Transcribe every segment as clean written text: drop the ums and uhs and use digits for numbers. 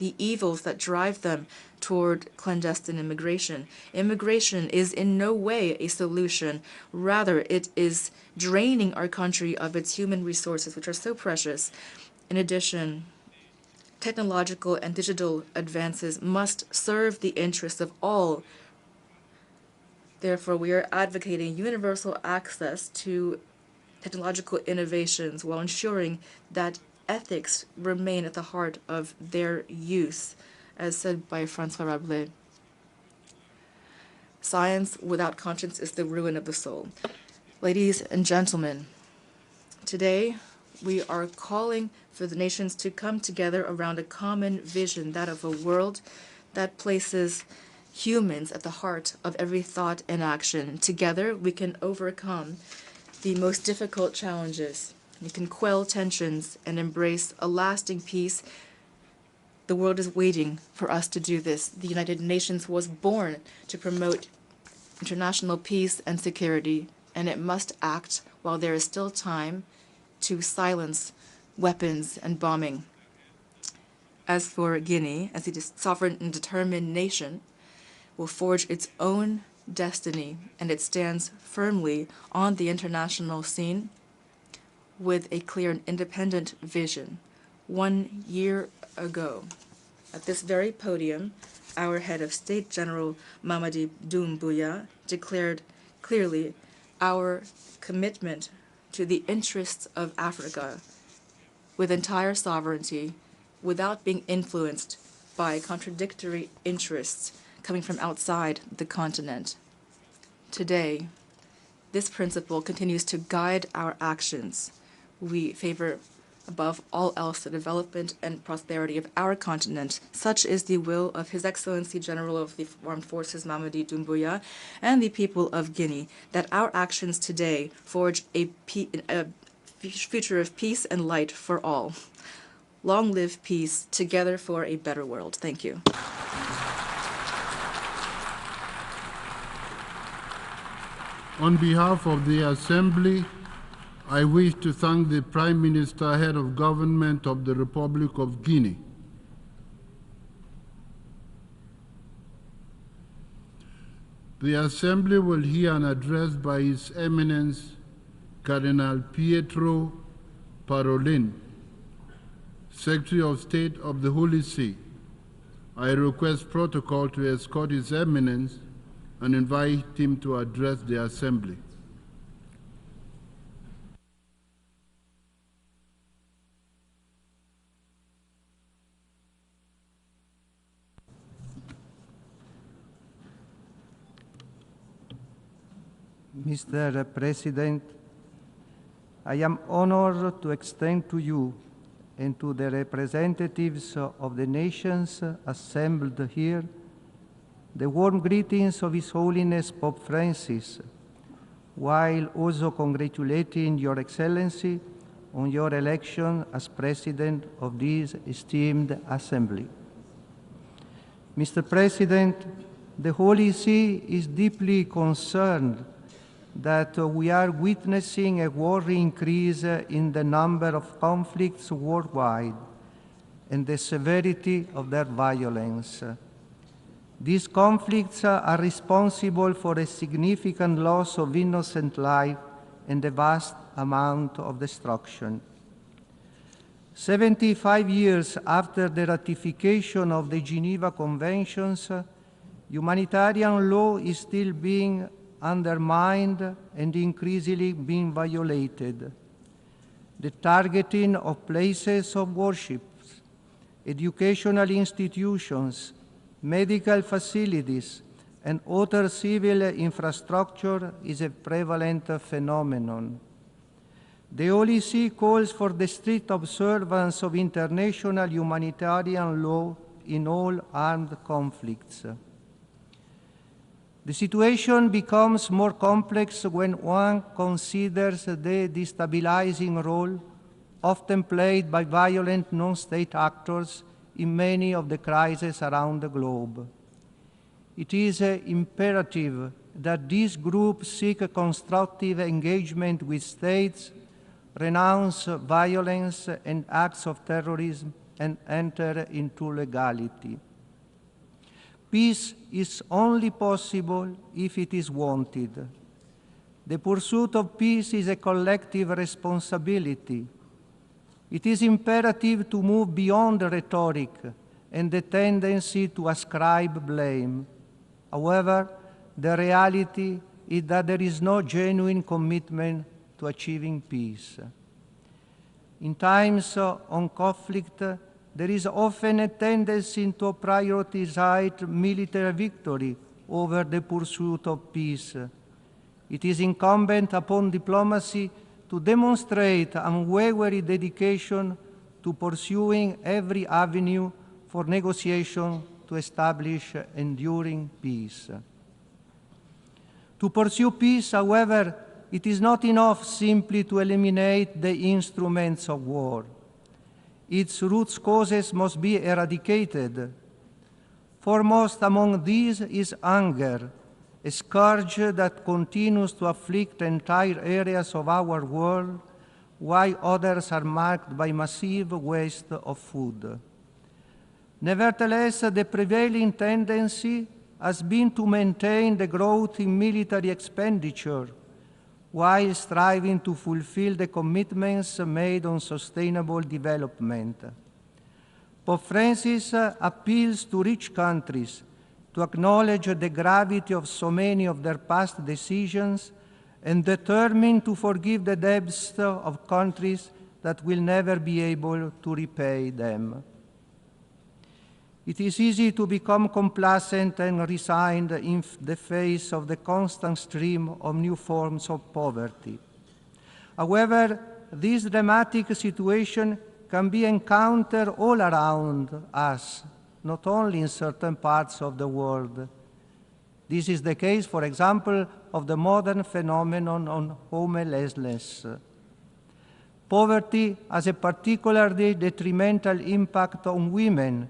the evils that drive them toward clandestine immigration. Immigration is in no way a solution. Rather, it is draining our country of its human resources, which are so precious. In addition, technological and digital advances must serve the interests of all. Therefore, we are advocating universal access to technological innovations while ensuring that ethics remain at the heart of their use, as said by François Rabelais. Science without conscience is the ruin of the soul. Ladies and gentlemen, today we are calling for the nations to come together around a common vision, that of a world that places humans at the heart of every thought and action. Together we can overcome the most difficult challenges. We can quell tensions and embrace a lasting peace. The world is waiting for us to do this. The United Nations was born to promote international peace and security, and it must act while there is still time to silence weapons and bombing. As for Guinea, as a sovereign and determined nation, will forge its own destiny, and it stands firmly on the international scene with a clear and independent vision. 1 year ago, at this very podium, our head of state, General Mamadi Doumbouya, declared clearly our commitment to the interests of Africa with entire sovereignty, without being influenced by contradictory interests coming from outside the continent. Today, this principle continues to guide our actions. We favor, above all else, the development and prosperity of our continent. Such is the will of His Excellency General of the Armed Forces, Mamadi Doumbouya, and the people of Guinea, that our actions today forge a future of peace and light for all. Long live peace, together for a better world. Thank you. On behalf of the Assembly, I wish to thank the Prime Minister, Head of Government of the Republic of Guinea. The Assembly will hear an address by His Eminence Cardinal Pietro Parolin, Secretary of State of the Holy See. I request protocol to escort His Eminence and invite him to address the Assembly. Mr. President, I am honored to extend to you and to the representatives of the nations assembled here the warm greetings of His Holiness Pope Francis, while also congratulating Your Excellency on your election as President of this esteemed Assembly. Mr. President, the Holy See is deeply concerned that we are witnessing a worrying increase in the number of conflicts worldwide and the severity of their violence. These conflicts are responsible for a significant loss of innocent life and a vast amount of destruction. 75 years after the ratification of the Geneva Conventions, humanitarian law is still being undermined and increasingly being violated. The targeting of places of worship, educational institutions, medical facilities, and other civil infrastructure is a prevalent phenomenon. The Holy See calls for the strict observance of international humanitarian law in all armed conflicts. The situation becomes more complex when one considers the destabilizing role often played by violent non-state actors in many of the crises around the globe. It is imperative that these groups seek a constructive engagement with states, renounce violence and acts of terrorism, and enter into legality. Peace is only possible if it is wanted. The pursuit of peace is a collective responsibility. It is imperative to move beyond rhetoric and the tendency to ascribe blame. However, the reality is that there is no genuine commitment to achieving peace. In times of conflict, there is often a tendency to prioritize military victory over the pursuit of peace. It is incumbent upon diplomacy to demonstrate unwavering dedication to pursuing every avenue for negotiation to establish enduring peace. To pursue peace, however, it is not enough simply to eliminate the instruments of war. Its root causes must be eradicated. Foremost among these is anger, a scourge that continues to afflict entire areas of our world, while others are marked by massive waste of food. Nevertheless, the prevailing tendency has been to maintain the growth in military expenditure, while striving to fulfill the commitments made on sustainable development. Pope Francis appeals to rich countries to acknowledge the gravity of so many of their past decisions and determined to forgive the debts of countries that will never be able to repay them. It is easy to become complacent and resigned in the face of the constant stream of new forms of poverty. However, this dramatic situation can be encountered all around us, not only in certain parts of the world. This is the case, for example, of the modern phenomenon of homelessness. Poverty has a particularly detrimental impact on women,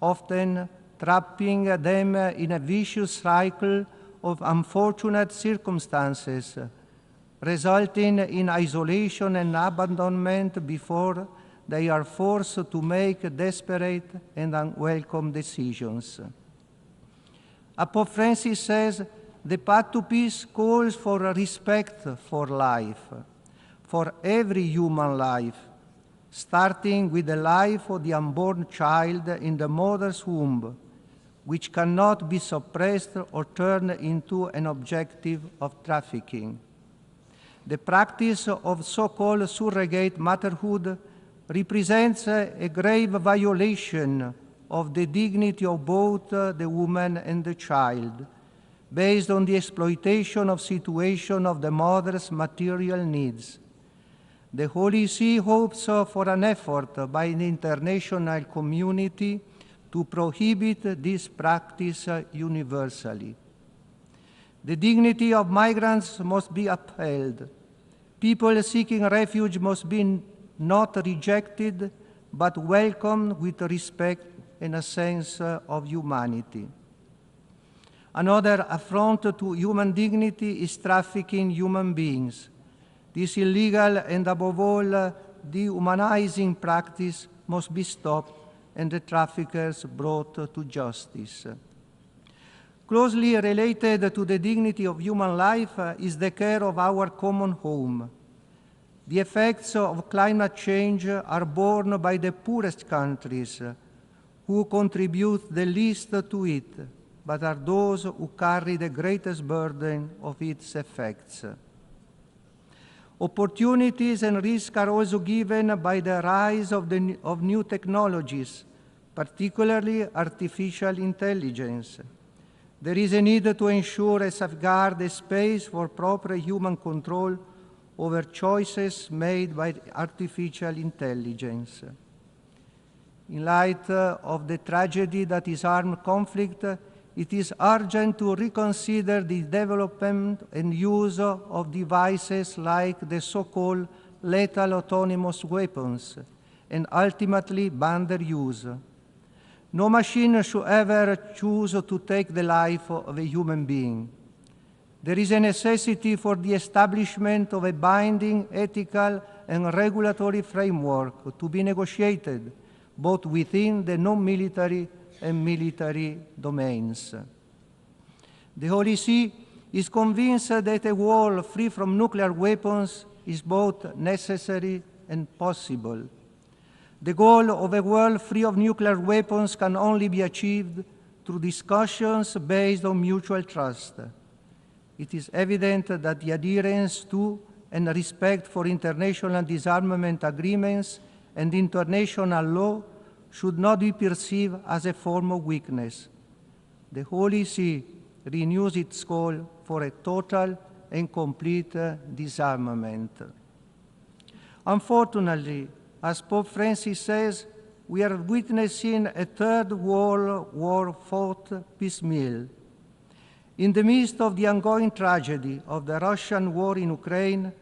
often trapping them in a vicious cycle of unfortunate circumstances, resulting in isolation and abandonment before they are forced to make desperate and unwelcome decisions. As Pope Francis says, the path to peace calls for respect for life, for every human life, starting with the life of the unborn child in the mother's womb, which cannot be suppressed or turned into an objective of trafficking. The practice of so-called surrogate motherhood represents a grave violation of the dignity of both the woman and the child, based on the exploitation of situation of the mother's material needs. The Holy See hopes for an effort by the international community to prohibit this practice universally. The dignity of migrants must be upheld. People seeking refuge must be not rejected, but welcomed with respect and a sense of humanity. Another affront to human dignity is trafficking human beings. This illegal and above all dehumanizing practice must be stopped and the traffickers brought to justice. Closely related to the dignity of human life is the care of our common home. The effects of climate change are borne by the poorest countries, who contribute the least to it, but are those who carry the greatest burden of its effects. Opportunities and risks are also given by the rise of new technologies, particularly artificial intelligence. There is a need to ensure and safeguard the space for proper human control over choices made by artificial intelligence. In light of the tragedy that is armed conflict, it is urgent to reconsider the development and use of devices like the so-called lethal autonomous weapons, and ultimately ban their use. No machine should ever choose to take the life of a human being. There is a necessity for the establishment of a binding ethical and regulatory framework to be negotiated both within the non-military and military domains. The Holy See is convinced that a world free from nuclear weapons is both necessary and possible. The goal of a world free of nuclear weapons can only be achieved through discussions based on mutual trust. It is evident that the adherence to and respect for international disarmament agreements and international law should not be perceived as a form of weakness. The Holy See renews its call for a total and complete disarmament. Unfortunately, as Pope Francis says, we are witnessing a third world war fought piecemeal. In the midst of the ongoing tragedy of the Russian war in Ukraine,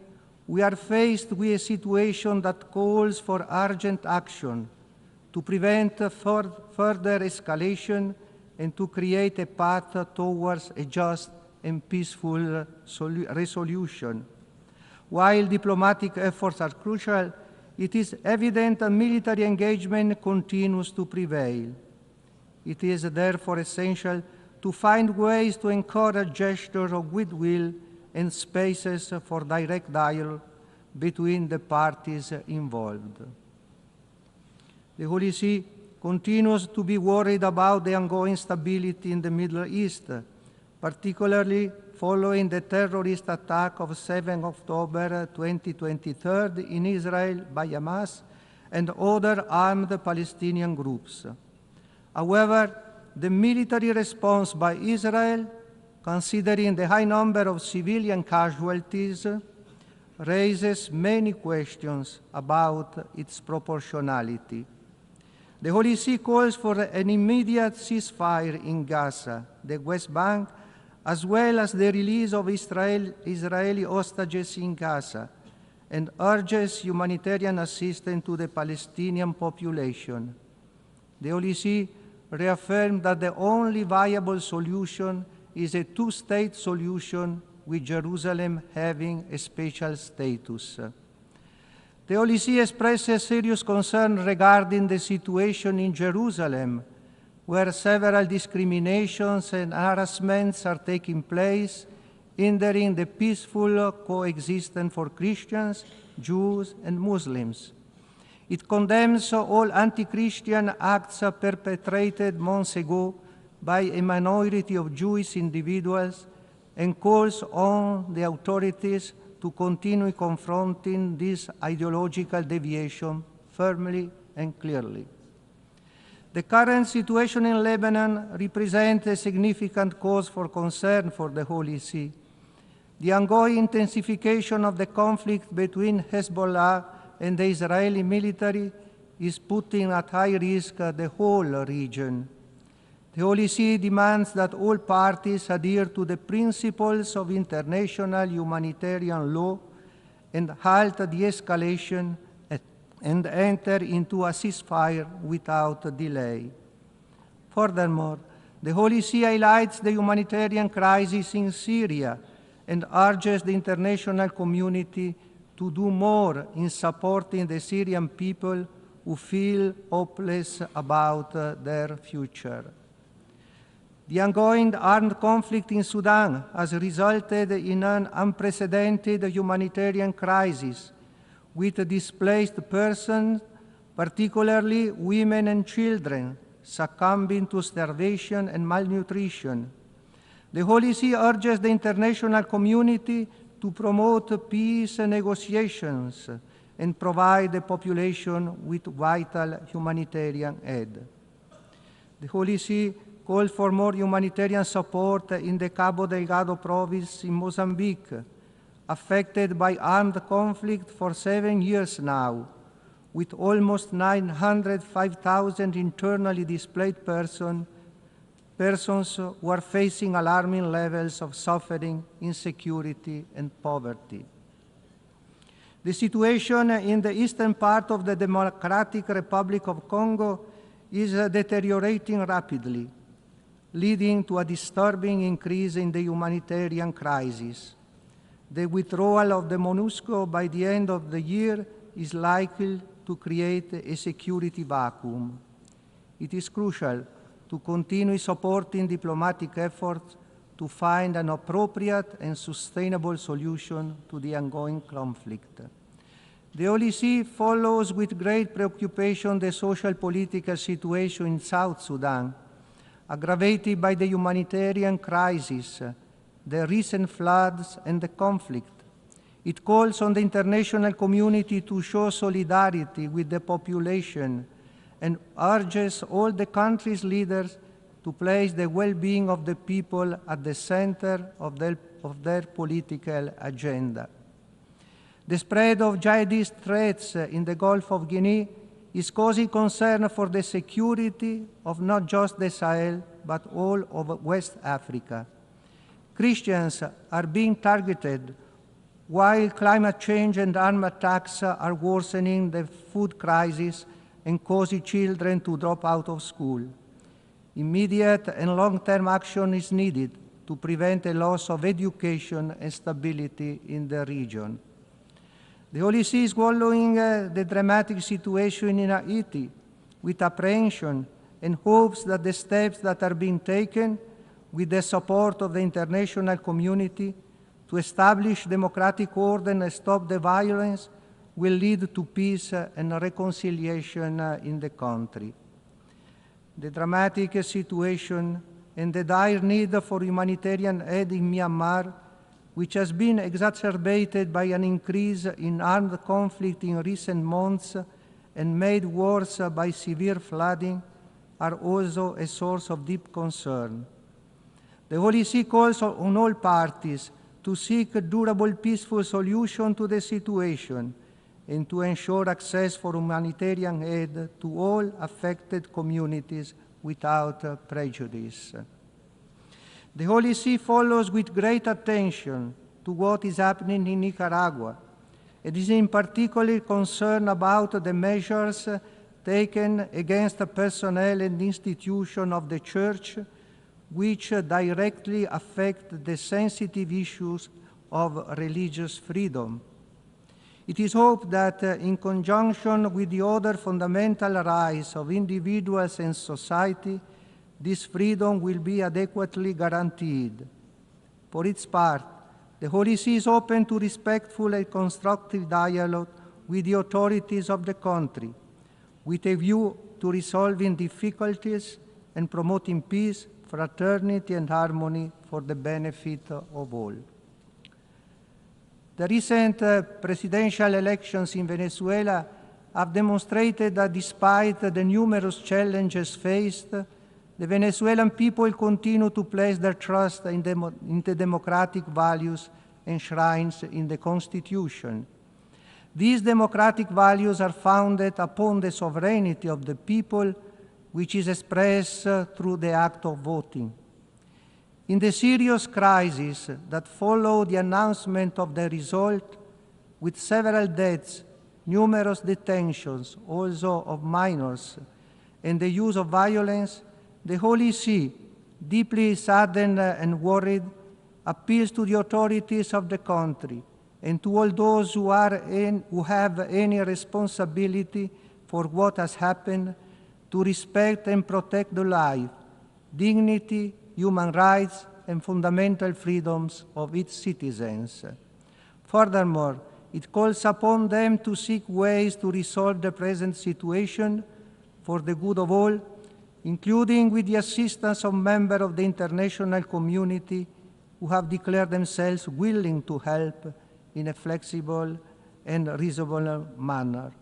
we are faced with a situation that calls for urgent action to prevent further escalation and to create a path towards a just and peaceful resolution. While diplomatic efforts are crucial, it is evident that military engagement continues to prevail. It is therefore essential to find ways to encourage gestures of goodwill and spaces for direct dialogue between the parties involved. The Holy See continues to be worried about the ongoing stability in the Middle East, particularly following the terrorist attack of 7 October 2023 in Israel by Hamas and other armed Palestinian groups. However, the military response by Israel, considering the high number of civilian casualties, raises many questions about its proportionality. The Holy See calls for an immediate ceasefire in Gaza, the West Bank, as well as the release of Israeli hostages in Gaza, and urges humanitarian assistance to the Palestinian population. The Holy See reaffirmed that the only viable solution is a two-state solution with Jerusalem having a special status. The Holy See expresses serious concern regarding the situation in Jerusalem, where several discriminations and harassments are taking place, hindering the peaceful coexistence for Christians, Jews, and Muslims. It condemns all anti-Christian acts perpetrated months ago by a minority of Jewish individuals and calls on the authorities to continue confronting this ideological deviation firmly and clearly. The current situation in Lebanon represents a significant cause for concern for the Holy See. The ongoing intensification of the conflict between Hezbollah and the Israeli military is putting at high risk the whole region. The Holy See demands that all parties adhere to the principles of international humanitarian law and halt the escalation and enter into a ceasefire without delay. Furthermore, the Holy See highlights the humanitarian crisis in Syria and urges the international community to do more in supporting the Syrian people who feel hopeless about their future. The ongoing armed conflict in Sudan has resulted in an unprecedented humanitarian crisis, with displaced persons, particularly women and children, succumbing to starvation and malnutrition. The Holy See urges the international community to promote peace negotiations and provide the population with vital humanitarian aid. The Holy See calls for more humanitarian support in the Cabo Delgado province in Mozambique, affected by armed conflict for 7 years now, with almost 905,000 internally displaced persons who are facing alarming levels of suffering, insecurity, and poverty. The situation in the eastern part of the Democratic Republic of Congo is deteriorating rapidly, leading to a disturbing increase in the humanitarian crisis. The withdrawal of the MONUSCO by the end of the year is likely to create a security vacuum. It is crucial to continue supporting diplomatic efforts to find an appropriate and sustainable solution to the ongoing conflict. The Holy See follows with great preoccupation the social-political situation in South Sudan, aggravated by the humanitarian crisis, the recent floods, and the conflict. It calls on the international community to show solidarity with the population and urges all the country's leaders to place the well-being of the people at the center of their political agenda. The spread of jihadist threats in the Gulf of Guinea is causing concern for the security of not just the Sahel, but all of West Africa. Christians are being targeted, while climate change and armed attacks are worsening the food crisis and causing children to drop out of school. Immediate and long-term action is needed to prevent a loss of education and stability in the region. The Holy See is following the dramatic situation in Haiti with apprehension and hopes that the steps that are being taken with the support of the international community to establish democratic order and stop the violence will lead to peace and reconciliation in the country. The dramatic situation and the dire need for humanitarian aid in Myanmar, which has been exacerbated by an increase in armed conflict in recent months and made worse by severe flooding, are also a source of deep concern. The Holy See calls on all parties to seek a durable, peaceful solution to the situation and to ensure access for humanitarian aid to all affected communities without prejudice. The Holy See follows with great attention to what is happening in Nicaragua. It is in particular concerned about the measures taken against the personnel and institutions of the Church, which directly affect the sensitive issues of religious freedom. It is hoped that in conjunction with the other fundamental rights of individuals and society, this freedom will be adequately guaranteed. For its part, the Holy See is open to respectful and constructive dialogue with the authorities of the country, with a view to resolving difficulties and promoting peace, fraternity, and harmony for the benefit of all. The recent presidential elections in Venezuela have demonstrated that despite the numerous challenges faced, the Venezuelan people continue to place their trust in the democratic values enshrined in the Constitution. These democratic values are founded upon the sovereignty of the people, which is expressed through the act of voting. In the serious crisis that followed the announcement of the result, with several deaths, numerous detentions, also of minors, and the use of violence, the Holy See, deeply saddened and worried, appeals to the authorities of the country and to all those who have any responsibility for what has happened to respect and protect the life, dignity, human rights, and fundamental freedoms of its citizens. Furthermore, it calls upon them to seek ways to resolve the present situation for the good of all, including with the assistance of members of the international community who have declared themselves willing to help in a flexible and reasonable manner.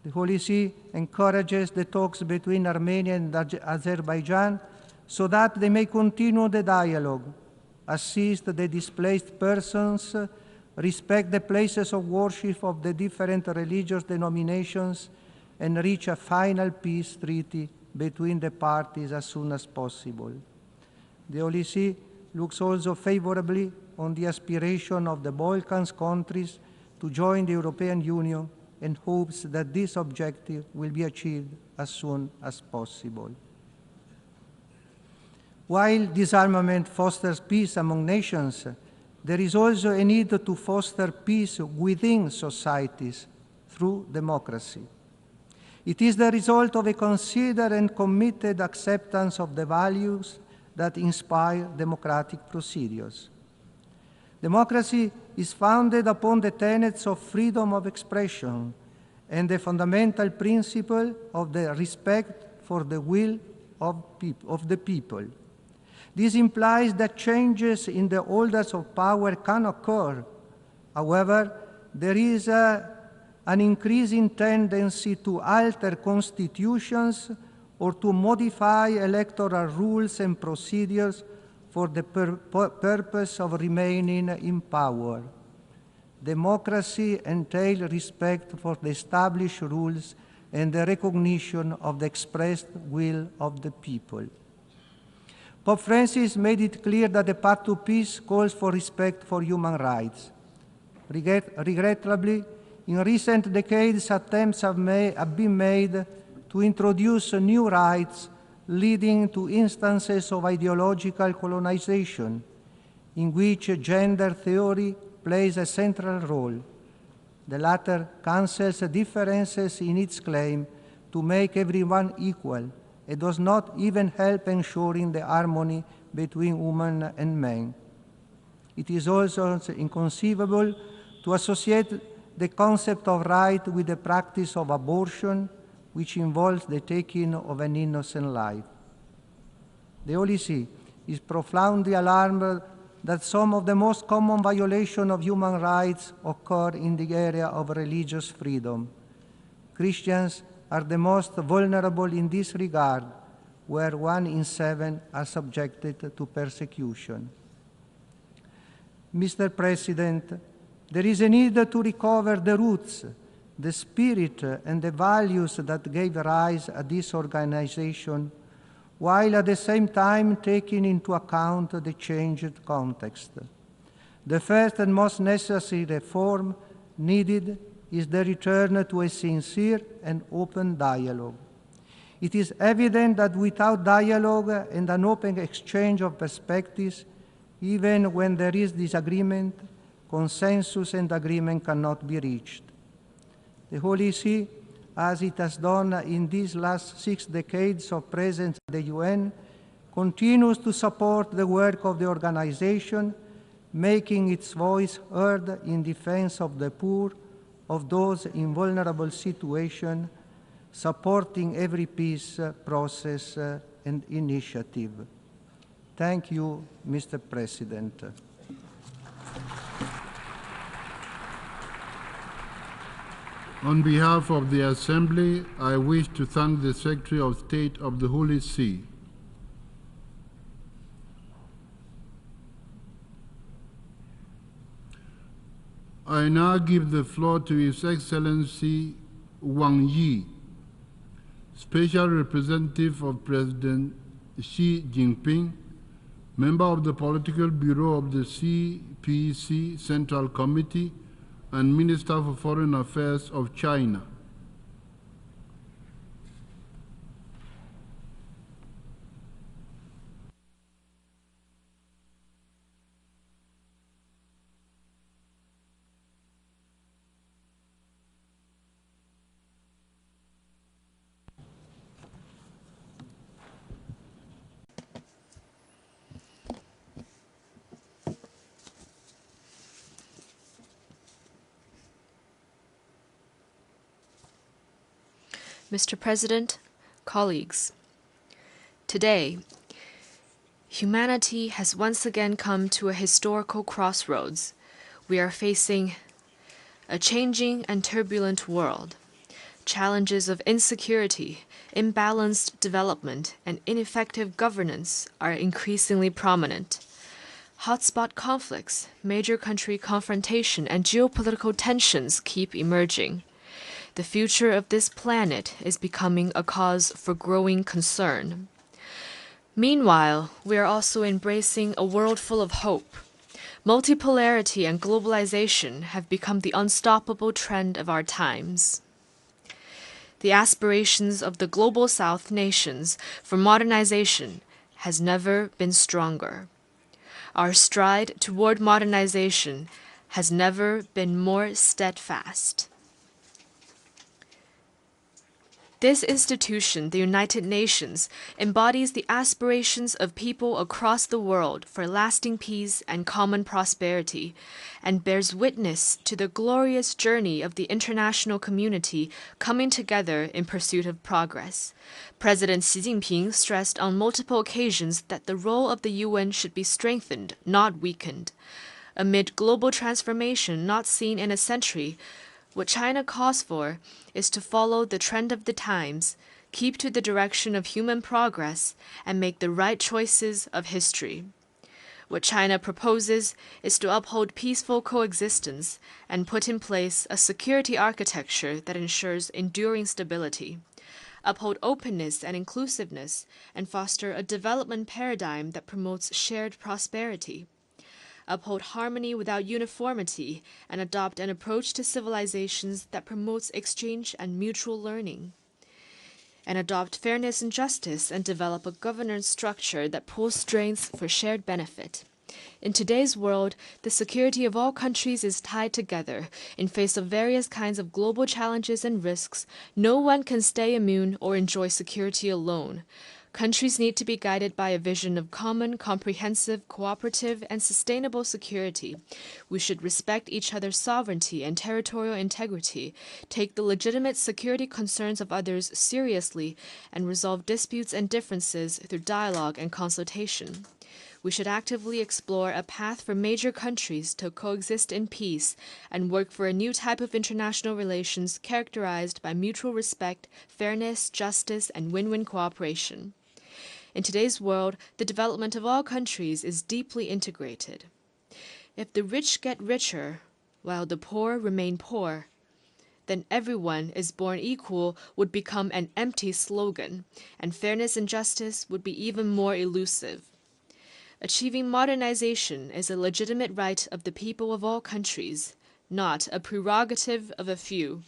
The Holy See encourages the talks between Armenia and Azerbaijan so that they may continue the dialogue, assist the displaced persons, respect the places of worship of the different religious denominations, and reach a final peace treaty between the parties as soon as possible. The Holy See looks also favorably on the aspiration of the Balkans countries to join the European Union and hopes that this objective will be achieved as soon as possible. While disarmament fosters peace among nations, there is also a need to foster peace within societies through democracy. It is the result of a considered and committed acceptance of the values that inspire democratic procedures. Democracy is founded upon the tenets of freedom of expression and the fundamental principle of the respect for the will of the people. This implies that changes in the holders of power can occur. However, there is an increasing tendency to alter constitutions or to modify electoral rules and procedures for the purpose of remaining in power. Democracy entails respect for the established rules and the recognition of the expressed will of the people. Pope Francis made it clear that the path to peace calls for respect for human rights. Regrettably, in recent decades, attempts have been made to introduce new rights, leading to instances of ideological colonization, in which gender theory plays a central role. The latter cancels differences in its claim to make everyone equal. It does not even help ensuring the harmony between women and men. It is also inconceivable to associate the concept of right with the practice of abortion, which involves the taking of an innocent life. The Holy See is profoundly alarmed that some of the most common violations of human rights occur in the area of religious freedom. Christians are the most vulnerable in this regard, where 1 in 7 are subjected to persecution. Mr. President, there is a need to recover the roots, the spirit, and the values that gave rise to this organization, while at the same time taking into account the changed context. The first and most necessary reform needed is the return to a sincere and open dialogue. It is evident that without dialogue and an open exchange of perspectives, even when there is disagreement, consensus and agreement cannot be reached. The Holy See, as it has done in these last 6 decades of presence at the UN, continues to support the work of the organization, making its voice heard in defense of the poor, of those in vulnerable situations, supporting every peace process and initiative. Thank you, Mr. President. On behalf of the Assembly, I wish to thank the Secretary of State of the Holy See. I now give the floor to His Excellency Wang Yi, Special Representative of President Xi Jinping, member of the Political Bureau of the CPC Central Committee, and Minister for Foreign Affairs of China. Mr. President, colleagues, today, humanity has once again come to a historical crossroads. We are facing a changing and turbulent world. Challenges of insecurity, imbalanced development, and ineffective governance are increasingly prominent. Hotspot conflicts, major country confrontation, and geopolitical tensions keep emerging. The future of this planet is becoming a cause for growing concern. Meanwhile, we are also embracing a world full of hope. Multipolarity and globalization have become the unstoppable trend of our times. The aspirations of the Global South nations for modernization has never been stronger. Our stride toward modernization has never been more steadfast. This institution, the United Nations, embodies the aspirations of people across the world for lasting peace and common prosperity, and bears witness to the glorious journey of the international community coming together in pursuit of progress. President Xi Jinping stressed on multiple occasions that the role of the UN should be strengthened, not weakened. Amid global transformation not seen in a century, what China calls for is to follow the trend of the times, keep to the direction of human progress, and make the right choices of history. What China proposes is to uphold peaceful coexistence and put in place a security architecture that ensures enduring stability, uphold openness and inclusiveness, and foster a development paradigm that promotes shared prosperity, uphold harmony without uniformity, and adopt an approach to civilizations that promotes exchange and mutual learning, and adopt fairness and justice and develop a governance structure that pulls strengths for shared benefit. In today's world, the security of all countries is tied together. In face of various kinds of global challenges and risks, no one can stay immune or enjoy security alone. Countries need to be guided by a vision of common, comprehensive, cooperative, and sustainable security. We should respect each other's sovereignty and territorial integrity, take the legitimate security concerns of others seriously, and resolve disputes and differences through dialogue and consultation. We should actively explore a path for major countries to coexist in peace and work for a new type of international relations characterized by mutual respect, fairness, justice, and win-win cooperation. In today's world, the development of all countries is deeply integrated. If the rich get richer while the poor remain poor, then everyone is born equal would become an empty slogan, and fairness and justice would be even more elusive. Achieving modernization is a legitimate right of the people of all countries, not a prerogative of a few.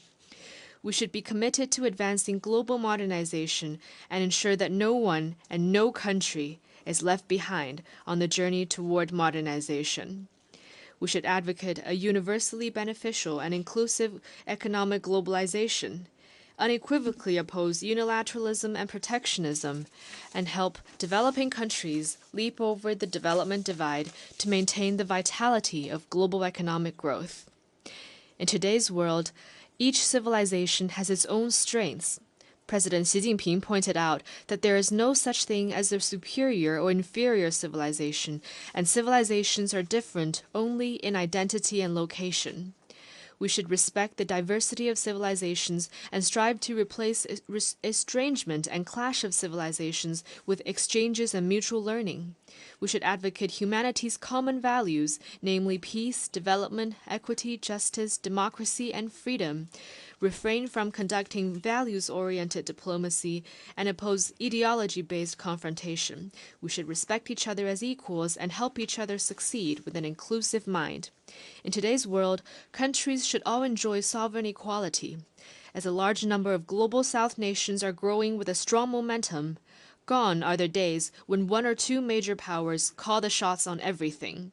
We should be committed to advancing global modernization and ensure that no one and no country is left behind on the journey toward modernization. We should advocate a universally beneficial and inclusive economic globalization, unequivocally oppose unilateralism and protectionism, and help developing countries leap over the development divide to maintain the vitality of global economic growth. In today's world, each civilization has its own strengths. President Xi Jinping pointed out that there is no such thing as a superior or inferior civilization, and civilizations are different only in identity and location. We should respect the diversity of civilizations and strive to replace estrangement and clash of civilizations with exchanges and mutual learning. We should advocate humanity's common values, namely peace, development, equity, justice, democracy, and freedom, refrain from conducting values-oriented diplomacy, and oppose ideology-based confrontation. We should respect each other as equals and help each other succeed with an inclusive mind. In today's world, countries should all enjoy sovereign equality. As a large number of global South nations are growing with a strong momentum, gone are the days when one or two major powers call the shots on everything.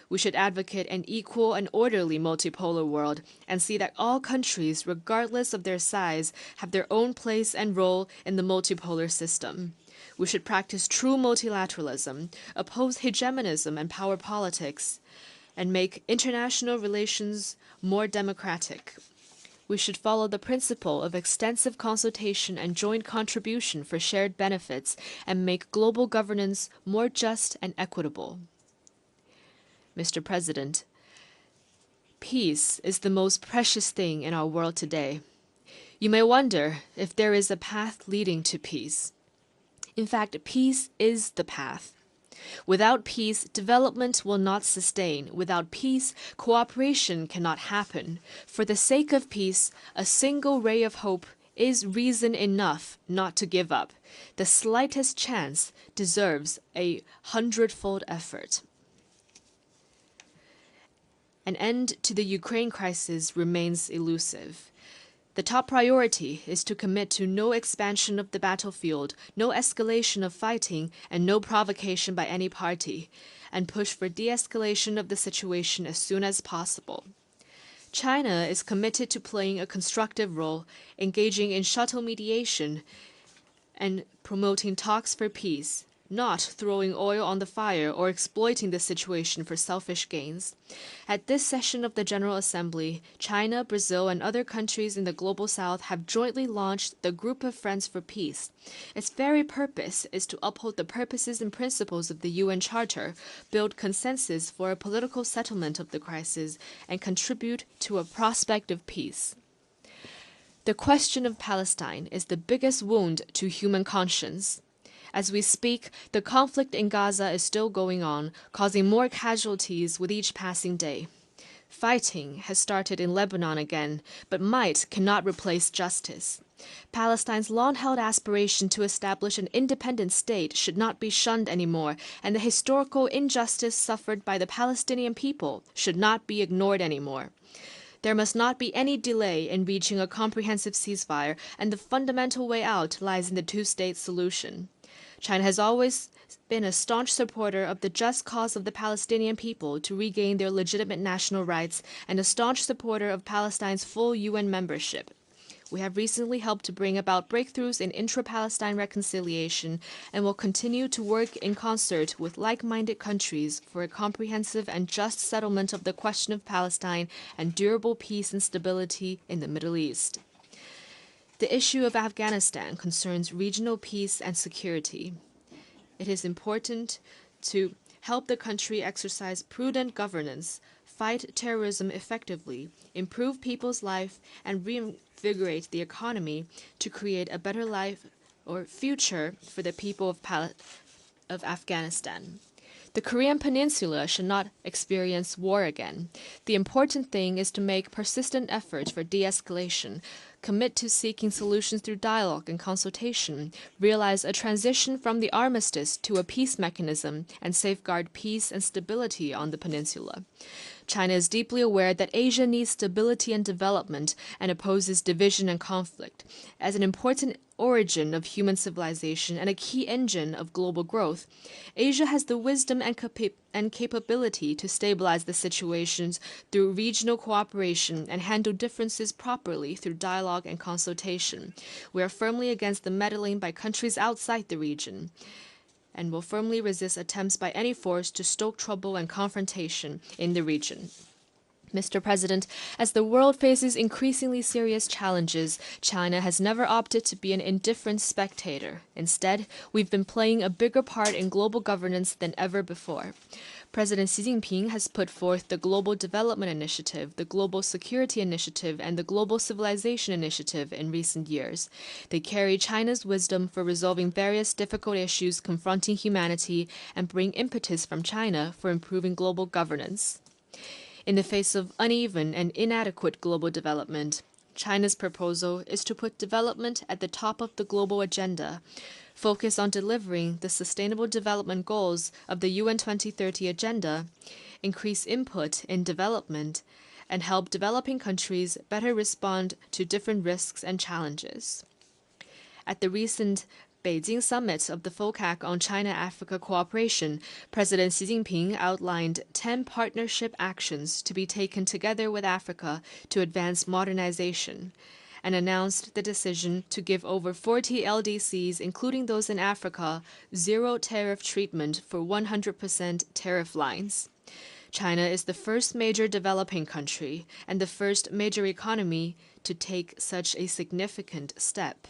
We should advocate an equal and orderly multipolar world and see that all countries, regardless of their size, have their own place and role in the multipolar system. We should practice true multilateralism, oppose hegemonism and power politics, and make international relations more democratic. We should follow the principle of extensive consultation and joint contribution for shared benefits and make global governance more just and equitable. Mr. President, peace is the most precious thing in our world today. You may wonder if there is a path leading to peace. In fact, peace is the path. Without peace, development will not sustain. Without peace, cooperation cannot happen. For the sake of peace, a single ray of hope is reason enough not to give up. The slightest chance deserves 100-fold effort. An end to the Ukraine crisis remains elusive. The top priority is to commit to no expansion of the battlefield, no escalation of fighting, and no provocation by any party, and push for de-escalation of the situation as soon as possible. China is committed to playing a constructive role, engaging in subtle mediation and promoting talks for peace, not throwing oil on the fire or exploiting the situation for selfish gains. At this session of the General Assembly, China, Brazil, and other countries in the Global South have jointly launched the Group of Friends for Peace. Its very purpose is to uphold the purposes and principles of the UN Charter, build consensus for a political settlement of the crisis, and contribute to a prospect of peace. The question of Palestine is the biggest wound to human conscience. As we speak, the conflict in Gaza is still going on, causing more casualties with each passing day. Fighting has started in Lebanon again, but might cannot replace justice. Palestine's long-held aspiration to establish an independent state should not be shunned anymore, and the historical injustice suffered by the Palestinian people should not be ignored anymore. There must not be any delay in reaching a comprehensive ceasefire, and the fundamental way out lies in the two-state solution. China has always been a staunch supporter of the just cause of the Palestinian people to regain their legitimate national rights and a staunch supporter of Palestine's full UN membership. We have recently helped to bring about breakthroughs in intra-Palestine reconciliation and will continue to work in concert with like-minded countries for a comprehensive and just settlement of the question of Palestine and durable peace and stability in the Middle East. The issue of Afghanistan concerns regional peace and security. It is important to help the country exercise prudent governance, fight terrorism effectively, improve people's life, and reinvigorate the economy to create a better life or future for the people of Afghanistan. The Korean Peninsula should not experience war again. The important thing is to make persistent efforts for de-escalation, commit to seeking solutions through dialogue and consultation, realize a transition from the armistice to a peace mechanism, and safeguard peace and stability on the peninsula. China is deeply aware that Asia needs stability and development and opposes division and conflict. As an important origin of human civilization and a key engine of global growth, Asia has the wisdom and capability to stabilize the situations through regional cooperation and handle differences properly through dialogue and consultation. We are firmly against the meddling by countries outside the region, and will firmly resist attempts by any force to stoke trouble and confrontation in the region. Mr. President, as the world faces increasingly serious challenges, China has never opted to be an indifferent spectator. Instead, we've been playing a bigger part in global governance than ever before. President Xi Jinping has put forth the Global Development Initiative, the Global Security Initiative, and the Global Civilization Initiative in recent years. They carry China's wisdom for resolving various difficult issues confronting humanity and bring impetus from China for improving global governance. In the face of uneven and inadequate global development, China's proposal is to put development at the top of the global agenda, focus on delivering the Sustainable Development Goals of the UN 2030 Agenda, increase input in development, and help developing countries better respond to different risks and challenges. At the recent Beijing summit of the FOCAC on China-Africa cooperation, President Xi Jinping outlined 10 partnership actions to be taken together with Africa to advance modernization, and announced the decision to give over 40 LDCs, including those in Africa, zero tariff treatment for 100% tariff lines. China is the first major developing country and the first major economy to take such a significant step.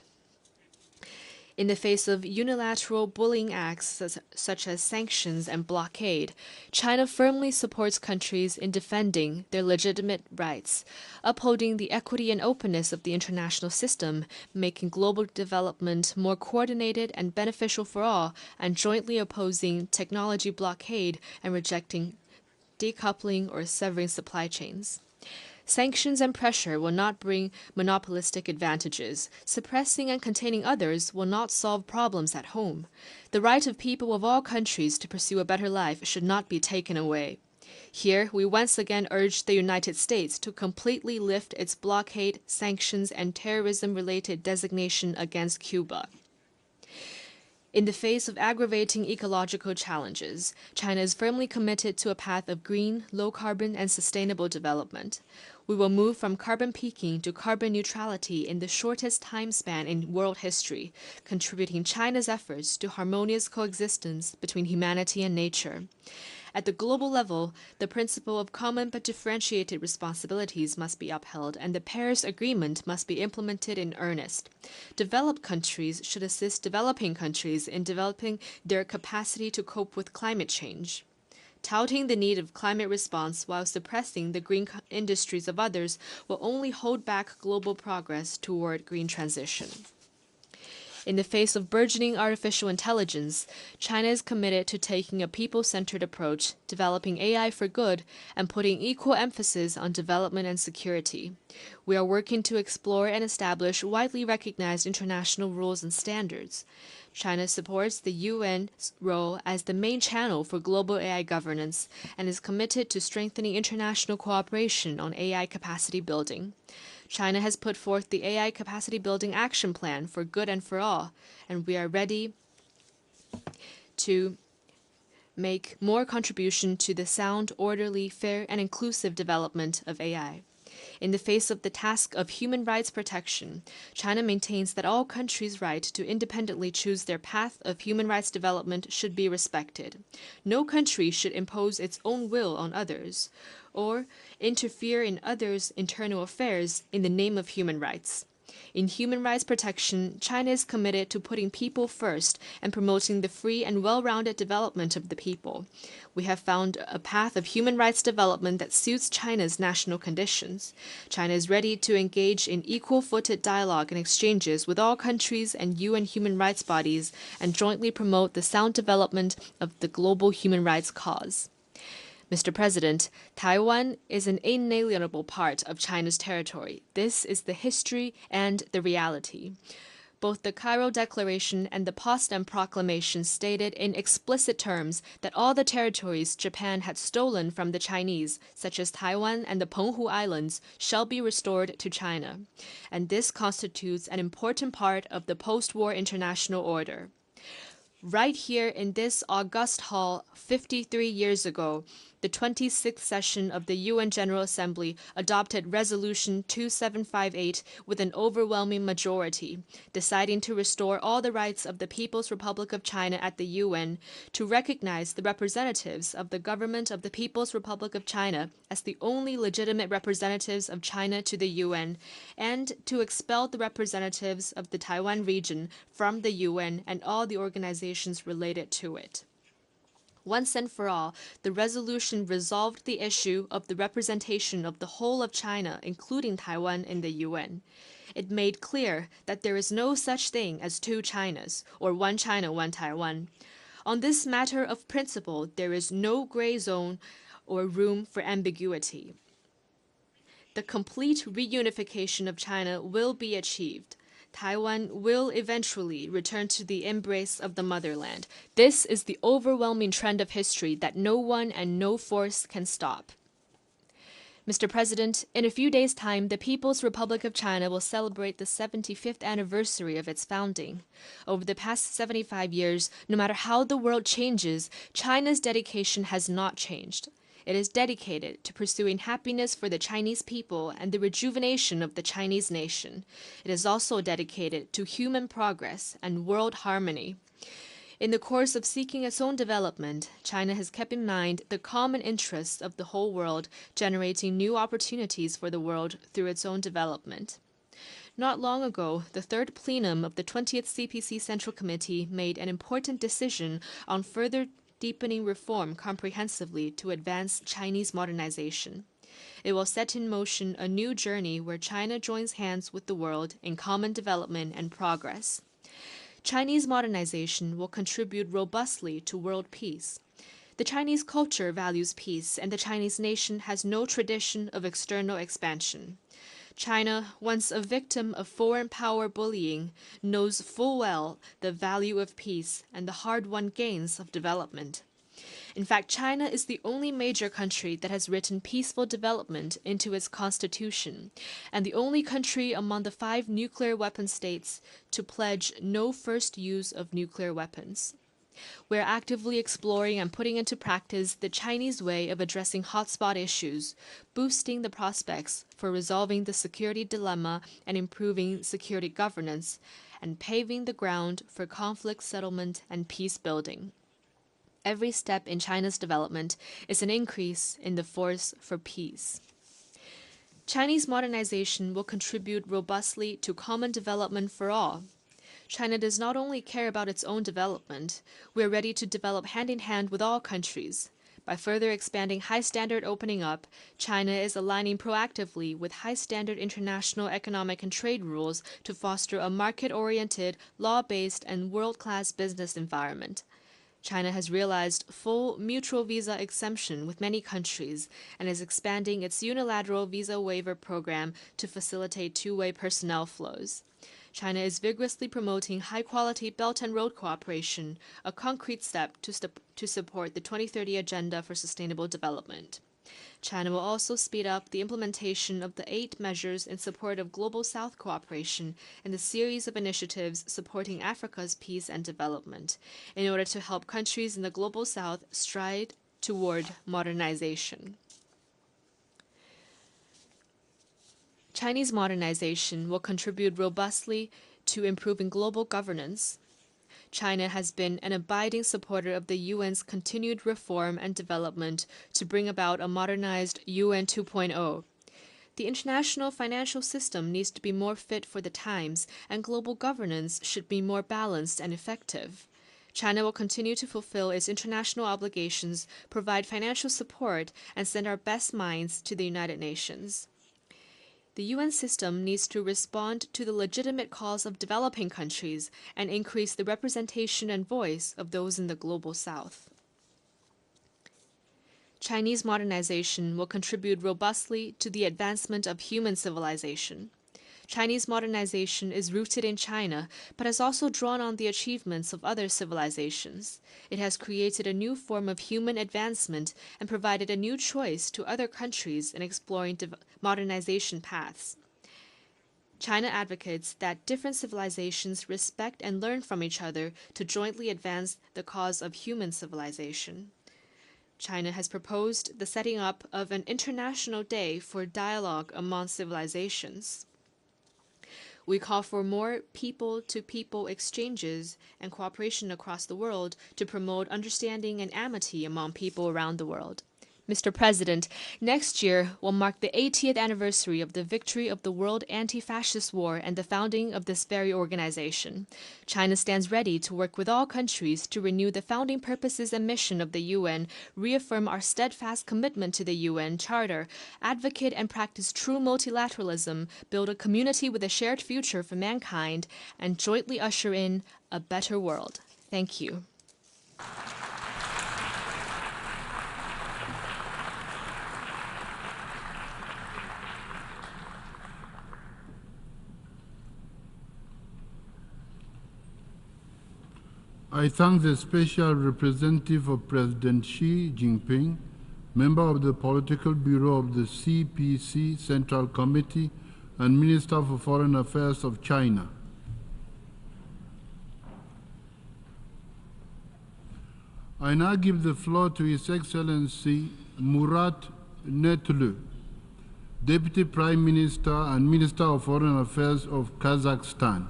In the face of unilateral bullying acts such as sanctions and blockade, China firmly supports countries in defending their legitimate rights, upholding the equity and openness of the international system, making global development more coordinated and beneficial for all, and jointly opposing technology blockade and rejecting decoupling or severing supply chains. Sanctions and pressure will not bring monopolistic advantages. Suppressing and containing others will not solve problems at home. The right of people of all countries to pursue a better life should not be taken away. Here, we once again urge the United States to completely lift its blockade, sanctions, and terrorism-related designation against Cuba. In the face of aggravating ecological challenges, China is firmly committed to a path of green, low-carbon, and sustainable development. We will move from carbon peaking to carbon neutrality in the shortest time span in world history, contributing China's efforts to harmonious coexistence between humanity and nature. At the global level, the principle of common but differentiated responsibilities must be upheld, and the Paris Agreement must be implemented in earnest. Developed countries should assist developing countries in developing their capacity to cope with climate change. Touting the need of climate response while suppressing the green industries of others will only hold back global progress toward green transition. In the face of burgeoning artificial intelligence, China is committed to taking a people-centered approach, developing AI for good, and putting equal emphasis on development and security. We are working to explore and establish widely recognized international rules and standards. China supports the UN's role as the main channel for global AI governance and is committed to strengthening international cooperation on AI capacity building. China has put forth the AI Capacity Building Action Plan for Good and for All, and we are ready to make more contribution to the sound, orderly, fair, and inclusive development of AI. In the face of the task of human rights protection, China maintains that all countries' right to independently choose their path of human rights development should be respected. No country should impose its own will on others or interfere in others' internal affairs in the name of human rights. In human rights protection, China is committed to putting people first and promoting the free and well-rounded development of the people. We have found a path of human rights development that suits China's national conditions. China is ready to engage in equal-footed dialogue and exchanges with all countries and UN human rights bodies and jointly promote the sound development of the global human rights cause. Mr. President, Taiwan is an inalienable part of China's territory. This is the history and the reality. Both the Cairo Declaration and the Potsdam Proclamation stated in explicit terms that all the territories Japan had stolen from the Chinese, such as Taiwan and the Penghu Islands, shall be restored to China. And this constitutes an important part of the post-war international order. Right here in this august hall 53 years ago, the 26th session of the UN General Assembly adopted Resolution 2758 with an overwhelming majority, deciding to restore all the rights of the People's Republic of China at the UN, to recognize the representatives of the government of the People's Republic of China as the only legitimate representatives of China to the UN, and to expel the representatives of the Taiwan region from the UN and all the organizations related to it. Once and for all, the resolution resolved the issue of the representation of the whole of China, including Taiwan, in the UN. It made clear that there is no such thing as two Chinas, or one China, one Taiwan. On this matter of principle, there is no gray zone or room for ambiguity. The complete reunification of China will be achieved. Taiwan will eventually return to the embrace of the motherland. This is the overwhelming trend of history that no one and no force can stop. Mr. President, in a few days' time, the People's Republic of China will celebrate the 75th anniversary of its founding. Over the past 75 years, no matter how the world changes, China's dedication has not changed. It is dedicated to pursuing happiness for the Chinese people and the rejuvenation of the Chinese nation. It is also dedicated to human progress and world harmony. In the course of seeking its own development, China has kept in mind the common interests of the whole world, generating new opportunities for the world through its own development. Not long ago, the third plenum of the 20th CPC Central Committee made an important decision on further deepening reform comprehensively to advance Chinese modernization. It will set in motion a new journey where China joins hands with the world in common development and progress. Chinese modernization will contribute robustly to world peace. The Chinese culture values peace, and the Chinese nation has no tradition of external expansion. China, once a victim of foreign power bullying, knows full well the value of peace and the hard-won gains of development. In fact, China is the only major country that has written peaceful development into its constitution, and the only country among the 5 nuclear weapon states to pledge no first use of nuclear weapons. We're actively exploring and putting into practice the Chinese way of addressing hotspot issues, boosting the prospects for resolving the security dilemma and improving security governance, and paving the ground for conflict settlement and peace building. Every step in China's development is an increase in the force for peace. Chinese modernization will contribute robustly to common development for all. China does not only care about its own development, we are ready to develop hand in hand with all countries. By further expanding high standard opening up, China is aligning proactively with high standard international economic and trade rules to foster a market-oriented, law-based, and world-class business environment. China has realized full mutual visa exemption with many countries and is expanding its unilateral visa waiver program to facilitate two-way personnel flows. China is vigorously promoting high-quality Belt and Road cooperation, a concrete step to support the 2030 Agenda for Sustainable Development. China will also speed up the implementation of the 8 measures in support of Global South cooperation and the series of initiatives supporting Africa's peace and development, in order to help countries in the Global South stride toward modernization. Chinese modernization will contribute robustly to improving global governance. China has been an abiding supporter of the UN's continued reform and development to bring about a modernized UN 2.0. The international financial system needs to be more fit for the times, and global governance should be more balanced and effective. China will continue to fulfill its international obligations, provide financial support, and send our best minds to the United Nations. The UN system needs to respond to the legitimate calls of developing countries and increase the representation and voice of those in the Global South. Chinese modernization will contribute robustly to the advancement of human civilization. Chinese modernization is rooted in China, but has also drawn on the achievements of other civilizations. It has created a new form of human advancement and provided a new choice to other countries in exploring modernization paths. China advocates that different civilizations respect and learn from each other to jointly advance the cause of human civilization. China has proposed the setting up of an international day for dialogue among civilizations. We call for more people-to-people exchanges and cooperation across the world to promote understanding and amity among people around the world. Mr. President, next year will mark the 80th anniversary of the victory of the World Anti-Fascist War and the founding of this very organization. China stands ready to work with all countries to renew the founding purposes and mission of the UN, reaffirm our steadfast commitment to the UN Charter, advocate and practice true multilateralism, build a community with a shared future for mankind, and jointly usher in a better world. Thank you. I thank the Special Representative of President Xi Jinping, member of the Political Bureau of the CPC Central Committee, and Minister for Foreign Affairs of China. I now give the floor to His Excellency Murat Netlu, Deputy Prime Minister and Minister of Foreign Affairs of Kazakhstan.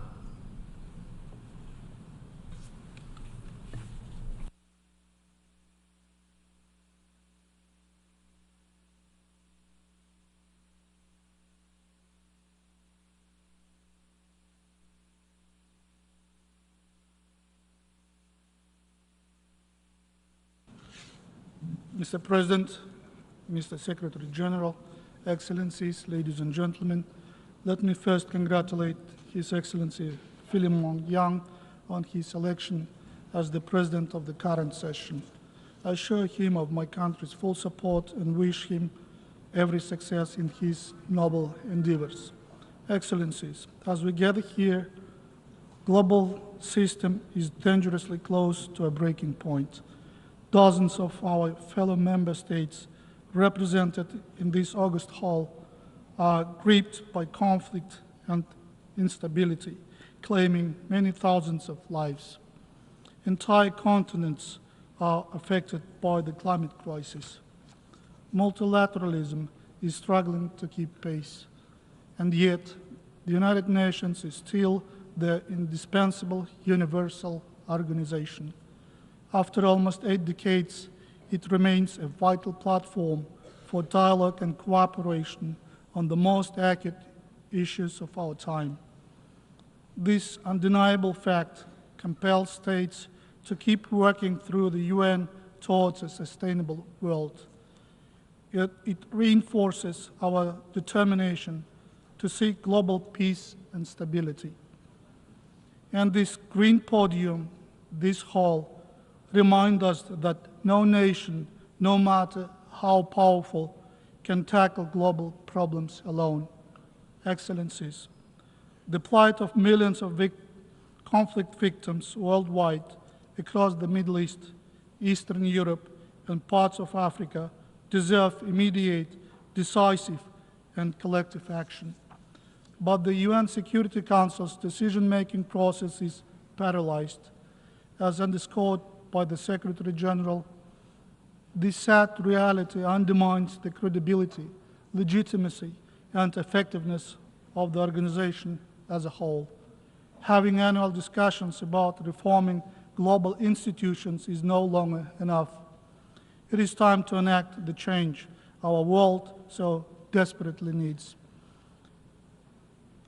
Mr. President, Mr. Secretary General, Excellencies, ladies and gentlemen, let me first congratulate His Excellency Philemon Yang on his election as the President of the current session. I assure him of my country's full support and wish him every success in his noble endeavors. Excellencies, as we gather here, global system is dangerously close to a breaking point. Dozens of our fellow member states represented in this August hall are gripped by conflict and instability, claiming many thousands of lives. entire continents are affected by the climate crisis. Multilateralism is struggling to keep pace, and yet the United Nations is still the indispensable universal organization. After almost 8 decades, it remains a vital platform for dialogue and cooperation on the most acute issues of our time. This undeniable fact compels states to keep working through the UN towards a sustainable world. It reinforces our determination to seek global peace and stability. And this green podium, this hall, remind us that no nation, no matter how powerful, can tackle global problems alone. Excellencies, the plight of millions of conflict victims worldwide across the Middle East, Eastern Europe, and parts of Africa deserve immediate, decisive, and collective action. But the UN Security Council's decision-making process is paralyzed. As underscored by the Secretary General, this sad reality undermines the credibility, legitimacy, and effectiveness of the organization as a whole. Having annual discussions about reforming global institutions is no longer enough. It is time to enact the change our world so desperately needs.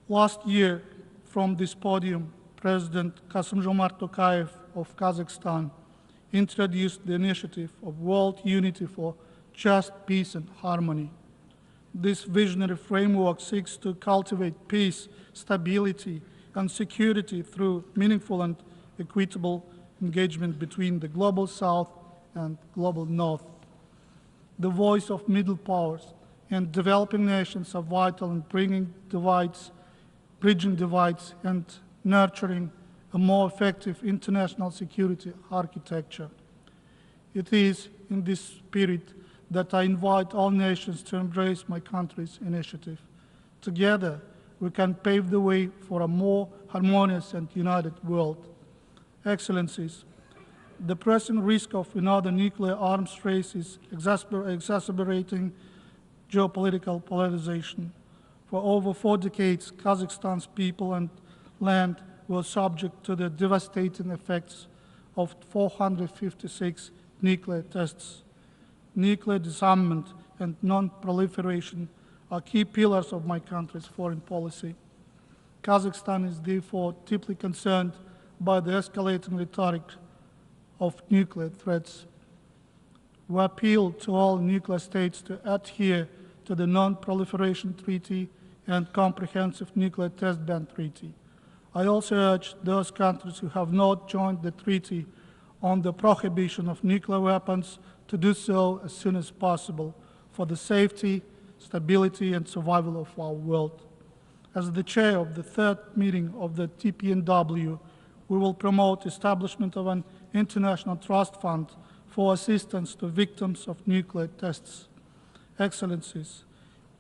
Last year, from this podium, President Kassym-Jomart Tokayev of Kazakhstan introduced the initiative of World Unity for Just Peace and Harmony. This visionary framework seeks to cultivate peace, stability, and security through meaningful and equitable engagement between the global South and global North. The voice of middle powers and developing nations are vital in bridging divides and nurturing a more effective international security architecture. It is in this spirit that I invite all nations to embrace my country's initiative. Together, we can pave the way for a more harmonious and united world. Excellencies, the pressing risk of another nuclear arms race is exacerbating geopolitical polarization. For over 4 decades, Kazakhstan's people and land were subject to the devastating effects of 456 nuclear tests. Nuclear disarmament and non-proliferation are key pillars of my country's foreign policy. Kazakhstan is therefore deeply concerned by the escalating rhetoric of nuclear threats. We appeal to all nuclear states to adhere to the Non-Proliferation Treaty and Comprehensive Nuclear Test Ban Treaty. I also urge those countries who have not joined the treaty on the prohibition of nuclear weapons to do so as soon as possible for the safety, stability, and survival of our world. As the chair of the 3rd meeting of the TPNW, we will promote establishment of an international trust fund for assistance to victims of nuclear tests. Excellencies,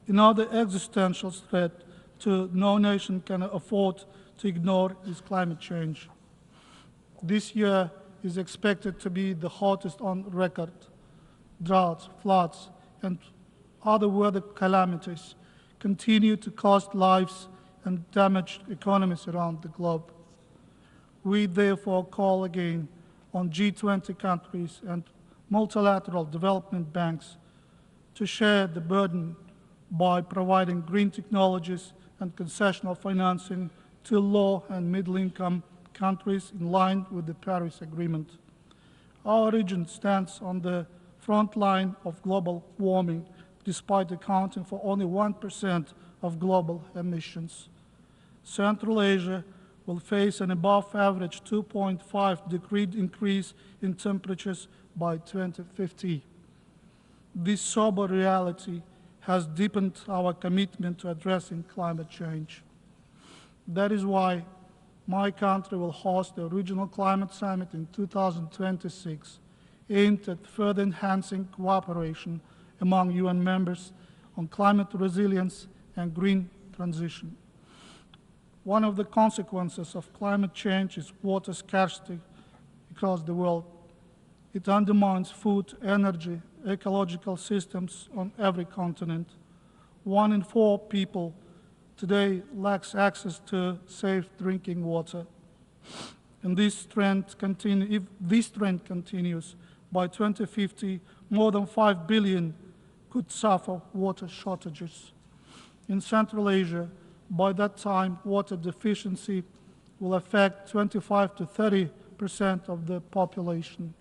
another existential threat to no nation can afford to ignore is climate change. This year is expected to be the hottest on record. Droughts, floods, and other weather calamities continue to cost lives and damage economies around the globe. We therefore call again on G20 countries and multilateral development banks to share the burden by providing green technologies and concessional financing to low and middle-income countries in line with the Paris Agreement. Our region stands on the front line of global warming, despite accounting for only 1% of global emissions. Central Asia will face an above-average 2.5-degree increase in temperatures by 2050. This sober reality has deepened our commitment to addressing climate change. That is why my country will host the Regional Climate Summit in 2026, aimed at further enhancing cooperation among UN members on climate resilience and green transition. One of the consequences of climate change is water scarcity, across the world. It undermines food, energy, ecological systems on every continent. 1 in 4 people today lacks access to safe drinking water. And if this trend continues, by 2050, more than 5 billion could suffer water shortages. In Central Asia, by that time, water deficiency will affect 25 to 30% of the population.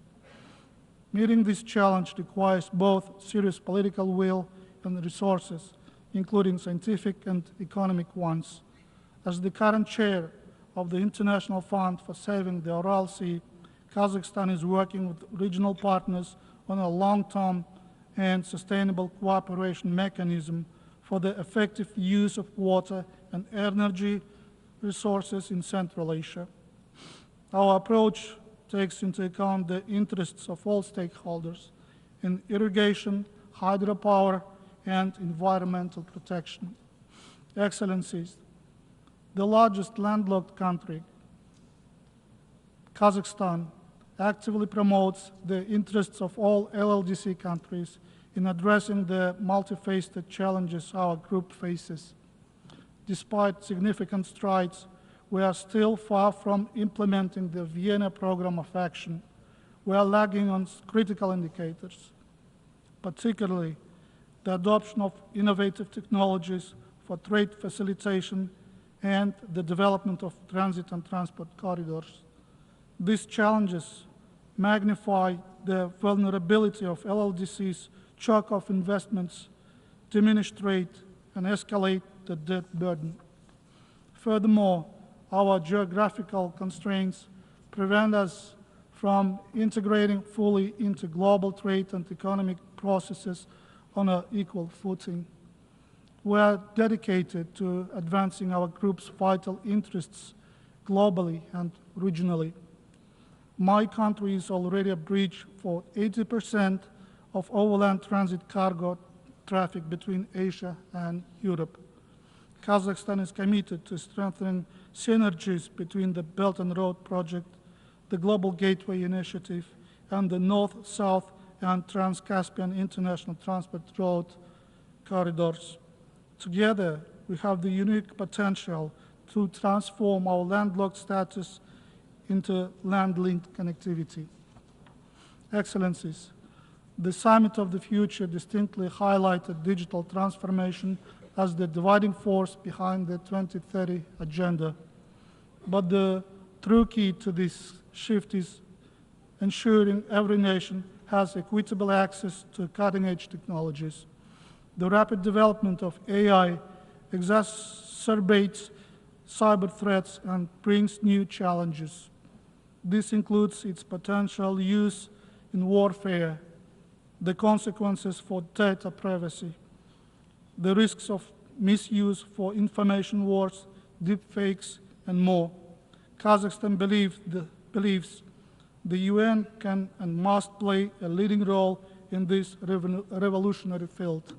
Meeting this challenge requires both serious political will and resources, including scientific and economic ones. As the current chair of the International Fund for Saving the Aral Sea, Kazakhstan is working with regional partners on a long-term and sustainable cooperation mechanism for the effective use of water and energy resources in Central Asia. Our approach takes into account the interests of all stakeholders in irrigation, hydropower, and environmental protection. Excellencies, the largest landlocked country, Kazakhstan, actively promotes the interests of all LLDC countries in addressing the multifaceted challenges our group faces. Despite significant strides, we are still far from implementing the Vienna Programme of Action. We are lagging on critical indicators, particularly the adoption of innovative technologies for trade facilitation and the development of transit and transport corridors. These challenges magnify the vulnerability of LLDC's choke of investments, diminish trade, and escalate the debt burden. Furthermore, our geographical constraints prevent us from integrating fully into global trade and economic processes on an equal footing. We are dedicated to advancing our group's vital interests globally and regionally. My country is already a bridge for 80% of overland transit cargo traffic between Asia and Europe. Kazakhstan is committed to strengthening synergies between the Belt and Road Project, the Global Gateway Initiative, and the North-South and Trans-Caspian International Transport Road corridors. Together, we have the unique potential to transform our landlocked status into land-linked connectivity. Excellencies, the Summit of the Future distinctly highlighted digital transformation as the dividing force behind the 2030 agenda. But the true key to this shift is ensuring every nation has equitable access to cutting-edge technologies. The rapid development of AI exacerbates cyber threats and brings new challenges. This includes its potential use in warfare, the consequences for data privacy, the risks of misuse for information wars, deepfakes, and more. Kazakhstan believes the UN can and must play a leading role in this revolutionary field.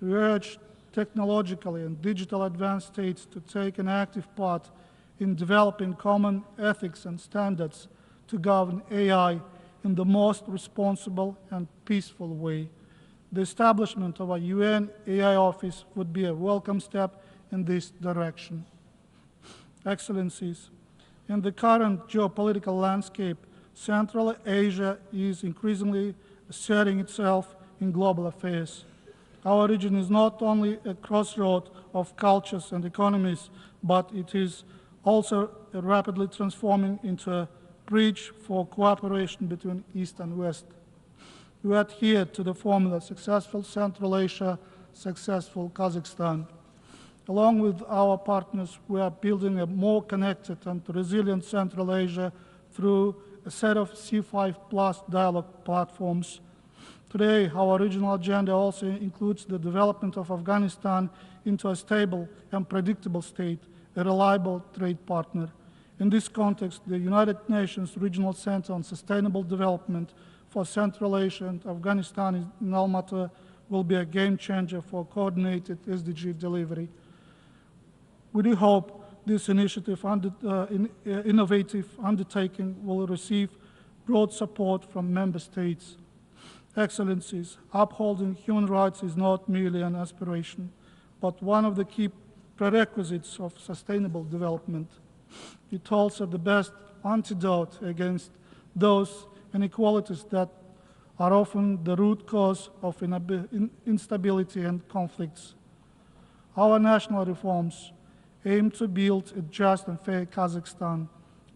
We urge technologically and digital advanced states to take an active part in developing common ethics and standards to govern AI in the most responsible and peaceful way. The establishment of a UN AI office would be a welcome step in this direction. Excellencies, in the current geopolitical landscape, Central Asia is increasingly asserting itself in global affairs. Our region is not only a crossroad of cultures and economies, but it is also rapidly transforming into a bridge for cooperation between East and West. We adhere to the formula successful Central Asia, successful Kazakhstan. Along with our partners, we are building a more connected and resilient Central Asia through a set of C5+ dialogue platforms. Today, our regional agenda also includes the development of Afghanistan into a stable and predictable state, a reliable trade partner. In this context, the United Nations Regional Center on Sustainable Development for Central Asia and Afghanistan in Almaty will be a game changer for coordinated SDG delivery. We do hope this innovative undertaking will receive broad support from member states. Excellencies, upholding human rights is not merely an aspiration, but one of the key prerequisites of sustainable development. It's also the best antidote against those inequalities that are often the root cause of instability and conflicts. Our national reforms aim to build a just and fair Kazakhstan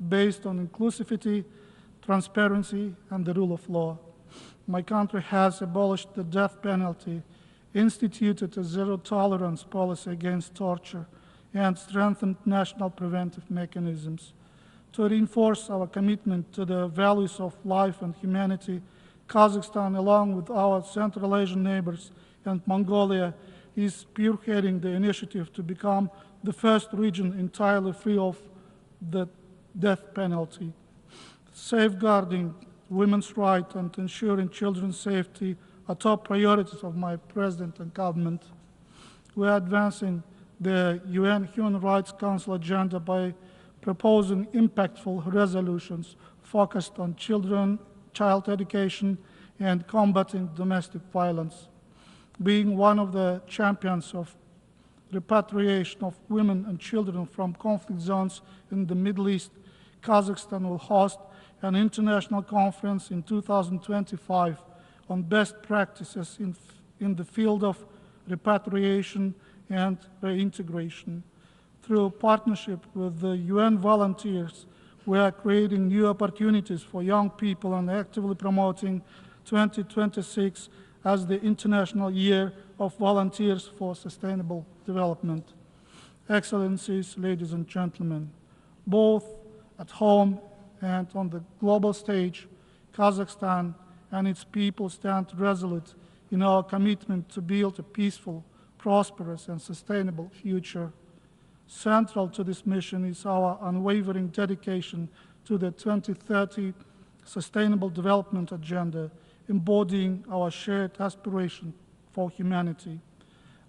based on inclusivity, transparency, and the rule of law. My country has abolished the death penalty, instituted a zero-tolerance policy against torture, and strengthened national preventive mechanisms. To reinforce our commitment to the values of life and humanity, Kazakhstan, along with our Central Asian neighbors and Mongolia, is spearheading the initiative to become the first region entirely free of the death penalty. Safeguarding women's rights and ensuring children's safety are top priorities of my President and government. We are advancing the UN Human Rights Council agenda by proposing impactful resolutions focused on child education, and combating domestic violence. Being one of the champions of repatriation of women and children from conflict zones in the Middle East, Kazakhstan will host an international conference in 2025 on best practices in the field of repatriation and reintegration. Through partnership with the UN volunteers, we are creating new opportunities for young people and actively promoting 2026 as the International Year of Volunteers for Sustainable Development. Excellencies, ladies and gentlemen, both at home and on the global stage, Kazakhstan and its people stand resolute in our commitment to build a peaceful, prosperous, and sustainable future. Central to this mission is our unwavering dedication to the 2030 Sustainable Development Agenda, embodying our shared aspiration for humanity.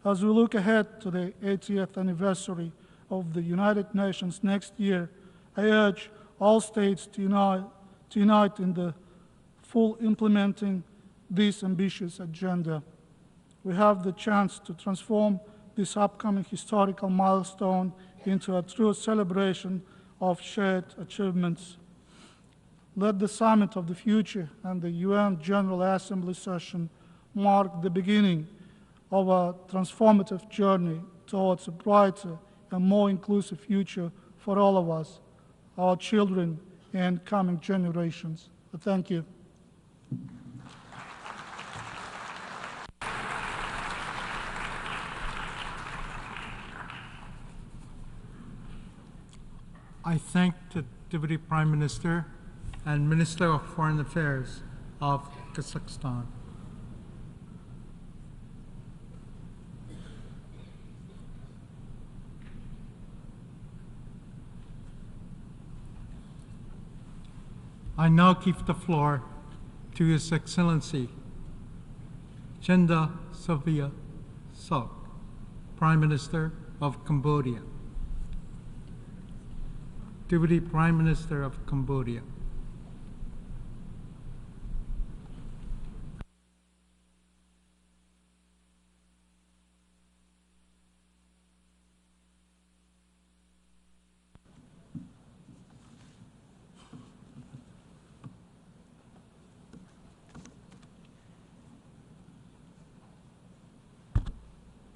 As we look ahead to the 80th anniversary of the United Nations next year, I urge all states to unite in the full implementing this ambitious agenda. We have the chance to transform this upcoming historical milestone into a true celebration of shared achievements. Let the Summit of the Future and the UN General Assembly session mark the beginning of a transformative journey towards a brighter and more inclusive future for all of us, our children, and coming generations. Thank you. I thank the Deputy Prime Minister and Minister of Foreign Affairs of Kazakhstan. I now give the floor to His Excellency Chenda Sovia Sok, Prime Minister of Cambodia. Deputy Prime Minister of Cambodia.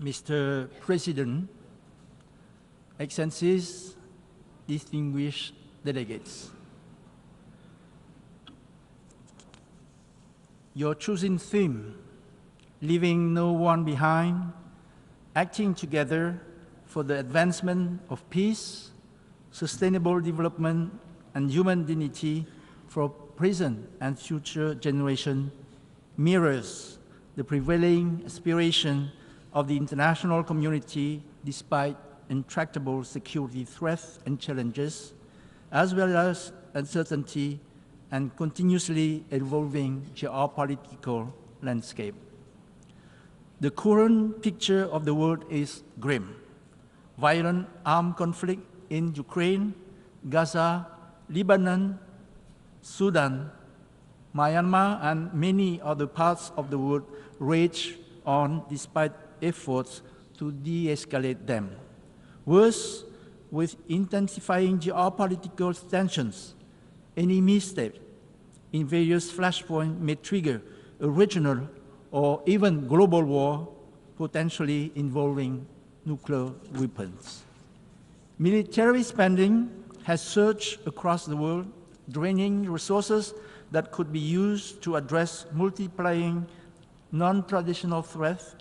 Mr. President, Excellencies, distinguished delegates. Your chosen theme, leaving no one behind, acting together for the advancement of peace, sustainable development, and human dignity for present and future generations, mirrors the prevailing aspiration of the international community despite intractable security threats and challenges, as well as uncertainty and continuously evolving geopolitical landscape. The current picture of the world is grim. Violent armed conflict in Ukraine, Gaza, Lebanon, Sudan, Myanmar and many other parts of the world rage on despite efforts to de-escalate them. Worse, with intensifying geopolitical tensions, any misstep in various flashpoints may trigger a regional or even global war, potentially involving nuclear weapons. Military spending has surged across the world, draining resources that could be used to address multiplying non-traditional threats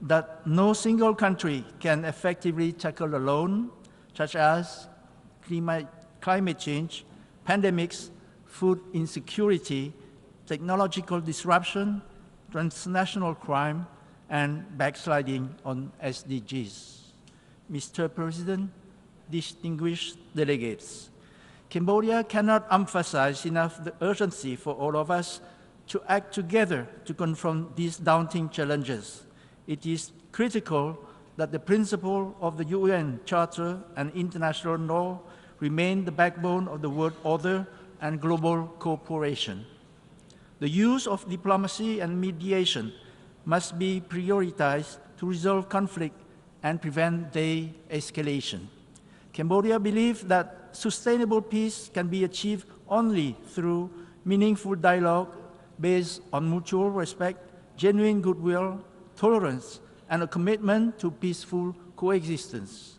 that no single country can effectively tackle alone, such as climate change, pandemics, food insecurity, technological disruption, transnational crime, and backsliding on SDGs. Mr. President, distinguished delegates, Cambodia cannot emphasize enough the urgency for all of us to act together to confront these daunting challenges. It is critical that the principle of the UN Charter and international law remain the backbone of the world order and global cooperation. The use of diplomacy and mediation must be prioritized to resolve conflict and prevent de-escalation. Cambodia believes that sustainable peace can be achieved only through meaningful dialogue based on mutual respect, genuine goodwill, tolerance, and a commitment to peaceful coexistence.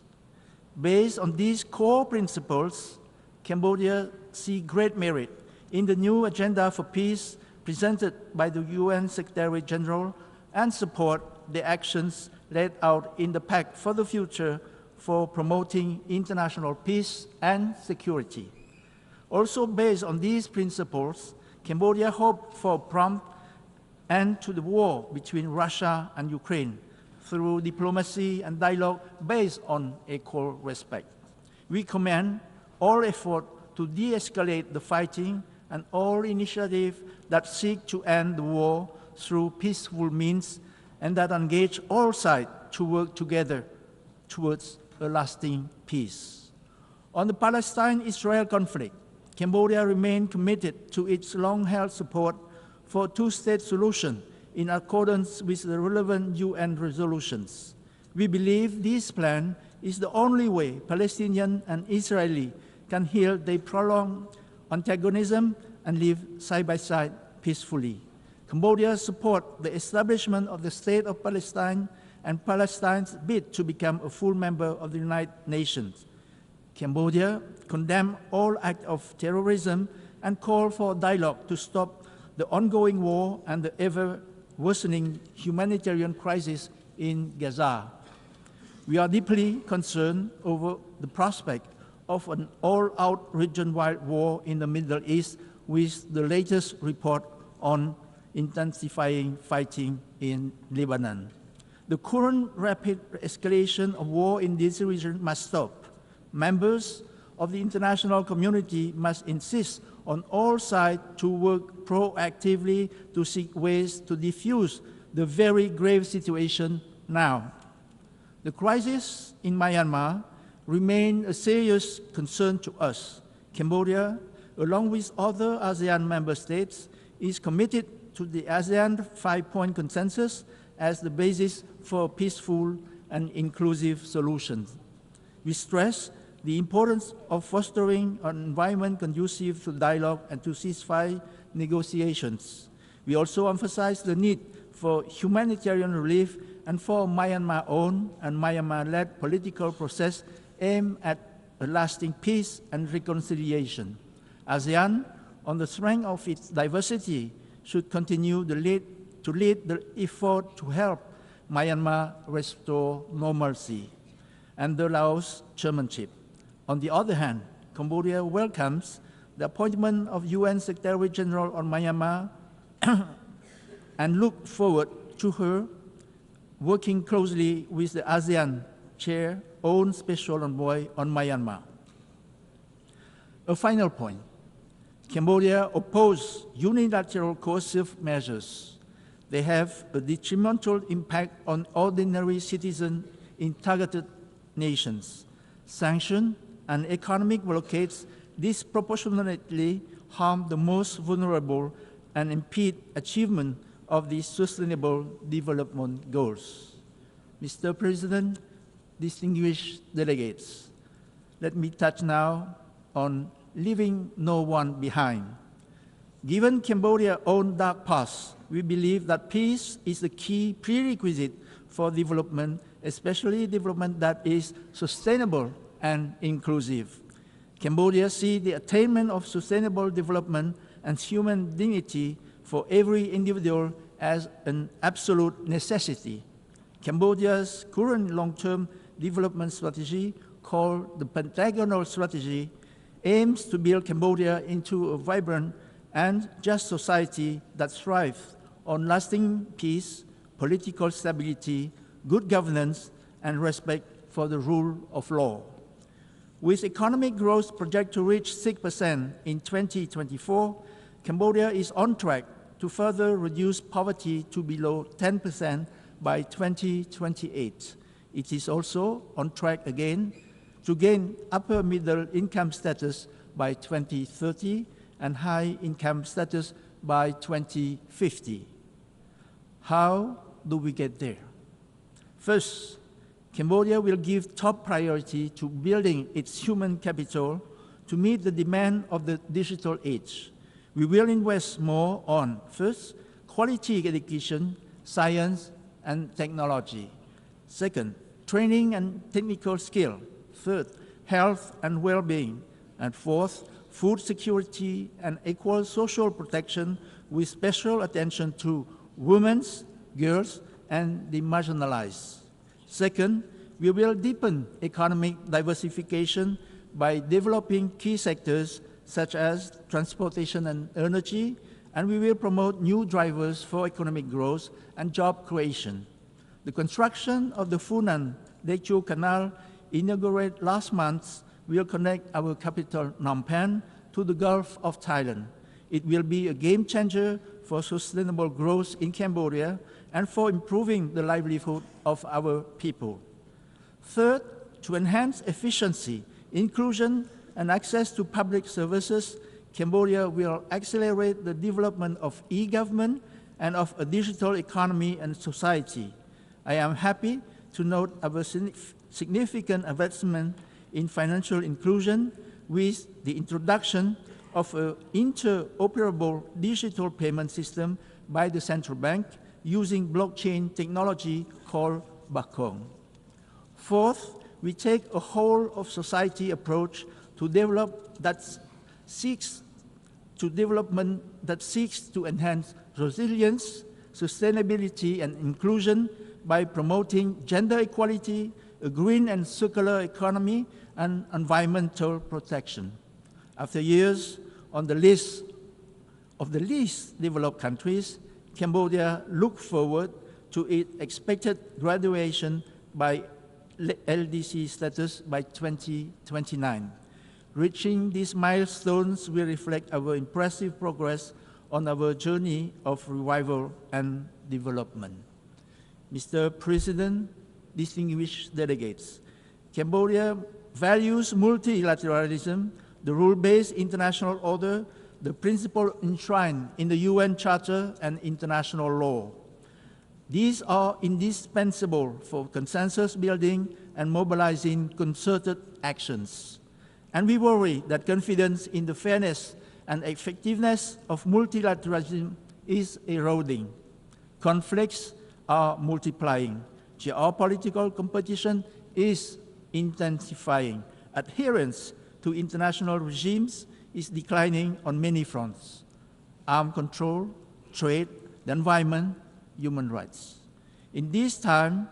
Based on these core principles, Cambodia sees great merit in the new agenda for peace presented by the UN Secretary General and support the actions laid out in the Pact for the Future for promoting international peace and security. Also based on these principles, Cambodia hopes for a prompt end to the war between Russia and Ukraine through diplomacy and dialogue based on equal respect. We commend all effort to de-escalate the fighting and all initiatives that seek to end the war through peaceful means and that engage all sides to work together towards a lasting peace. On the Palestine-Israel conflict, Cambodia remains committed to its long-held support for a two-state solution in accordance with the relevant UN resolutions. We believe this plan is the only way Palestinian and Israeli can heal their prolonged antagonism and live side by side peacefully. Cambodia supports the establishment of the State of Palestine and Palestine's bid to become a full member of the United Nations. Cambodia condemns all acts of terrorism and calls for dialogue to stop the ongoing war and the ever-worsening humanitarian crisis in Gaza. We are deeply concerned over the prospect of an all-out region-wide war in the Middle East with the latest report on intensifying fighting in Lebanon. The current rapid escalation of war in this region must stop. Members of the international community must insist on all sides to work proactively to seek ways to defuse the very grave situation now. The crisis in Myanmar remains a serious concern to us. Cambodia, along with other ASEAN member states, is committed to the ASEAN 5-point consensus as the basis for peaceful and inclusive solutions. We stress the importance of fostering an environment conducive to dialogue and to ceasefire negotiations. We also emphasize the need for humanitarian relief and for Myanmar-owned and Myanmar-led political process aimed at a lasting peace and reconciliation. ASEAN, on the strength of its diversity, should continue to lead the effort to help Myanmar restore normalcy and the Laos chairmanship. On the other hand, Cambodia welcomes the appointment of UN Secretary General on Myanmar and look forward to her working closely with the ASEAN Chair, own Special Envoy on Myanmar. A final point. Cambodia opposes unilateral coercive measures. They have a detrimental impact on ordinary citizens in targeted nations. Sanctions and economic blockades disproportionately harm the most vulnerable and impede achievement of the Sustainable Development Goals. Mr. President, distinguished delegates, let me touch now on leaving no one behind. Given Cambodia's own dark past, we believe that peace is the key prerequisite for development, especially development that is sustainable and inclusive. Cambodia sees the attainment of sustainable development and human dignity for every individual as an absolute necessity. Cambodia's current long-term development strategy, called the Pentagonal Strategy, aims to build Cambodia into a vibrant and just society that thrives on lasting peace, political stability, good governance, and respect for the rule of law. With economic growth projected to reach 6% in 2024, Cambodia is on track to further reduce poverty to below 10% by 2028. It is also on track again to gain upper middle income status by 2030 and high income status by 2050. How do we get there? First, Cambodia will give top priority to building its human capital to meet the demand of the digital age. We will invest more on, first, quality education, science, and technology. Second, training and technical skill. Third, health and well-being. And fourth, food security and equal social protection with special attention to women, girls, and the marginalized. Second, we will deepen economic diversification by developing key sectors such as transportation and energy, and we will promote new drivers for economic growth and job creation. The construction of the Funan Techu Canal, inaugurated last month, will connect our capital Phnom Penh to the Gulf of Thailand. It will be a game changer for sustainable growth in Cambodia and for improving the livelihood of our people. Third, to enhance efficiency, inclusion, and access to public services, Cambodia will accelerate the development of e-government and of a digital economy and society. I am happy to note our significant advancement in financial inclusion with the introduction of an interoperable digital payment system by the central bank using blockchain technology called Bakong. Fourth, we take a whole of society approach to development that seeks to enhance resilience, sustainability, and inclusion by promoting gender equality, a green and circular economy, and environmental protection. After years on the list of the least developed countries, Cambodia looks forward to its expected graduation by LDC status by 2029. Reaching these milestones will reflect our impressive progress on our journey of revival and development. Mr. President, distinguished delegates, Cambodia values multilateralism, the rule-based international order, the principle enshrined in the UN Charter and international law. These are indispensable for consensus building and mobilizing concerted actions. And we worry that confidence in the fairness and effectiveness of multilateralism is eroding. Conflicts are multiplying. Geopolitical competition is intensifying. Adherence to international regimes is declining on many fronts: arms control, trade, the environment, human rights. In this time,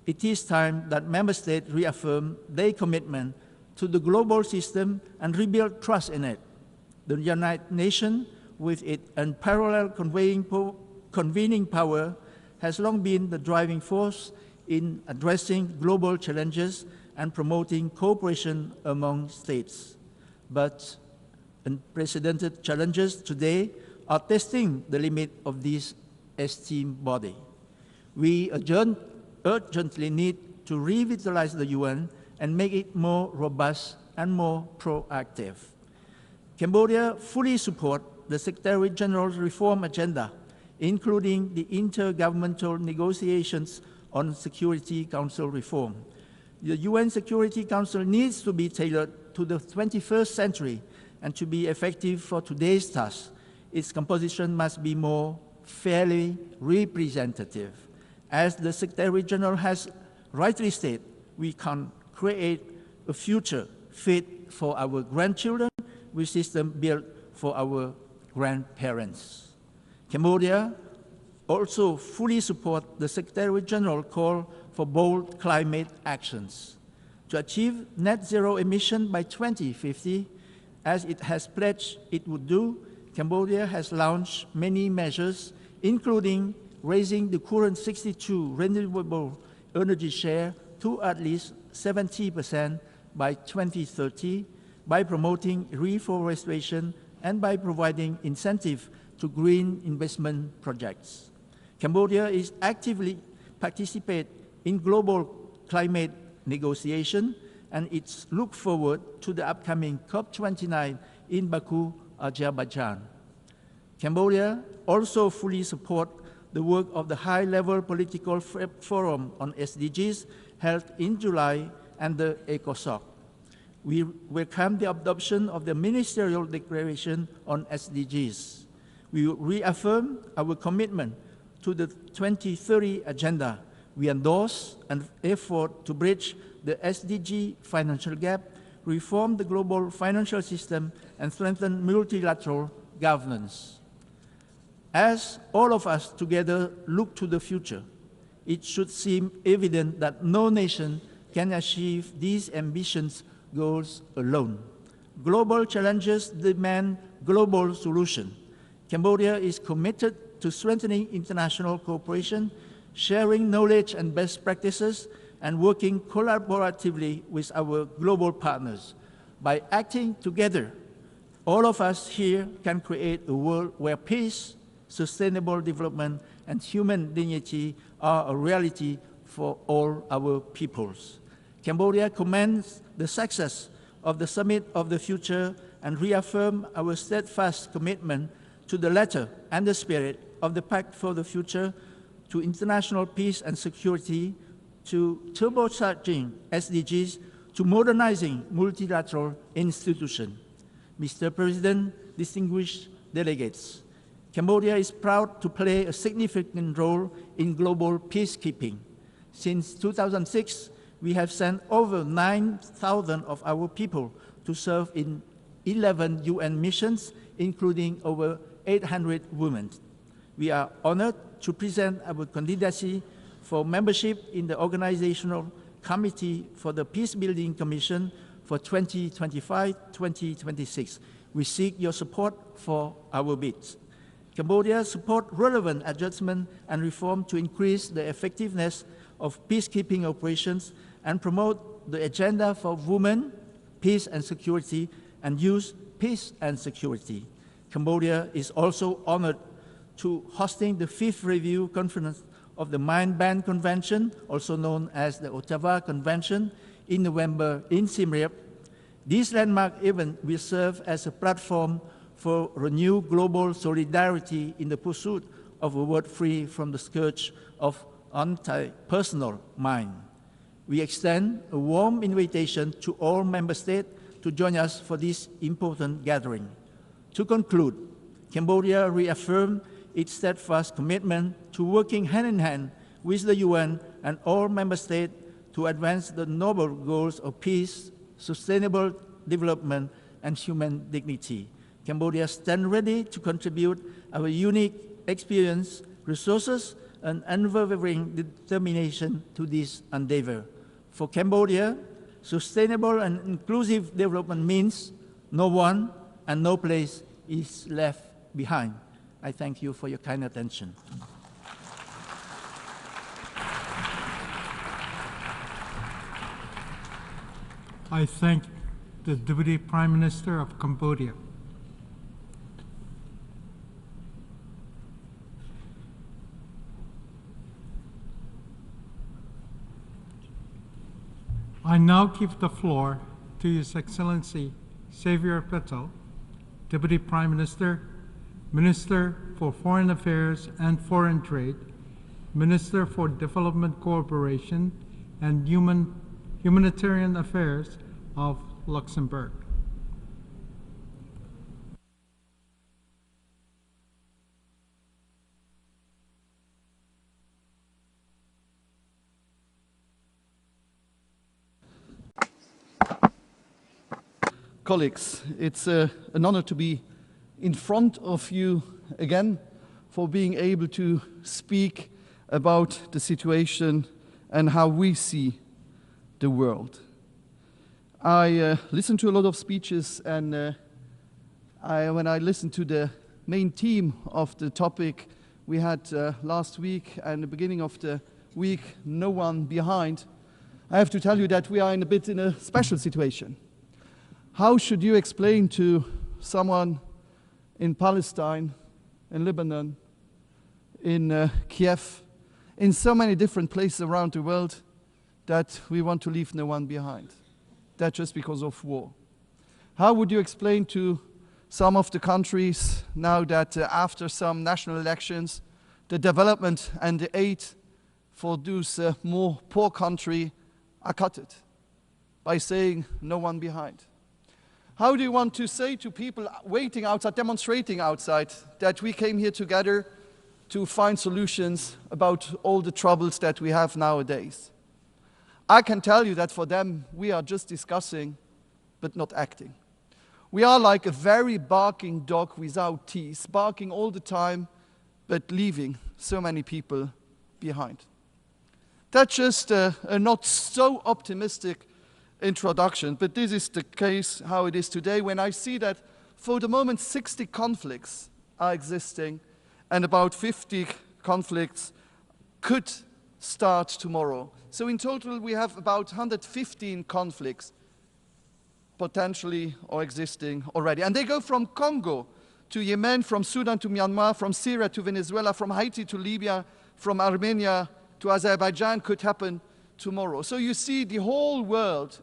it is time that member states reaffirm their commitment to the global system and rebuild trust in it. The United Nations, with its unparalleled convening power, has long been the driving force in addressing global challenges and promoting cooperation among states. But unprecedented challenges today are testing the limit of this esteemed body. We urgently need to revitalize the UN and make it more robust and more proactive. Cambodia fully supports the Secretary General's reform agenda, including the intergovernmental negotiations on Security Council reform. The UN Security Council needs to be tailored to the 21st century and to be effective for today's task. Its composition must be more fairly representative. As the Secretary General has rightly stated, we can create a future fit for our grandchildren with systems built for our grandparents. Cambodia also fully supports the Secretary General call for bold climate actions. To achieve net zero emission by 2050, as it has pledged it would do, Cambodia has launched many measures, including raising the current 62 renewable energy share to at least 70% by 2030, by promoting reforestation and by providing incentive to green investment projects. Cambodia is actively participate in global climate negotiation, and it's look forward to the upcoming COP29 in Baku, Azerbaijan. Cambodia also fully support the work of the high-level political forum on SDGs held in July and the ECOSOC. We welcome the adoption of the Ministerial Declaration on SDGs. We reaffirm our commitment to the 2030 Agenda. We endorse an effort to bridge the SDG financial gap, reform the global financial system, and strengthen multilateral governance. As all of us together look to the future, it should seem evident that no nation can achieve these ambitious goals alone. Global challenges demand global solutions. Cambodia is committed to strengthening international cooperation, sharing knowledge and best practices, and working collaboratively with our global partners. By acting together, all of us here can create a world where peace, sustainable development, and human dignity are a reality for all our peoples. Cambodia commends the success of the Summit of the Future and reaffirm our steadfast commitment to the letter and the spirit of the Pact for the Future, to international peace and security, to turbocharging SDGs, to modernizing multilateral institutions. Mr. President, distinguished delegates, Cambodia is proud to play a significant role in global peacekeeping. Since 2006, we have sent over 9,000 of our people to serve in 11 UN missions, including over 800 women. We are honored to present our candidacy for membership in the Organizational Committee for the Peacebuilding Commission for 2025-2026. We seek your support for our bids. Cambodia supports relevant adjustment and reform to increase the effectiveness of peacekeeping operations and promote the agenda for women, peace and security, and youth, peace and security. Cambodia is also honored to hosting the 5th Review Conference of the Mine Ban Convention, also known as the Ottawa Convention, in November in Siem Reap. This landmark event will serve as a platform for renewed global solidarity in the pursuit of a world free from the scourge of anti-personal mine. We extend a warm invitation to all member states to join us for this important gathering. To conclude, Cambodia reaffirmed its steadfast commitment to working hand in hand with the UN and all member states to advance the noble goals of peace, sustainable development, and human dignity. Cambodia stands ready to contribute our unique experience, resources, and unwavering determination to this endeavor. For Cambodia, sustainable and inclusive development means no one and no place is left behind. I thank you for your kind attention. I thank the Deputy Prime Minister of Cambodia. I now give the floor to His Excellency Xavier Bettel, Deputy Prime Minister, Minister for Foreign Affairs and Foreign Trade, Minister for Development Cooperation and Humanitarian Affairs of Luxembourg. Colleagues, it's an honor to be in front of you again, for being able to speak about the situation and how we see the world. I listened to a lot of speeches, and when I listened to the main theme of the topic we had last week and the beginning of the week, No One Behind, I have to tell you that we are in a special situation. How should you explain to someone in Palestine, in Lebanon, in Kiev, in so many different places around the world, that we want to leave no one behind? That just because of war. How would you explain to some of the countries now that after some national elections, the development and the aid for those more poor countries are cut by saying no one behind? How do you want to say to people waiting outside, demonstrating outside, that we came here together to find solutions about all the troubles that we have nowadays? I can tell you that for them, we are just discussing, but not acting. We are like a very barking dog without teeth, barking all the time, but leaving so many people behind. That's just a not so optimistic introduction, but this is the case how it is today, when I see that for the moment 60 conflicts are existing and about 50 conflicts could start tomorrow. So in total we have about 115 conflicts potentially or existing already. And they go from Congo to Yemen, from Sudan to Myanmar, from Syria to Venezuela, from Haiti to Libya, from Armenia to Azerbaijan could happen tomorrow. So you see, the whole world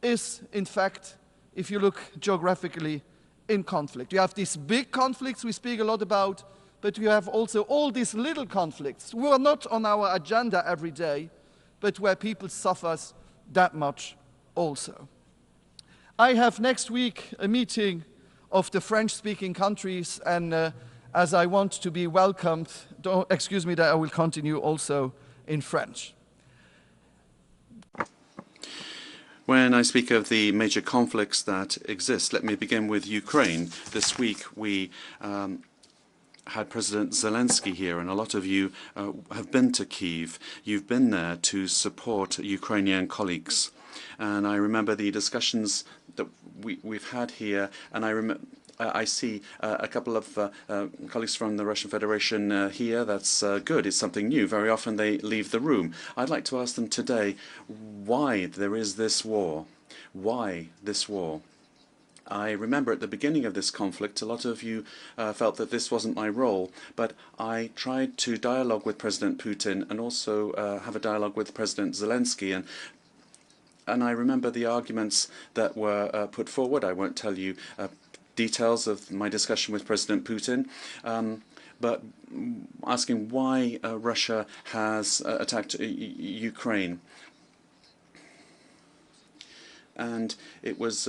is, in fact, if you look geographically, in conflict. You have these big conflicts we speak a lot about, but you have also all these little conflicts who are not on our agenda every day, but where people suffer that much also. I have next week a meeting of the French-speaking countries, and as I want to be welcomed, excuse me that I will continue also in French. When I speak of the major conflicts that exist, let me begin with Ukraine. This week we had President Zelensky here, and a lot of you have been to Kyiv. You've been there to support Ukrainian colleagues. And I remember the discussions that we've had here, and I see a couple of colleagues from the Russian Federation here. That's good. It's something new. Very often they leave the room. I'd like to ask them today why there is this war. Why this war? I remember at the beginning of this conflict, a lot of you felt that this wasn't my role, but I tried to dialogue with President Putin and also have a dialogue with President Zelensky. And I remember the arguments that were put forward. I won't tell you details of my discussion with President Putin, but asking why Russia has attacked Ukraine. And it was,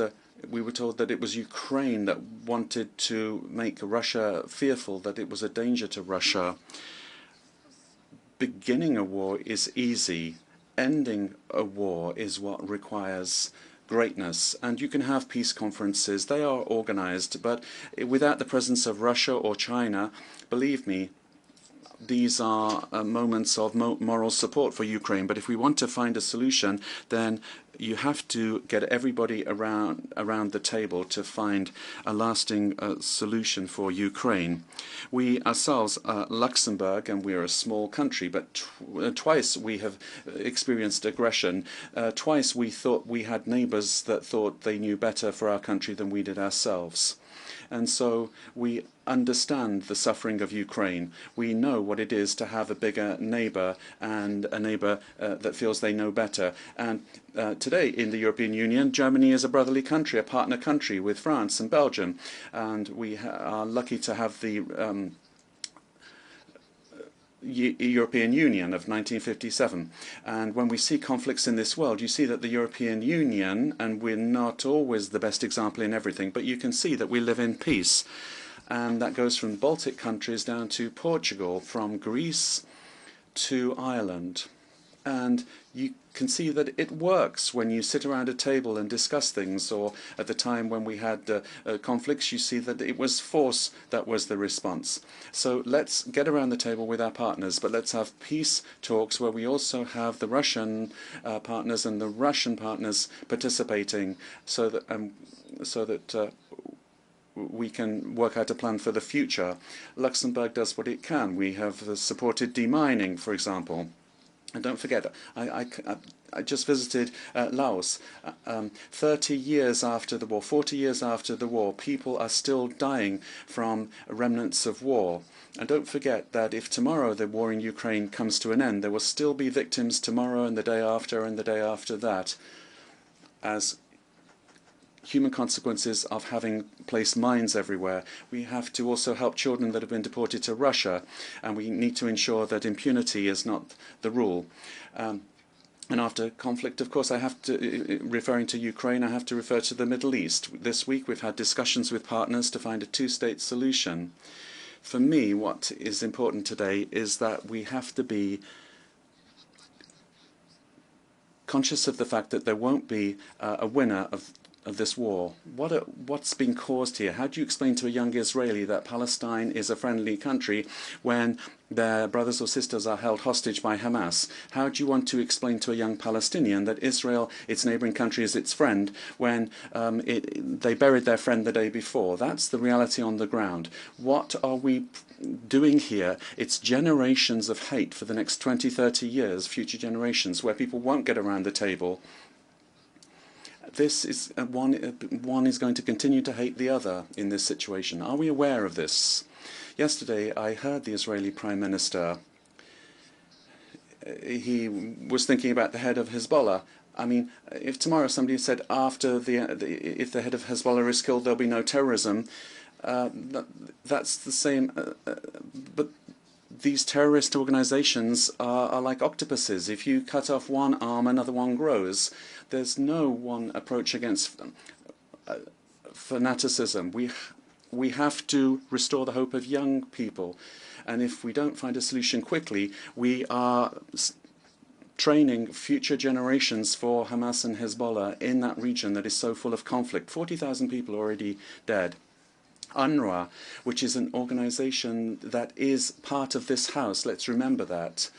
we were told that it was Ukraine that wanted to make Russia fearful, that it was a danger to Russia. Beginning a war is easy. Ending a war is what requires greatness, and you can have peace conferences. They are organized, but without the presence of Russia or China, believe me, these are moments of moral support for Ukraine. But if we want to find a solution, then you have to get everybody around the table to find a lasting solution for Ukraine. We ourselves are Luxembourg, and we are a small country, but twice we have experienced aggression. Twice we thought we had neighbors that thought they knew better for our country than we did ourselves. And so we understand the suffering of Ukraine. We know what it is to have a bigger neighbour and a neighbour that feels they know better. And today in the European Union, Germany is a brotherly country, a partner country with France and Belgium. And we are lucky to have the European Union of 1957. And when we see conflicts in this world, you see that the European Union, and we're not always the best example in everything, but you can see that we live in peace. And that goes from Baltic countries down to Portugal, from Greece to Ireland. And you can see that it works when you sit around a table and discuss things, or at the time when we had conflicts, you see that it was force that was the response. So let's get around the table with our partners, but let's have peace talks where we also have the Russian partners and the Russian partners participating, so that we can work out a plan for the future. Luxembourg does what it can. We have supported demining, for example. And don't forget, I just visited Laos. 30 years after the war, 40 years after the war, people are still dying from remnants of war. And don't forget that if tomorrow the war in Ukraine comes to an end, there will still be victims tomorrow and the day after and the day after that, as human consequences of having placed mines everywhere. We have to also help children that have been deported to Russia, and we need to ensure that impunity is not the rule. And after conflict, of course, I have to, referring to Ukraine, I have to refer to the Middle East. This week we've had discussions with partners to find a two-state solution. For me, what is important today is that we have to be conscious of the fact that there won't be a winner of this war. What's been caused here? How do you explain to a young Israeli that Palestine is a friendly country when their brothers or sisters are held hostage by Hamas? How do you want to explain to a young Palestinian that Israel, its neighboring country, is its friend when they buried their friend the day before? That's the reality on the ground. What are we doing here? It's generations of hate for the next 20, 30 years, future generations, where people won't get around the table. This is one is going to continue to hate the other in this situation. Are we aware of this? Yesterday, I heard the Israeli Prime Minister. He was thinking about the head of Hezbollah. I mean, if tomorrow somebody said if the head of Hezbollah is killed, there'll be no terrorism. That's the same. But these terrorist organizations are like octopuses. If you cut off one arm, another one grows. There's no one approach against fanaticism. We have to restore the hope of young people. And if we don't find a solution quickly, we are training future generations for Hamas and Hezbollah in that region that is so full of conflict. 40,000 people already dead. UNRWA, which is an organization that is part of this house, let's remember that.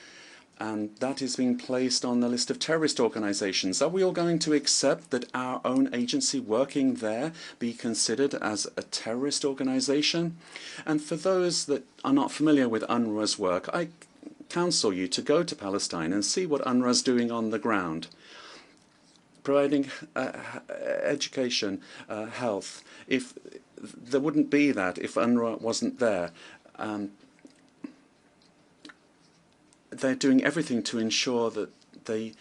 And that is being placed on the list of terrorist organizations. Are we all going to accept that our own agency working there be considered as a terrorist organization? And for those that are not familiar with UNRWA's work, I counsel you to go to Palestine and see what UNRWA is doing on the ground, providing education, health. If there wouldn't be that if UNRWA wasn't there. They're doing everything to ensure that they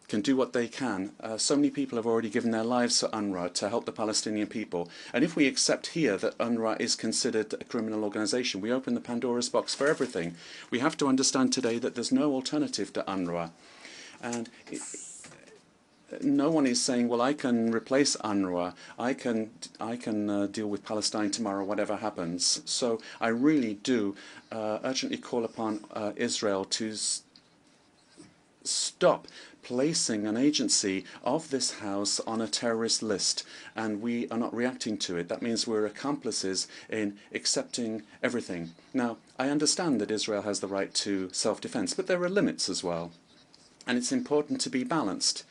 can do what they can. So many people have already given their lives to UNRWA to help the Palestinian people. And if we accept here that UNRWA is considered a criminal organization, we open the Pandora's box for everything. We have to understand today that there's no alternative to UNRWA. And no one is saying, well, I can replace UNRWA. I can deal with Palestine tomorrow, whatever happens. So I really do urgently call upon Israel to stop placing an agency of this house on a terrorist list, and we are not reacting to it. That means we're accomplices in accepting everything. Now, I understand that Israel has the right to self-defense, but there are limits as well, and it's important to be balanced.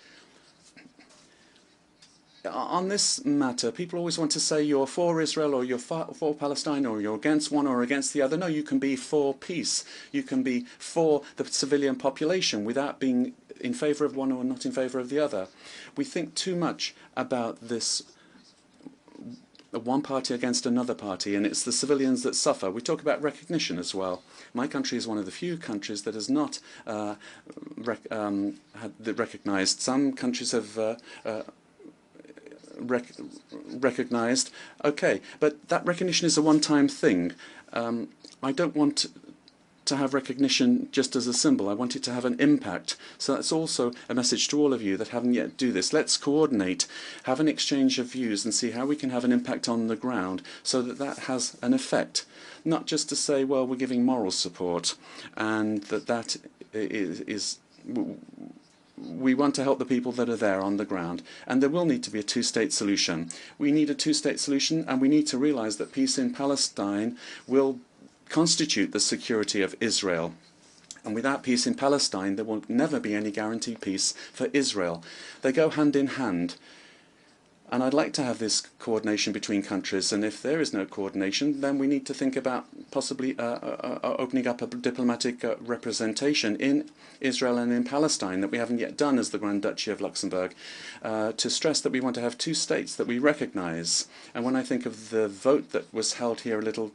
On this matter, people always want to say you're for Israel or you're for Palestine or you're against one or against the other. No, you can be for peace. You can be for the civilian population without being in favor of one or not in favor of the other. We think too much about this one party against another party, and it's the civilians that suffer. We talk about recognition as well. My country is one of the few countries that has not recognized. Some countries have recognized. Okay, but that recognition is a one-time thing. I don't want to have recognition just as a symbol. I want it to have an impact. So that's also a message to all of you that haven't yet do this. Let's coordinate, have an exchange of views and see how we can have an impact on the ground so that that has an effect. Not just to say, well, we're giving moral support and that is we want to help the people that are there on the ground. And there will need to be a two-state solution. We need a two-state solution, and we need to realize that peace in Palestine will constitute the security of Israel. And without peace in Palestine, there will never be any guaranteed peace for Israel. They go hand in hand. And I'd like to have this coordination between countries, and if there is no coordination, then we need to think about possibly opening up a diplomatic representation in Israel and in Palestine that we haven't yet done as the Grand Duchy of Luxembourg, to stress that we want to have two states that we recognize. And when I think of the vote that was held here a little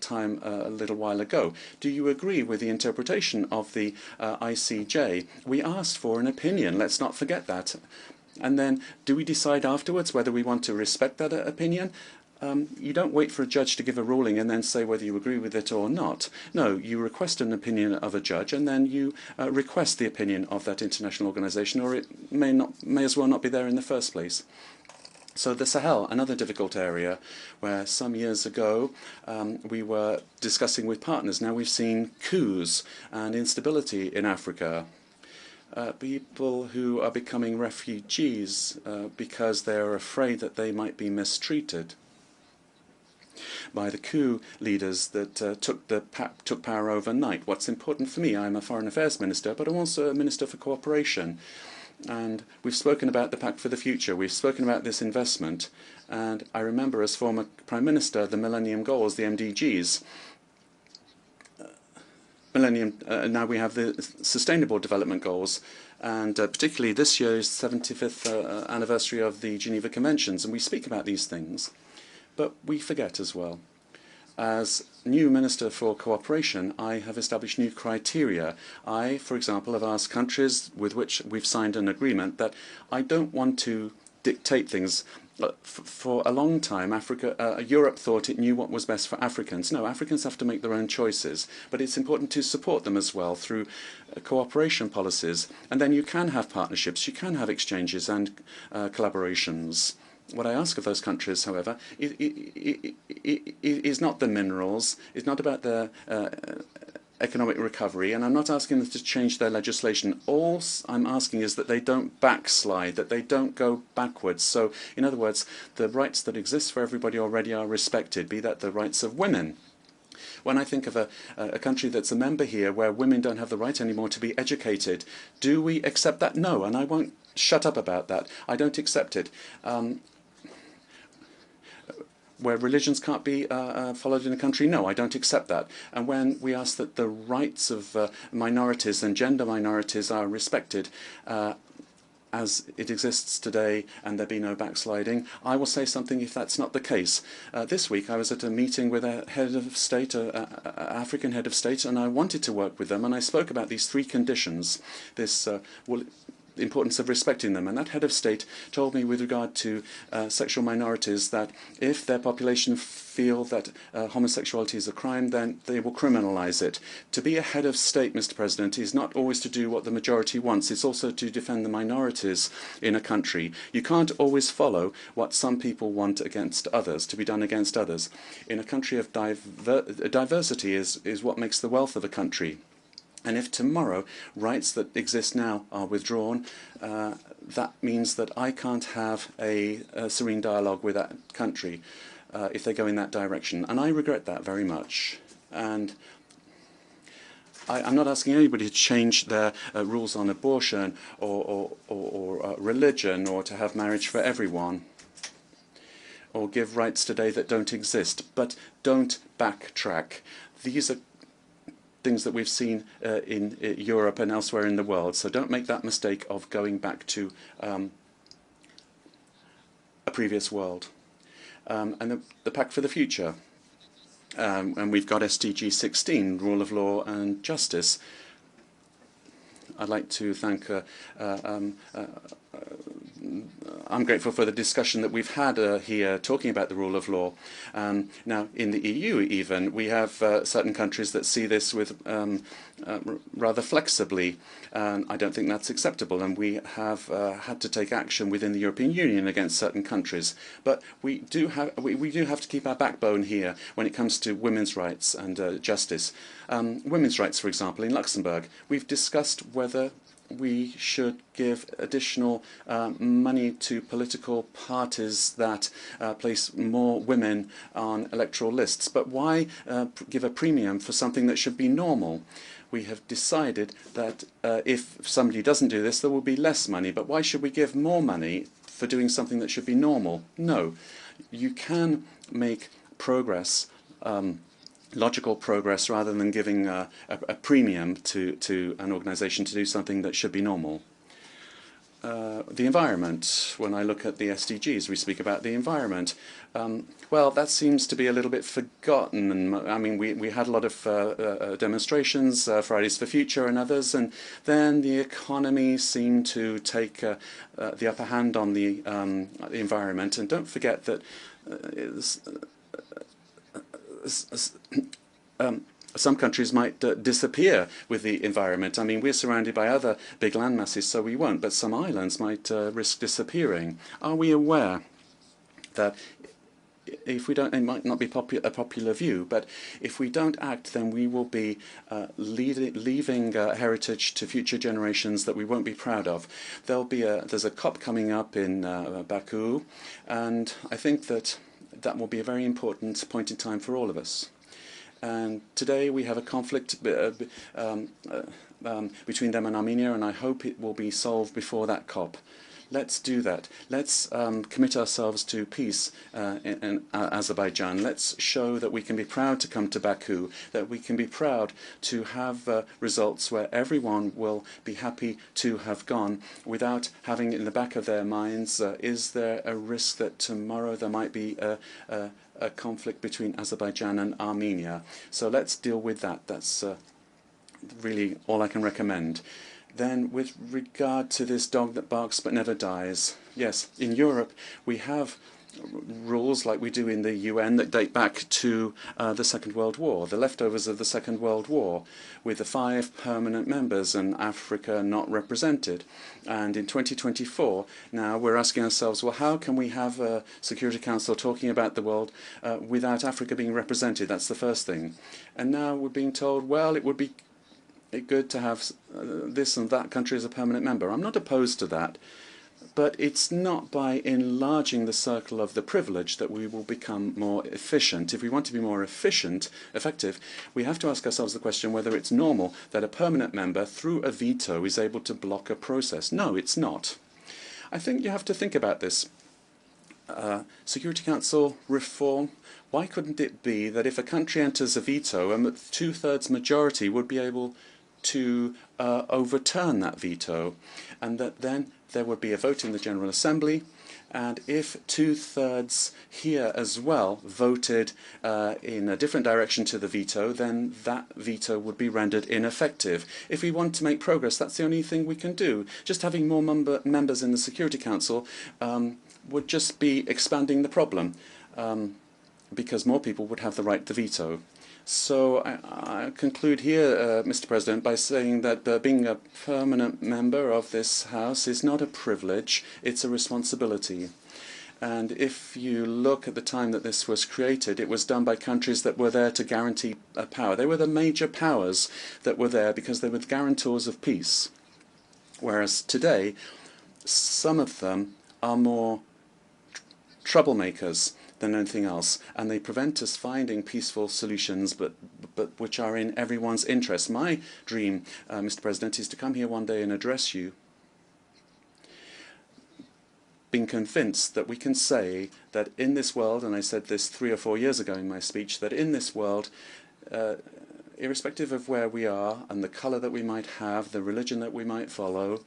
while ago, do you agree with the interpretation of the ICJ? We asked for an opinion, let's not forget that. And then, do we decide afterwards whether we want to respect that opinion? You don't wait for a judge to give a ruling and then say whether you agree with it or not. No, you request an opinion of a judge, and then you request the opinion of that international organization, or it may as well not be there in the first place. So the Sahel, another difficult area where some years ago we were discussing with partners. Now we've seen coups and instability in Africa. People who are becoming refugees because they're afraid that they might be mistreated by the coup leaders that took power overnight. What's important for me, I'm a foreign affairs minister, but I'm also a minister for cooperation. And we've spoken about the Pact for the Future, we've spoken about this investment, and I remember as former Prime Minister the Millennium Goals, the MDGs. Now we have the Sustainable Development Goals, and particularly this year's 75th anniversary of the Geneva Conventions, and we speak about these things, but we forget as well. As new Minister for Cooperation, I have established new criteria. I, for example, have asked countries with which we've signed an agreement that I don't want to dictate things. For a long time, Europe thought it knew what was best for Africans. No, Africans have to make their own choices, but it's important to support them as well through cooperation policies. And then you can have partnerships, you can have exchanges and collaborations. What I ask of those countries, however, is not the minerals, it's not about the economic recovery, and I'm not asking them to change their legislation. All I'm asking is that they don't backslide, that they don't go backwards. So, in other words, the rights that exist for everybody already are respected, be that the rights of women. When I think of a country that's a member here where women don't have the right anymore to be educated, do we accept that? No, and I won't shut up about that. I don't accept it. Where religions can't be followed in a country, no, I don't accept that. And when we ask that the rights of minorities and gender minorities are respected as it exists today and there be no backsliding, I will say something if that's not the case. This week I was at a meeting with a head of state, an African head of state, and I wanted to work with them, and I spoke about these three conditions. This importance of respecting them, and that head of state told me with regard to sexual minorities that if their population feel that homosexuality is a crime, then they will criminalize it. To be a head of state, Mr. President, is not always to do what the majority wants, it's also to defend the minorities in a country. You can't always follow what some people want against others, to be done against others. In a country of diversity is what makes the wealth of a country. And if tomorrow rights that exist now are withdrawn, that means that I can't have a serene dialogue with that country if they go in that direction. And I regret that very much. And I'm not asking anybody to change their rules on abortion or religion, or to have marriage for everyone, or give rights today that don't exist. But don't backtrack. These are things that we've seen in Europe and elsewhere in the world. So don't make that mistake of going back to a previous world. and the Pact for the Future. And we've got SDG 16, rule of law and justice. I'd like to thank I'm grateful for the discussion that we've had here talking about the rule of law. Now, in the EU even, we have certain countries that see this with rather flexibly. I don't think that's acceptable, and we have had to take action within the European Union against certain countries. But we do have to keep our backbone here when it comes to women's rights and justice. Women's rights, for example, in Luxembourg, we've discussed whether we should give additional money to political parties that place more women on electoral lists. But why give a premium for something that should be normal? We have decided that if somebody doesn't do this, there will be less money. But why should we give more money for doing something that should be normal? No. You can make progress, logical progress, rather than giving a premium to an organization to do something that should be normal. The environment, when I look at the SDGs, we speak about the environment. Well, that seems to be a little bit forgotten. And I mean, we had a lot of demonstrations, Fridays for Future and others, and then the economy seemed to take the upper hand on the environment. And don't forget that some countries might disappear with the environment. I mean, we're surrounded by other big land masses, so we won't, but some islands might risk disappearing. Are we aware that if we don't, it might not be a popular view, but if we don't act, then we will be leaving heritage to future generations that we won't be proud of. There's a COP coming up in Baku, and I think that will be a very important point in time for all of us. And today we have a conflict between them and Armenia, and I hope it will be solved before that COP. Let's do that. Let's commit ourselves to peace in Azerbaijan. Let's show that we can be proud to come to Baku, that we can be proud to have results where everyone will be happy to have gone without having in the back of their minds, is there a risk that tomorrow there might be a conflict between Azerbaijan and Armenia? So let's deal with that. That's really all I can recommend. Then with regard to this dog that barks but never dies, yes, in Europe we have rules like we do in the UN that date back to the Second World War, the leftovers of the Second World War, with the 5 permanent members and Africa not represented. And in 2024, now we're asking ourselves, well, how can we have a Security Council talking about the world without Africa being represented? That's the first thing. And now we're being told, well, it would be good to have this and that country as a permanent member. I'm not opposed to that, but it's not by enlarging the circle of the privilege that we will become more efficient. If we want to be more effective, we have to ask ourselves the question whether it's normal that a permanent member, through a veto, is able to block a process. No, it's not. I think you have to think about this. Security Council reform, why couldn't it be that if a country enters a veto, a 2/3 majority would be able to overturn that veto, and that then there would be a vote in the General Assembly, and if 2/3 here as well voted in a different direction to the veto, then that veto would be rendered ineffective. If we want to make progress, that's the only thing we can do. Just having more members in the Security Council would just be expanding the problem, because more people would have the right to veto. So I conclude here, Mr. President, by saying that being a permanent member of this House is not a privilege, it's a responsibility. And if you look at the time that this was created, it was done by countries that were there to guarantee power. They were the major powers that were there because they were the guarantors of peace. Whereas today, some of them are more troublemakers than anything else, and they prevent us finding peaceful solutions, but which are in everyone's interest. My dream, Mr. President, is to come here one day and address you, being convinced that we can say that in this world, and I said this 3 or 4 years ago in my speech, that in this world irrespective of where we are and the colour that we might have, the religion that we might follow,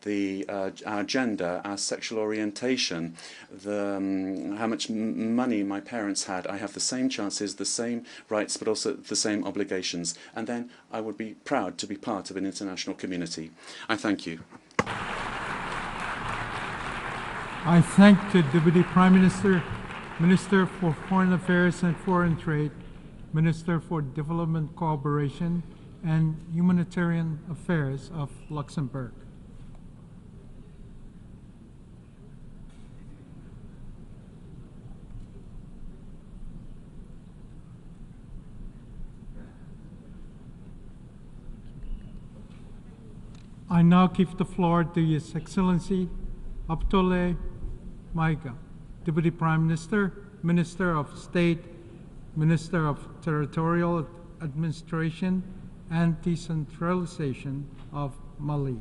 our gender, our sexual orientation, how much money my parents had, I have the same chances, the same rights, but also the same obligations. And then I would be proud to be part of an international community. I thank you. I thank the Deputy Prime Minister, Minister for Foreign Affairs and Foreign Trade, Minister for Development Cooperation and Humanitarian Affairs of Luxembourg. I now give the floor to His Excellency Abdoulaye Maïga, Deputy Prime Minister, Minister of State, Minister of Territorial Administration and Decentralization of Mali.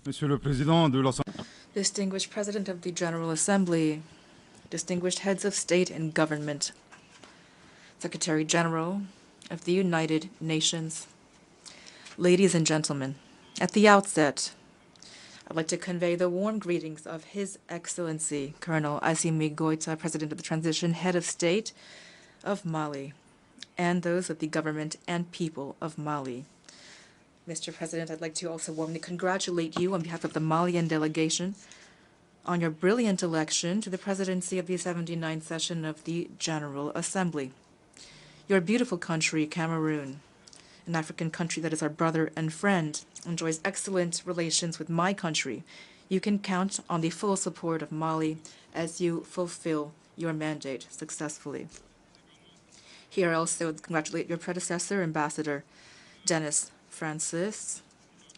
Monsieur le Président de l'Assemblée. Distinguished President of the General Assembly, distinguished heads of state and government, Secretary General of the United Nations, ladies and gentlemen, at the outset, I'd like to convey the warm greetings of His Excellency Colonel Assimi Goïta, President of the Transition, Head of State of Mali, and those of the government and people of Mali. Mr. President, I'd like to also warmly congratulate you on behalf of the Malian delegation on your brilliant election to the presidency of the 79th session of the General Assembly. Your beautiful country, Cameroon, an African country that is our brother and friend, enjoys excellent relations with my country. You can count on the full support of Mali as you fulfill your mandate successfully. Here I also congratulate your predecessor, Ambassador Dennis Francis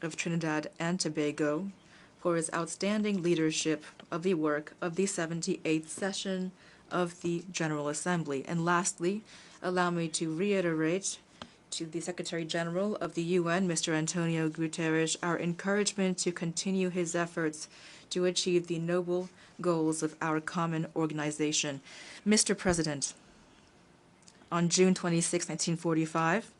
of Trinidad and Tobago, for his outstanding leadership of the work of the 78th session of the General Assembly. And lastly, allow me to reiterate to the Secretary General of the UN, Mr. Antonio Guterres, our encouragement to continue his efforts to achieve the noble goals of our common organization. Mr. President, on June 26, 1945,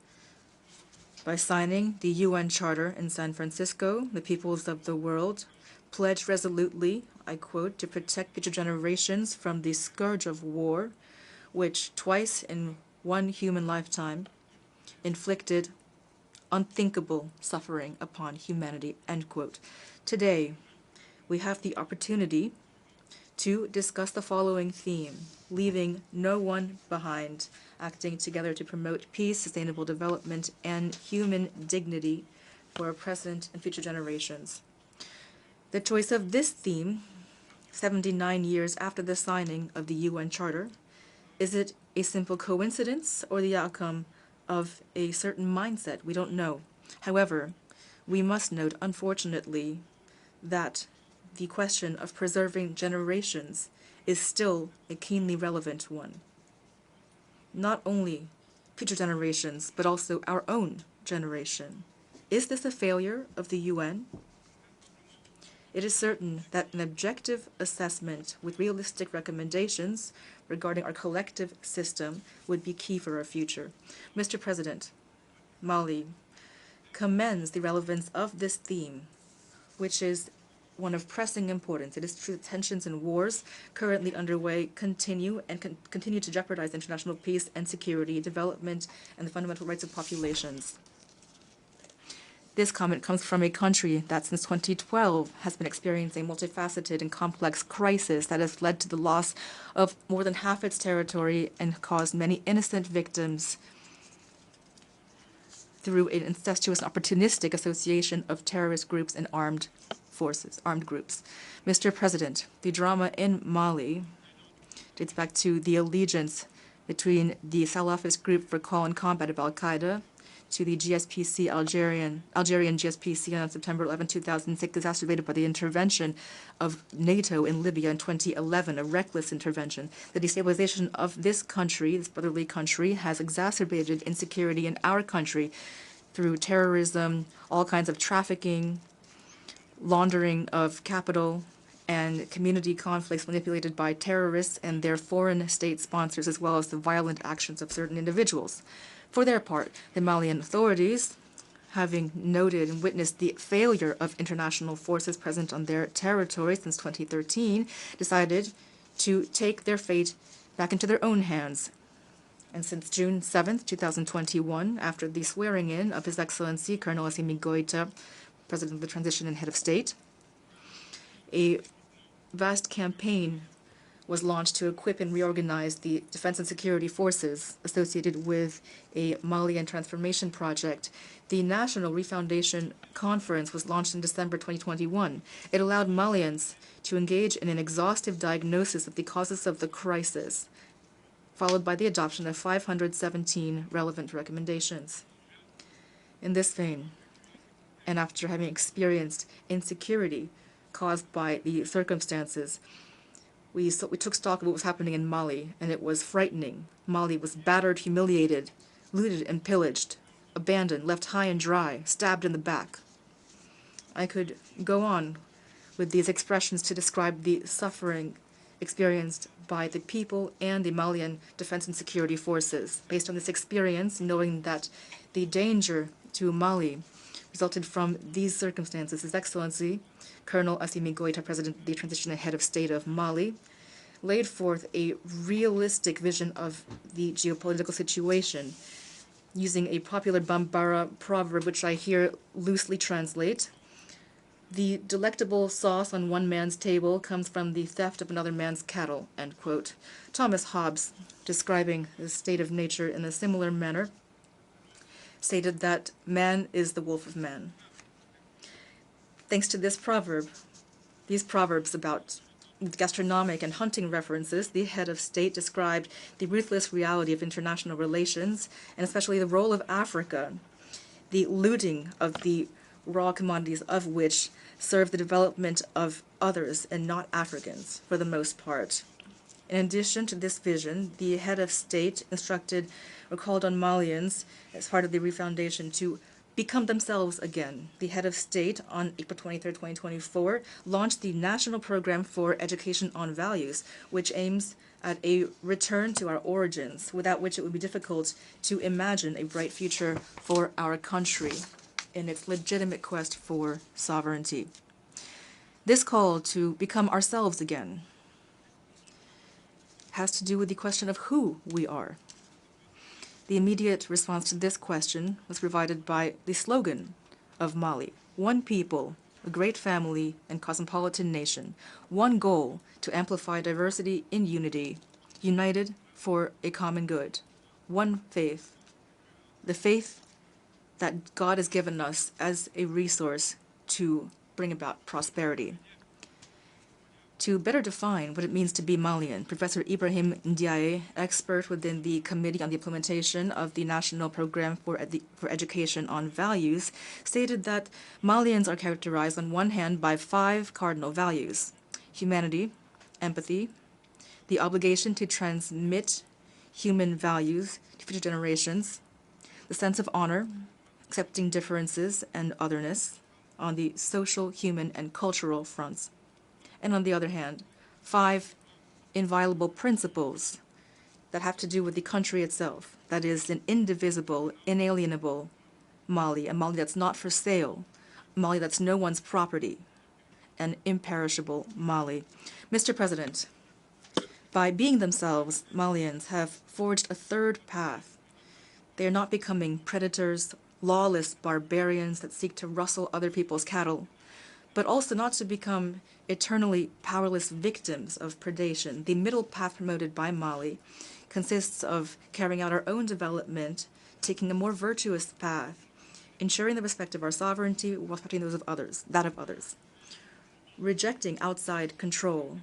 by signing the UN Charter in San Francisco, the peoples of the world pledged resolutely, I quote, to protect future generations from the scourge of war, which twice in one human lifetime inflicted unthinkable suffering upon humanity, end quote. Today, we have the opportunity to discuss the following theme: leaving no one behind, acting together to promote peace, sustainable development, and human dignity for our present and future generations. The choice of this theme, 79 years after the signing of the UN Charter, is it a simple coincidence or the outcome of a certain mindset? We don't know. However, we must note, unfortunately, that the question of preserving generations is still a keenly relevant one. Not only future generations, but also our own generation. Is this a failure of the UN? It is certain that an objective assessment with realistic recommendations regarding our collective system would be key for our future. Mr. President, Mali commends the relevance of this theme, which is one of pressing importance. It is true that tensions and wars currently underway continue to jeopardize international peace and security, development, and the fundamental rights of populations. This comment comes from a country that since 2012 has been experiencing a multifaceted and complex crisis that has led to the loss of more than half its territory and caused many innocent victims through an incestuous and opportunistic association of terrorist groups and armed groups. Mr. President, the drama in Mali dates back to the allegiance between the Salafist group for call and combat of al-Qaeda to the GSPC Algerian GSPC on September 11, 2006, exacerbated by the intervention of NATO in Libya in 2011, a reckless intervention. The destabilization of this country, this brotherly country, has exacerbated insecurity in our country through terrorism, all kinds of trafficking, laundering of capital, and community conflicts manipulated by terrorists and their foreign state sponsors, as well as the violent actions of certain individuals. For their part, the Malian authorities, having noted and witnessed the failure of international forces present on their territory since 2013, decided to take their fate back into their own hands. And since June 7th, 2021, after the swearing-in of His Excellency Colonel Assimi Goïta, President of the Transition and Head of State, a vast campaign was launched to equip and reorganize the defense and security forces associated with a Malian transformation project. The National Refoundation Conference was launched in December 2021. It allowed Malians to engage in an exhaustive diagnosis of the causes of the crisis, followed by the adoption of 517 relevant recommendations. In this vein, and after having experienced insecurity caused by the circumstances, we took stock of what was happening in Mali, and it was frightening. Mali was battered, humiliated, looted and pillaged, abandoned, left high and dry, stabbed in the back. I could go on with these expressions to describe the suffering experienced by the people and the Malian defense and security forces. Based on this experience, knowing that the danger to Mali resulted from these circumstances, His Excellency Colonel Assimi Goïta, President of the Transition and Head of State of Mali, laid forth a realistic vision of the geopolitical situation, using a popular Bambara proverb, which I here loosely translate: "The delectable sauce on one man's table comes from the theft of another man's cattle," end quote. Thomas Hobbes, describing the state of nature in a similar manner, stated that man is the wolf of man. Thanks to this proverb, these proverbs about gastronomic and hunting references, the head of state described the ruthless reality of international relations, and especially the role of Africa, the looting of the raw commodities of which serve the development of others and not Africans, for the most part. In addition to this vision, the head of state instructed or called on Malians, as part of the refoundation, to become themselves again. The head of state, on April 23, 2024, launched the National Program for Education on Values, which aims at a return to our origins, without which it would be difficult to imagine a bright future for our country in its legitimate quest for sovereignty. This call to become ourselves again has to do with the question of who we are. The immediate response to this question was provided by the slogan of Mali: "One people, a great family and cosmopolitan nation, one goal to amplify diversity in unity, united for a common good, one faith, the faith that God has given us as a resource to bring about prosperity." To better define what it means to be Malian, Professor Ibrahim Ndiaye, expert within the Committee on the Implementation of the National Program for Education on Values, stated that Malians are characterized on one hand by 5 cardinal values: humanity, empathy, the obligation to transmit human values to future generations, the sense of honor, accepting differences and otherness on the social, human, and cultural fronts, and on the other hand, 5 inviolable principles that have to do with the country itself. That is, an indivisible, inalienable Mali, a Mali that's not for sale, a Mali that's no one's property, an imperishable Mali. Mr. President, by being themselves, Malians have forged a third path. They are not becoming predators, lawless barbarians that seek to rustle other people's cattle, but also not to become eternally powerless victims of predation. The middle path promoted by Mali consists of carrying out our own development, taking a more virtuous path, ensuring the respect of our sovereignty while respecting that of others, rejecting outside control,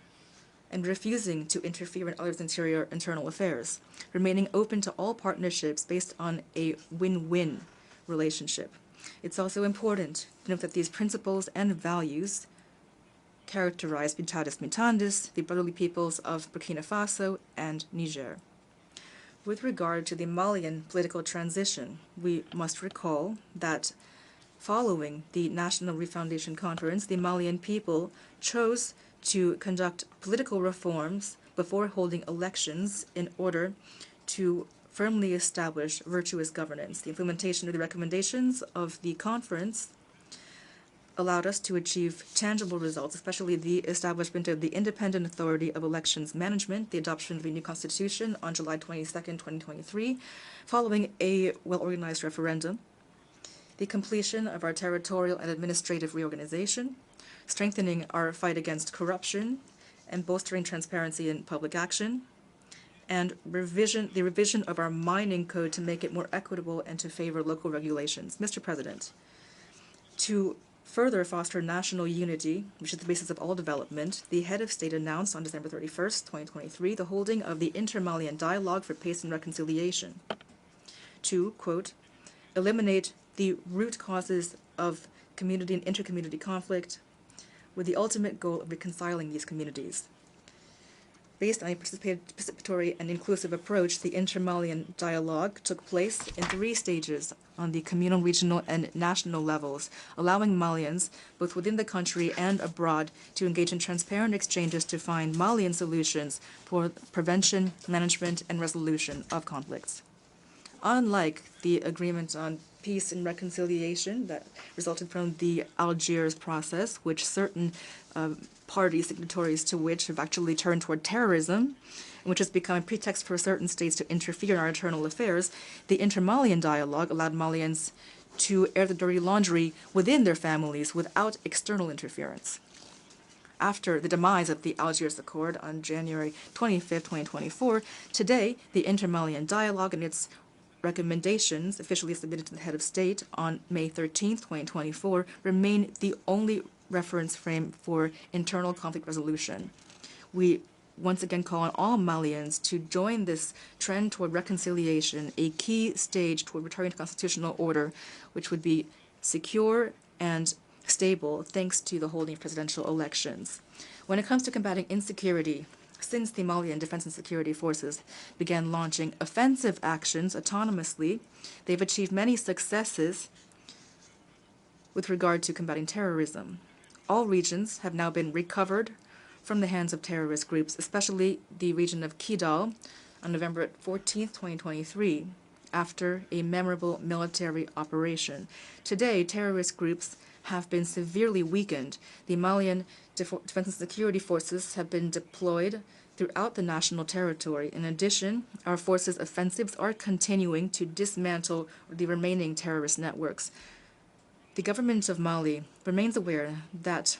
and refusing to interfere in others' internal affairs, remaining open to all partnerships based on a win-win relationship. It's also important to note that these principles and values characterize Mutatis Mutandis, the brotherly peoples of Burkina Faso and Niger. With regard to the Malian political transition, we must recall that following the National Refoundation Conference, the Malian people chose to conduct political reforms before holding elections in order to firmly establish virtuous governance. The implementation of the recommendations of the conference allowed us to achieve tangible results, especially the establishment of the Independent Authority of Elections Management, the adoption of a new constitution on July 22nd, 2023, following a well-organized referendum, the completion of our territorial and administrative reorganization, strengthening our fight against corruption, and bolstering transparency in public action, and the revision of our mining code to make it more equitable and to favor local regulations. Mr. President, to further foster national unity, which is the basis of all development, the head of state announced on December 31st, 2023, the holding of the Inter-Malian Dialogue for Peace and Reconciliation to, quote, eliminate the root causes of community and intercommunity conflict with the ultimate goal of reconciling these communities. Based on a participatory and inclusive approach, the Inter-Malian Dialogue took place in 3 stages on the communal, regional, and national levels, allowing Malians, both within the country and abroad, to engage in transparent exchanges to find Malian solutions for prevention, management, and resolution of conflicts. Unlike the agreement on peace and reconciliation that resulted from the Algiers process, which certain parties, signatories to which have actually turned toward terrorism, which has become a pretext for certain states to interfere in our internal affairs, the Inter-Malian Dialogue allowed Malians to air the dirty laundry within their families without external interference. After the demise of the Algiers Accord on January 25, 2024, today the Inter-Malian Dialogue and its recommendations, officially submitted to the head of state on May 13, 2024, remain the only reference frame for internal conflict resolution. We once again call on all Malians to join this trend toward reconciliation, a key stage toward returning to constitutional order, which would be secure and stable thanks to the holding of presidential elections. When it comes to combating insecurity, since the Malian Defense and Security Forces began launching offensive actions autonomously, they've achieved many successes with regard to combating terrorism. All regions have now been recovered from the hands of terrorist groups, especially the region of Kidal on November 14, 2023, after a memorable military operation. Today, terrorist groups have been severely weakened. The Malian Defense and Security Forces have been deployed throughout the national territory. In addition, our forces' offensives are continuing to dismantle the remaining terrorist networks. The government of Mali remains aware that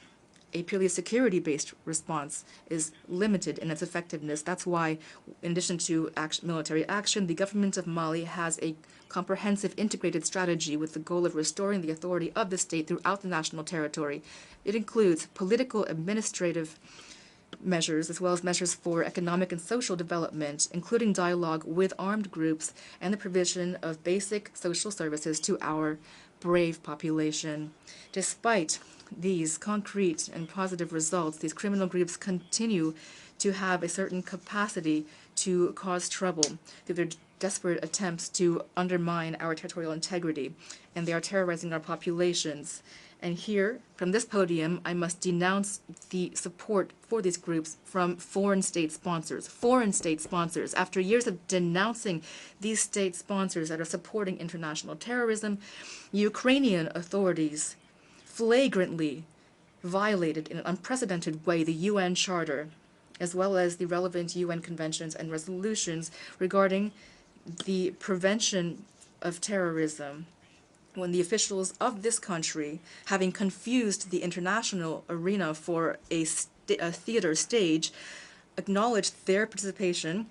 a purely security-based response is limited in its effectiveness. That's why, in addition to military action, the government of Mali has a comprehensive integrated strategy with the goal of restoring the authority of the state throughout the national territory. It includes political, administrative measures, as well as measures for economic and social development, including dialogue with armed groups and the provision of basic social services to our brave population. Despite these concrete and positive results, these criminal groups continue to have a certain capacity to cause trouble through their desperate attempts to undermine our territorial integrity, and they are terrorizing our populations. And here, from this podium, I must denounce the support for these groups from foreign state sponsors. Foreign state sponsors. After years of denouncing these state sponsors that are supporting international terrorism, Ukrainian authorities flagrantly violated in an unprecedented way the UN Charter, as well as the relevant UN conventions and resolutions regarding the prevention of terrorism, when the officials of this country, having confused the international arena for a theater stage, acknowledged their participation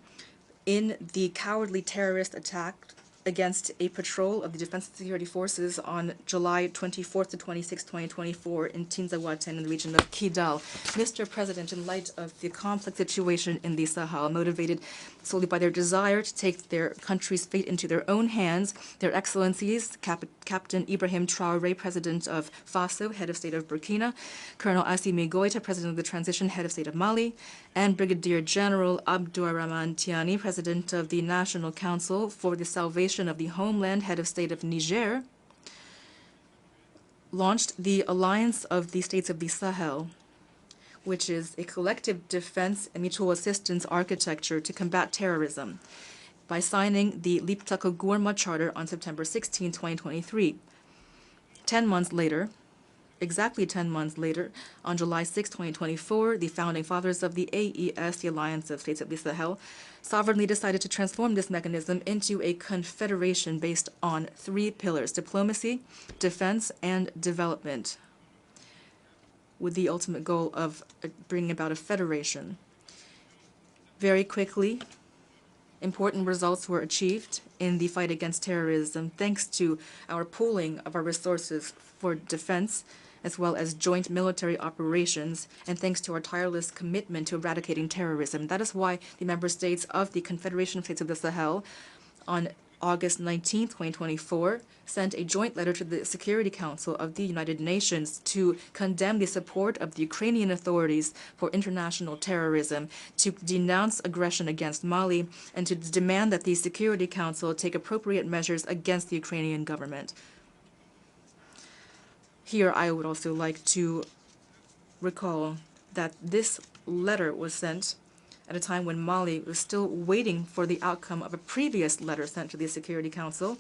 in the cowardly terrorist attack against a patrol of the Defense and Security Forces on July 24th to 26th, 2024 in Tinzaouaten in the region of Kidal. Mr. President, in light of the complex situation in the Sahel, motivated solely by their desire to take their country's fate into their own hands, Their Excellencies, Captain Ibrahim Traoré, President of FASO, Head of State of Burkina, Colonel Assimi Goïta, President of the Transition, Head of State of Mali, and Brigadier General Abdourahmane Tiani, President of the National Council for the Salvation of the Homeland, Head of State of Niger, launched the Alliance of the States of the Sahel, which is a collective defense and mutual assistance architecture to combat terrorism, by signing the Liptako Gourma Charter on September 16, 2023. 10 months later, exactly 10 months later, on July 6, 2024, the founding fathers of the AES, the Alliance of States of the Sahel, sovereignly decided to transform this mechanism into a confederation based on 3 pillars: diplomacy, defense, and development, with the ultimate goal of bringing about a federation. Very quickly, important results were achieved in the fight against terrorism thanks to our pooling of our resources for defense, as well as joint military operations, and thanks to our tireless commitment to eradicating terrorism. That is why the member states of the Confederation of States of the Sahel, on August 19, 2024, sent a joint letter to the Security Council of the United Nations to condemn the support of the Ukrainian authorities for international terrorism, to denounce aggression against Mali, and to demand that the Security Council take appropriate measures against the Ukrainian government. Here, I would also like to recall that this letter was sent at a time when Mali was still waiting for the outcome of a previous letter sent to the Security Council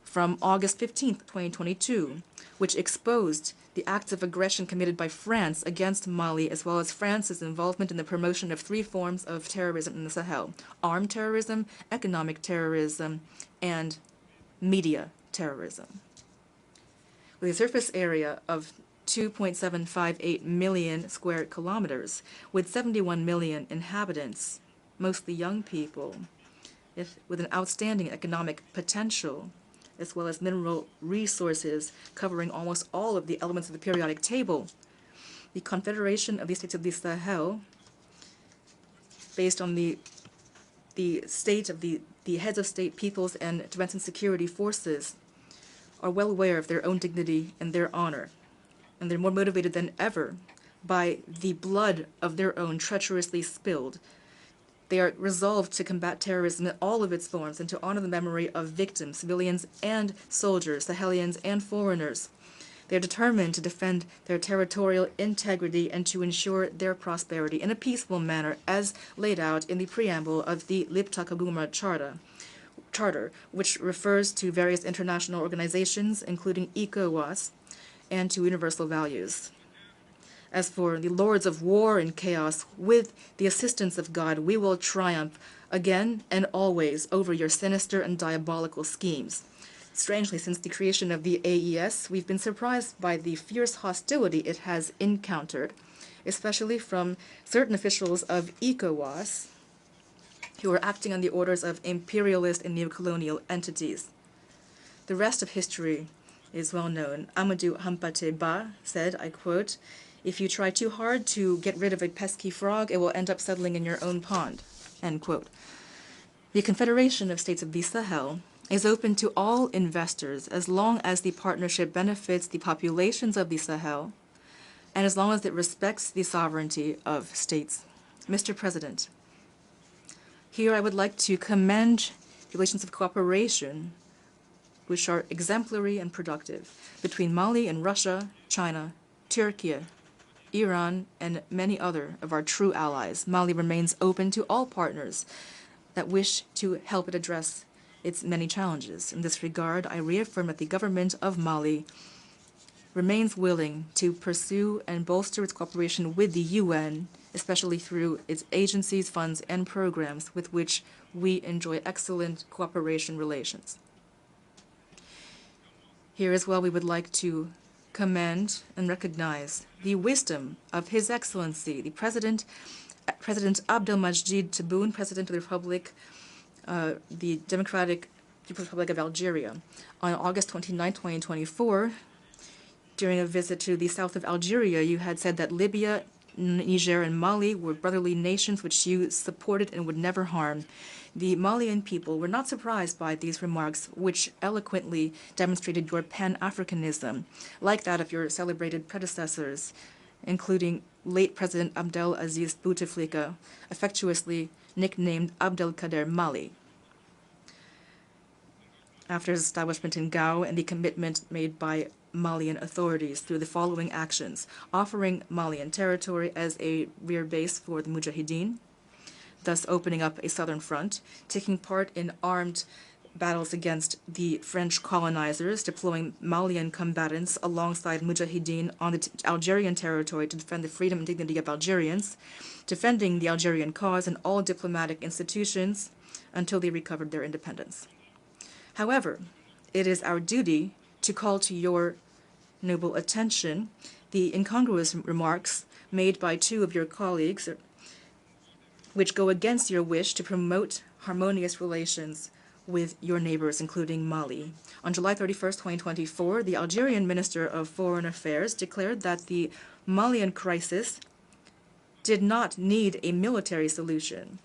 from August 15, 2022, which exposed the acts of aggression committed by France against Mali, as well as France's involvement in the promotion of 3 forms of terrorism in the Sahel: armed terrorism, economic terrorism, and media terrorism. With a surface area of 2.758 million square kilometers, with 71 million inhabitants, mostly young people, with an outstanding economic potential, as well as mineral resources covering almost all of the elements of the periodic table, the Confederation of the States of the Sahel, based on the state of the heads of state, peoples, and defense and security forces, are well aware of their own dignity and their honor, and they're more motivated than ever by the blood of their own treacherously spilled. They are resolved to combat terrorism in all of its forms and to honor the memory of victims, civilians and soldiers, Sahelians and foreigners. They are determined to defend their territorial integrity and to ensure their prosperity in a peaceful manner, as laid out in the preamble of the Liptako Charter, which refers to various international organizations, including ECOWAS, and to universal values. As for the lords of war and chaos, with the assistance of God, we will triumph again and always over your sinister and diabolical schemes. Strangely, since the creation of the AES, we've been surprised by the fierce hostility it has encountered, especially from certain officials of ECOWAS, who are acting on the orders of imperialist and neocolonial entities. The rest of history is well known. Amadou Hampâté Bâ said, I quote, "If you try too hard to get rid of a pesky frog, it will end up settling in your own pond," end quote. The Confederation of States of the Sahel is open to all investors as long as the partnership benefits the populations of the Sahel and as long as it respects the sovereignty of states. Mr. President, here I would like to commend relations of cooperation which are exemplary and productive between Mali and Russia, China, Turkey, Iran, and many other of our true allies. Mali remains open to all partners that wish to help it address its many challenges. In this regard, I reaffirm that the government of Mali remains willing to pursue and bolster its cooperation with the UN, especially through its agencies, funds, and programs with which we enjoy excellent cooperation relations. Here as well, we would like to commend and recognize the wisdom of His Excellency, the President Abdelmajid Tebboune, President of the Republic, the Democratic People's Republic of Algeria. On August 29, 2024, during a visit to the south of Algeria, you had said that Libya, Niger, and Mali were brotherly nations which you supported and would never harm. The Malian people were not surprised by these remarks, which eloquently demonstrated your Pan-Africanism, like that of your celebrated predecessors, including late President Abdel Aziz Bouteflika, affectuously nicknamed Abdelkader Mali. After his establishment in Gao and the commitment made by Malian authorities through the following actions: offering Malian territory as a rear base for the Mujahideen, thus opening up a southern front, taking part in armed battles against the French colonizers, deploying Malian combatants alongside Mujahideen on the Algerian territory to defend the freedom and dignity of Algerians, defending the Algerian cause and all diplomatic institutions until they recovered their independence. However, it is our duty to call to your noble attention the incongruous remarks made by two of your colleagues, which go against your wish to promote harmonious relations with your neighbors, including Mali. On July 31st, 2024, the Algerian Minister of Foreign Affairs declared that the Malian crisis did not need a military solution.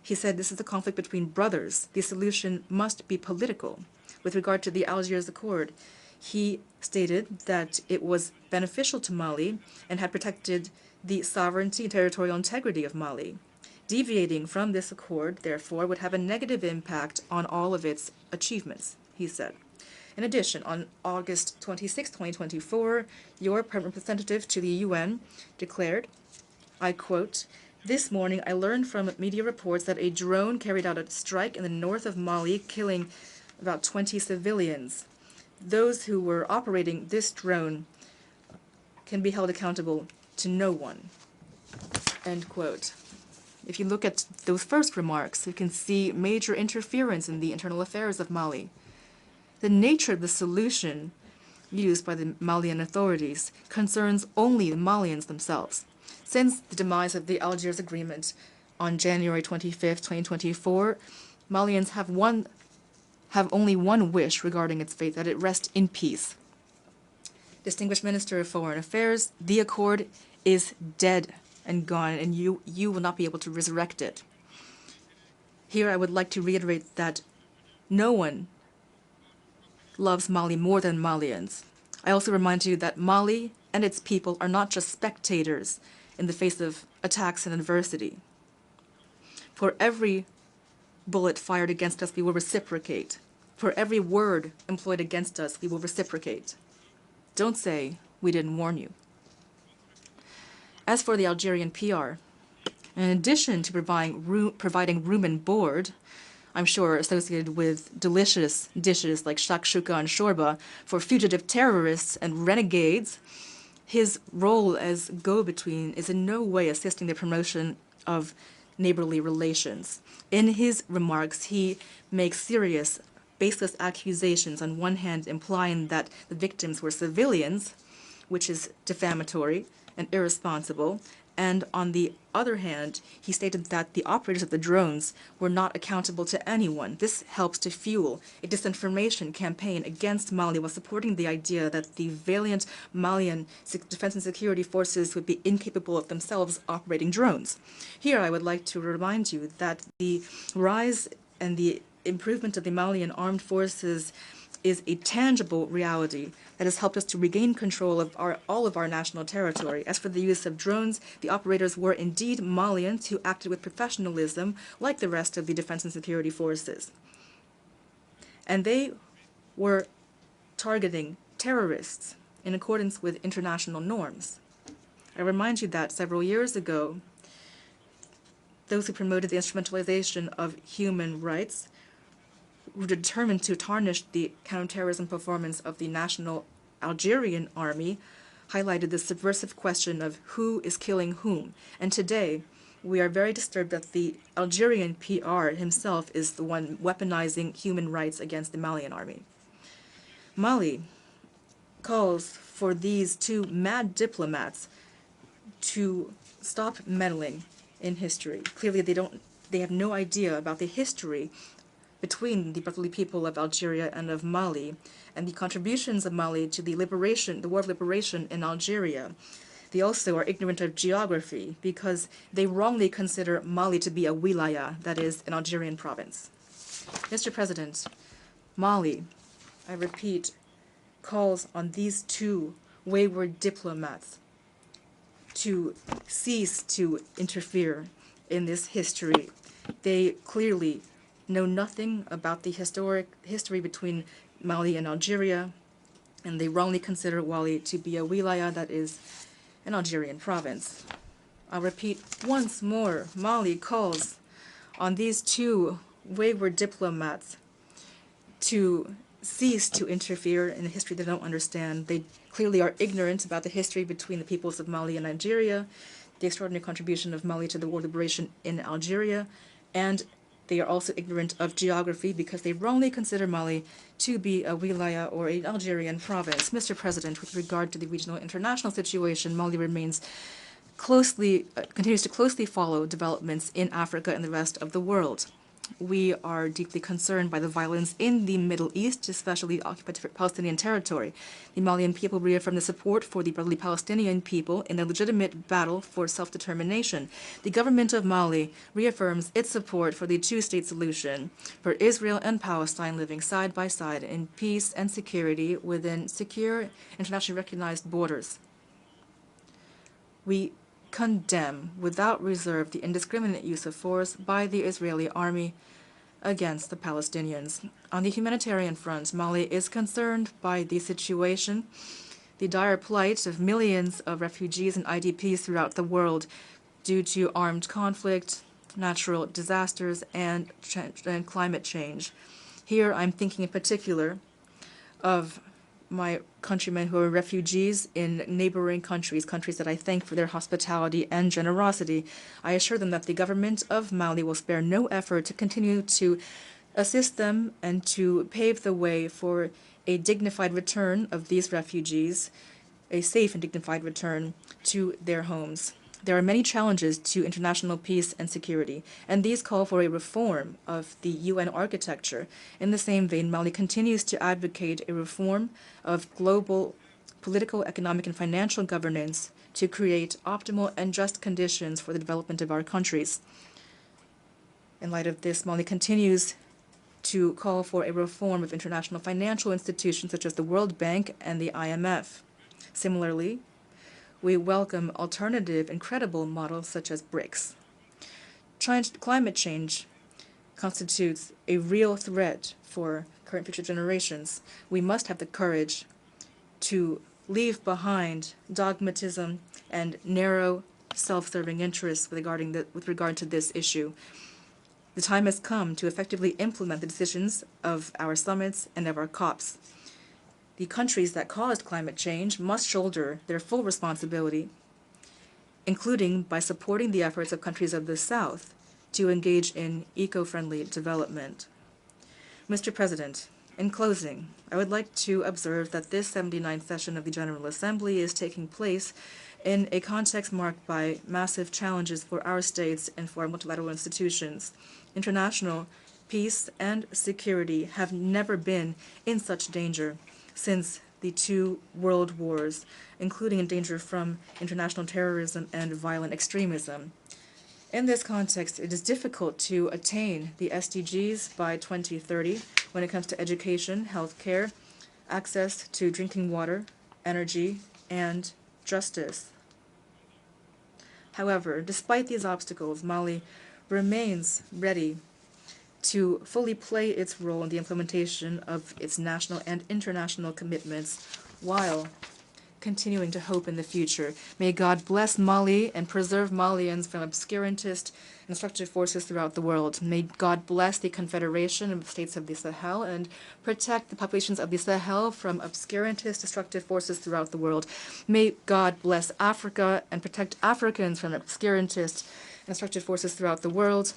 He said this is a conflict between brothers. The solution must be political. With regard to the Algiers Accord, he stated that it was beneficial to Mali and had protected the sovereignty and territorial integrity of Mali. Deviating from this accord, therefore, would have a negative impact on all of its achievements, he said. In addition, on August 26, 2024, your permanent representative to the UN declared, I quote, "This morning I learned from media reports that a drone carried out a strike in the north of Mali, killing about 20 civilians. Those who were operating this drone can be held accountable to no one." End quote. If you look at those first remarks, you can see major interference in the internal affairs of Mali. The nature of the solution used by the Malian authorities concerns only the Malians themselves. Since the demise of the Algiers Agreement on January 25, 2024, Malians have only one wish regarding its fate, that it rest in peace. Distinguished Minister of Foreign Affairs, the accord is dead and gone, and you will not be able to resurrect it. Here I would like to reiterate that no one loves Mali more than Malians. I also remind you that Mali and its people are not just spectators in the face of attacks and adversity. For every bullet fired against us, we will reciprocate. For every word employed against us, we will reciprocate. Don't say we didn't warn you. As for the Algerian PR, in addition to providing room and board, I'm sure associated with delicious dishes like shakshuka and shorba for fugitive terrorists and renegades, his role as go-between is in no way assisting the promotion of neighborly relations. In his remarks, he makes serious, baseless accusations, on one hand implying that the victims were civilians, which is defamatory and irresponsible, and on the other hand, he stated that the operators of the drones were not accountable to anyone. This helps to fuel a disinformation campaign against Mali while supporting the idea that the valiant Malian defense and security forces would be incapable of themselves operating drones. Here I would like to remind you that the rise and the improvement of the Malian armed forces is a tangible reality that has helped us to regain control of all of our national territory. As for the use of drones, the operators were indeed Malians who acted with professionalism like the rest of the defense and security forces. And they were targeting terrorists in accordance with international norms. I remind you that several years ago, those who promoted the instrumentalization of human rights were determined to tarnish the counterterrorism performance of the National Algerian Army, highlighted the subversive question of who is killing whom. And today, we are very disturbed that the Algerian PR himself is the one weaponizing human rights against the Malian army. Mali calls for these two mad diplomats to stop meddling in history. Clearly, they have no idea about the history between the brotherly people of Algeria and of Mali, and the contributions of Mali to the War of Liberation in Algeria. They also are ignorant of geography because they wrongly consider Mali to be a wilaya, that is, an Algerian province. Mr. President, Mali, I repeat, calls on these two wayward diplomats to cease to interfere in this history. They clearly know nothing about the history between Mali and Algeria, and they wrongly consider Mali to be a wilaya, that is, an Algerian province. I'll repeat once more, Mali calls on these two wayward diplomats to cease to interfere in a history they don't understand. They clearly are ignorant about the history between the peoples of Mali and Nigeria, the extraordinary contribution of Mali to the war of liberation in Algeria, and they are also ignorant of geography because they wrongly consider Mali to be a wilaya or an Algerian province. Mr. President, with regard to the regional international situation, Mali continues to closely follow developments in Africa and the rest of the world. We are deeply concerned by the violence in the Middle East, especially the occupied Palestinian territory. The Malian people reaffirm the support for the brotherly Palestinian people in their legitimate battle for self-determination. The government of Mali reaffirms its support for the two-state solution, for Israel and Palestine living side by side in peace and security within secure, internationally recognized borders. We condemn without reserve the indiscriminate use of force by the Israeli army against the Palestinians. On the humanitarian front, Mali is concerned by the situation, the dire plight of millions of refugees and IDPs throughout the world due to armed conflict, natural disasters, and climate change. Here I'm thinking in particular of my countrymen who are refugees in neighboring countries that I thank for their hospitality and generosity. I assure them that the government of Mali will spare no effort to continue to assist them and to pave the way for a dignified return of these refugees, a safe and dignified return to their homes. There are many challenges to international peace and security, and these call for a reform of the UN architecture. In the same vein, Mali continues to advocate a reform of global political, economic, and financial governance to create optimal and just conditions for the development of our countries. In light of this, Mali continues to call for a reform of international financial institutions such as the World Bank and the IMF. Similarly, we welcome alternative and credible models such as BRICS. Climate change constitutes a real threat for current and future generations. We must have the courage to leave behind dogmatism and narrow, self-serving interests with regard to this issue. The time has come to effectively implement the decisions of our summits and of our COPs. The countries that caused climate change must shoulder their full responsibility, including by supporting the efforts of countries of the South to engage in eco-friendly development. Mr. President, in closing, I would like to observe that this 79th session of the General Assembly is taking place in a context marked by massive challenges for our states and for our multilateral institutions. International peace and security have never been in such danger since the two world wars, including in danger from international terrorism and violent extremism. In this context, it is difficult to attain the SDGs by 2030 when it comes to education, healthcare, access to drinking water, energy, and justice. However, despite these obstacles, Mali remains ready to fully play its role in the implementation of its national and international commitments while continuing to hope in the future. May God bless Mali and preserve Malians from obscurantist and destructive forces throughout the world. May God bless the Confederation of States of the Sahel and protect the populations of the Sahel from obscurantist destructive forces throughout the world. May God bless Africa and protect Africans from obscurantist and destructive forces throughout the world.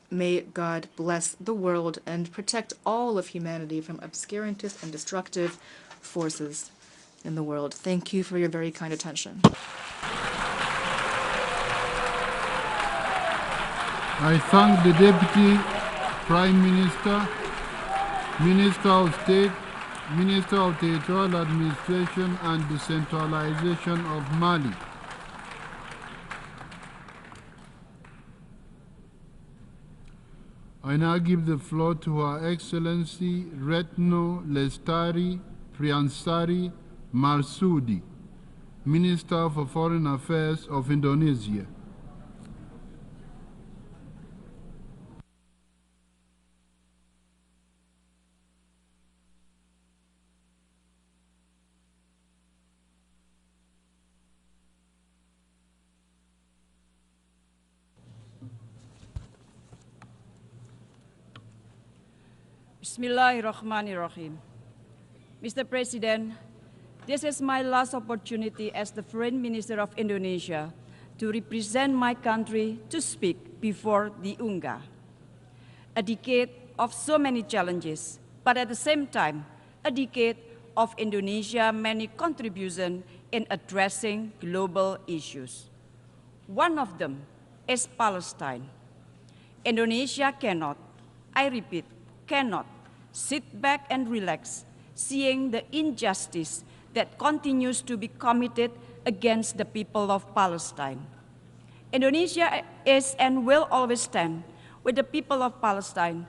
May God bless the world and protect all of humanity from obscurantist and destructive forces in the world. Thank you for your very kind attention. I thank the Deputy Prime Minister Minister of State, Minister of Territorial Administration and Decentralization of Mali. I now give the floor to Her Excellency Retno Lestari Priansari Marsudi, Minister for Foreign Affairs of Indonesia. Bismillahirrahmanirrahim. Mr. President, this is my last opportunity as the Foreign Minister of Indonesia to represent my country to speak before the UNGA. A decade of so many challenges, but at the same time, a decade of Indonesia's many contributions in addressing global issues. One of them is Palestine. Indonesia cannot, I repeat, cannot sit back and relax, seeing the injustice that continues to be committed against the people of Palestine. Indonesia is and will always stand with the people of Palestine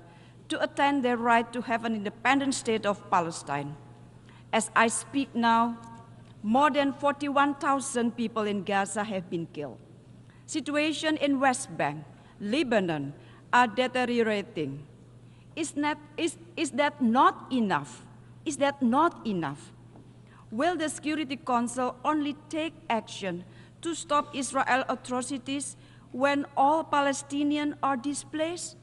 to attain their right to have an independent state of Palestine. As I speak now, more than 41,000 people in Gaza have been killed. Situation in West Bank, Lebanon are deteriorating. Is that not enough? Is that not enough? Will the Security Council only take action to stop Israel atrocities when all Palestinians are displaced?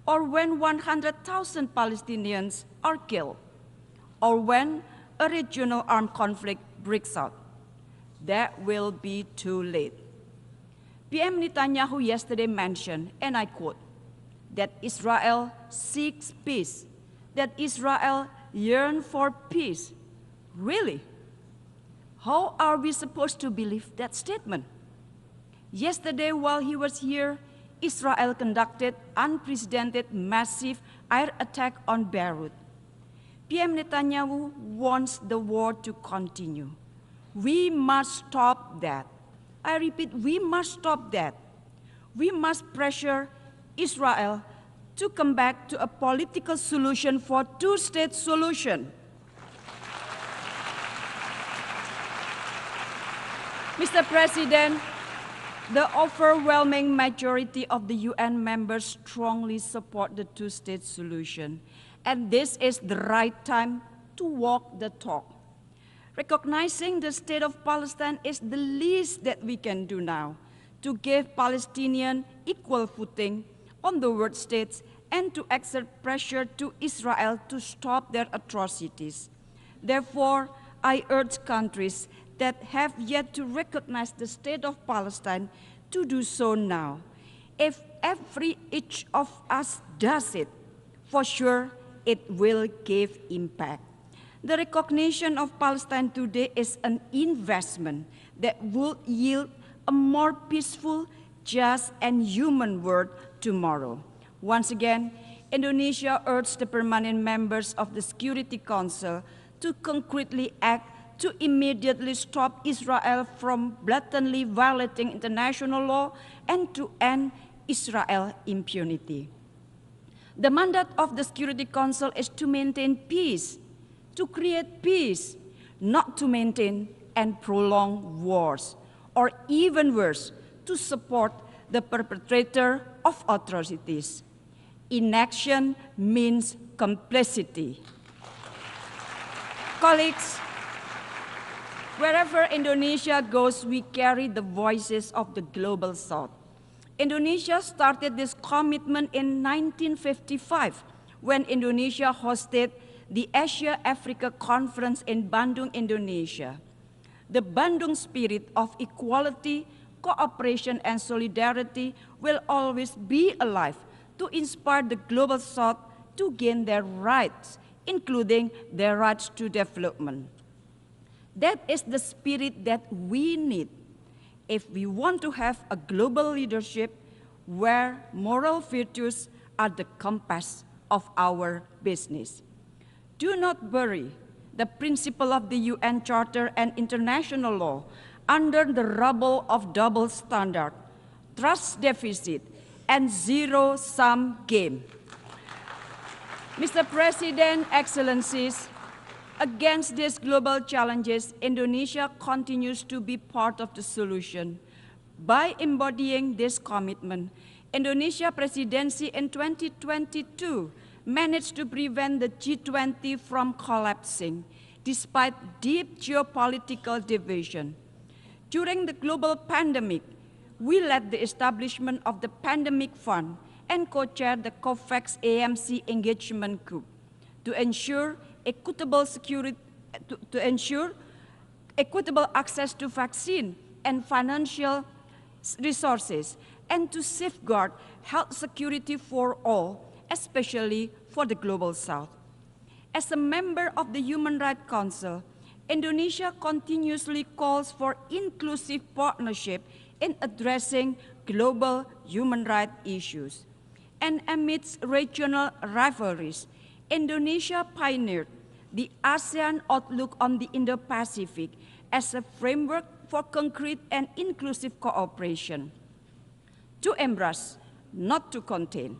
Or when 100,000 Palestinians are killed? Or when a regional armed conflict breaks out? That will be too late. PM Netanyahu yesterday mentioned, and I quote, that Israel seeks peace, that Israel yearns for peace. Really? How are we supposed to believe that statement? Yesterday, while he was here, Israel conducted unprecedented massive air attack on Beirut. PM Netanyahu wants the war to continue. We must stop that. I repeat, we must stop that. We must pressure Israel to come back to a political solution for two-state solution. Mr. President, the overwhelming majority of the UN members strongly support the two-state solution, and this is the right time to walk the talk. Recognizing the state of Palestine is the least that we can do now to give Palestinians equal footing on the world states and to exert pressure to Israel to stop their atrocities. Therefore, I urge countries that have yet to recognize the state of Palestine to do so now. If each of us does it, for sure it will give impact. The recognition of Palestine today is an investment that will yield a more peaceful, just, and human world tomorrow. Once again, Indonesia urged the permanent members of the Security Council to concretely act to immediately stop Israel from blatantly violating international law and to end Israel impunity. The mandate of the Security Council is to maintain peace, to create peace, not to maintain and prolong wars, or even worse, to support the perpetrator of atrocities. Inaction means complicity. Colleagues, wherever Indonesia goes, we carry the voices of the global South. Indonesia started this commitment in 1955 when Indonesia hosted the Asia-Africa Conference in Bandung, Indonesia. The Bandung spirit of equality, cooperation, and solidarity will always be alive to inspire the global South to gain their rights, including their rights to development. That is the spirit that we need if we want to have a global leadership where moral virtues are the compass of our business. Do not bury the principle of the UN Charter and international law under the rubble of double standard, trust deficit, and zero-sum game. Mr. President, Excellencies, against these global challenges, Indonesia continues to be part of the solution. By embodying this commitment, Indonesia presidency in 2022 managed to prevent the G20 from collapsing, despite deep geopolitical division. During the global pandemic, we led the establishment of the Pandemic Fund and co-chaired the COVAX AMC Engagement Group to ensure equitable access to vaccine and financial resources, and to safeguard health security for all, especially for the Global South. As a member of the Human Rights Council, Indonesia continuously calls for inclusive partnership in addressing global human rights issues. And amidst regional rivalries, Indonesia pioneered the ASEAN Outlook on the Indo-Pacific as a framework for concrete and inclusive cooperation. To embrace, not to contain.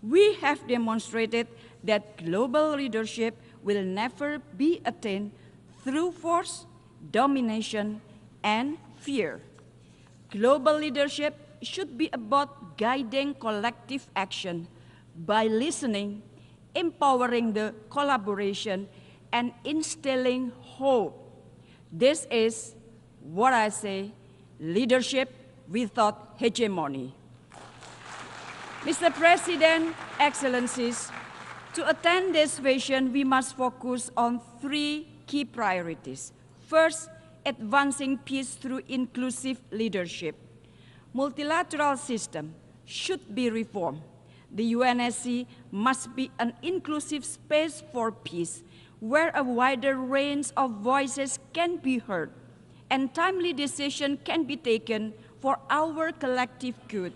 We have demonstrated that global leadership will never be attained through force, domination, and fear. Global leadership should be about guiding collective action by listening, empowering the collaboration, and instilling hope. This is what I say, leadership without hegemony. Mr. President, Excellencies, to attain this vision, we must focus on three key priorities. First, advancing peace through inclusive leadership. Multilateral system should be reformed. The UNSC must be an inclusive space for peace, where a wider range of voices can be heard, and timely decisions can be taken for our collective good.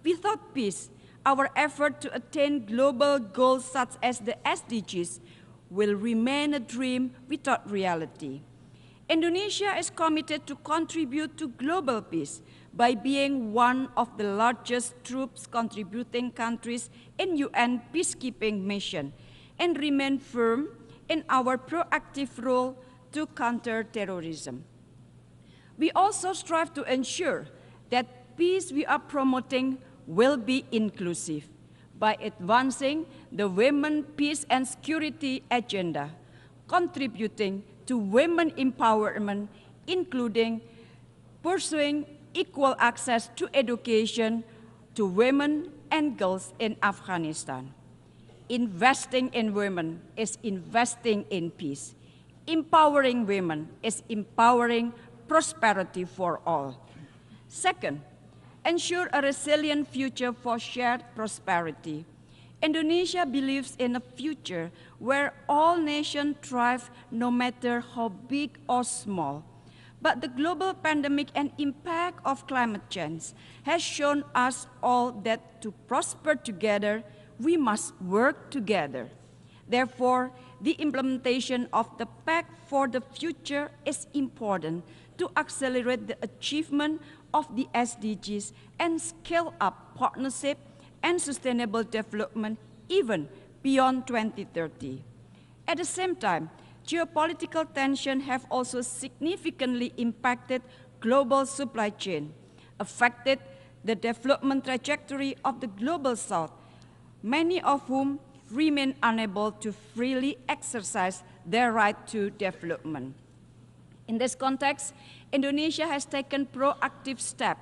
Without peace, our effort to attain global goals such as the SDGs will remain a dream without reality. Indonesia is committed to contribute to global peace by being one of the largest troops contributing countries in UN peacekeeping mission and remain firm in our proactive role to counter terrorism. We also strive to ensure that peace we are promoting will be inclusive by advancing the Women, Peace and Security agenda, contributing to women empowerment, including pursuing equal access to education to women and girls in Afghanistan. Investing in women is investing in peace. Empowering women is empowering prosperity for all. Second, ensure a resilient future for shared prosperity. Indonesia believes in a future where all nations thrive no matter how big or small. But the global pandemic and impact of climate change has shown us all that to prosper together, we must work together. Therefore, the implementation of the Pact for the Future is important to accelerate the achievement of the SDGs and scale up partnership and sustainable development even beyond 2030. At the same time, geopolitical tensions have also significantly impacted global supply chain, affected the development trajectory of the Global South, many of whom remain unable to freely exercise their right to development. In this context, Indonesia has taken proactive steps.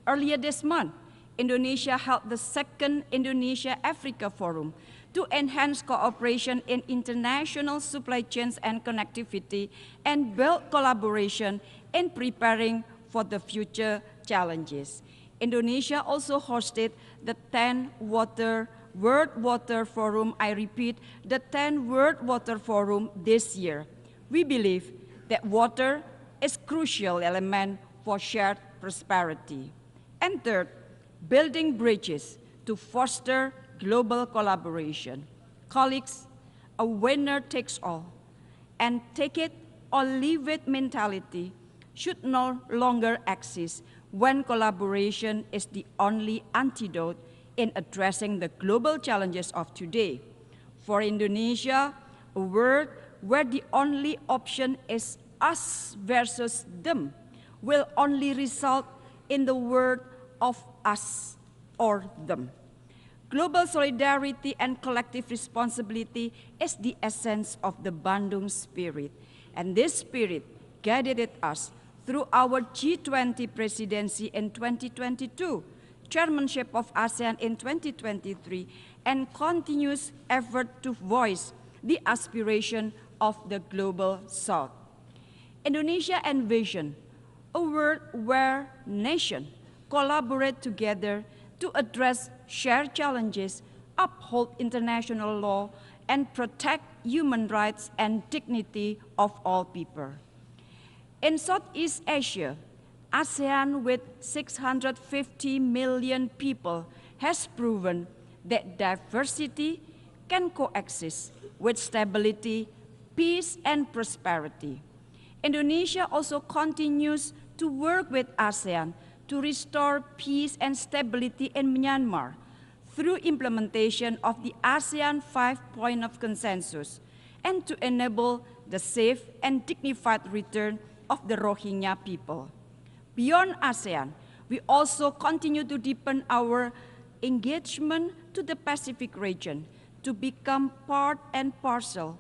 Earlier this month, Indonesia held the second Indonesia-Africa Forum to enhance cooperation in international supply chains and connectivity and build collaboration in preparing for the future challenges. Indonesia also hosted the 10th World Water Forum, I repeat, the 10th World Water Forum this year. We believe that water is a crucial element for shared prosperity. And third, building bridges to foster global collaboration. Colleagues, a winner takes all, and take it or leave it mentality should no longer exist when collaboration is the only antidote in addressing the global challenges of today. For Indonesia, a world where the only option is us versus them will only result in the word of us or them. Global solidarity and collective responsibility is the essence of the Bandung spirit, and this spirit guided us through our G20 presidency in 2022, chairmanship of ASEAN in 2023, and continuous effort to voice the aspiration of the global South. Indonesia envisioned a world where nations collaborate together to address shared challenges, uphold international law, and protect human rights and dignity of all people. In Southeast Asia, ASEAN with 650 million people has proven that diversity can coexist with stability, peace, and prosperity. Indonesia also continues to work with ASEAN to restore peace and stability in Myanmar through implementation of the ASEAN 5-point of consensus and to enable the safe and dignified return of the Rohingya people. Beyond ASEAN, we also continue to deepen our engagement to the Pacific region to become part and parcel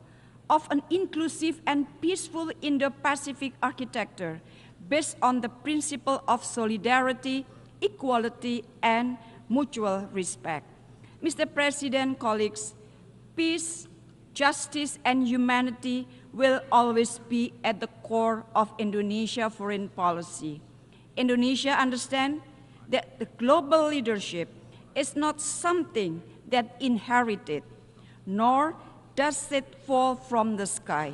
of an inclusive and peaceful Indo-Pacific architecture based on the principle of solidarity, equality, and mutual respect. Mr. President, colleagues, peace, justice, and humanity will always be at the core of Indonesia's foreign policy. Indonesia understands that the global leadership is not something that inherited, nor does it fall from the sky.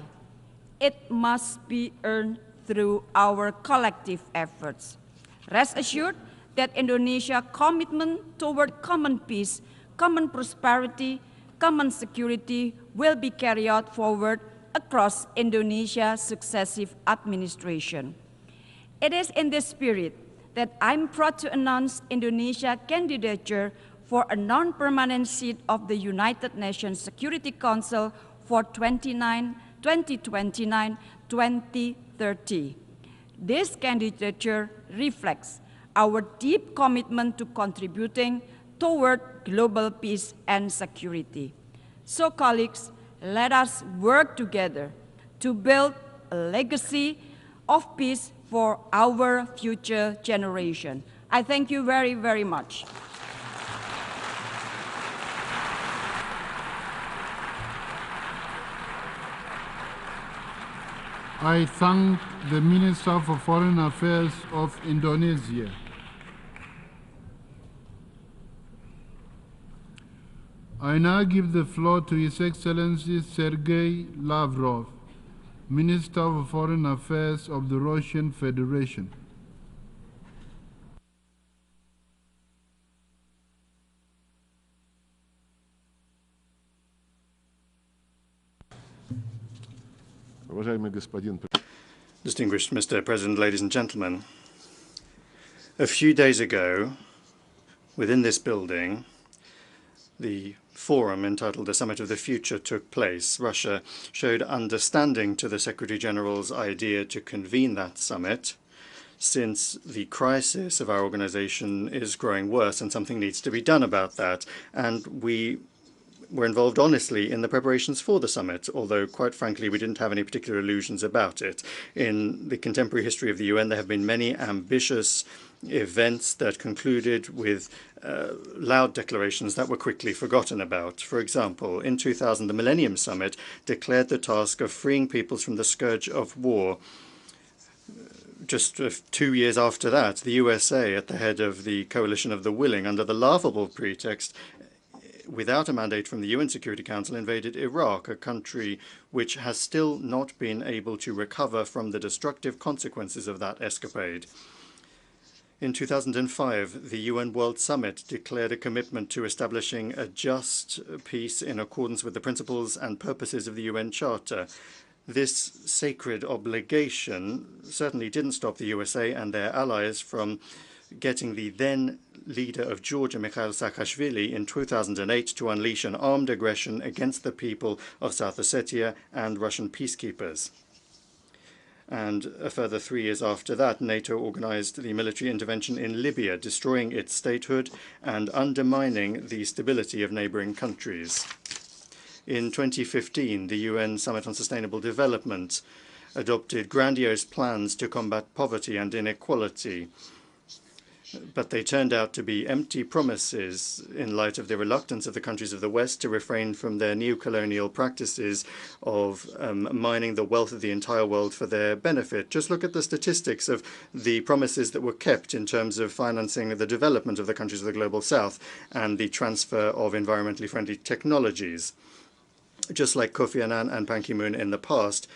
It must be earned through our collective efforts. Rest assured that Indonesia's commitment toward common peace, common prosperity, common security will be carried out forward across Indonesia's successive administration. It is in this spirit that I'm proud to announce Indonesia's candidature for a non-permanent seat of the United Nations Security Council for 2029-2030. This candidature reflects our deep commitment to contributing toward global peace and security. So, colleagues, let us work together to build a legacy of peace for our future generation. I thank you very, very much. I thank the Minister for Foreign Affairs of Indonesia. I now give the floor to His Excellency Sergei Lavrov, Minister of Foreign Affairs of the Russian Federation. Distinguished Mr. President, ladies and gentlemen, a few days ago, within this building, the forum entitled the Summit of the Future took place. Russia showed understanding to the Secretary-General's idea to convene that summit, since the crisis of our organization is growing worse and something needs to be done about that. And we were involved honestly in the preparations for the summit, although quite frankly we didn't have any particular illusions about it. In the contemporary history of the UN, there have been many ambitious events that concluded with loud declarations that were quickly forgotten about. For example, in 2000, the Millennium Summit declared the task of freeing peoples from the scourge of war. Just 2 years after that, the USA, at the head of the Coalition of the Willing, under the laughable pretext, without a mandate from the UN Security Council, invaded Iraq, a country which has still not been able to recover from the destructive consequences of that escapade. In 2005, the UN World Summit declared a commitment to establishing a just peace in accordance with the principles and purposes of the UN Charter. This sacred obligation certainly didn't stop the USA and their allies from getting the then leader of Georgia, Mikhail Saakashvili, in 2008 to unleash an armed aggression against the people of South Ossetia and Russian peacekeepers. And a further 3 years after that, NATO organized the military intervention in Libya, destroying its statehood and undermining the stability of neighboring countries. In 2015, the UN Summit on Sustainable Development adopted grandiose plans to combat poverty and inequality, but they turned out to be empty promises in light of the reluctance of the countries of the West to refrain from their neo-colonial practices of mining the wealth of the entire world for their benefit. Just look at the statistics of the promises that were kept in terms of financing the development of the countries of the Global South and the transfer of environmentally friendly technologies. Just like Kofi Annan and Ban Ki-moon in the past,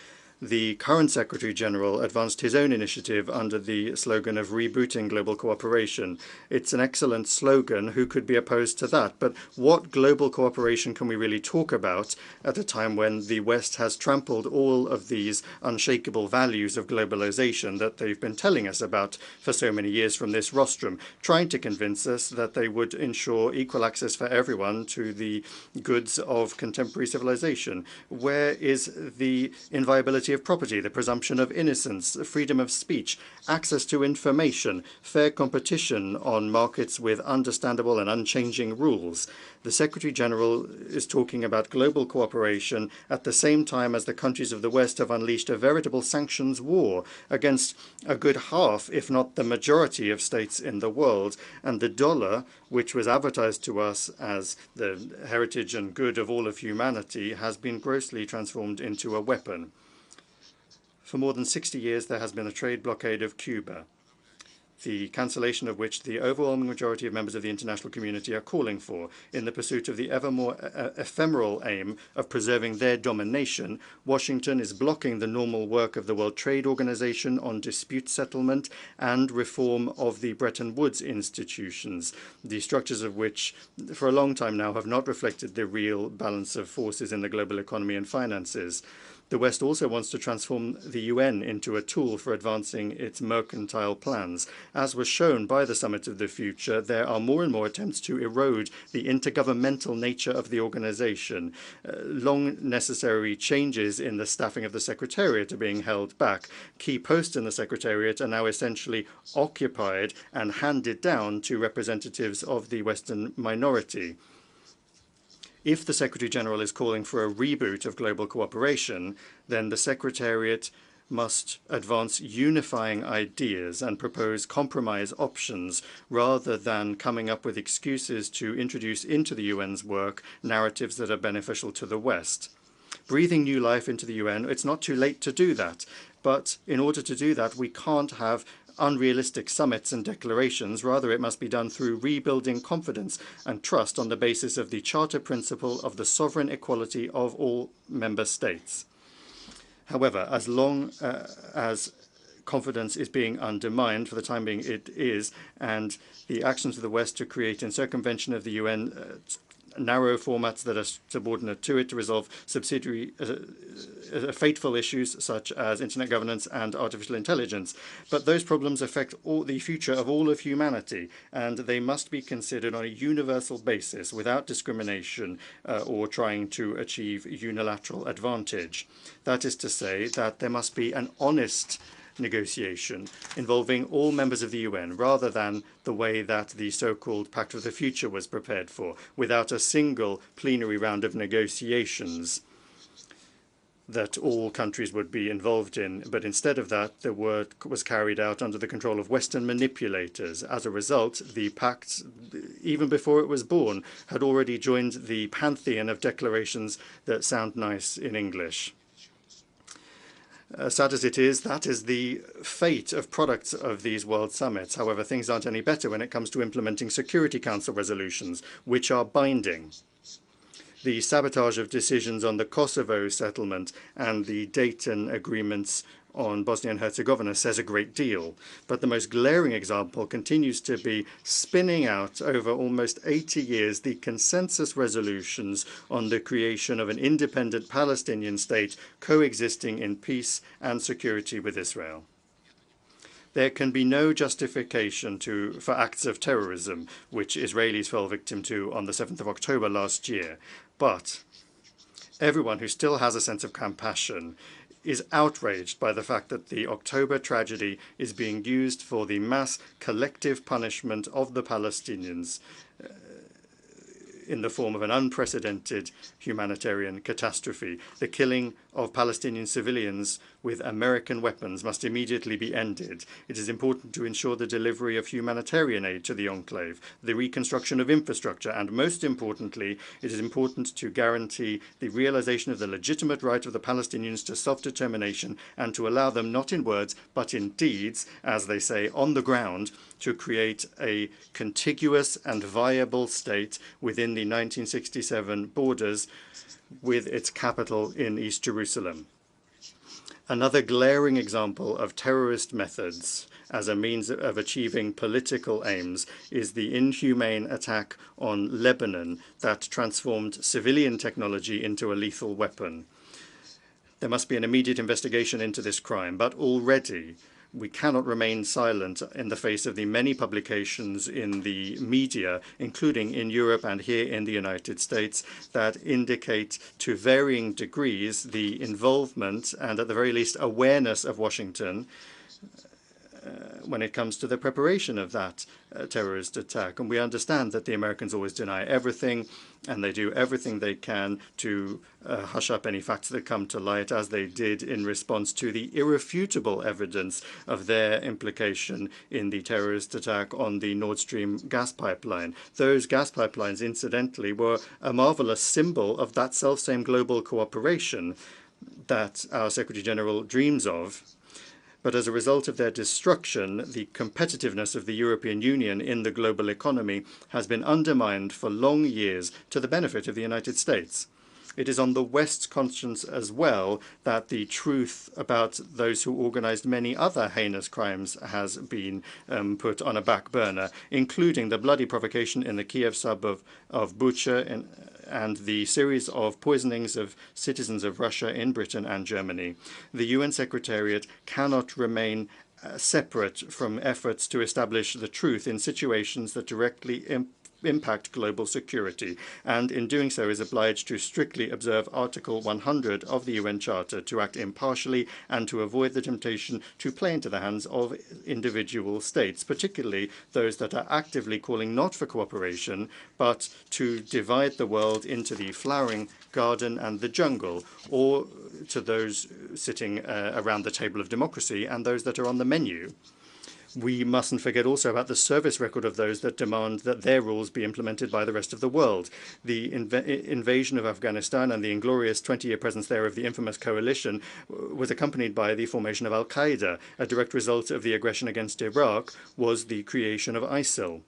the current Secretary General advanced his own initiative under the slogan of rebooting global cooperation. It's an excellent slogan. Who could be opposed to that? But what global cooperation can we really talk about at a time when the West has trampled all of these unshakable values of globalization that they've been telling us about for so many years from this rostrum, trying to convince us that they would ensure equal access for everyone to the goods of contemporary civilization? Where is the inviolability of property, the presumption of innocence, freedom of speech, access to information, fair competition on markets with understandable and unchanging rules? The Secretary General is talking about global cooperation at the same time as the countries of the West have unleashed a veritable sanctions war against a good half, if not the majority, of states in the world. And the dollar, which was advertised to us as the heritage and good of all of humanity, has been grossly transformed into a weapon. For more than 60 years, there has been a trade blockade of Cuba, the cancellation of which the overwhelming majority of members of the international community are calling for. In the pursuit of the ever more ephemeral aim of preserving their domination, Washington is blocking the normal work of the World Trade Organization on dispute settlement and reform of the Bretton Woods institutions, the structures of which for a long time now have not reflected the real balance of forces in the global economy and finances. The West also wants to transform the UN into a tool for advancing its mercantile plans. As was shown by the Summit of the Future, there are more and more attempts to erode the intergovernmental nature of the organization. Long necessary changes in the staffing of the Secretariat are being held back. Key posts in the Secretariat are now essentially occupied and handed down to representatives of the Western minority. If the Secretary General is calling for a reboot of global cooperation, then the Secretariat must advance unifying ideas and propose compromise options rather than coming up with excuses to introduce into the UN's work narratives that are beneficial to the West. Breathing new life into the UN, it's not too late to do that. But in order to do that, we can't have unrealistic summits and declarations. Rather, it must be done through rebuilding confidence and trust on the basis of the Charter principle of the sovereign equality of all member states. However, as long as confidence is being undermined, for the time being it is, and the actions of the West to create in circumvention of the UN narrow formats that are subordinate to it to resolve subsidiary fateful issues such as internet governance and artificial intelligence. But those problems affect the future of all of humanity, and they must be considered on a universal basis without discrimination or trying to achieve unilateral advantage. That is to say that there must be an honest negotiation involving all members of the UN, rather than the way that the so-called Pact of the Future was prepared for, without a single plenary round of negotiations that all countries would be involved in. But instead of that, the work was carried out under the control of Western manipulators. As a result, the pact, even before it was born, had already joined the pantheon of declarations that sound nice in English. Sad as it is, that is the fate of products of these world summits. However, things aren't any better when it comes to implementing Security Council resolutions, which are binding. The sabotage of decisions on the Kosovo settlement and the Dayton agreements on Bosnia and Herzegovina says a great deal. But the most glaring example continues to be spinning out over almost 80 years the consensus resolutions on the creation of an independent Palestinian state coexisting in peace and security with Israel. There can be no justification for acts of terrorism, which Israelis fell victim to on the 7th of October last year. But everyone who still has a sense of compassion is outraged by the fact that the October tragedy is being used for the mass collective punishment of the Palestinians in the form of an unprecedented humanitarian catastrophe. The killing of Palestinian civilians with American weapons must immediately be ended. It is important to ensure the delivery of humanitarian aid to the enclave, the reconstruction of infrastructure, and most importantly, it is important to guarantee the realization of the legitimate right of the Palestinians to self-determination and to allow them, not in words, but in deeds, as they say, on the ground, to create a contiguous and viable state within the 1967 borders with its capital in East Jerusalem. Another glaring example of terrorist methods as a means of achieving political aims is the inhumane attack on Lebanon that transformed civilian technology into a lethal weapon. There must be an immediate investigation into this crime, but already we cannot remain silent in the face of the many publications in the media, including in Europe and here in the United States, that indicate to varying degrees the involvement and at the very least awareness of Washington when it comes to the preparation of that terrorist attack. And we understand that the Americans always deny everything, and they do everything they can to hush up any facts that come to light, as they did in response to the irrefutable evidence of their implication in the terrorist attack on the Nord Stream gas pipeline. Those gas pipelines, incidentally, were a marvelous symbol of that selfsame global cooperation that our Secretary General dreams of. But as a result of their destruction, the competitiveness of the European Union in the global economy has been undermined for long years to the benefit of the United States. It is on the West's conscience as well that the truth about those who organized many other heinous crimes has been put on a back burner, including the bloody provocation in the Kiev suburb of Bucha and the series of poisonings of citizens of Russia in Britain and Germany. The UN Secretariat cannot remain separate from efforts to establish the truth in situations that directly impact global security, and in doing so is obliged to strictly observe Article 100 of the UN Charter, to act impartially and to avoid the temptation to play into the hands of individual states, particularly those that are actively calling not for cooperation, but to divide the world into the flowering garden and the jungle, or to those sitting around the table of democracy and those that are on the menu. We mustn't forget also about the service record of those that demand that their rules be implemented by the rest of the world. The invasion of Afghanistan and the inglorious 20-year presence there of the infamous coalition was accompanied by the formation of Al-Qaeda. A direct result of the aggression against Iraq was the creation of ISIL.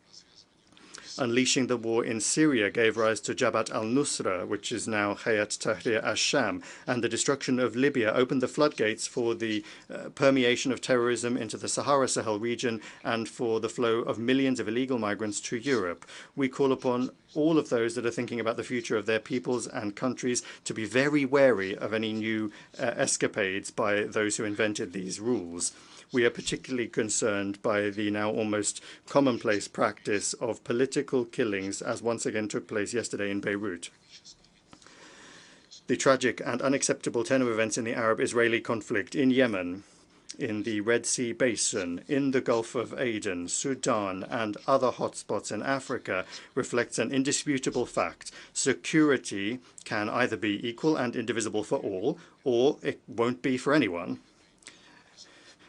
Unleashing the war in Syria gave rise to Jabhat al-Nusra, which is now Hayat Tahrir al-Sham, and the destruction of Libya opened the floodgates for the permeation of terrorism into the Sahara-Sahel region and for the flow of millions of illegal migrants to Europe. We call upon all of those that are thinking about the future of their peoples and countries to be very wary of any new escapades by those who invented these rules. We are particularly concerned by the now almost commonplace practice of political killings, as once again took place yesterday in Beirut. The tragic and unacceptable turn of events in the Arab-Israeli conflict in Yemen, in the Red Sea Basin, in the Gulf of Aden, Sudan, and other hotspots in Africa reflects an indisputable fact. Security can either be equal and indivisible for all, or it won't be for anyone.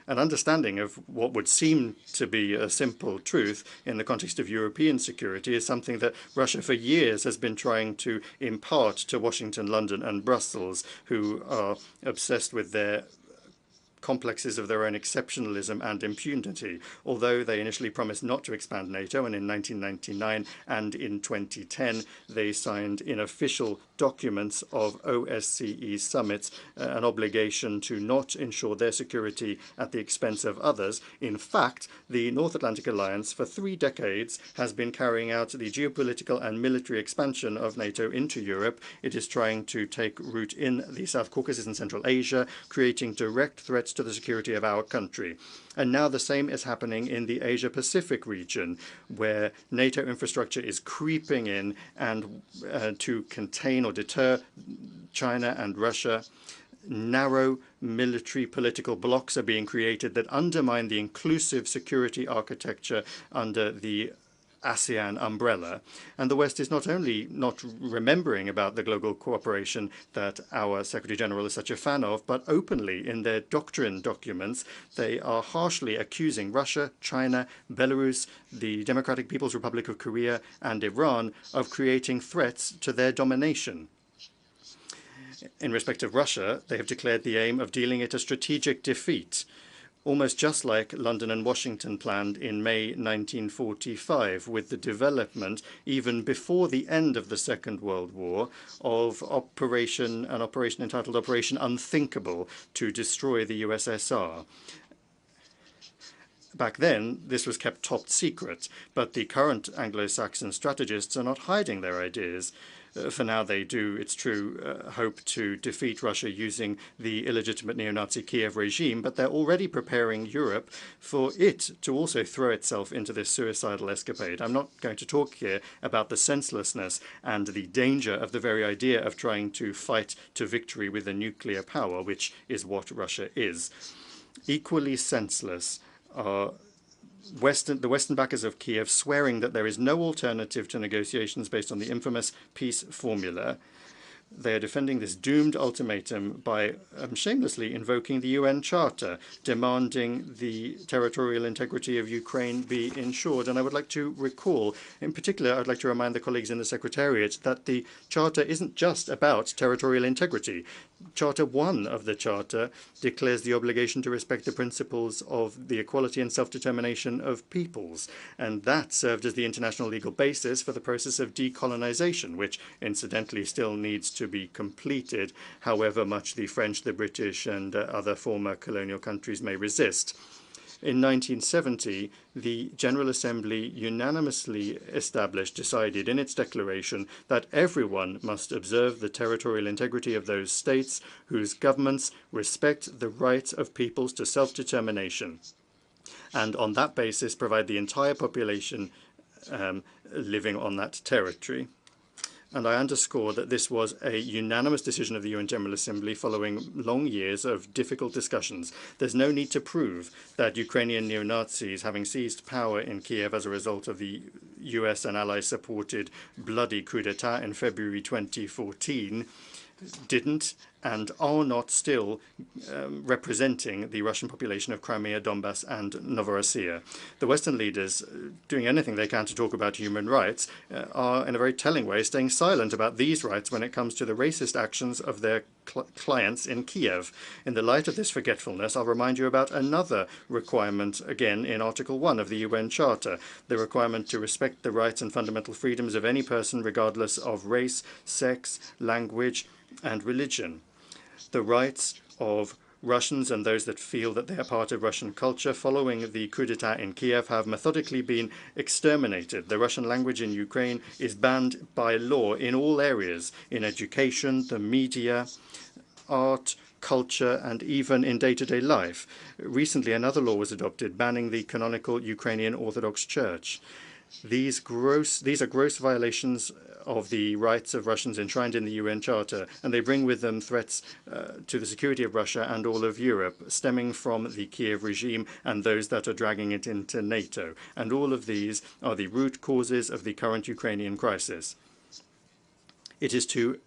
An understanding of what would seem to be a simple truth in the context of European security is something that Russia for years has been trying to impart to Washington, London, and Brussels, who are obsessed with their complexes of their own exceptionalism and impunity. Although they initially promised not to expand NATO, and in 1999 and in 2010 they signed in official documents of OSCE summits an obligation to not ensure their security at the expense of others. In fact, the North Atlantic Alliance for 3 decades has been carrying out the geopolitical and military expansion of NATO into Europe. It is trying to take root in the South Caucasus and Central Asia, creating direct threats to the security of our country. And now the same is happening in the Asia-Pacific region, where NATO infrastructure is creeping in and to contain or deter China and Russia. Narrow military political blocs are being created that undermine the inclusive security architecture under the ASEAN umbrella. And the West is not only not remembering about the global cooperation that our Secretary General is such a fan of, but openly in their doctrine documents, they are harshly accusing Russia, China, Belarus, the Democratic People's Republic of Korea, and Iran of creating threats to their domination. In respect of Russia, they have declared the aim of dealing it a strategic defeat, almost just like London and Washington planned in May 1945, with the development, even before the end of the Second World War, of an operation entitled Operation Unthinkable to destroy the USSR. Back then, this was kept top secret, but the current Anglo-Saxon strategists are not hiding their ideas. For now, they do, it's true, hope to defeat Russia using the illegitimate neo-Nazi Kiev regime, but they're already preparing Europe for it to also throw itself into this suicidal escapade. I'm not going to talk here about the senselessness and the danger of the very idea of trying to fight to victory with a nuclear power, which is what Russia is. Equally senseless are the Western backers of Kiev swearing that there is no alternative to negotiations based on the infamous peace formula. They are defending this doomed ultimatum by shamelessly invoking the UN Charter, demanding the territorial integrity of Ukraine be ensured. And I would like to recall, in particular, I'd like to remind the colleagues in the Secretariat that the Charter isn't just about territorial integrity. Charter 1 of the Charter declares the obligation to respect the principles of the equality and self-determination of peoples, and that served as the international legal basis for the process of decolonization, which incidentally still needs to be completed, however much the French, the British, and other former colonial countries may resist. In 1970, the General Assembly unanimously decided in its declaration that everyone must observe the territorial integrity of those states whose governments respect the right of peoples to self-determination, and on that basis provide the entire population living on that territory. And I underscore that this was a unanimous decision of the UN General Assembly following long years of difficult discussions. There's no need to prove that Ukrainian neo-Nazis, having seized power in Kiev as a result of the US and Allies-supported bloody coup d'etat in February 2014, didn't and are not still representing the Russian population of Crimea, Donbass, and Novorossiya. The Western leaders, doing anything they can to talk about human rights, are in a very telling way staying silent about these rights when it comes to the racist actions of their clients in Kiev. In the light of this forgetfulness, I'll remind you about another requirement, again in Article 1 of the UN Charter, the requirement to respect the rights and fundamental freedoms of any person regardless of race, sex, language, and religion. The rights of Russians and those that feel that they are part of Russian culture following the coup d'etat in Kiev have methodically been exterminated. The Russian language in Ukraine is banned by law in all areas, in education, the media, art, culture, and even in day-to-day life. Recently, another law was adopted banning the canonical Ukrainian Orthodox Church. These are gross violations of the rights of Russians enshrined in the UN Charter, and they bring with them threats to the security of Russia and all of Europe, stemming from the Kiev regime and those that are dragging it into NATO. And all of these are the root causes of the current Ukrainian crisis. It is to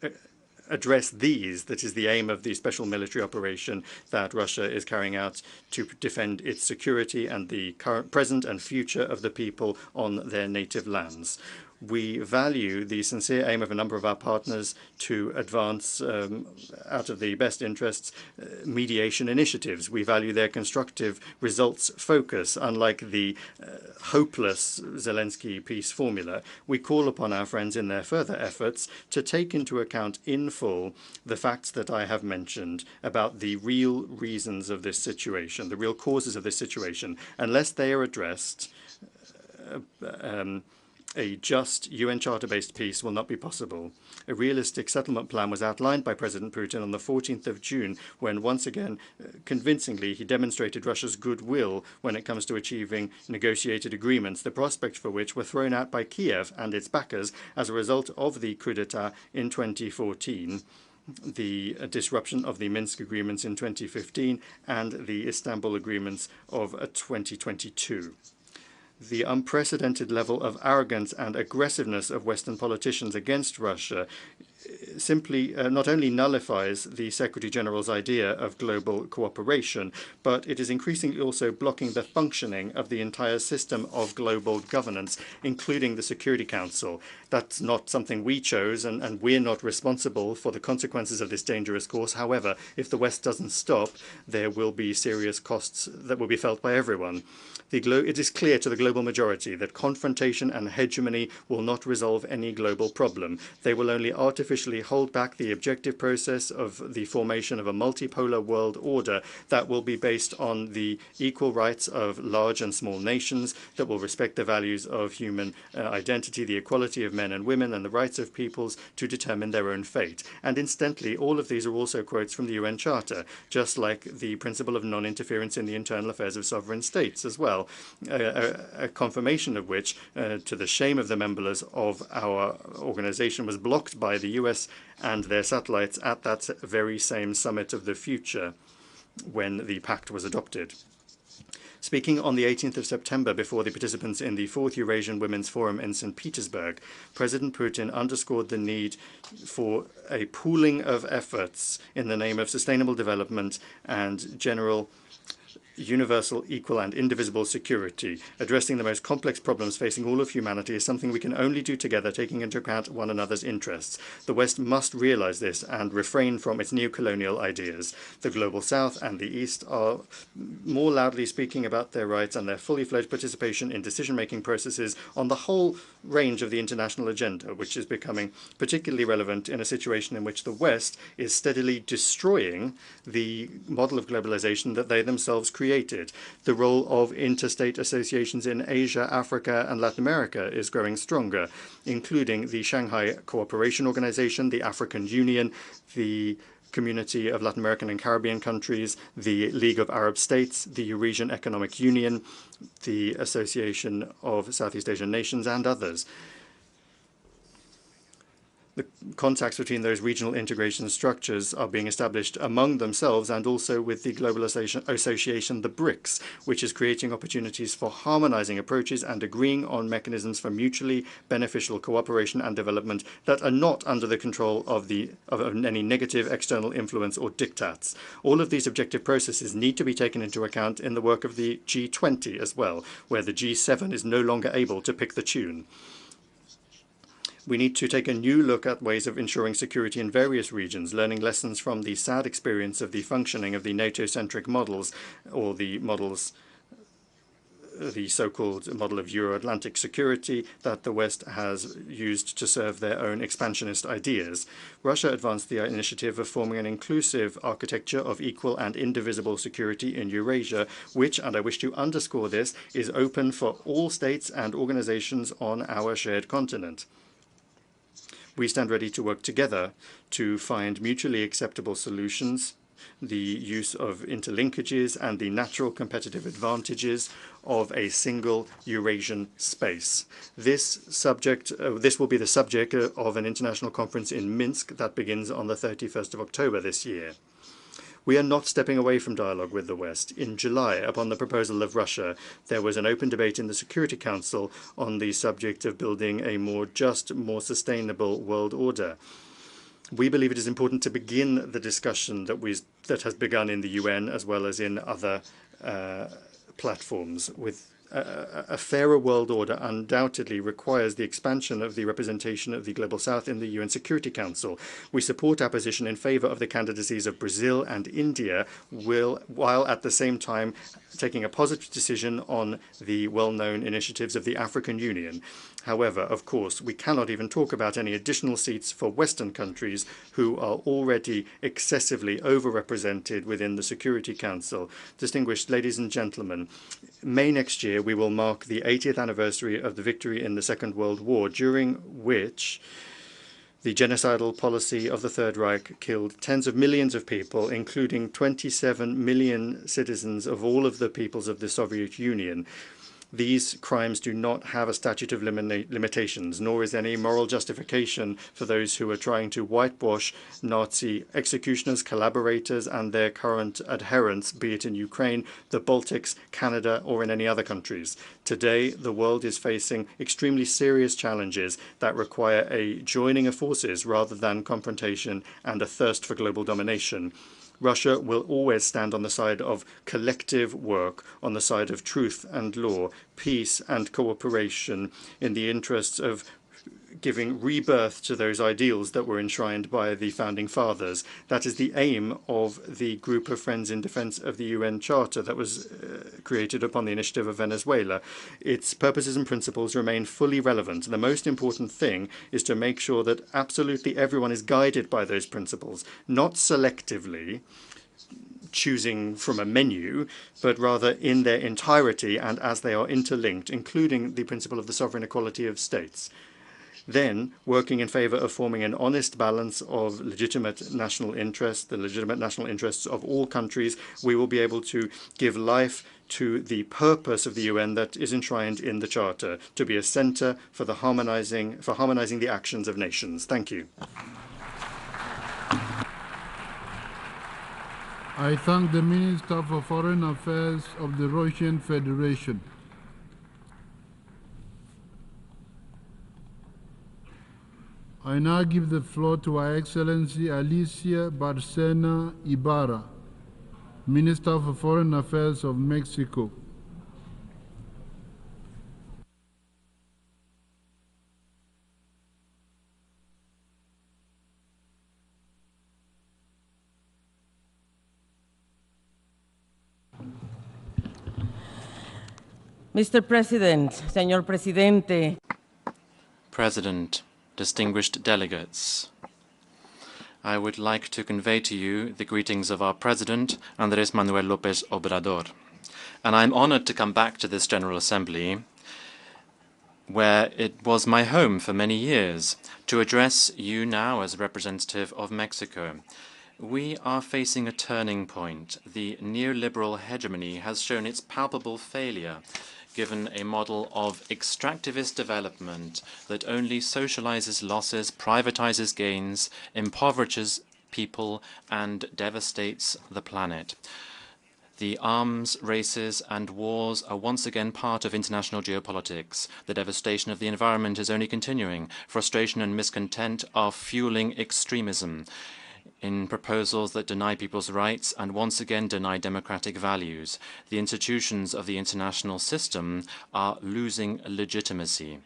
address these that is the aim of the special military operation that Russia is carrying out to defend its security and the current, present and future of the people on their native lands. We value the sincere aim of a number of our partners to advance, out of the best interests, mediation initiatives. We value their constructive results focus, unlike the hopeless Zelensky peace formula. We call upon our friends in their further efforts to take into account in full the facts that I have mentioned about the real reasons of this situation, the real causes of this situation. Unless they are addressed, a just UN Charter-based peace will not be possible. A realistic settlement plan was outlined by President Putin on the 14th of June, when once again, convincingly, he demonstrated Russia's goodwill when it comes to achieving negotiated agreements, the prospects for which were thrown out by Kiev and its backers as a result of the coup d'etat in 2014. The disruption of the Minsk agreements in 2015 and the Istanbul agreements of 2022. The unprecedented level of arrogance and aggressiveness of Western politicians against Russia simply not only nullifies the Secretary General's idea of global cooperation, but it is increasingly also blocking the functioning of the entire system of global governance, including the Security Council. That's not something we chose, and we're not responsible for the consequences of this dangerous course. However, if the West doesn't stop, there will be serious costs that will be felt by everyone. It is clear to the global majority that confrontation and hegemony will not resolve any global problem. They will only artificially hold back the objective process of the formation of a multipolar world order that will be based on the equal rights of large and small nations, that will respect the values of human identity, the equality of men and women, and the rights of peoples to determine their own fate. And incidentally, all of these are also quotes from the UN Charter, just like the principle of non-interference in the internal affairs of sovereign states as well. A confirmation of which, to the shame of the members of our organization, was blocked by the US and their satellites at that very same summit of the future when the pact was adopted. Speaking on the 18th of September before the participants in the 4th Eurasian Women's Forum in St. Petersburg, President Putin underscored the need for a pooling of efforts in the name of sustainable development and general universal, equal, and indivisible security. Addressing the most complex problems facing all of humanity is something we can only do together, taking into account one another's interests. The West must realize this and refrain from its neo-colonial ideas. The Global South and the East are more loudly speaking about their rights and their fully fledged participation in decision-making processes on the whole range of the international agenda, which is becoming particularly relevant in a situation in which the West is steadily destroying the model of globalization that they themselves created. The role of interstate associations in Asia, Africa, and Latin America is growing stronger, including the Shanghai Cooperation Organization, the African Union, the Community of Latin American and Caribbean Countries, the League of Arab States, the Eurasian Economic Union, the Association of Southeast Asian Nations, and others. The contacts between those regional integration structures are being established among themselves and also with the global association, the BRICS, which is creating opportunities for harmonizing approaches and agreeing on mechanisms for mutually beneficial cooperation and development that are not under the control of any negative external influence or diktats. All of these objective processes need to be taken into account in the work of the G20 as well, where the G7 is no longer able to pick the tune. We need to take a new look at ways of ensuring security in various regions, learning lessons from the sad experience of the functioning of the NATO-centric models, or the models, the so-called model of Euro-Atlantic security that the West has used to serve their own expansionist ideas. Russia advanced the initiative of forming an inclusive architecture of equal and indivisible security in Eurasia, which, and I wish to underscore this, is open for all states and organizations on our shared continent. We stand ready to work together to find mutually acceptable solutions, the use of interlinkages and the natural competitive advantages of a single Eurasian space. This will be the subject of an international conference in Minsk that begins on the 31st of October this year. We are not stepping away from dialogue with the West. In July, upon the proposal of Russia, there was an open debate in the Security Council on the subject of building a more just, more sustainable world order. We believe it is important to begin the discussion that has begun in the UN as well as in other platforms with a fairer world order undoubtedly requires the expansion of the representation of the Global South in the UN Security Council. We support our position in favor of the candidacies of Brazil and India, while at the same time taking a positive decision on the well-known initiatives of the African Union. However, of course, we cannot even talk about any additional seats for Western countries who are already excessively overrepresented within the Security Council. Distinguished ladies and gentlemen, May next year we will mark the 80th anniversary of the victory in the Second World War, during which the genocidal policy of the Third Reich killed tens of millions of people, including 27 million citizens of all of the peoples of the Soviet Union. These crimes do not have a statute of limitations, nor is any moral justification for those who are trying to whitewash Nazi executioners, collaborators, and their current adherents, be it in Ukraine, the Baltics, Canada, or in any other countries. Today, the world is facing extremely serious challenges that require a joining of forces rather than confrontation and a thirst for global domination. Russia will always stand on the side of collective work, on the side of truth and law, peace and cooperation, in the interests of giving rebirth to those ideals that were enshrined by the Founding Fathers. That is the aim of the Group of Friends in Defense of the UN Charter that was created upon the initiative of Venezuela. Its purposes and principles remain fully relevant. The most important thing is to make sure that absolutely everyone is guided by those principles, not selectively choosing from a menu, but rather in their entirety and as they are interlinked, including the principle of the sovereign equality of states. Then, working in favor of forming an honest balance of legitimate national interests, the legitimate national interests of all countries, we will be able to give life to the purpose of the UN that is enshrined in the Charter, to be a center for harmonizing the actions of nations. Thank you. I thank the Minister for Foreign Affairs of the Russian Federation. I now give the floor to Her Excellency Alicia Barcena Ibarra, Minister for Foreign Affairs of Mexico. Mr. President, Señor Presidente. President, distinguished delegates, I would like to convey to you the greetings of our President, Andrés Manuel López Obrador. And I'm honored to come back to this General Assembly, where it was my home for many years, to address you now as representative of Mexico. We are facing a turning point. The neoliberal hegemony has shown its palpable failure, given a model of extractivist development that only socializes losses, privatizes gains, impoverishes people, and devastates the planet. The arms races and wars are once again part of international geopolitics. The devastation of the environment is only continuing. Frustration and miscontent are fueling extremism in proposals that deny people's rights and once again deny democratic values. The institutions of the international system are losing legitimacy.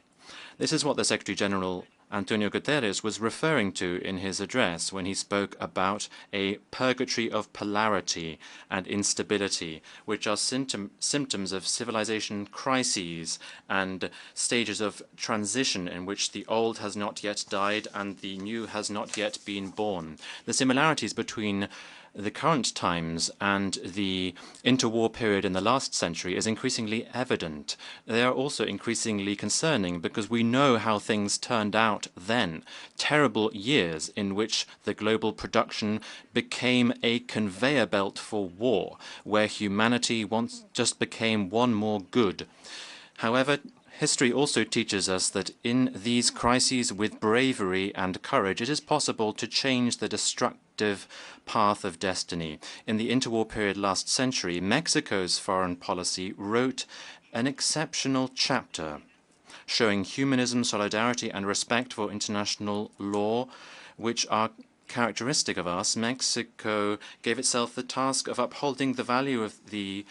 This is what the Secretary General Antonio Guterres was referring to in his address when he spoke about a purgatory of polarity and instability, which are symptoms of civilization crises and stages of transition in which the old has not yet died and the new has not yet been born. The similarities between the current times and the interwar period in the last century is increasingly evident. They are also increasingly concerning because we know how things turned out then. Terrible years in which the global production became a conveyor belt for war, where humanity once just became one more good. However, history also teaches us that in these crises, with bravery and courage, it is possible to change the destructive path of destiny. In the interwar period last century, Mexico's foreign policy wrote an exceptional chapter showing humanism, solidarity, and respect for international law, which are characteristic of us. Mexico gave itself the task of upholding the value of the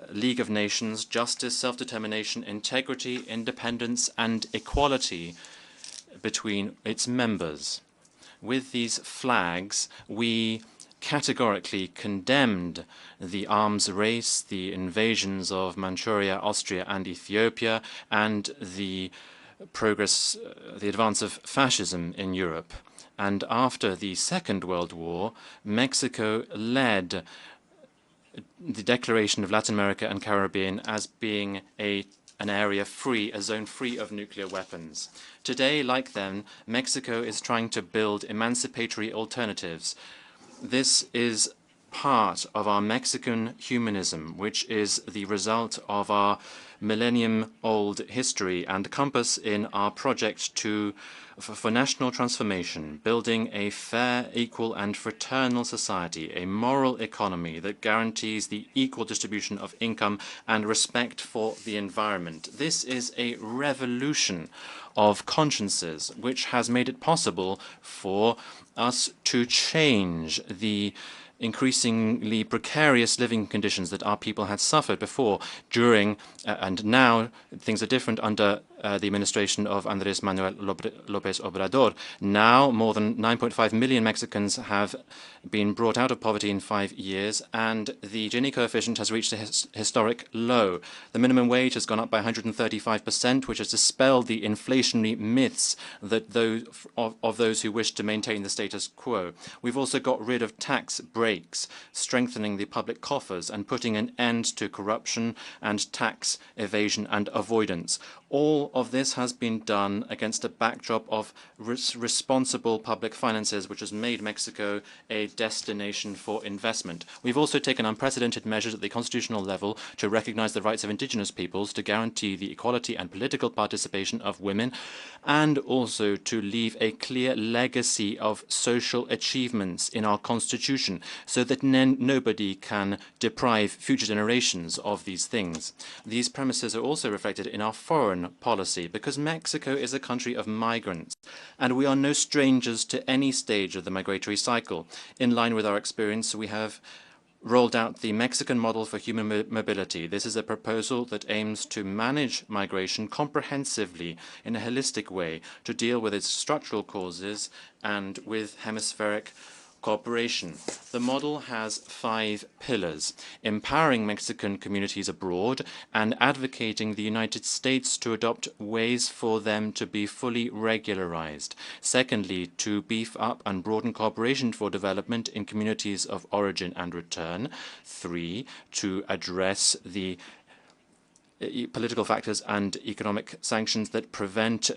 League of Nations, justice, self-determination, integrity, independence, and equality between its members. With these flags, we categorically condemned the arms race, the invasions of Manchuria, Austria, and Ethiopia, and the progress, the advance of fascism in Europe. And after the Second World War, Mexico led the declaration of Latin America and Caribbean as being an area free, a zone free of nuclear weapons. Today, like then, Mexico is trying to build emancipatory alternatives. This is part of our Mexican humanism, which is the result of our millennium-old history and compass in our project for national transformation, building a fair, equal, and fraternal society, a moral economy that guarantees the equal distribution of income and respect for the environment. This is a revolution of consciences, which has made it possible for us to change the increasingly precarious living conditions that our people had suffered before, during, and now things are different under the administration of Andrés Manuel López Obrador. Now, more than 9.5 million Mexicans have been brought out of poverty in 5 years, and the Gini coefficient has reached a historic low. The minimum wage has gone up by 135%, which has dispelled the inflationary myths that of those who wish to maintain the status quo. We've also got rid of tax breaks, strengthening the public coffers and putting an end to corruption and tax evasion and avoidance. All of this has been done against a backdrop of responsible public finances, which has made Mexico a destination for investment. We've also taken unprecedented measures at the constitutional level to recognize the rights of indigenous peoples, to guarantee the equality and political participation of women, and also to leave a clear legacy of social achievements in our constitution, so that nobody can deprive future generations of these things. These premises are also reflected in our foreign policy, because Mexico is a country of migrants, and we are no strangers to any stage of the migratory cycle. In line with our experience, we have rolled out the Mexican model for human mobility. This is a proposal that aims to manage migration comprehensively in a holistic way, to deal with its structural causes and with hemispheric cooperation. The model has 5 pillars: empowering Mexican communities abroad and advocating the United States to adopt ways for them to be fully regularized. Secondly, to beef up and broaden cooperation for development in communities of origin and return. 3, to address the political factors and economic sanctions that prevent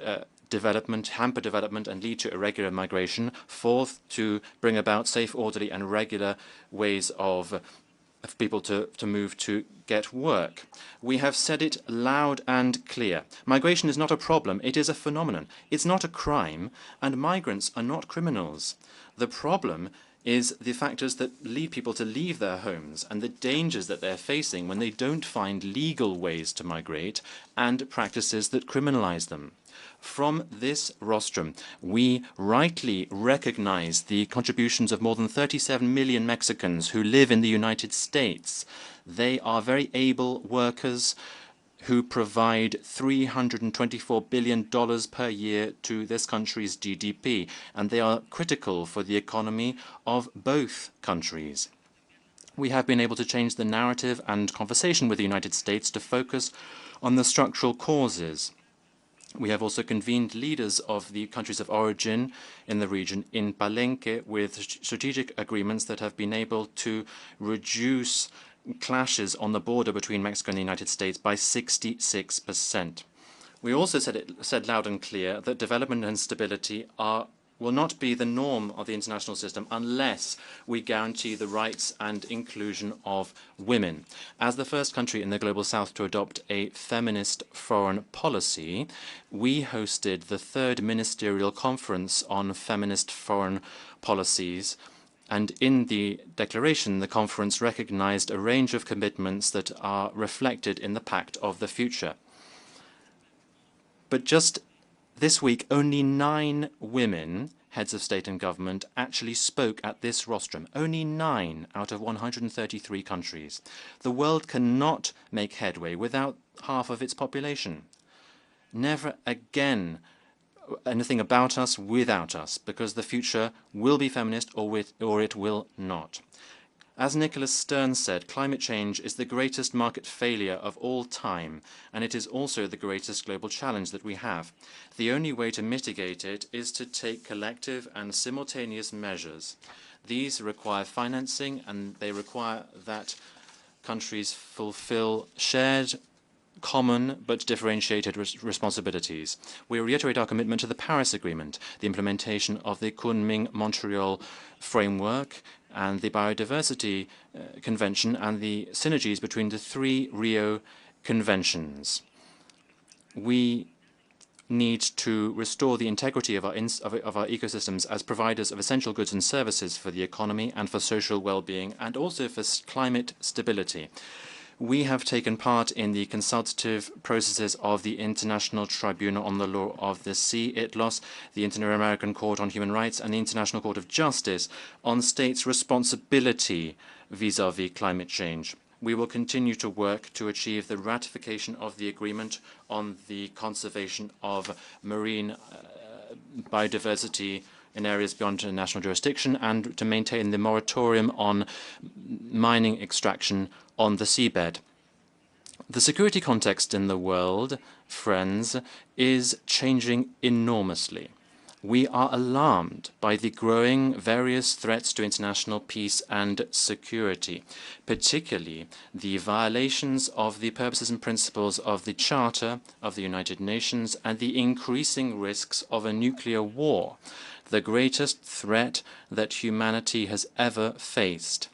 hamper development and lead to irregular migration. 4th, to bring about safe, orderly, and regular ways of people to move to get work. We have said it loud and clear. Migration is not a problem, it is a phenomenon. It's not a crime, and migrants are not criminals. The problem is the factors that lead people to leave their homes and the dangers that they're facing when they don't find legal ways to migrate and practices that criminalize them. From this rostrum, we rightly recognize the contributions of more than 37 million Mexicans who live in the United States. They are very able workers who provide $324 billion per year to this country's GDP, and they are critical for the economy of both countries. We have been able to change the narrative and conversation with the United States to focus on the structural causes. We have also convened leaders of the countries of origin in the region in Palenque with strategic agreements that have been able to reduce clashes on the border between Mexico and the United States by 66%. We also said loud and clear that development and stability will not be the norm of the international system unless we guarantee the rights and inclusion of women. As the first country in the Global South to adopt a feminist foreign policy, we hosted the 3rd Ministerial Conference on Feminist Foreign Policies, and in the declaration, the conference recognized a range of commitments that are reflected in the Pact of the Future. But just This week, only 9 women, heads of state and government, actually spoke at this rostrum. Only 9 out of 133 countries. The world cannot make headway without half of its population. Never again anything about us without us, because the future will be feminist or it will not. As Nicholas Stern said, climate change is the greatest market failure of all time, and it is also the greatest global challenge that we have. The only way to mitigate it is to take collective and simultaneous measures. These require financing, and they require that countries fulfill shared, common but differentiated responsibilities. We reiterate our commitment to the Paris Agreement, the implementation of the Kunming-Montreal framework, and the Biodiversity Convention, and the synergies between the 3 Rio conventions. We need to restore the integrity of our ecosystems as providers of essential goods and services for the economy and for social well-being, and also for climate stability. We have taken part in the consultative processes of the International Tribunal on the Law of the Sea, ITLOS, the Inter-American Court on Human Rights, and the International Court of Justice on states' responsibility vis-à-vis climate change. We will continue to work to achieve the ratification of the agreement on the conservation of marine biodiversity in areas beyond national jurisdiction, and to maintain the moratorium on mining extraction on the seabed. The security context in the world, friends, is changing enormously. We are alarmed by the growing various threats to international peace and security, particularly the violations of the purposes and principles of the Charter of the United Nations and the increasing risks of a nuclear war, the greatest threat that humanity has ever faced.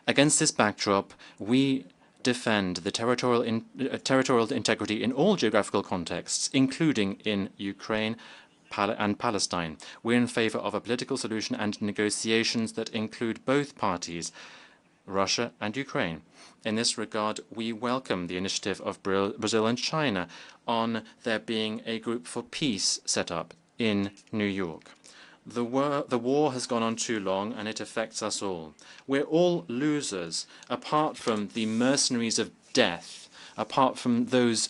Against this backdrop, we defend the territorial integrity in all geographical contexts, including in Ukraine and Palestine. We're in favor of a political solution and negotiations that include both parties, Russia and Ukraine. In this regard, we welcome the initiative of Brazil and China on there being a group for peace set up in New York. The war has gone on too long, and it affects us all. We're all losers, apart from the mercenaries of death, apart from those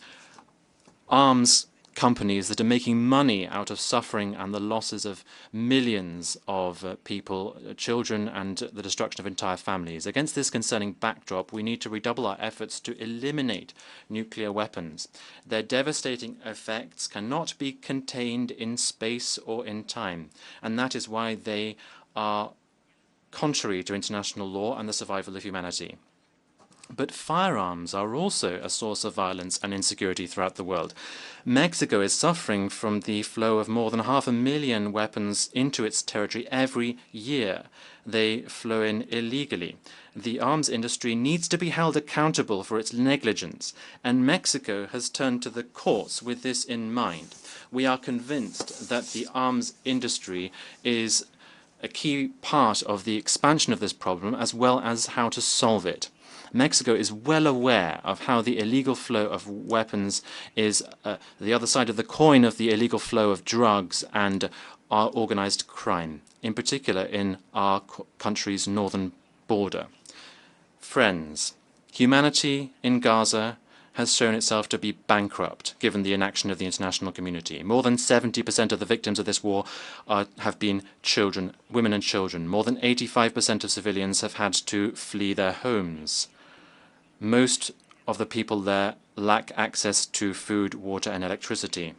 arms companies that are making money out of suffering and the losses of millions of people, children, and the destruction of entire families. Against this concerning backdrop, we need to redouble our efforts to eliminate nuclear weapons. Their devastating effects cannot be contained in space or in time, and that is why they are contrary to international law and the survival of humanity. But firearms are also a source of violence and insecurity throughout the world. Mexico is suffering from the flow of more than 500,000 weapons into its territory every year. They flow in illegally. The arms industry needs to be held accountable for its negligence, and Mexico has turned to the courts with this in mind. We are convinced that the arms industry is a key part of the expansion of this problem, as well as how to solve it. Mexico is well aware of how the illegal flow of weapons is the other side of the coin of the illegal flow of drugs and our organized crime, in particular in our country's northern border. Friends, humanity in Gaza has shown itself to be bankrupt, given the inaction of the international community. More than 70% of the victims of this war have been children, women and children. More than 85% of civilians have had to flee their homes. Most of the people there lack access to food, water, and electricity.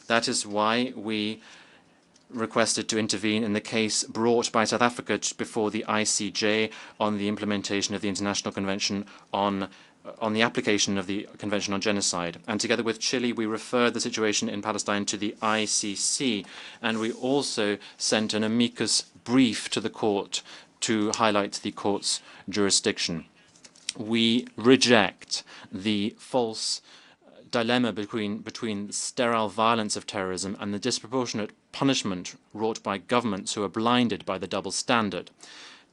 That is why we requested to intervene in the case brought by South Africa before the ICJ on the implementation of the International Convention on the application of the Convention on Genocide. And together with Chile, we referred the situation in Palestine to the ICC, and we also sent an amicus brief to the court to highlight the court's jurisdiction. We reject the false dilemma between the sterile violence of terrorism and the disproportionate punishment wrought by governments who are blinded by the double standard.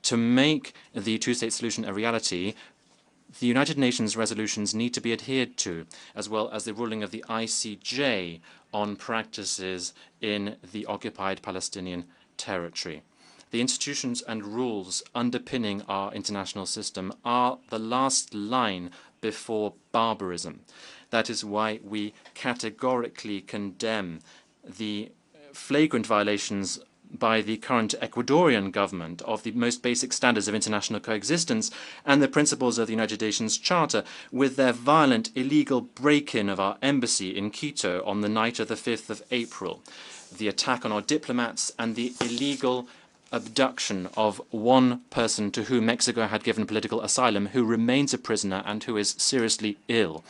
To make the two-state solution a reality, The United Nations resolutions need to be adhered to, as well as the ruling of the ICJ on practices in the occupied Palestinian territory. The institutions and rules underpinning our international system are the last line before barbarism. That is why we categorically condemn the flagrant violations by the current Ecuadorian government of the most basic standards of international coexistence and the principles of the United Nations Charter, with their violent, illegal break-in of our embassy in Quito on the night of the 5th of April, the attack on our diplomats, and the illegal abduction of one person to whom Mexico had given political asylum, who remains a prisoner and who is seriously ill.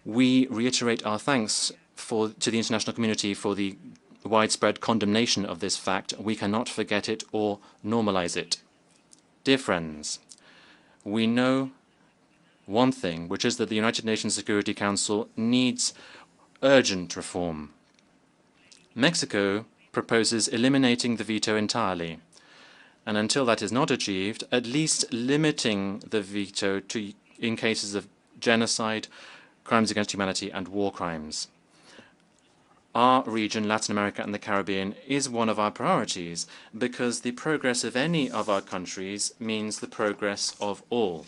We reiterate our thanks to the international community for the widespread condemnation of this fact. We cannot forget it or normalize it. Dear friends, we know one thing, which is that the United Nations Security Council needs urgent reform. Mexico proposes eliminating the veto entirely, and until that is not achieved, at least limiting the veto to in cases of genocide, crimes against humanity, and war crimes. Our region, Latin America and the Caribbean, is one of our priorities because the progress of any of our countries means the progress of all.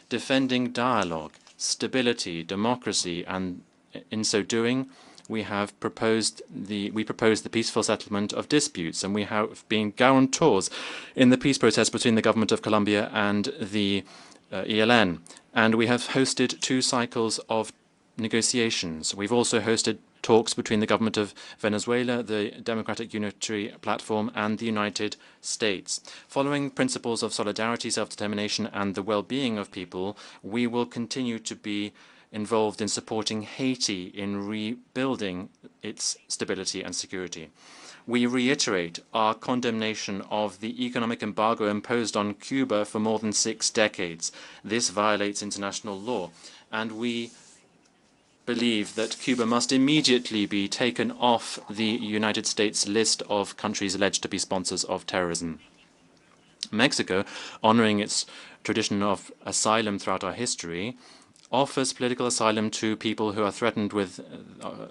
Defending dialogue, stability, democracy, and in so doing, we propose the peaceful settlement of disputes, and we have been guarantors in the peace process between the government of Colombia and the ELN. And we have hosted 2 cycles of negotiations. We've also hosted talks between the government of Venezuela, the Democratic Unitary Platform, and the United States. Following principles of solidarity, self-determination, and the well-being of people, we will continue to be involved in supporting Haiti in rebuilding its stability and security. We reiterate our condemnation of the economic embargo imposed on Cuba for more than 6 decades. This violates international law, and we believe that Cuba must immediately be taken off the United States list of countries alleged to be sponsors of terrorism. Mexico, honoring its tradition of asylum throughout our history, offers political asylum to people who are threatened with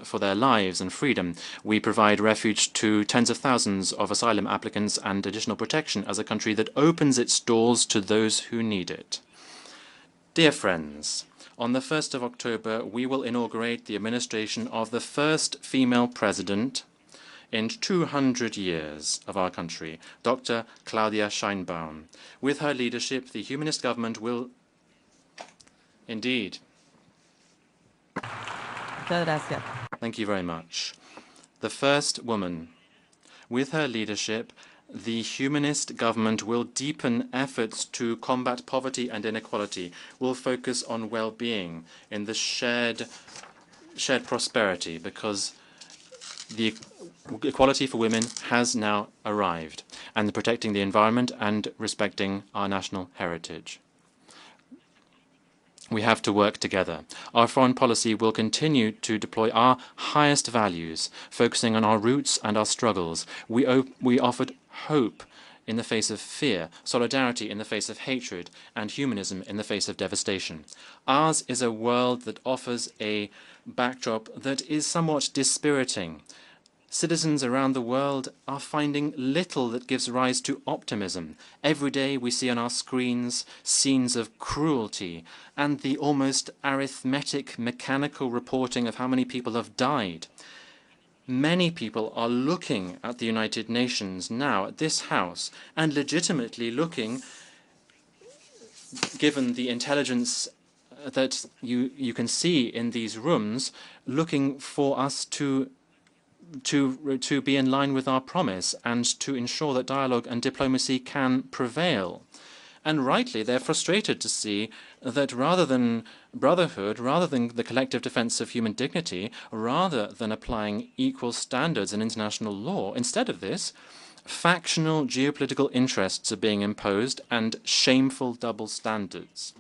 for their lives and freedom. We provide refuge to tens of thousands of asylum applicants and additional protection as a country that opens its doors to those who need it. Dear friends, on the 1st of October, we will inaugurate the administration of the first female president in 200 years of our country, Dr. Claudia Sheinbaum. With her leadership, the humanist government will indeed. Thank you very much. The first woman. With her leadership, the humanist government will deepen efforts to combat poverty and inequality, will focus on well-being in the shared prosperity, because the equality for women has now arrived, and protecting the environment and respecting our national heritage. We have to work together. Our foreign policy will continue to deploy our highest values, focusing on our roots and our struggles. We offered hope in the face of fear, solidarity in the face of hatred, and humanism in the face of devastation. Ours is a world that offers a backdrop that is somewhat dispiriting. Citizens around the world are finding little that gives rise to optimism. Every day we see on our screens scenes of cruelty and the almost arithmetic, mechanical reporting of how many people have died. Many people are looking at the United Nations now, at this House, and legitimately looking, given the intelligence that you can see in these rooms, looking for us to be in line with our promise and to ensure that dialogue and diplomacy can prevail. And rightly, they're frustrated to see that rather than brotherhood, rather than the collective defense of human dignity, rather than applying equal standards in international law, instead of this, factional geopolitical interests are being imposed and shameful double standards.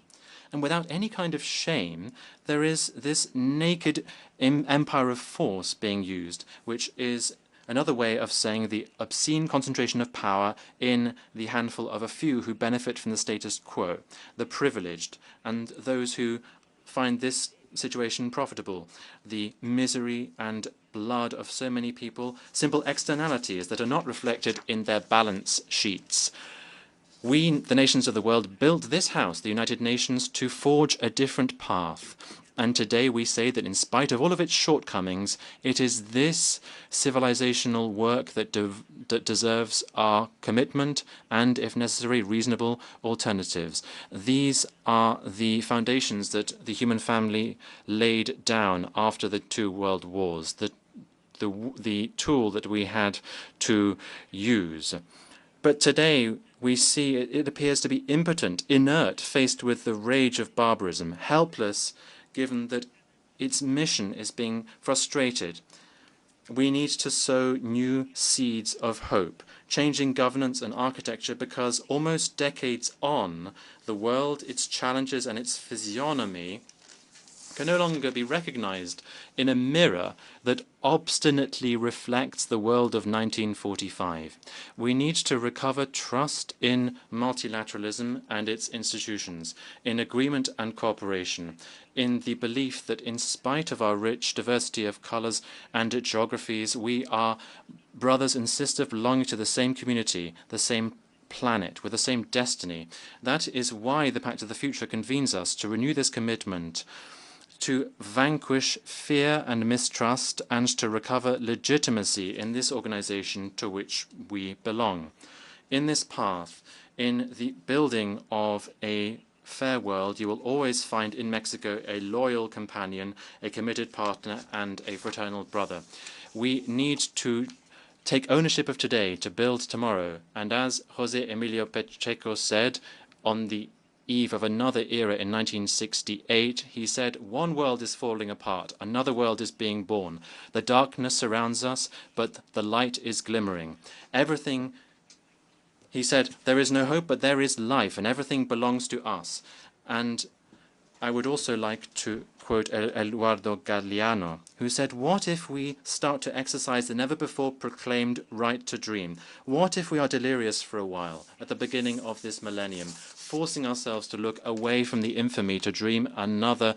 And without any kind of shame, there is this naked empire of force being used, which is Another way of saying the obscene concentration of power in the handful of a few who benefit from the status quo, the privileged, and those who find this situation profitable, the misery and blood of so many people, simple externalities that are not reflected in their balance sheets. We, the nations of the world, built this house, the United Nations, to forge a different path. And today we say that in spite of all of its shortcomings, it is this civilizational work that deserves our commitment and, if necessary, reasonable alternatives. These are the foundations that the human family laid down after the 2 world wars, the tool that we had to use. But today we see it appears to be impotent, inert, faced with the rage of barbarism, helpless given that its mission is being frustrated. We need to sow new seeds of hope, changing governance and architecture, because almost decades on, the world, its challenges and its physiognomy can no longer be recognized in a mirror that obstinately reflects the world of 1945. We need to recover trust in multilateralism and its institutions, in agreement and cooperation, in the belief that in spite of our rich diversity of colors and geographies, we are brothers and sisters belonging to the same community, the same planet, with the same destiny. That is why the Pact of the Future convenes us to renew this commitment, to vanquish fear and mistrust, and to recover legitimacy in this organization to which we belong. In this path, in the building of a fair world, you will always find in Mexico a loyal companion, a committed partner, and a fraternal brother. We need to take ownership of today to build tomorrow. And as José Emilio Pacheco said on the eve of another era in 1968, he said, "One world is falling apart, another world is being born. The darkness surrounds us, but the light is glimmering. Everything," he said, "there is no hope, but there is life, and everything belongs to us." And I would also like to quote Eduardo Galeano, who said, "What if we start to exercise the never-before-proclaimed right to dream? What if we are delirious for a while at the beginning of this millennium, forcing ourselves to look away from the infamy to dream another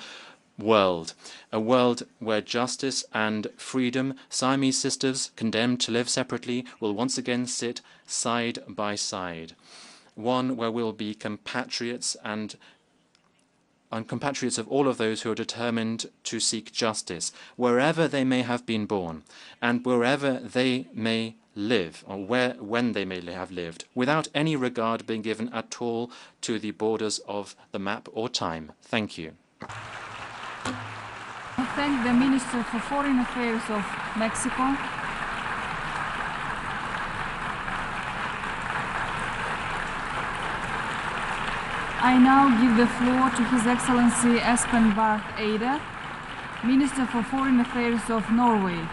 world, a world where justice and freedom, Siamese sisters condemned to live separately, will once again sit side by side, one where we'll be compatriots and compatriots of all of those who are determined to seek justice, wherever they may have been born, and wherever they may live, or when they may have lived, without any regard being given at all to the borders of the map or time." Thank you. I thank the Minister for Foreign Affairs of Mexico. I now give the floor to His Excellency Espen Barth Eide, Minister for Foreign Affairs of Norway.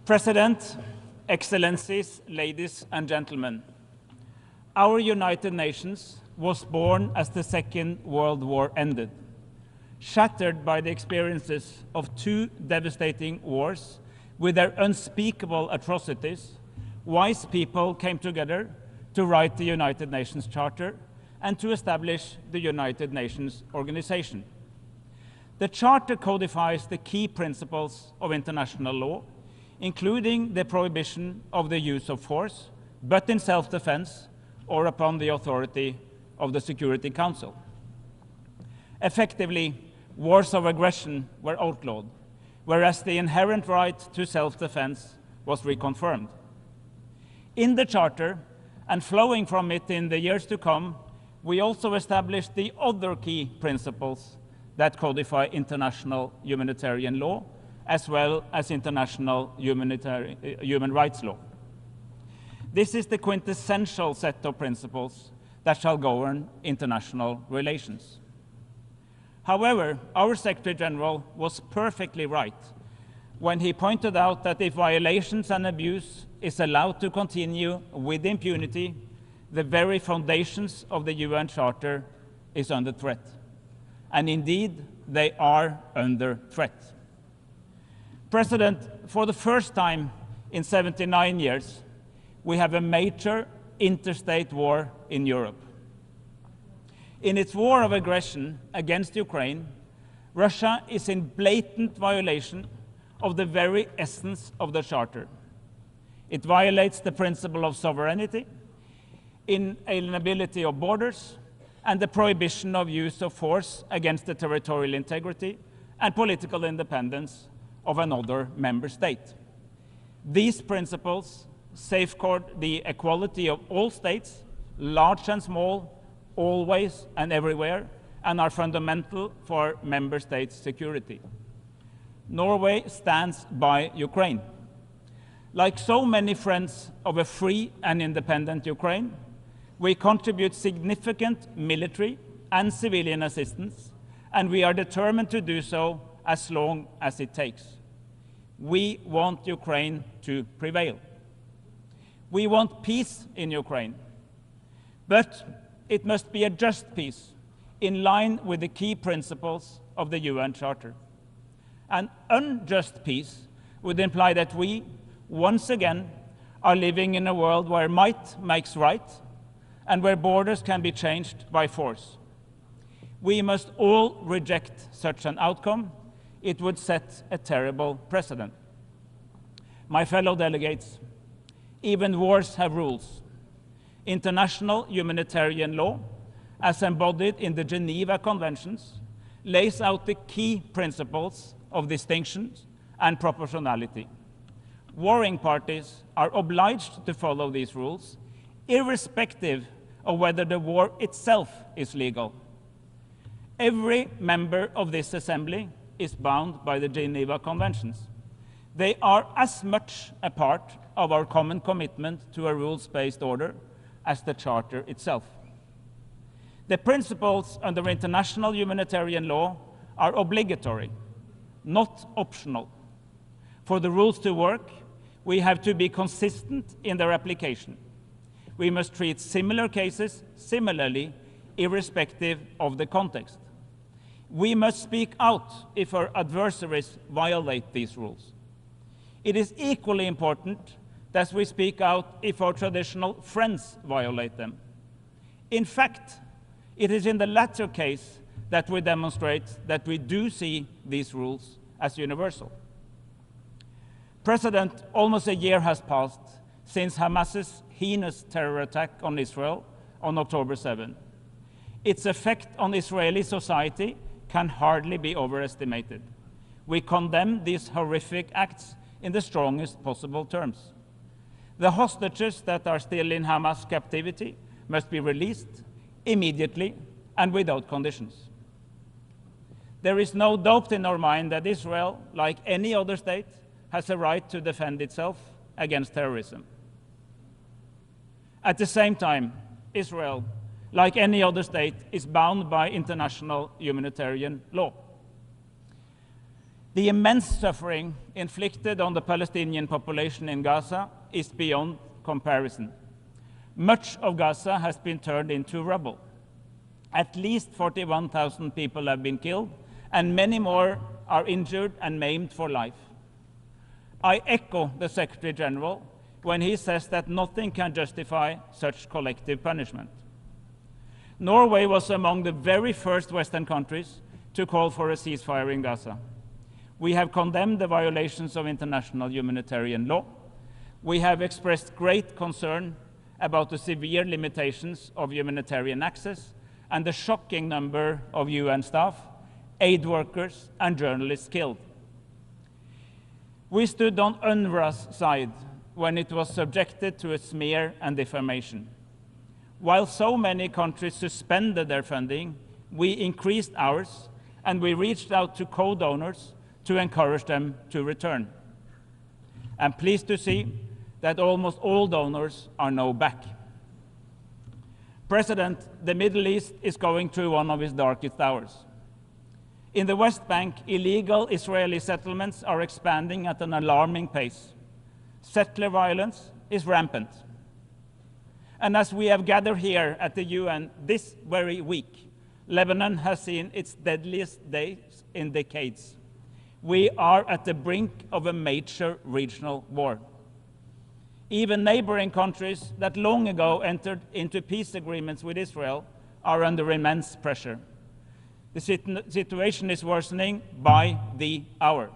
President, Excellencies, ladies and gentlemen, our United Nations was born as the Second World War ended. Shattered by the experiences of 2 devastating wars with their unspeakable atrocities, wise people came together to write the United Nations Charter and to establish the United Nations Organization. The Charter codifies the key principles of international law, including the prohibition of the use of force, but in self-defense or upon the authority of the Security Council. Effectively, wars of aggression were outlawed, whereas the inherent right to self-defense was reconfirmed. In the Charter, and flowing from it in the years to come, we also established the other key principles that codify international humanitarian law, as well as international human rights law. This is the quintessential set of principles that shall govern international relations. However, our Secretary General was perfectly right when he pointed out that if violations and abuse is allowed to continue with impunity, the very foundations of the UN Charter is under threat. And indeed, they are under threat. President, for the first time in 79 years, we have a major interstate war in Europe. In its war of aggression against Ukraine, Russia is in blatant violation of the very essence of the Charter. It violates the principle of sovereignty, inalienability of borders, and the prohibition of use of force against the territorial integrity and political independence of another member state. These principles safeguard the equality of all states, large and small, always and everywhere, and are fundamental for member states' security. Norway stands by Ukraine. Like so many friends of a free and independent Ukraine, we contribute significant military and civilian assistance, and we are determined to do so as long as it takes. We want Ukraine to prevail. We want peace in Ukraine, but it must be a just peace in line with the key principles of the UN Charter. An unjust peace would imply that we, once again, are living in a world where might makes right and where borders can be changed by force. We must all reject such an outcome. It would set a terrible precedent. My fellow delegates, even wars have rules. International humanitarian law, as embodied in the Geneva Conventions, lays out the key principles of distinction and proportionality. Warring parties are obliged to follow these rules, irrespective of whether the war itself is legal. Every member of this assembly is bound by the Geneva Conventions. They are as much a part of our common commitment to a rules-based order as the Charter itself. The principles under international humanitarian law are obligatory, not optional. For the rules to work, we have to be consistent in their application. We must treat similar cases similarly, irrespective of the context. We must speak out if our adversaries violate these rules. It is equally important that we speak out if our traditional friends violate them. In fact, it is in the latter case that we demonstrate that we do see these rules as universal. President, almost a year has passed since Hamas's heinous terror attack on Israel on October 7. Its effect on Israeli society can hardly be overestimated. We condemn these horrific acts in the strongest possible terms. The hostages that are still in Hamas captivity must be released immediately and without conditions. There is no doubt in our mind that Israel, like any other state, has a right to defend itself against terrorism. At the same time, Israel, like any other state, is bound by international humanitarian law. The immense suffering inflicted on the Palestinian population in Gaza is beyond comparison. Much of Gaza has been turned into rubble. At least 41,000 people have been killed, and many more are injured and maimed for life. I echo the Secretary General when he says that nothing can justify such collective punishment. Norway was among the very first Western countries to call for a ceasefire in Gaza. We have condemned the violations of international humanitarian law. We have expressed great concern about the severe limitations of humanitarian access and the shocking number of UN staff, aid workers, and journalists killed. We stood on UNRWA's side when it was subjected to a smear and defamation. While so many countries suspended their funding, we increased ours, and we reached out to co-donors to encourage them to return. I'm pleased to see that almost all donors are now back. President, the Middle East is going through one of its darkest hours. In the West Bank, illegal Israeli settlements are expanding at an alarming pace. Settler violence is rampant. And as we have gathered here at the UN this very week, Lebanon has seen its deadliest days in decades. We are at the brink of a major regional war. Even neighboring countries that long ago entered into peace agreements with Israel are under immense pressure. The situation is worsening by the hour.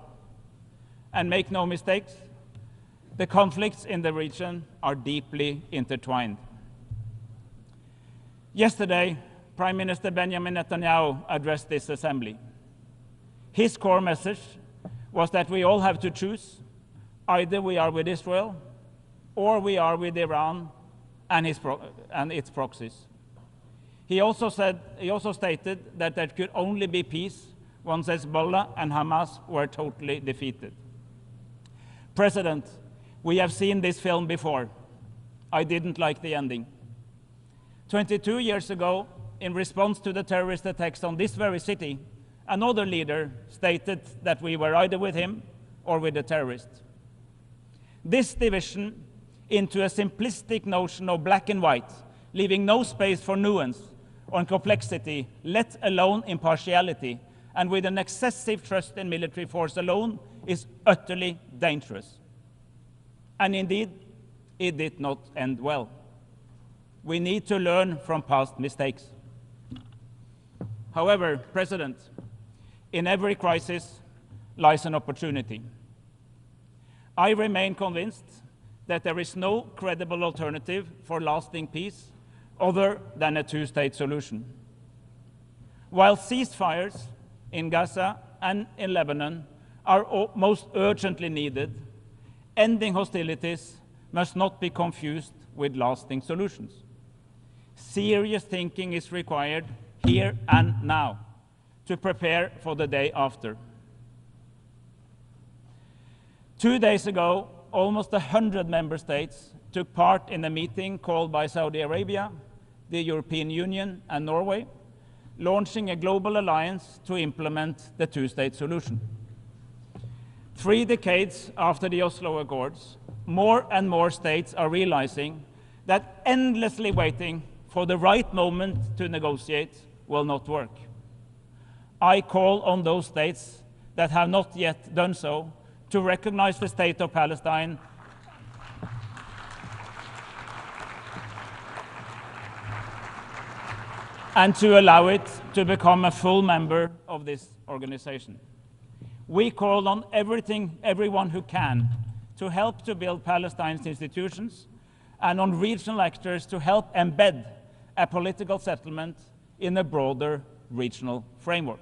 And make no mistakes, the conflicts in the region are deeply intertwined. Yesterday, Prime Minister Benjamin Netanyahu addressed this assembly. His core message was that we all have to choose. Either we are with Israel or we are with Iran and its proxies. He also stated that there could only be peace once Hezbollah and Hamas were totally defeated. President, we have seen this film before. I didn't like the ending. 22 years ago, in response to the terrorist attacks on this very city, another leader stated that we were either with him or with the terrorists. This division into a simplistic notion of black and white, leaving no space for nuance or complexity, let alone impartiality, and with an excessive trust in military force alone, is utterly dangerous. And indeed, it did not end well. We need to learn from past mistakes. However, President, in every crisis lies an opportunity. I remain convinced that there is no credible alternative for lasting peace other than a two-state solution. While ceasefires in Gaza and in Lebanon are most urgently needed, ending hostilities must not be confused with lasting solutions. Serious thinking is required here and now to prepare for the day after. 2 days ago, almost 100 member states took part in a meeting called by Saudi Arabia, the European Union, and Norway, launching a global alliance to implement the two-state solution. 3 decades after the Oslo Accords, more and more states are realizing that endlessly waiting for the right moment to negotiate will not work. I call on those states that have not yet done so to recognize the state of Palestine and to allow it to become a full member of this organization. We call on everyone who can to help to build Palestine's institutions and on regional actors to help embed a political settlement in a broader regional framework.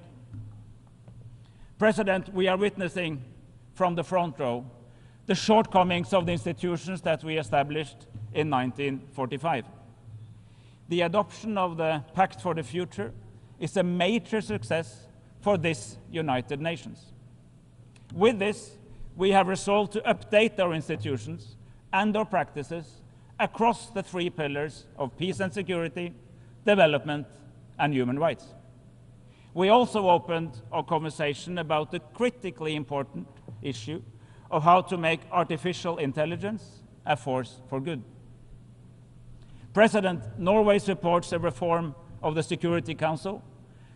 President, we are witnessing from the front row the shortcomings of the institutions that we established in 1945. The adoption of the Pact for the Future is a major success for this United Nations. With this, we have resolved to update our institutions and our practices across the 3 pillars of peace and security, development, and human rights. We also opened our conversation about the critically important issue of how to make artificial intelligence a force for good. President, Norway supports a reform of the Security Council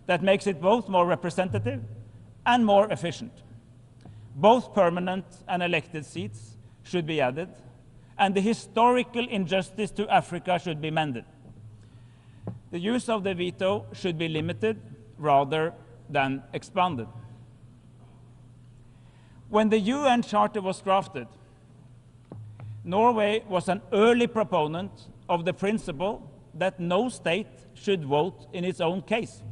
that makes it both more representative and more efficient. Both permanent and elected seats should be added, and the historical injustice to Africa should be mended. The use of the veto should be limited rather than expanded. When the UN Charter was drafted, Norway was an early proponent of the principle that no state should vote in its own case.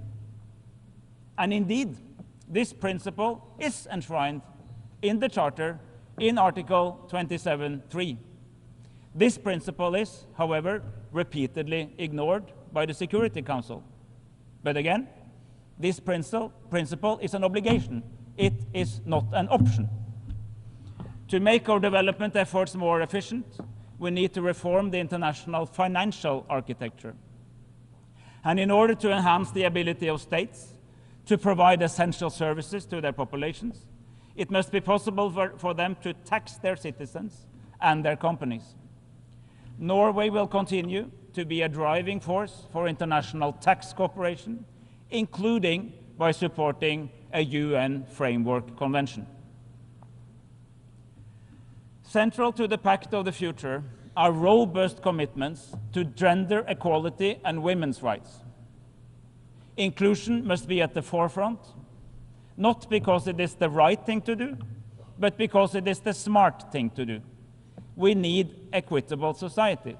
And indeed, this principle is enshrined in the Charter in Article 27(3). This principle is, however, repeatedly ignored by the Security Council. But again, this principle is an obligation. It is not an option. To make our development efforts more efficient, we need to reform the international financial architecture. And in order to enhance the ability of states to provide essential services to their populations. It must be possible for them to tax their citizens and their companies. Norway will continue to be a driving force for international tax cooperation, including by supporting a UN framework convention. Central to the Pact of the Future are robust commitments to gender equality and women's rights. Inclusion must be at the forefront, not because it is the right thing to do, but because it is the smart thing to do. We need equitable societies.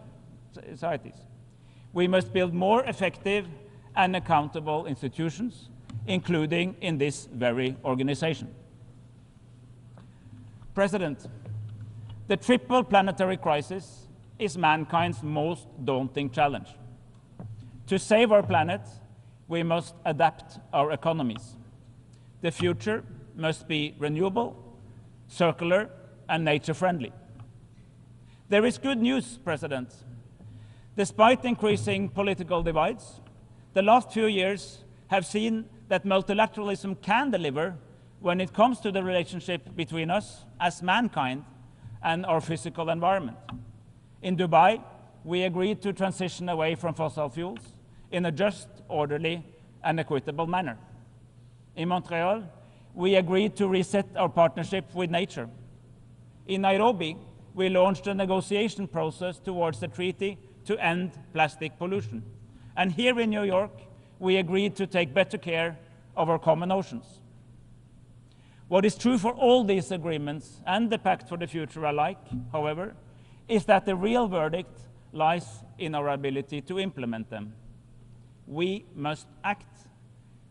We must build more effective and accountable institutions, including in this very organization. President, the triple planetary crisis is mankind's most daunting challenge. To save our planet, we must adapt our economies. The future must be renewable, circular, and nature-friendly. There is good news, President. Despite increasing political divides, the last few years have seen that multilateralism can deliver when it comes to the relationship between us as mankind and our physical environment. In Dubai, we agreed to transition away from fossil fuels in a just, orderly, and equitable manner. In Montreal, we agreed to reset our partnership with nature. In Nairobi, we launched a negotiation process towards a treaty to end plastic pollution. And here in New York, we agreed to take better care of our common oceans. What is true for all these agreements and the Pact for the Future alike, however, is that the real verdict lies in our ability to implement them. We must act.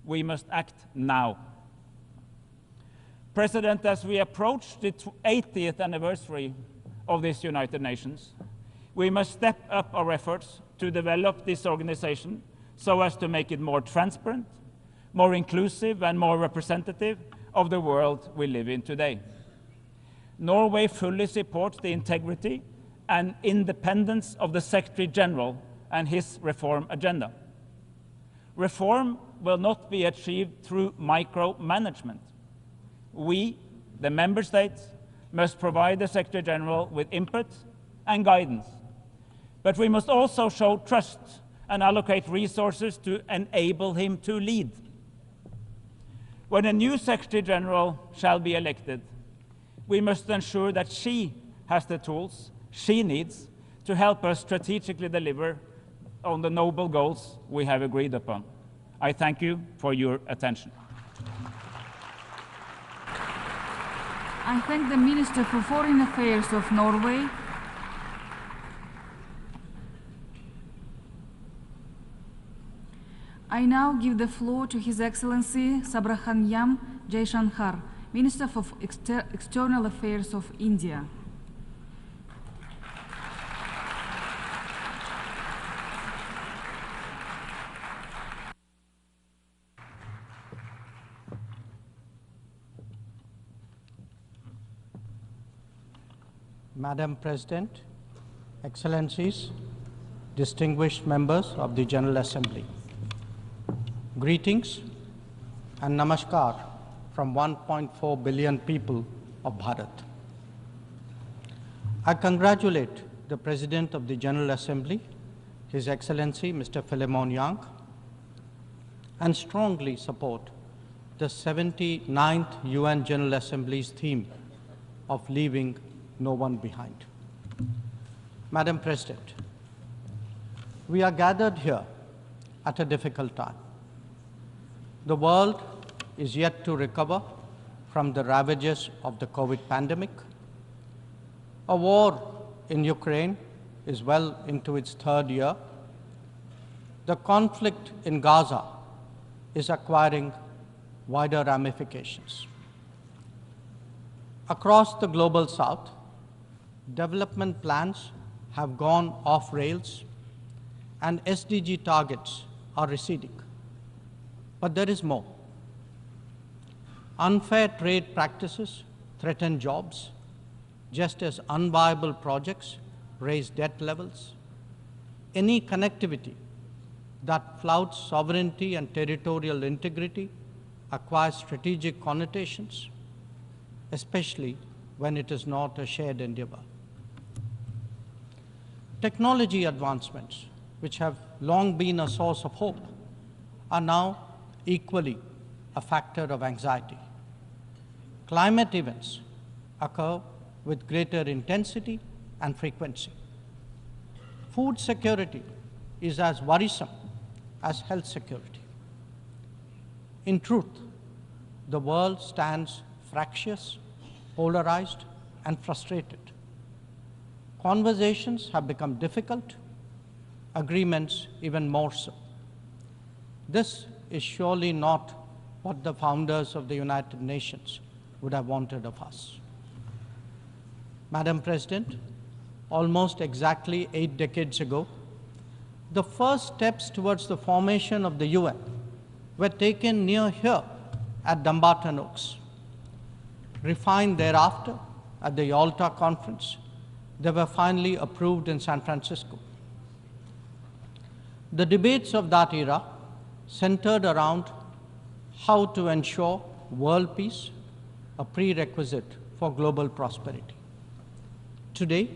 We must act now. President, as we approach the 80th anniversary of this United Nations, we must step up our efforts to develop this organization so as to make it more transparent, more inclusive, and more representative of the world we live in today. Norway fully supports the integrity and independence of the Secretary General and his reform agenda. Reform will not be achieved through micromanagement. We, the member states, must provide the Secretary General with input and guidance. But we must also show trust and allocate resources to enable him to lead. When a new Secretary General shall be elected, we must ensure that she has the tools she needs to help us strategically deliver on the noble goals we have agreed upon. I thank you for your attention. I thank the Minister for Foreign Affairs of Norway. I now give the floor to His Excellency Subrahmanyam Jaishankar, Minister for External Affairs of India. Madam President, Excellencies, distinguished members of the General Assembly, greetings and namaskar from 1.4 billion people of Bharat. I congratulate the President of the General Assembly, His Excellency Mr. Philemon Yang, and strongly support the 79th UN General Assembly's theme of leaving no one behind. Madam President, we are gathered here at a difficult time. The world is yet to recover from the ravages of the COVID pandemic. A war in Ukraine is well into its third year. The conflict in Gaza is acquiring wider ramifications. Across the global south, development plans have gone off rails and SDG targets are receding. But there is more. Unfair trade practices threaten jobs, just as unviable projects raise debt levels. Any connectivity that flouts sovereignty and territorial integrity acquires strategic connotations, especially when it is not a shared endeavor. Technology advancements, which have long been a source of hope, are now equally a factor of anxiety. Climate events occur with greater intensity and frequency. Food security is as worrisome as health security. In truth, the world stands fractious, polarized, and frustrated. Conversations have become difficult, agreements even more so. This is surely not what the founders of the United Nations would have wanted of us. Madam President, almost exactly 8 decades ago, the first steps towards the formation of the UN were taken near here at Dumbarton Oaks. Refined thereafter at the Yalta Conference, they were finally approved in San Francisco. The debates of that era centered around how to ensure world peace, a prerequisite for global prosperity. Today,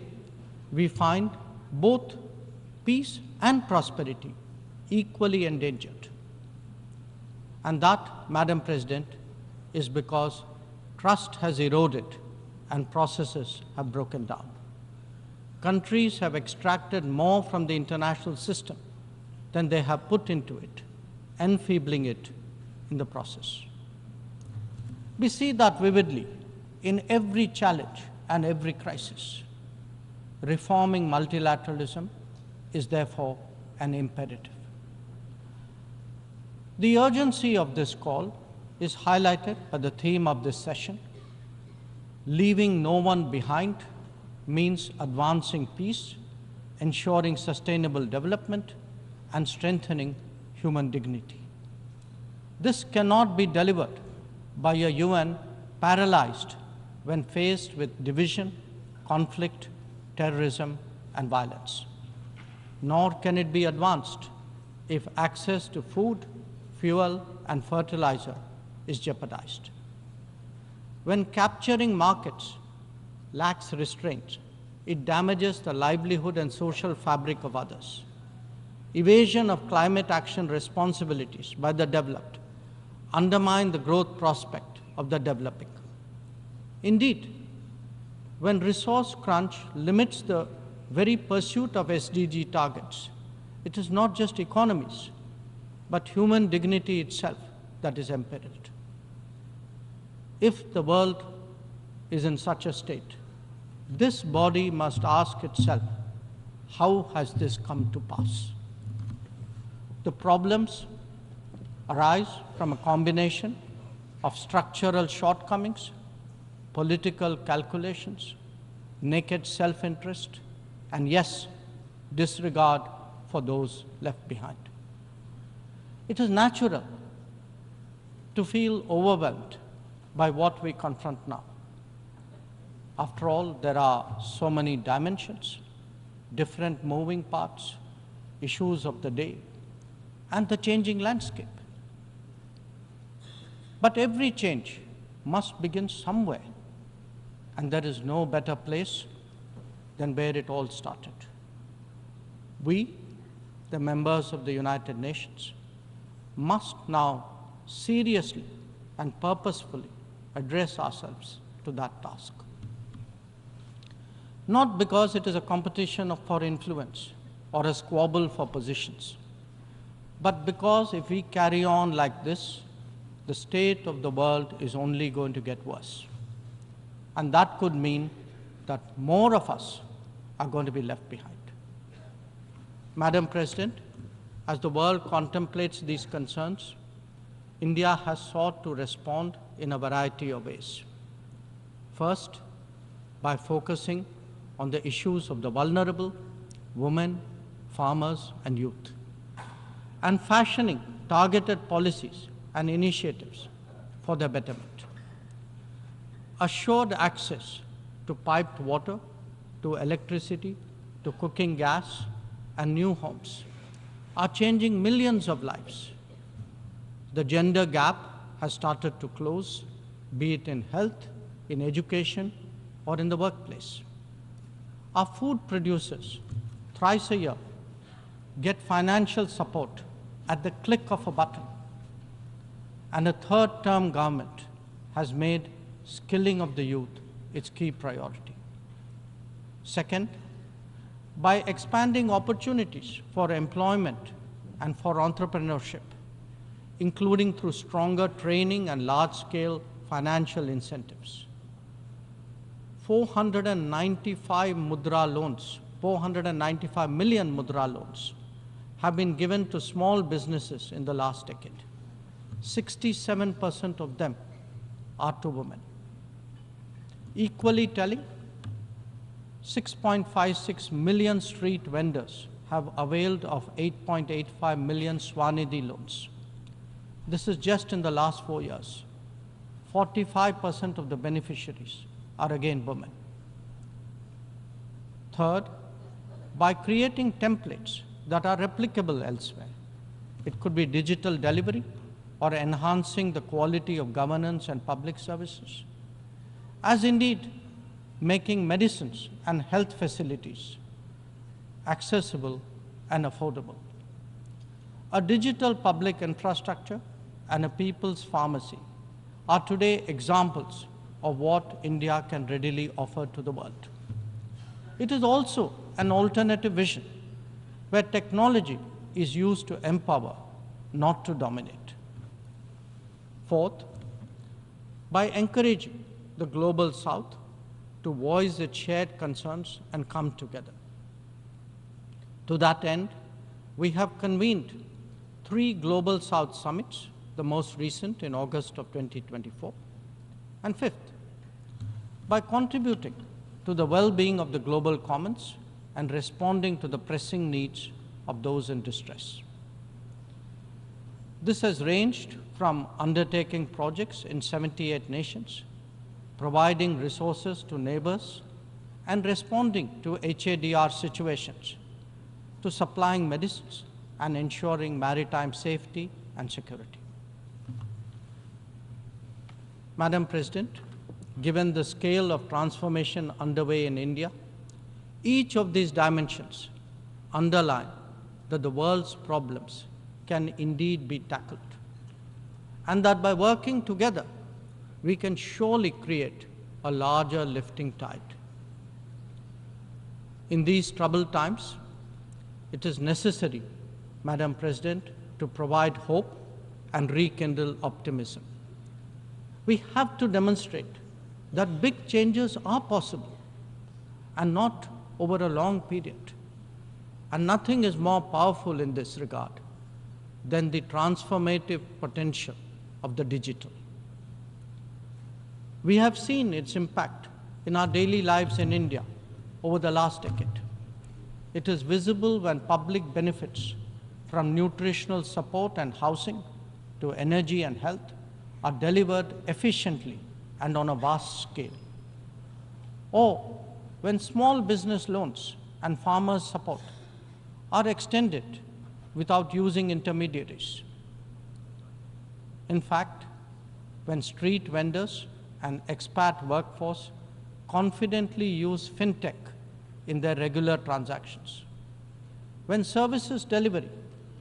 we find both peace and prosperity equally endangered. And that, Madam President, is because trust has eroded and processes have broken down. Countries have extracted more from the international system than they have put into it, enfeebling it in the process. We see that vividly in every challenge and every crisis. Reforming multilateralism is therefore an imperative. The urgency of this call is highlighted by the theme of this session. Leaving no one behind means advancing peace, ensuring sustainable development, and strengthening human dignity. This cannot be delivered by a UN paralyzed when faced with division, conflict, terrorism, and violence. Nor can it be advanced if access to food, fuel, and fertilizer is jeopardized. When capturing markets lacks restraint, it damages the livelihood and social fabric of others. Evasion of climate action responsibilities by the developed undermine the growth prospect of the developing. Indeed, when resource crunch limits the very pursuit of SDG targets, it is not just economies, but human dignity itself that is imperiled. If the world is in such a state, this body must ask itself, how has this come to pass? The problems arise from a combination of structural shortcomings, political calculations, naked self-interest, and yes, disregard for those left behind. It is natural to feel overwhelmed by what we confront now. After all, there are so many dimensions, different moving parts, issues of the day, and the changing landscape. But every change must begin somewhere, and there is no better place than where it all started. We, the members of the United Nations, must now seriously and purposefully address ourselves to that task. Not because it is a competition for influence or a squabble for positions, but because if we carry on like this, the state of the world is only going to get worse. And that could mean that more of us are going to be left behind. Madam President, as the world contemplates these concerns, India has sought to respond in a variety of ways. First, by focusing on the issues of the vulnerable, women, farmers, and youth, and fashioning targeted policies and initiatives for their betterment. Assured access to piped water, to electricity, to cooking gas, and new homes are changing millions of lives. The gender gap has started to close, be it in health, in education, or in the workplace. Our food producers, thrice a year, get financial support at the click of a button. And a third-term government has made skilling of the youth its key priority. Second, by expanding opportunities for employment and for entrepreneurship, including through stronger training and large-scale financial incentives. 495 mudra loans, 495 million mudra loans have been given to small businesses in the last decade. 67% of them are to women. Equally telling, 6.56 million street vendors have availed of 8.85 million Swanidhi loans. This is just in the last 4 years. 45% of the beneficiaries are again women. Third, by creating templates that are replicable elsewhere. It could be digital delivery or enhancing the quality of governance and public services, as indeed making medicines and health facilities accessible and affordable. A digital public infrastructure and a people's pharmacy are today examples of what India can readily offer to the world. It is also an alternative vision where technology is used to empower, not to dominate. Fourth, by encouraging the Global South to voice its shared concerns and come together. To that end, we have convened 3 Global South summits, the most recent in August of 2024. And fifth, by contributing to the well-being of the global commons and responding to the pressing needs of those in distress. This has ranged from undertaking projects in 78 nations, providing resources to neighbors, and responding to HADR situations, to supplying medicines and ensuring maritime safety and security. Madam President, given the scale of transformation underway in India, each of these dimensions underline that the world's problems can indeed be tackled, and that by working together, we can surely create a larger lifting tide. In these troubled times, it is necessary, Madam President, to provide hope and rekindle optimism. We have to demonstrate that big changes are possible and not over a long period. And nothing is more powerful in this regard than the transformative potential of the digital. We have seen its impact in our daily lives in India over the last decade. It is visible when public benefits from nutritional support and housing to energy and health are delivered efficiently and on a vast scale. Or when small business loans and farmers' support are extended without using intermediaries. In fact, when street vendors and expat workforce confidently use fintech in their regular transactions, when services delivery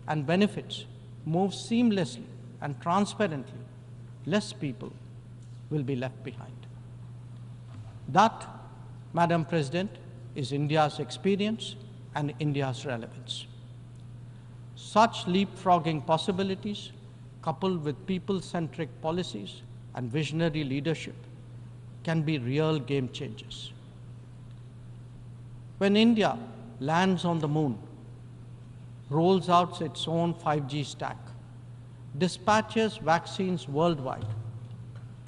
and benefits move seamlessly and transparently, less people will be left behind. That, Madam President, is India's experience and India's relevance. Such leapfrogging possibilities, coupled with people-centric policies and visionary leadership, can be real game changers. When India lands on the moon, rolls out its own 5G stack, dispatches vaccines worldwide,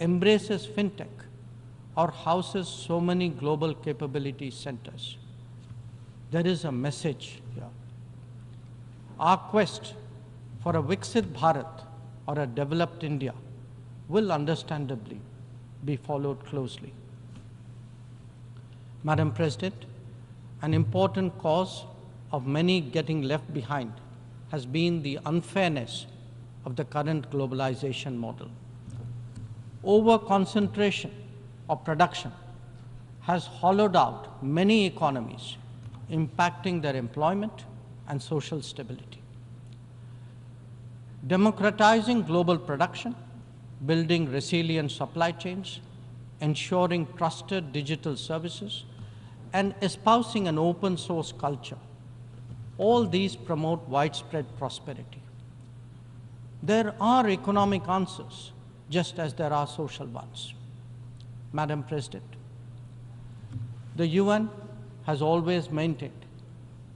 embraces fintech, or houses so many global capability centers, there is a message here. Our quest for a Viksit Bharat or a developed India will understandably be followed closely. Madam President, an important cause of many getting left behind has been the unfairness of the current globalization model. Over-concentration of production has hollowed out many economies, impacting their employment and social stability. Democratizing global production, building resilient supply chains, ensuring trusted digital services, and espousing an open source culture. All these promote widespread prosperity. There are economic answers, just as there are social ones. Madam President, the UN has always maintained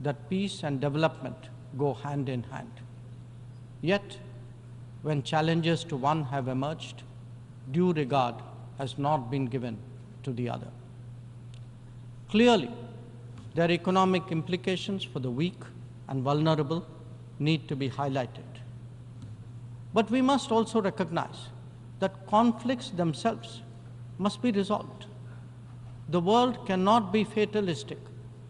that peace and development go hand in hand. Yet, when challenges to one have emerged, due regard has not been given to the other. Clearly, their economic implications for the weak and vulnerable need to be highlighted. But we must also recognize that conflicts themselves must be resolved. The world cannot be fatalistic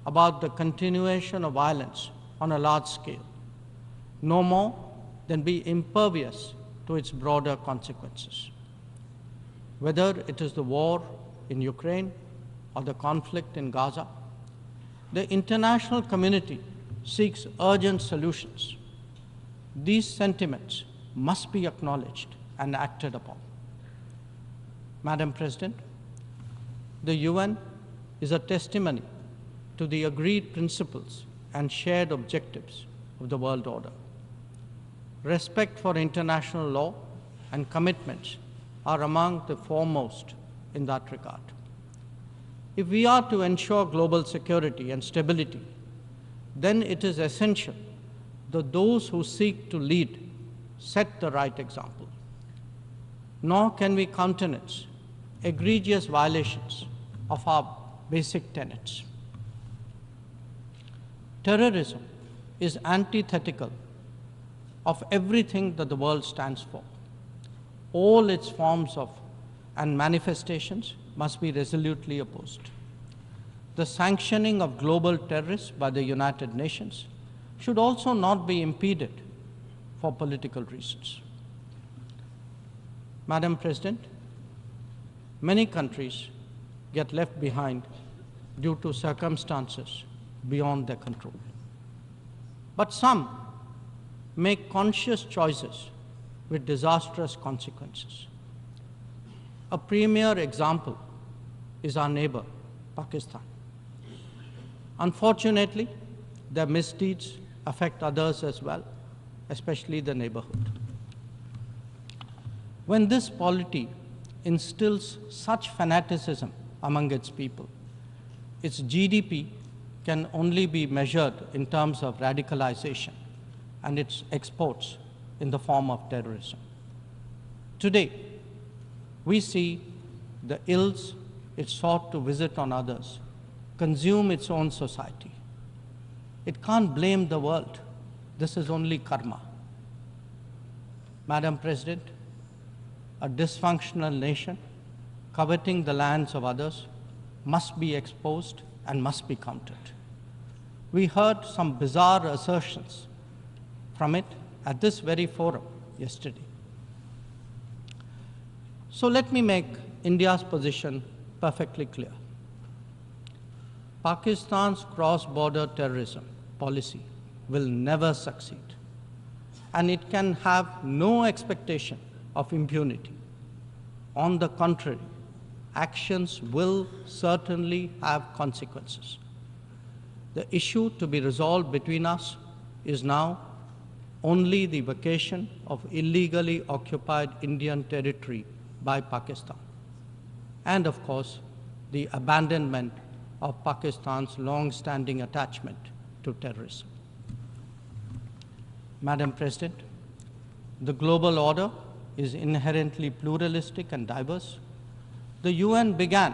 about the continuation of violence on a large scale, no more than be impervious to its broader consequences. Whether it is the war in Ukraine or the conflict in Gaza, the international community seeks urgent solutions. These sentiments must be acknowledged and acted upon. Madam President, the UN is a testimony to the agreed principles and shared objectives of the world order. Respect for international law and commitments are among the foremost in that regard. If we are to ensure global security and stability, then it is essential that those who seek to lead set the right example. Nor can we countenance egregious violations of our basic tenets. Terrorism is antithetical of everything that the world stands for. All its forms of and manifestations must be resolutely opposed. The sanctioning of global terrorists by the United Nations should also not be impeded for political reasons. Madam President, many countries get left behind due to circumstances beyond their control. But some make conscious choices with disastrous consequences. A premier example is our neighbor, Pakistan. Unfortunately, their misdeeds affect others as well, especially the neighborhood. When this polity instills such fanaticism among its people, its GDP can only be measured in terms of radicalization and its exports in the form of terrorism. Today, we see the ills it sought to visit on others consume its own society. It can't blame the world. This is only karma. Madam President, a dysfunctional nation coveting the lands of others must be exposed and must be countered. We heard some bizarre assertions from it at this very forum yesterday. So let me make India's position perfectly clear. Pakistan's cross-border terrorism policy will never succeed, and it can have no expectation of impunity. On the contrary, actions will certainly have consequences. The issue to be resolved between us is now only the vacation of illegally occupied Indian territory by Pakistan, and of course, the abandonment of Pakistan's long-standing attachment to terrorism. Madam President, the global order is inherently pluralistic and diverse. The UN began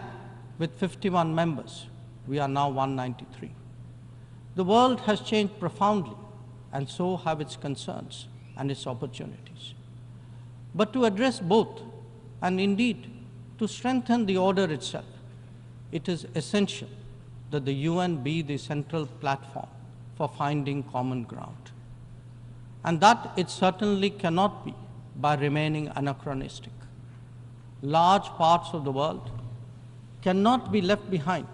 with 51 members. We are now 193. The world has changed profoundly, and so have its concerns and its opportunities. But to address both, and indeed to strengthen the order itself, it is essential that the UN be the central platform for finding common ground. And that it certainly cannot be by remaining anachronistic. large parts of the world cannot be left behind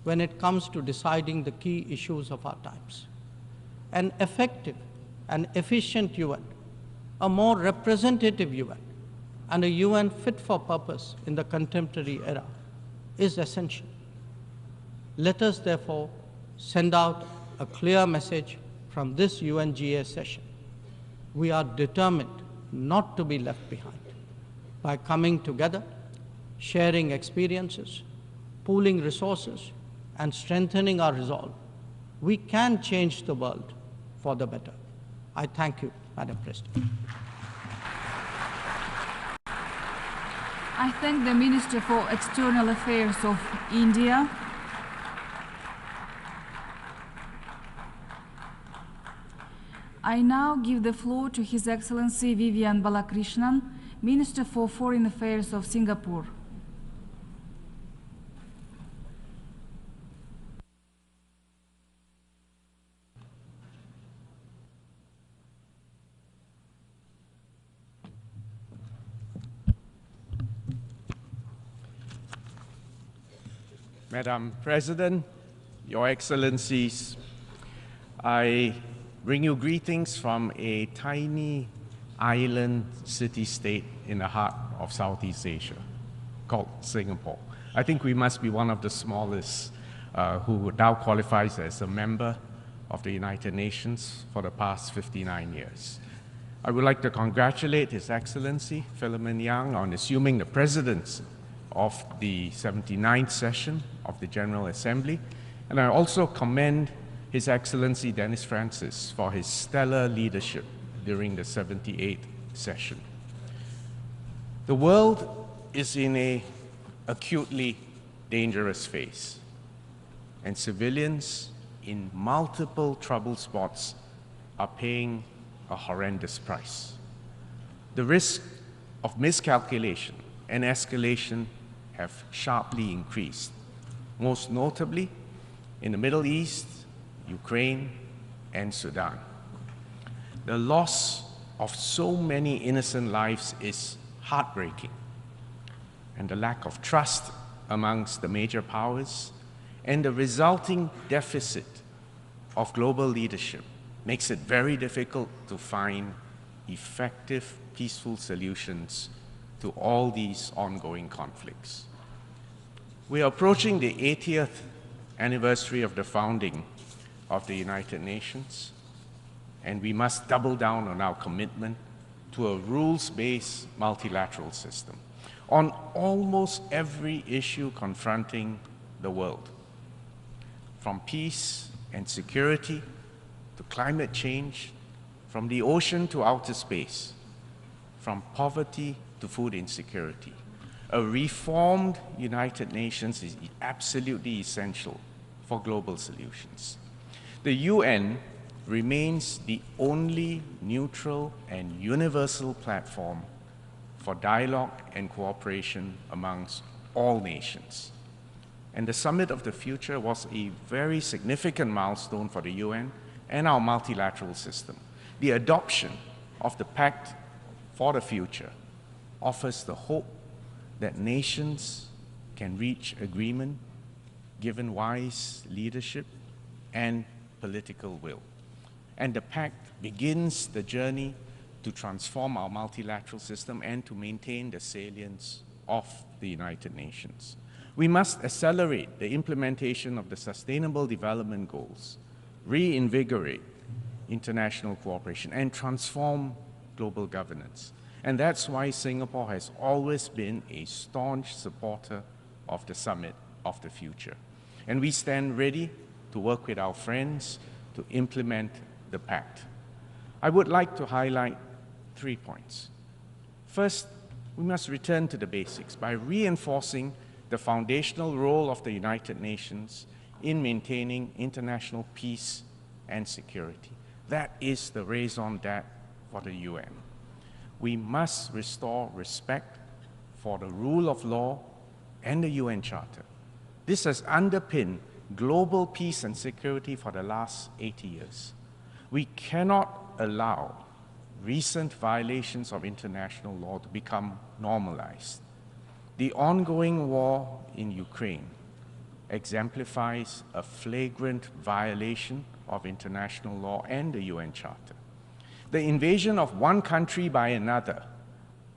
when it comes to deciding the key issues of our times. An effective and efficient UN, a more representative UN, and a UN fit for purpose in the contemporary era is essential. Let us therefore send out a clear message from this UNGA session. We are determined not to be left behind. By coming together, sharing experiences, pooling resources, and strengthening our resolve, we can change the world for the better. I thank you, Madam President. I thank the Minister for External Affairs of India. I now give the floor to His Excellency Vivian Balakrishnan, Minister for Foreign Affairs of Singapore. Madam President, Your Excellencies, I bring you greetings from a tiny island city-state in the heart of Southeast Asia called Singapore. I think we must be one of the smallest who now qualifies as a member of the United Nations for the past 59 years. I would like to congratulate His Excellency Philemon Yang on assuming the presidency of the 79th session of the General Assembly, and I also commend His Excellency Dennis Francis for his stellar leadership during the 78th session. The world is in an acutely dangerous phase, and civilians in multiple trouble spots are paying a horrendous price. The risk of miscalculation and escalation have sharply increased, most notably in the Middle East, Ukraine, and Sudan. The loss of so many innocent lives is heartbreaking, and the lack of trust amongst the major powers and the resulting deficit of global leadership makes it very difficult to find effective, peaceful solutions to all these ongoing conflicts. We are approaching the 80th anniversary of the founding of the United Nations, and we must double down on our commitment to a rules-based multilateral system on almost every issue confronting the world, from peace and security to climate change, from the ocean to outer space, from poverty to food insecurity. A reformed United Nations is absolutely essential for global solutions. The UN remains the only neutral and universal platform for dialogue and cooperation amongst all nations. And the Summit of the Future was a very significant milestone for the UN and our multilateral system. The adoption of the Pact for the Future offers the hope that nations can reach agreement given wise leadership and political will. And the pact begins the journey to transform our multilateral system and to maintain the salience of the United Nations. We must accelerate the implementation of the Sustainable Development Goals, reinvigorate international cooperation, and transform global governance. And that's why Singapore has always been a staunch supporter of the Summit of the Future. And we stand ready to work with our friends to implement the pact. I would like to highlight 3 points. First, we must return to the basics by reinforcing the foundational role of the United Nations in maintaining international peace and security. That is the raison d'etre for the UN. We must restore respect for the rule of law and the UN Charter. This has underpinned global peace and security for the last 80 years. We cannot allow recent violations of international law to become normalized. The ongoing war in Ukraine exemplifies a flagrant violation of international law and the UN Charter. The invasion of one country by another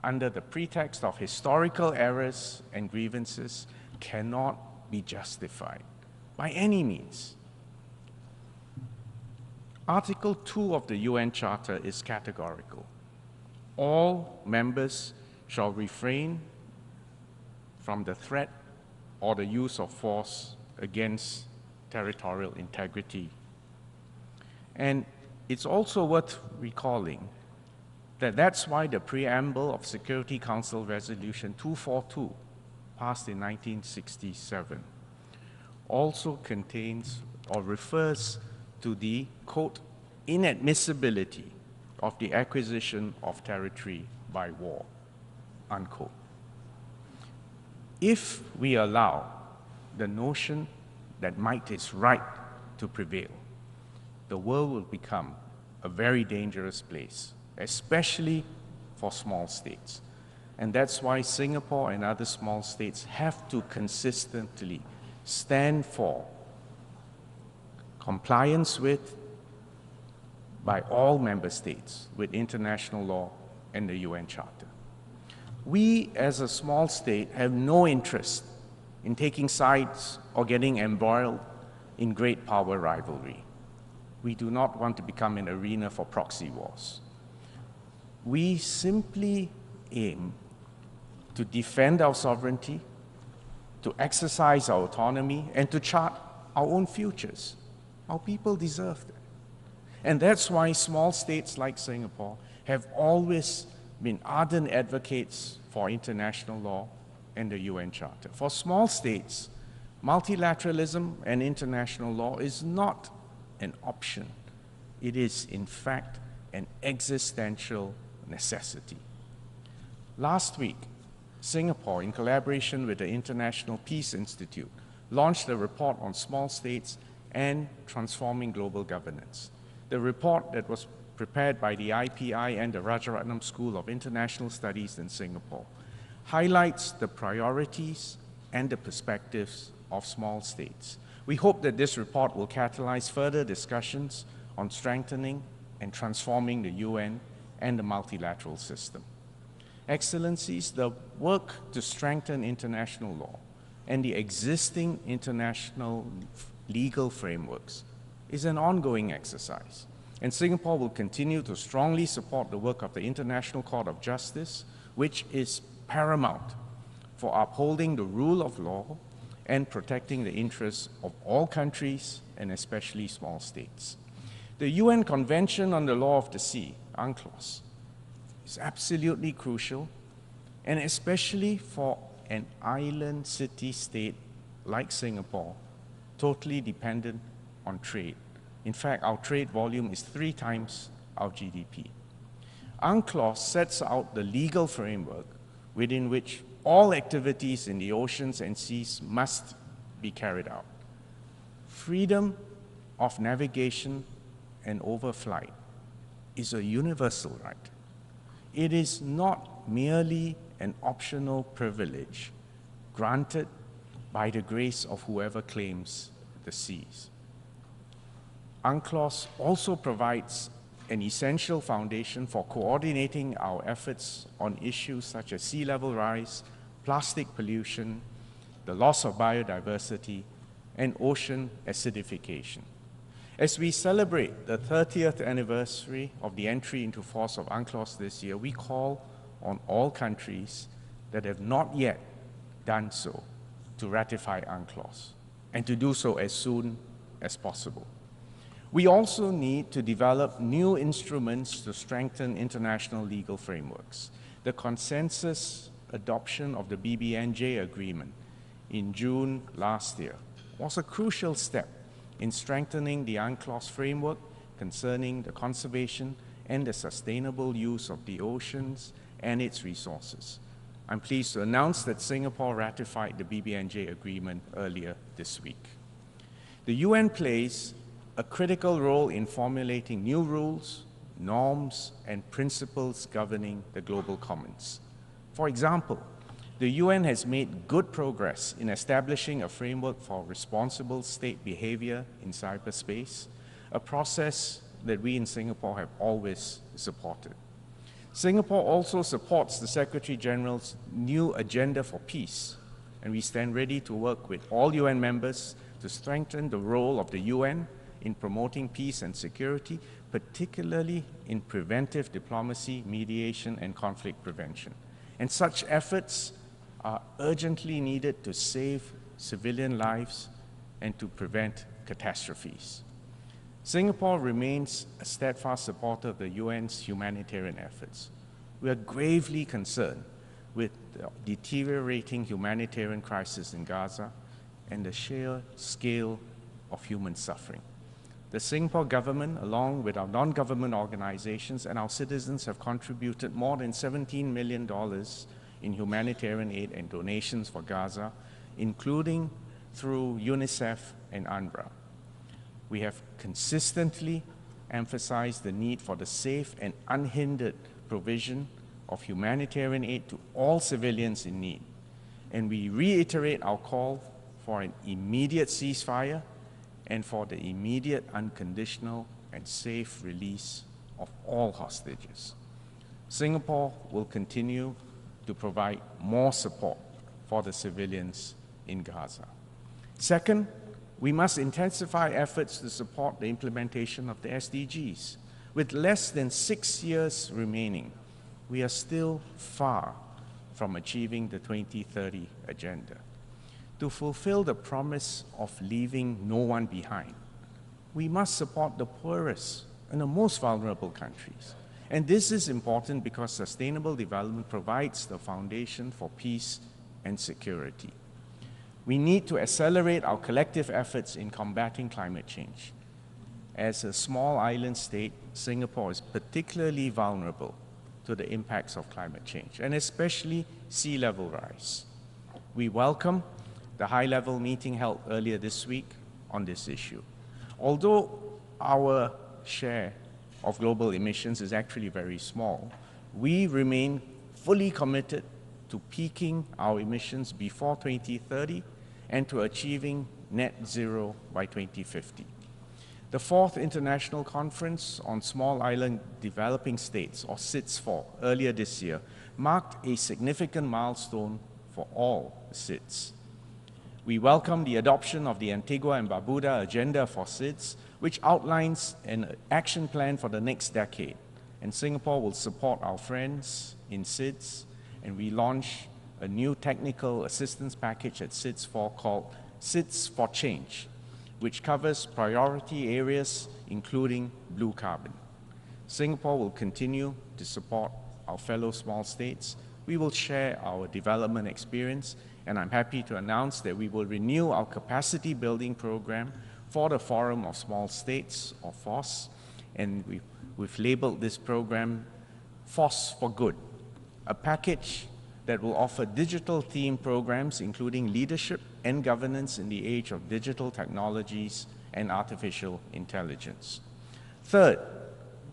under the pretext of historical errors and grievances cannot be justified by any means. Article 2 of the UN Charter is categorical. All members shall refrain from the threat or the use of force against territorial integrity. And it's also worth recalling that that's why the preamble of Security Council Resolution 242, passed in 1967, also contains or refers to the, quote, inadmissibility of the acquisition of territory by war, unquote. If we allow the notion that might is right to prevail, the world will become a very dangerous place, especially for small states. And that's why Singapore and other small states have to consistently stand for compliance with, by all member states, with international law and the UN Charter. We, as a small state, have no interest in taking sides or getting embroiled in great power rivalry. We do not want to become an arena for proxy wars. We simply aim to defend our sovereignty, to exercise our autonomy, and to chart our own futures. Our people deserve that. And that's why small states like Singapore have always been ardent advocates for international law and the UN Charter. For small states, multilateralism and international law is not an option. It is, in fact, an existential necessity. Last week, Singapore, in collaboration with the International Peace Institute, launched a report on small states and transforming global governance. The report that was prepared by the IPI and the Rajaratnam School of International Studies in Singapore highlights the priorities and the perspectives of small states. We hope that this report will catalyze further discussions on strengthening and transforming the UN and the multilateral system. Excellencies, the work to strengthen international law and the existing international legal frameworks is an ongoing exercise, and Singapore will continue to strongly support the work of the International Court of Justice, which is paramount for upholding the rule of law and protecting the interests of all countries and especially small states. The UN Convention on the Law of the Sea, UNCLOS, is absolutely crucial, and especially for an island city-state like Singapore, totally dependent on trade. In fact, our trade volume is 3 times our GDP. UNCLOS sets out the legal framework within which all activities in the oceans and seas must be carried out. Freedom of navigation and overflight is a universal right. It is not merely an optional privilege granted by the grace of whoever claims the seas. UNCLOS also provides an essential foundation for coordinating our efforts on issues such as sea level rise, plastic pollution, the loss of biodiversity, and ocean acidification. As we celebrate the 30th anniversary of the entry into force of UNCLOS this year, we call on all countries that have not yet done so to ratify UNCLOS, and to do so as soon as possible. We also need to develop new instruments to strengthen international legal frameworks. The consensus adoption of the BBNJ agreement in June last year was a crucial step in strengthening the UNCLOS framework concerning the conservation and the sustainable use of the oceans and its resources. I'm pleased to announce that Singapore ratified the BBNJ agreement earlier this week. The UN plays a critical role in formulating new rules, norms, and principles governing the global commons. For example, the UN has made good progress in establishing a framework for responsible state behavior in cyberspace, a process that we in Singapore have always supported. Singapore also supports the Secretary General's new agenda for peace, and we stand ready to work with all UN members to strengthen the role of the UN in promoting peace and security, particularly in preventive diplomacy, mediation, and conflict prevention. And such efforts are urgently needed to save civilian lives and to prevent catastrophes. Singapore remains a steadfast supporter of the UN's humanitarian efforts. We are gravely concerned with the deteriorating humanitarian crisis in Gaza and the sheer scale of human suffering. The Singapore government, along with our non-government organizations and our citizens, have contributed more than $17 million in humanitarian aid and donations for Gaza, including through UNICEF and UNRWA. We have consistently emphasized the need for the safe and unhindered provision of humanitarian aid to all civilians in need. And we reiterate our call for an immediate ceasefire and for the immediate, unconditional, and safe release of all hostages. Singapore will continue to provide more support for the civilians in Gaza. Second, we must intensify efforts to support the implementation of the SDGs. With less than 6 years remaining, we are still far from achieving the 2030 agenda. To fulfill the promise of leaving no one behind, we must support the poorest and the most vulnerable countries. And this is important because sustainable development provides the foundation for peace and security. We need to accelerate our collective efforts in combating climate change. As a small island state, Singapore is particularly vulnerable to the impacts of climate change, and especially sea level rise. We welcome the high-level meeting held earlier this week on this issue. Although our share of global emissions is actually very small, we remain fully committed to peaking our emissions before 2030 and to achieving net zero by 2050. The 4th International Conference on Small Island Developing States, or SIDS-4, earlier this year, marked a significant milestone for all SIDS. We welcome the adoption of the Antigua and Barbuda Agenda for SIDS, which outlines an action plan for the next decade. And Singapore will support our friends in SIDS, and we launch a new technical assistance package at SIDS-4 called SIDS for Change, which covers priority areas including blue carbon. Singapore will continue to support our fellow small states. We will share our development experience, and I'm happy to announce that we will renew our capacity building program for the Forum of Small States, or FOSS, and we've labeled this program FOSS for Good, a package that will offer digital themed programs including leadership and governance in the age of digital technologies and artificial intelligence. Third,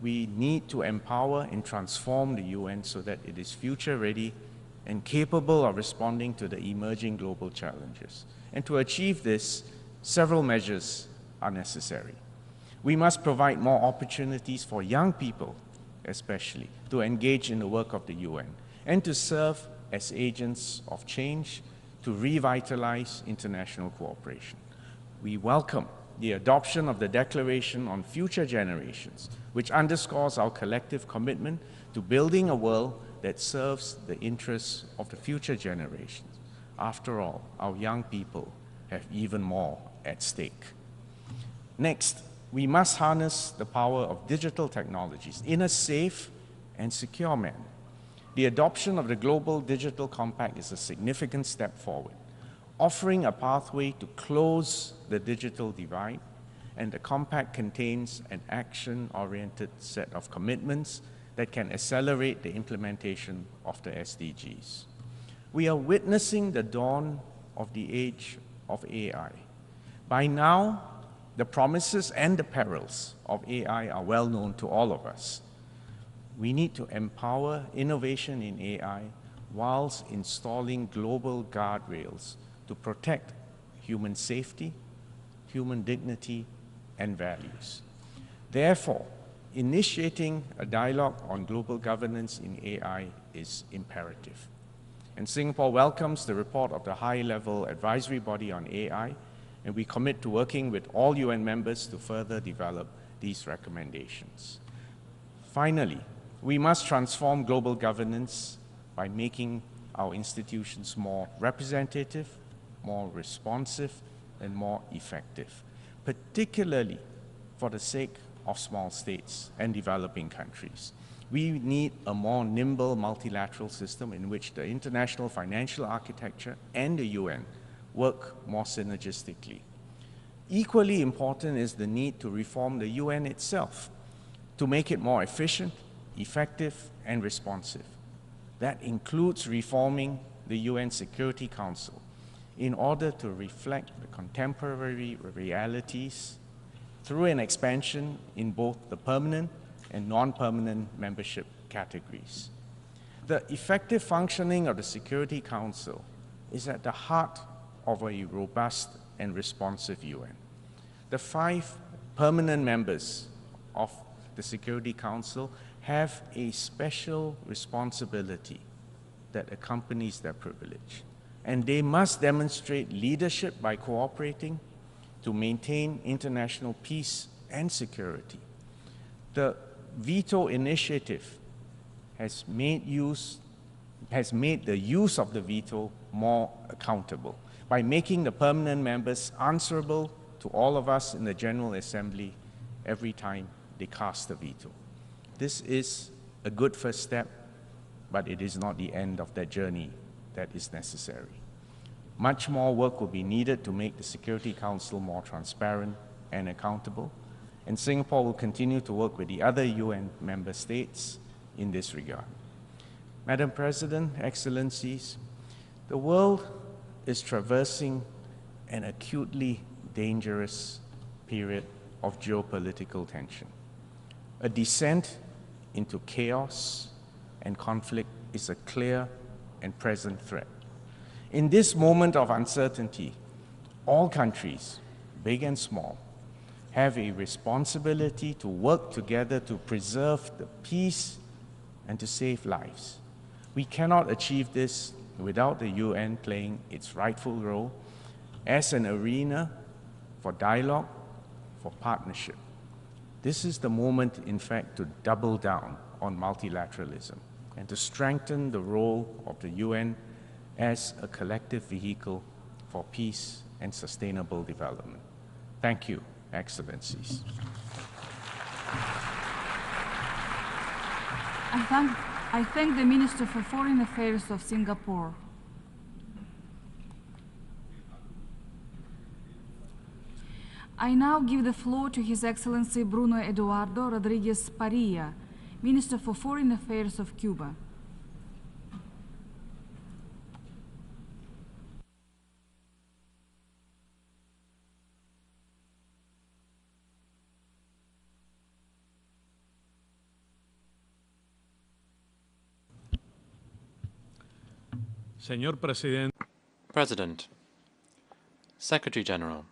we need to empower and transform the UN so that it is future ready and capable of responding to the emerging global challenges. And to achieve this, several measures are necessary. We must provide more opportunities for young people, especially, to engage in the work of the UN and to serve as agents of change to revitalize international cooperation. We welcome the adoption of the Declaration on Future Generations, which underscores our collective commitment to building a world that serves the interests of the future generations. After all, our young people have even more at stake. Next, we must harness the power of digital technologies in a safe and secure manner. The adoption of the Global Digital Compact is a significant step forward, offering a pathway to close the digital divide, and the compact contains an action-oriented set of commitments that can accelerate the implementation of the SDGs. We are witnessing the dawn of the age of AI. By now, the promises and the perils of AI are well known to all of us. We need to empower innovation in AI whilst installing global guardrails to protect human safety, human dignity, and values. Therefore, initiating a dialogue on global governance in AI is imperative. And Singapore welcomes the report of the high-level advisory body on AI, and we commit to working with all UN members to further develop these recommendations. Finally, we must transform global governance by making our institutions more representative, more responsive, and more effective, particularly for the sake of small states and developing countries. We need a more nimble multilateral system in which the international financial architecture and the UN work more synergistically. Equally important is the need to reform the UN itself to make it more efficient, effective, and responsive. That includes reforming the UN Security Council in order to reflect the contemporary realities through an expansion in both the permanent and non-permanent membership categories. The effective functioning of the Security Council is at the heart of a robust and responsive UN. The 5 permanent members of the Security Council have a special responsibility that accompanies their privilege, and they must demonstrate leadership by cooperating to maintain international peace and security. The veto initiative has made the use of the veto more accountable by making the permanent members answerable to all of us in the General Assembly every time they cast a veto. This is a good first step, but it is not the end of that journey that is necessary. Much more work will be needed to make the Security Council more transparent and accountable, and Singapore will continue to work with the other UN member states in this regard. Madam President, Excellencies, the world is traversing an acutely dangerous period of geopolitical tension. A descent into chaos and conflict is a clear and present threat. In this moment of uncertainty, all countries, big and small, have a responsibility to work together to preserve the peace and to save lives. We cannot achieve this without the UN playing its rightful role as an arena for dialogue, for partnership. This is the moment, in fact, to double down on multilateralism and to strengthen the role of the UN as a collective vehicle for peace and sustainable development. Thank you, Excellencies. I thank the Minister for Foreign Affairs of Singapore. I now give the floor to His Excellency Bruno Eduardo Rodriguez Parilla, Minister for Foreign Affairs of Cuba. Señor Presidente. President, Secretary General,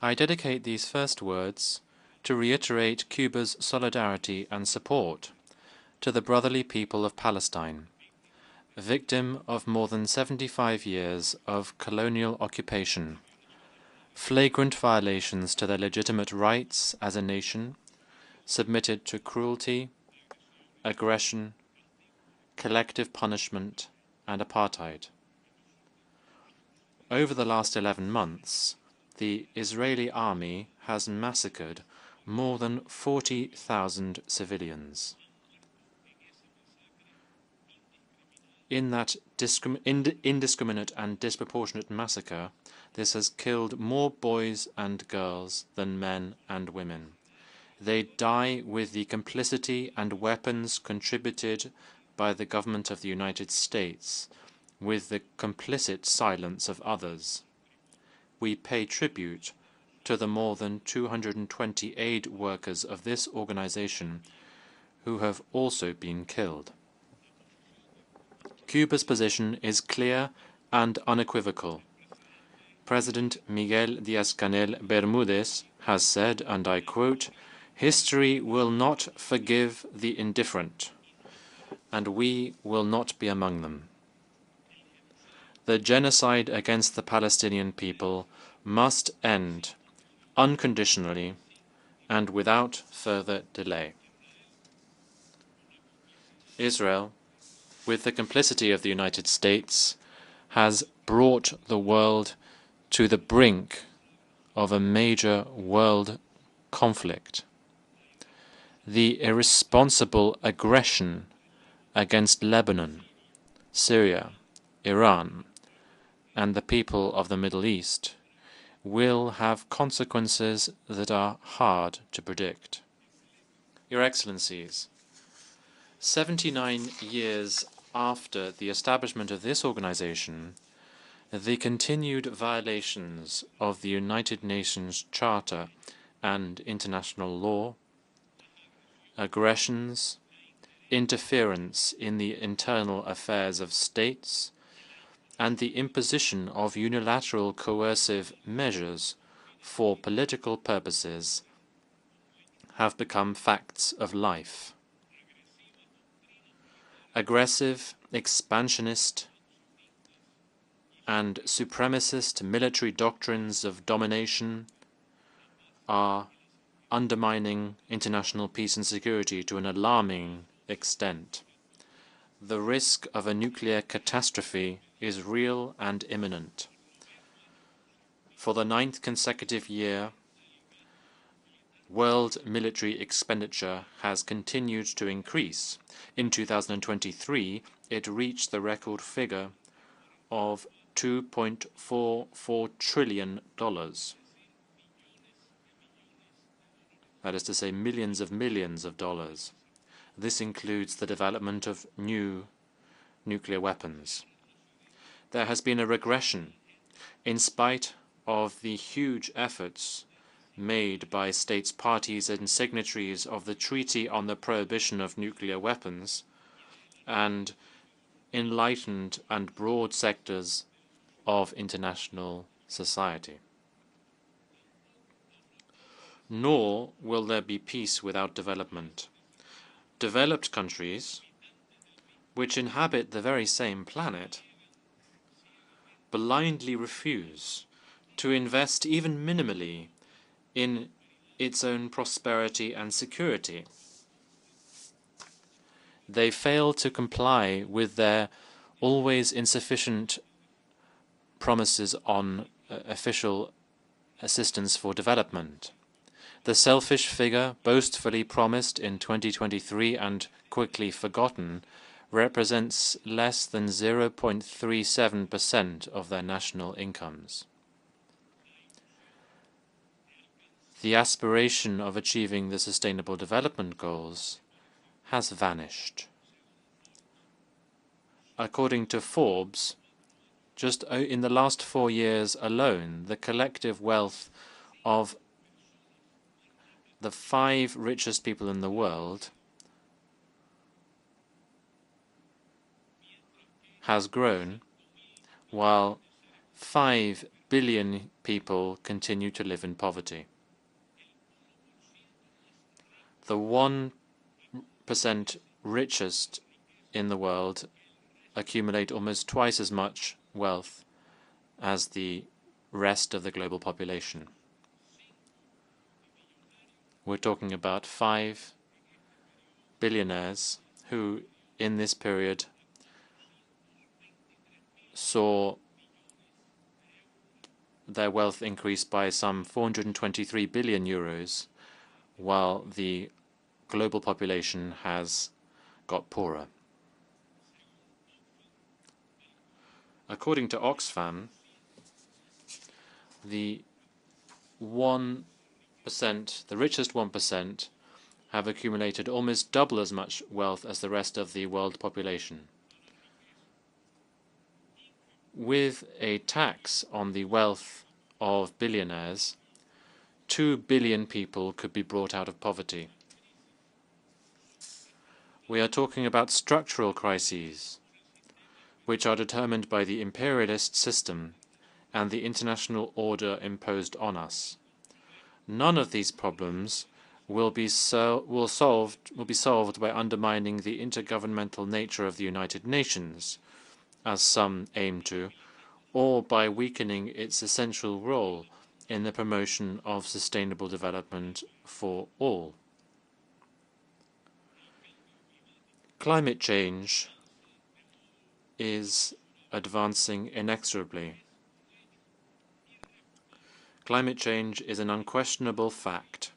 I dedicate these first words to reiterate Cuba's solidarity and support to the brotherly people of Palestine, victim of more than 75 years of colonial occupation, flagrant violations to their legitimate rights as a nation, submitted to cruelty, aggression, collective punishment, and apartheid. Over the last 11 months, the Israeli army has massacred more than 40,000 civilians. In that indiscriminate and disproportionate massacre, this has killed more boys and girls than men and women. They die with the complicity and weapons contributed by the government of the United States, with the complicit silence of others. We pay tribute to the more than 220 aid workers of this organization who have also been killed. Cuba's position is clear and unequivocal. President Miguel Díaz-Canel Bermúdez has said, and I quote, "History will not forgive the indifferent, and we will not be among them." The genocide against the Palestinian people must end unconditionally and without further delay. Israel, with the complicity of the United States, has brought the world to the brink of a major world conflict. The irresponsible aggression against Lebanon, Syria, Iran, and the people of the Middle East will have consequences that are hard to predict. Your Excellencies, 79 years after the establishment of this organization, the continued violations of the United Nations Charter and international law, aggressions, interference in the internal affairs of states, and the imposition of unilateral coercive measures for political purposes have become facts of life. Aggressive, expansionist, and supremacist military doctrines of domination are undermining international peace and security to an alarming extent. The risk of a nuclear catastrophe is real and imminent. For the 9th consecutive year, world military expenditure has continued to increase. In 2023, it reached the record figure of $2.44 trillion. That is to say, millions of dollars. This includes the development of new nuclear weapons. There has been a regression in spite of the huge efforts made by states parties and signatories of the Treaty on the Prohibition of Nuclear Weapons and enlightened and broad sectors of international society. Nor will there be peace without development. Developed countries, which inhabit the very same planet, blindly refuse to invest even minimally in its own prosperity and security. They fail to comply with their always insufficient promises on official assistance for development. The selfish figure boastfully promised in 2023 and quickly forgotten represents less than 0.37% of their national incomes. The aspiration of achieving the Sustainable Development Goals has vanished. According to Forbes, just in the last 4 years alone, the collective wealth of the 5 richest people in the world has grown, while 5 billion people continue to live in poverty. The 1% richest in the world accumulate almost twice as much wealth as the rest of the global population. We're talking about 5 billionaires who, in this period, saw their wealth increase by some 423 billion euros, while the global population has got poorer. According to Oxfam, the richest 1% have accumulated almost double as much wealth as the rest of the world population. With a tax on the wealth of billionaires, 2 billion people could be brought out of poverty. We are talking about structural crises. which are determined by the imperialist system and the international order imposed on us. None of these problems will be solved by undermining the intergovernmental nature of the United Nations, as some aim to, or by weakening its essential role in the promotion of sustainable development for all. Climate change is advancing inexorably. Climate change is an unquestionable fact.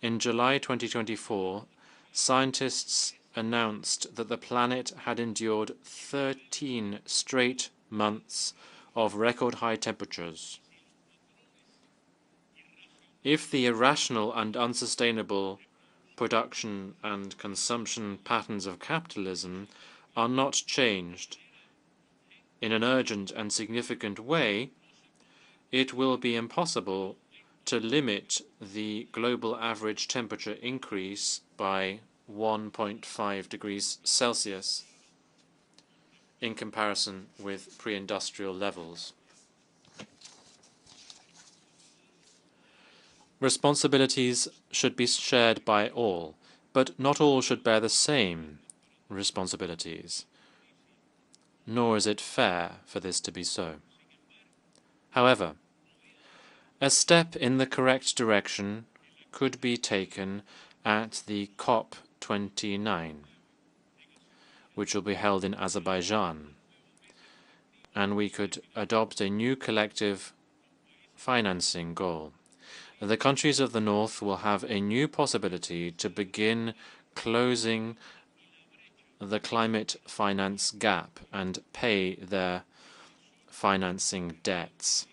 In July 2024, scientists announced that the planet had endured 13 straight months of record-high temperatures. If the irrational and unsustainable production and consumption patterns of capitalism are not changed in an urgent and significant way, it will be impossible to limit the global average temperature increase by 1.5 degrees Celsius in comparison with pre-industrial levels. Responsibilities should be shared by all, but not all should bear the same responsibilities, nor is it fair for this to be so. However, a step in the correct direction could be taken at the COP29, which will be held in Azerbaijan, and we could adopt a new collective financing goal. The countries of the North will have a new possibility to begin closing the climate finance gap and pay their financing debts.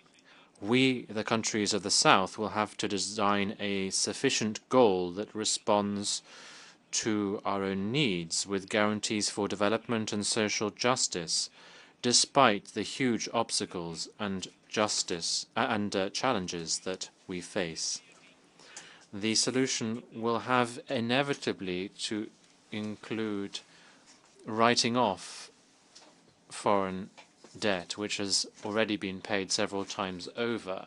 We, the countries of the South, will have to design a sufficient goal that responds to our own needs with guarantees for development and social justice, despite the huge obstacles and challenges that we face. The solution will have inevitably to include writing off foreign debt, which has already been paid several times over.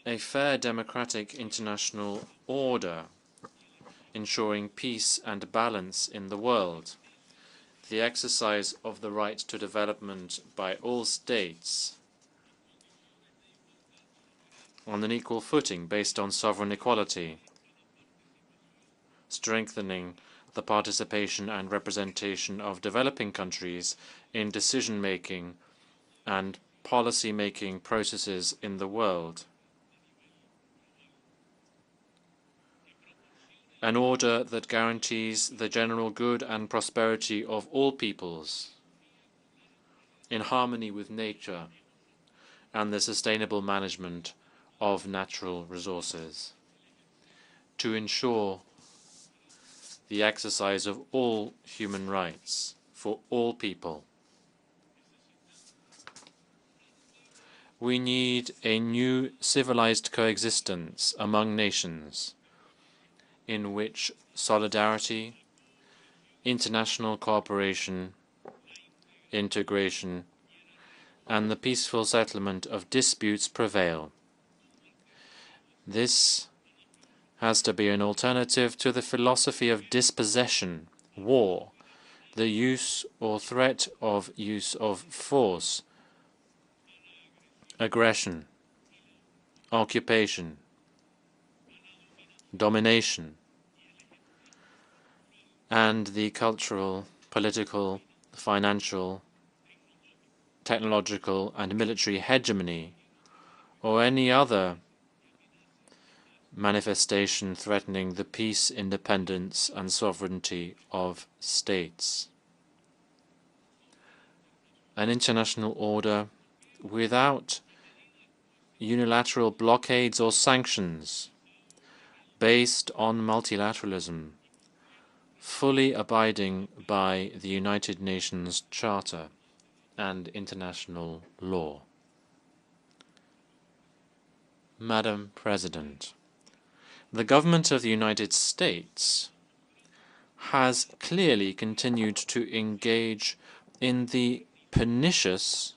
A fair democratic international order ensuring peace and balance in the world, the exercise of the right to development by all states on an equal footing based on sovereign equality, strengthening the participation and representation of developing countries in decision-making and policy-making processes in the world. An order that guarantees the general good and prosperity of all peoples, in harmony with nature and the sustainable management of natural resources, to ensure the exercise of all human rights for all people. We need a new civilized coexistence among nations in which solidarity, international cooperation, integration, and the peaceful settlement of disputes prevail. This has to be an alternative to the philosophy of dispossession, war, the use or threat of use of force, aggression, occupation, domination, and the cultural, political, financial, technological, and military hegemony, or any other manifestation threatening the peace, independence, and sovereignty of states. An international order without unilateral blockades or sanctions, based on multilateralism, fully abiding by the United Nations Charter and international law. Madam President, the government of the United States has clearly continued to engage in the pernicious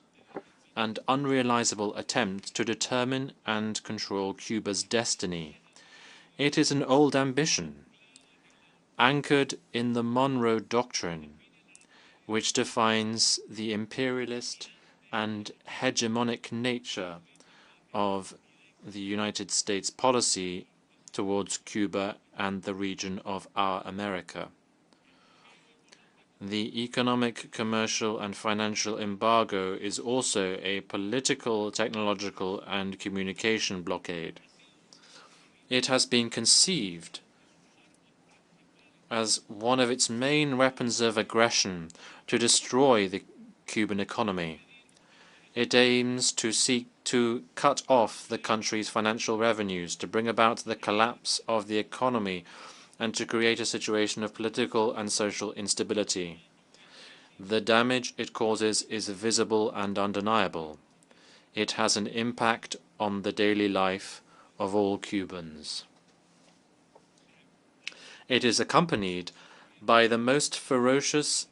and unrealizable attempt to determine and control Cuba's destiny. It is an old ambition, anchored in the Monroe Doctrine, which defines the imperialist and hegemonic nature of the United States policy towards Cuba and the region of our America. The economic, commercial, and financial embargo is also a political, technological, and communication blockade. It has been conceived as one of its main weapons of aggression to destroy the Cuban economy. It aims to seek to cut off the country's financial revenues, to bring about the collapse of the economy, and to create a situation of political and social instability. The damage it causes is visible and undeniable. It has an impact on the daily life of all Cubans. It is accompanied by the most ferocious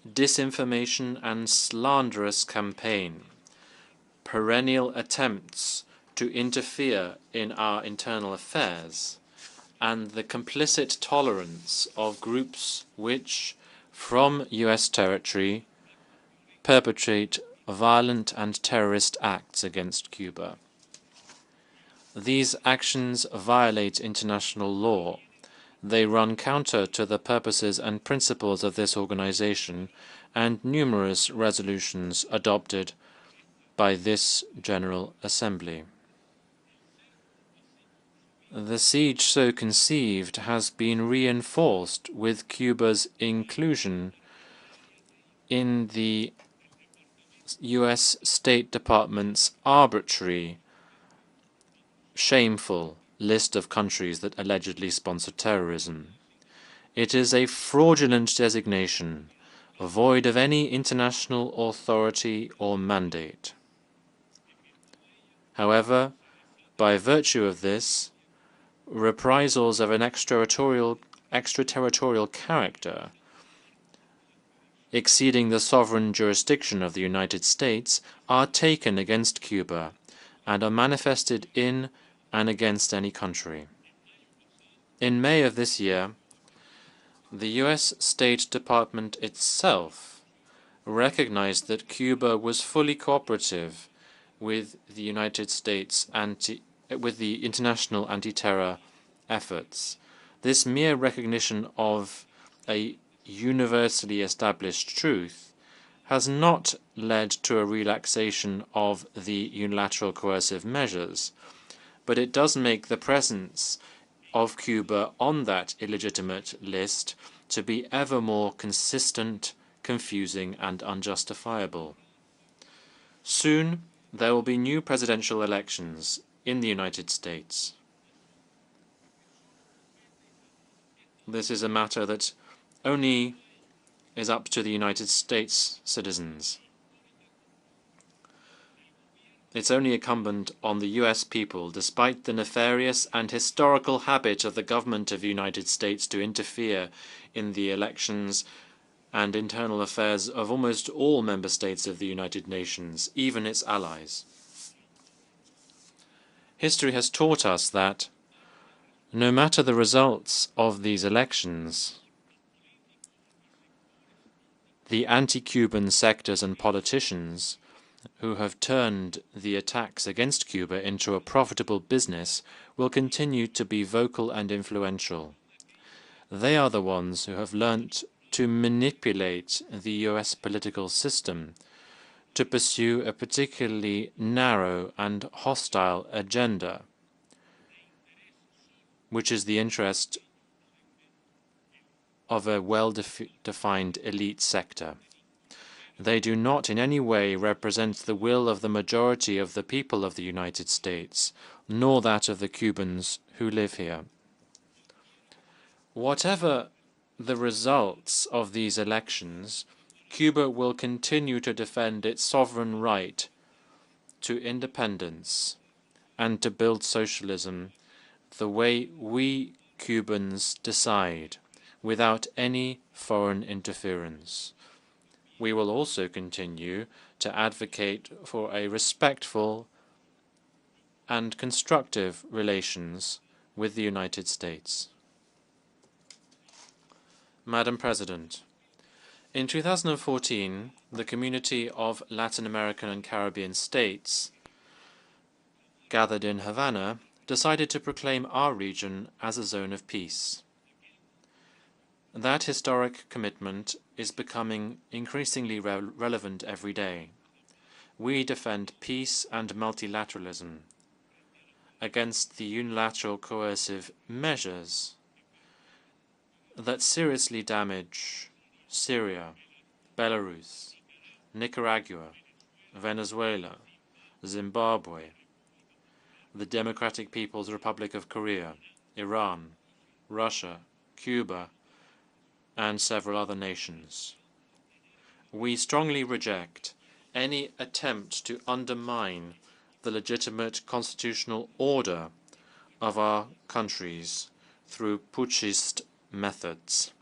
disinformation and slanderous campaign, perennial attempts to interfere in our internal affairs, and the complicit tolerance of groups which, from U.S. territory, perpetrate violent and terrorist acts against Cuba. These actions violate international law. They run counter to the purposes and principles of this organization and numerous resolutions adopted by this General Assembly. The siege so conceived has been reinforced with Cuba's inclusion in the U.S. State Department's arbitrary, shameful list of countries that allegedly sponsor terrorism. It is a fraudulent designation, void of any international authority or mandate. However, by virtue of this, reprisals of an extraterritorial character, exceeding the sovereign jurisdiction of the United States, are taken against Cuba and are manifested in and against any country. In May of this year, the U.S. State Department itself recognized that Cuba was fully cooperative with the United States with the international anti-terror efforts. This mere recognition of a universally established truth has not led to a relaxation of the unilateral coercive measures, but it does make the presence of Cuba on that illegitimate list to be ever more consistent, confusing, and unjustifiable. Soon, there will be new presidential elections in the United States. This is a matter that only is up to the United States citizens. It's only incumbent on the U.S. people, despite the nefarious and historical habit of the government of the United States to interfere in the elections and internal affairs of almost all member states of the United Nations, even its allies. History has taught us that, no matter the results of these elections, the anti-Cuban sectors and politicians who have turned the attacks against Cuba into a profitable business will continue to be vocal and influential. They are the ones who have learnt to manipulate the U.S. political system to pursue a particularly narrow and hostile agenda, which is the interest of a well-defined elite sector. They do not in any way represent the will of the majority of the people of the United States, nor that of the Cubans who live here. Whatever the results of these elections, Cuba will continue to defend its sovereign right to independence and to build socialism the way we Cubans decide, without any foreign interference. We will also continue to advocate for a respectful and constructive relations with the United States. Madam President, in 2014, the Community of Latin American and Caribbean States, gathered in Havana, decided to proclaim our region as a zone of peace. That historic commitment is becoming increasingly relevant every day. We defend peace and multilateralism against the unilateral coercive measures that seriously damage Syria, Belarus, Nicaragua, Venezuela, Zimbabwe, the Democratic People's Republic of Korea, Iran, Russia, Cuba, and several other nations. We strongly reject any attempt to undermine the legitimate constitutional order of our countries through putschist methods.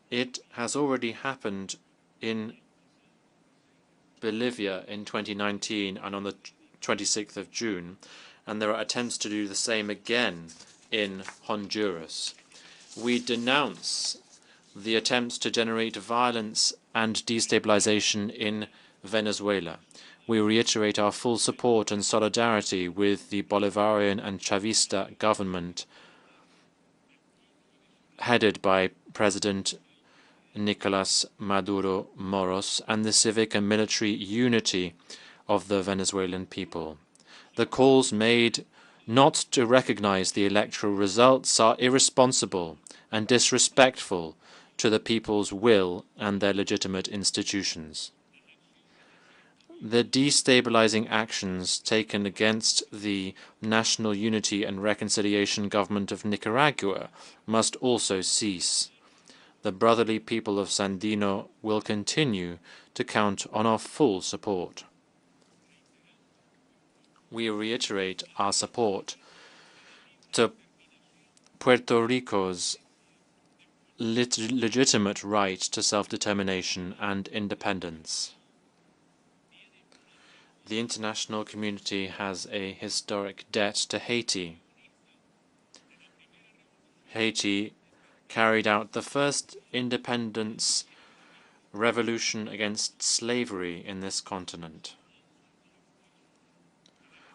It has already happened in Bolivia in 2019 and on the 26th of June, and there are attempts to do the same again in Honduras. We denounce the attempts to generate violence and destabilization in Venezuela. We reiterate our full support and solidarity with the Bolivarian and Chavista government headed by President Nicolas Maduro Moros and the civic and military unity of the Venezuelan people. The calls made not to recognize the electoral results are irresponsible and disrespectful to the people's will and their legitimate institutions. The destabilizing actions taken against the National Unity and Reconciliation Government of Nicaragua must also cease. The brotherly people of Sandino will continue to count on our full support. We reiterate our support to Puerto Rico's legitimate right to self-determination and independence. The international community has a historic debt to Haiti. Haiti carried out the first independence revolution against slavery in this continent.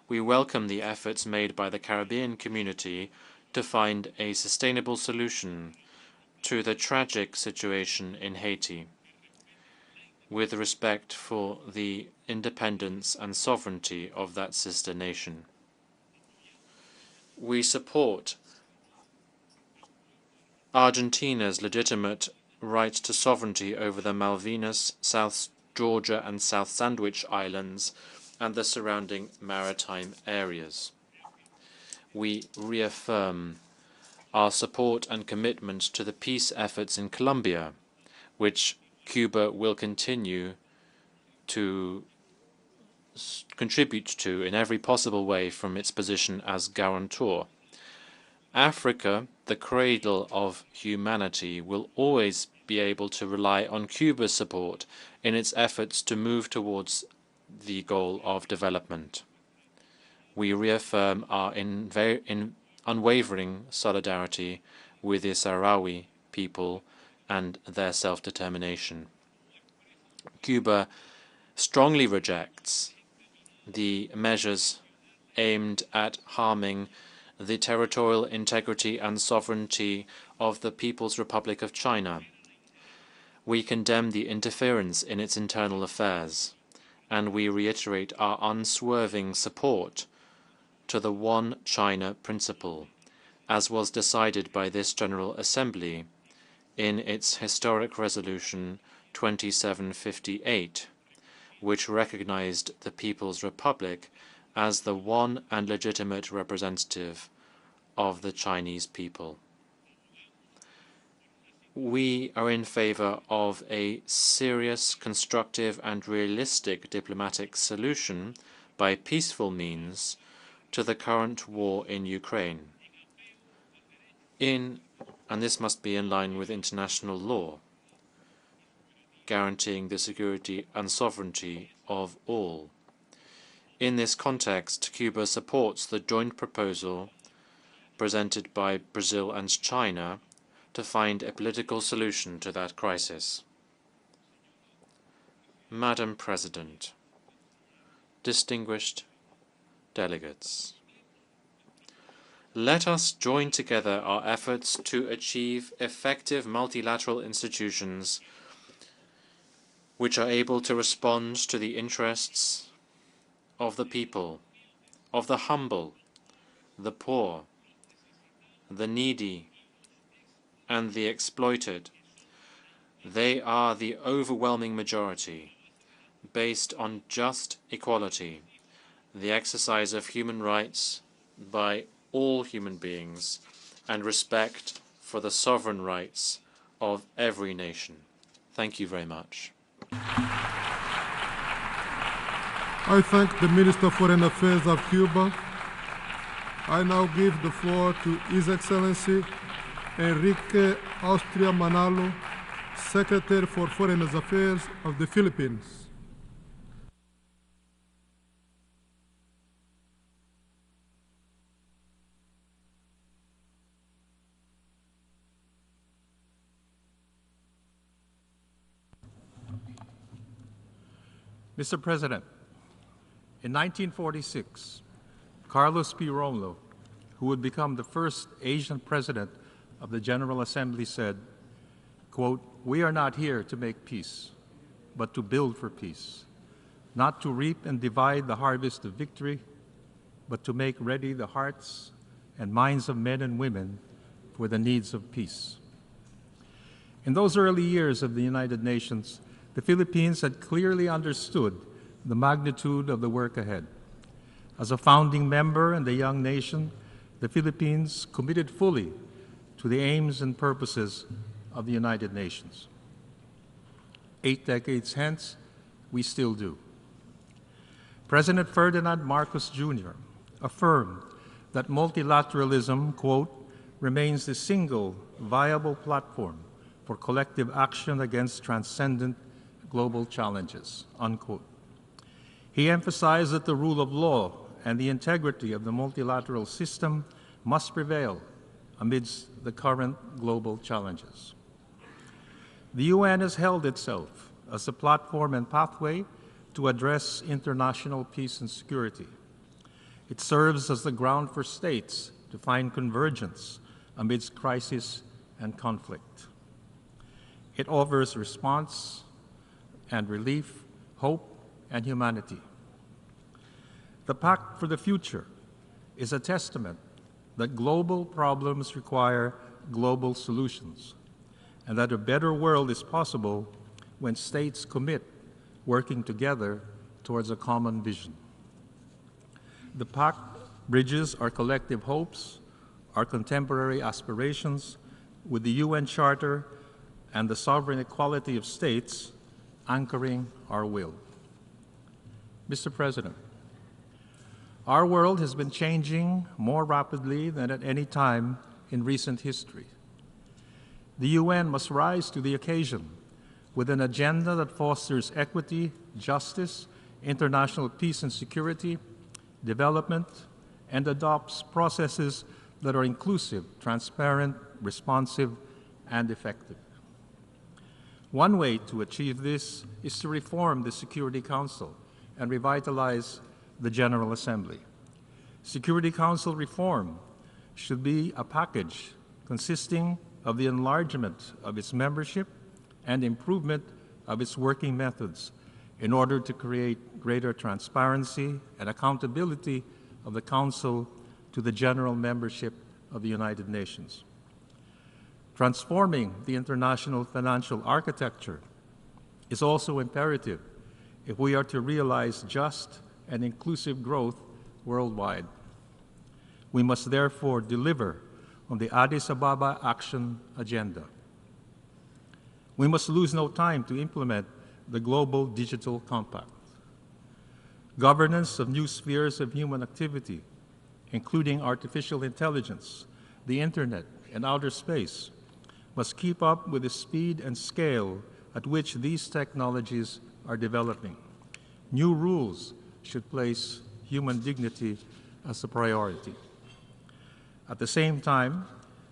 We welcome the efforts made by the Caribbean community to find a sustainable solution to the tragic situation in Haiti, with respect for the independence and sovereignty of that sister nation. We support Argentina's legitimate right to sovereignty over the Malvinas, South Georgia and South Sandwich Islands and the surrounding maritime areas. We reaffirm our support and commitment to the peace efforts in Colombia, which Cuba will continue to contribute to in every possible way from its position as guarantor. Africa, the cradle of humanity, will always be able to rely on Cuba's support in its efforts to move towards the goal of development. We reaffirm our unwavering solidarity with the Sahrawi people and their self-determination. Cuba strongly rejects the measures aimed at harming the territorial integrity and sovereignty of the People's Republic of China. We condemn the interference in its internal affairs, and we reiterate our unswerving support to the One China principle, as was decided by this General Assembly in its historic resolution 2758, which recognized the People's Republic as the one and legitimate representative of the Chinese people. We are in favor of a serious, constructive and realistic diplomatic solution by peaceful means to the current war in Ukraine. In and this must be in line with international law, guaranteeing the security and sovereignty of all. In this context, Cuba supports the joint proposal presented by Brazil and China to find a political solution to that crisis. Madam President, distinguished delegates, let us join together our efforts to achieve effective multilateral institutions which are able to respond to the interests of the people, of the humble, the poor, the needy, and the exploited. They are the overwhelming majority, based on just equality, the exercise of human rights by all human beings, and respect for the sovereign rights of every nation. Thank you very much. I thank the Minister of Foreign Affairs of Cuba. I now give the floor to His Excellency Enrique Austria Manalo, Secretary for Foreign Affairs of the Philippines. Mr. President, in 1946, Carlos P. Romlo, who would become the first Asian president of the General Assembly, said, quote, "We are not here to make peace, but to build for peace, not to reap and divide the harvest of victory, but to make ready the hearts and minds of men and women for the needs of peace." In those early years of the United Nations, the Philippines had clearly understood the magnitude of the work ahead. As a founding member and a young nation, the Philippines committed fully to the aims and purposes of the United Nations. 8 decades hence, we still do. President Ferdinand Marcos Jr. affirmed that multilateralism, quote, "remains the single viable platform for collective action against transcendent global challenges," unquote. He emphasized that the rule of law and the integrity of the multilateral system must prevail amidst the current global challenges. The UN has held itself as a platform and pathway to address international peace and security. It serves as the ground for states to find convergence amidst crisis and conflict. It offers response and relief, hope, and humanity. The Pact for the Future is a testament that global problems require global solutions, and that a better world is possible when states commit working together towards a common vision. The Pact bridges our collective hopes, our contemporary aspirations with the UN Charter and the sovereign equality of states anchoring our will. Mr. President, our world has been changing more rapidly than at any time in recent history. The UN must rise to the occasion with an agenda that fosters equity, justice, international peace and security, development, and adopts processes that are inclusive, transparent, responsive, and effective. One way to achieve this is to reform the Security Council and revitalize the General Assembly. Security Council reform should be a package consisting of the enlargement of its membership and improvement of its working methods in order to create greater transparency and accountability of the Council to the general membership of the United Nations. Transforming the international financial architecture is also imperative if we are to realize just and inclusive growth worldwide. We must therefore deliver on the Addis Ababa Action Agenda. We must lose no time to implement the Global Digital Compact. Governance of new spheres of human activity, including artificial intelligence, the Internet, and outer space, must keep up with the speed and scale at which these technologies are developing. New rules should place human dignity as a priority. At the same time,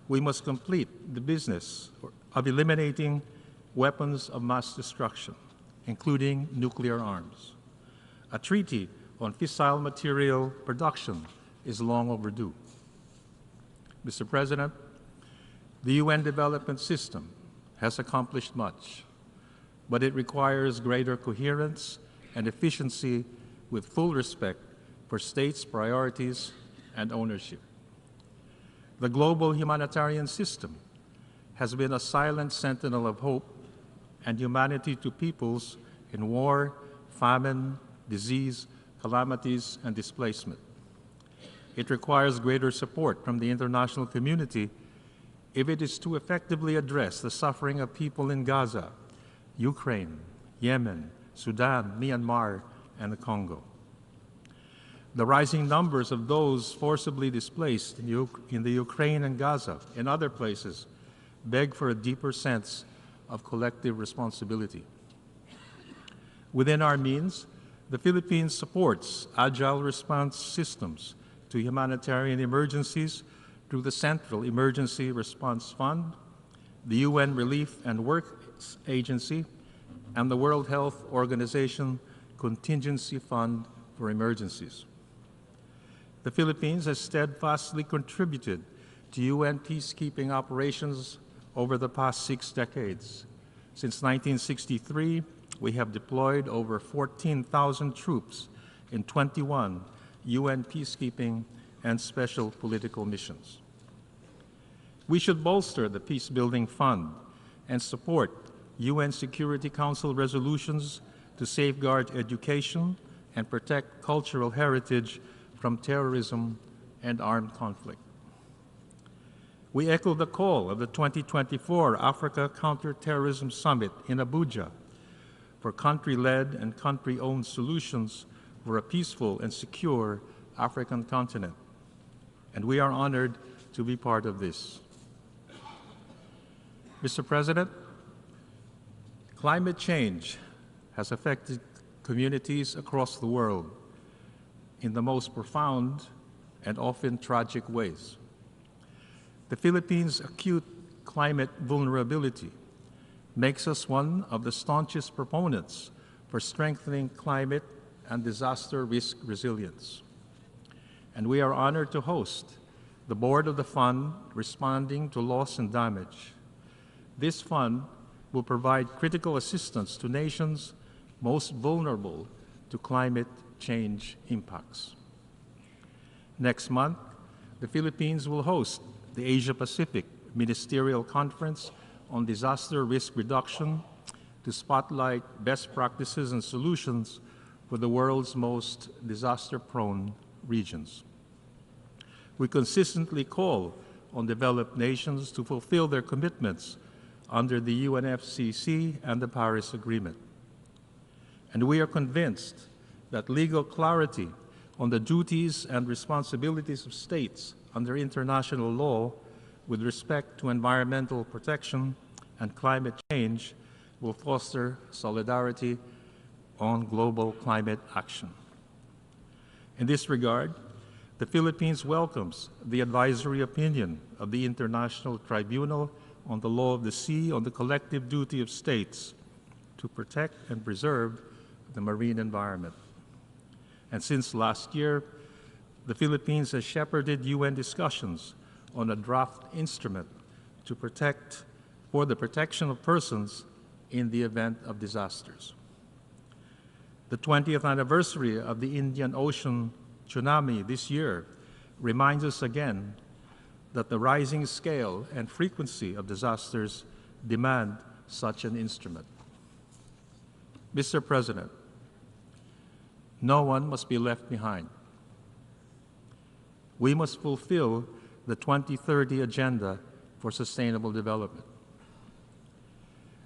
we must complete the business of eliminating weapons of mass destruction, including nuclear arms. A treaty on fissile material production is long overdue. Mr. President, the UN development system has accomplished much, but it requires greater coherence and efficiency with full respect for states' priorities and ownership. The global humanitarian system has been a silent sentinel of hope and humanity to peoples in war, famine, disease, calamities, and displacement. It requires greater support from the international community if it is to effectively address the suffering of people in Gaza, Ukraine, Yemen, Sudan, Myanmar, and the Congo. The rising numbers of those forcibly displaced in the Ukraine and Gaza and other places beg for a deeper sense of collective responsibility. Within our means, the Philippines supports agile response systems to humanitarian emergencies through the Central Emergency Response Fund, the UN Relief and Works Agency, and the World Health Organization Contingency Fund for Emergencies. The Philippines has steadfastly contributed to UN peacekeeping operations over the past 6 decades. Since 1963, we have deployed over 14,000 troops in 21 UN peacekeeping and special political missions. We should bolster the Peacebuilding Fund and support UN Security Council resolutions to safeguard education and protect cultural heritage from terrorism and armed conflict. We echo the call of the 2024 Africa Counterterrorism Summit in Abuja for country-led and country-owned solutions for a peaceful and secure African continent. And we are honored to be part of this. Mr. President, climate change has affected communities across the world in the most profound and often tragic ways. The Philippines' acute climate vulnerability makes us one of the staunchest proponents for strengthening climate and disaster risk resilience. And we are honored to host the board of the fund responding to loss and damage. This fund will provide critical assistance to nations most vulnerable to climate change impacts. Next month, the Philippines will host the Asia-Pacific Ministerial Conference on Disaster Risk Reduction to spotlight best practices and solutions for the world's most disaster-prone regions. We consistently call on developed nations to fulfill their commitments under the UNFCCC and the Paris Agreement. And we are convinced that legal clarity on the duties and responsibilities of states under international law with respect to environmental protection and climate change will foster solidarity on global climate action. In this regard, the Philippines welcomes the advisory opinion of the International Tribunal on the Law of the Sea on the collective duty of states to protect and preserve the marine environment. And since last year, the Philippines has shepherded UN discussions on a draft instrument for the protection of persons in the event of disasters. The 20th anniversary of the Indian Ocean tsunami this year reminds us again that the rising scale and frequency of disasters demand such an instrument. Mr. President, no one must be left behind. We must fulfill the 2030 Agenda for Sustainable Development.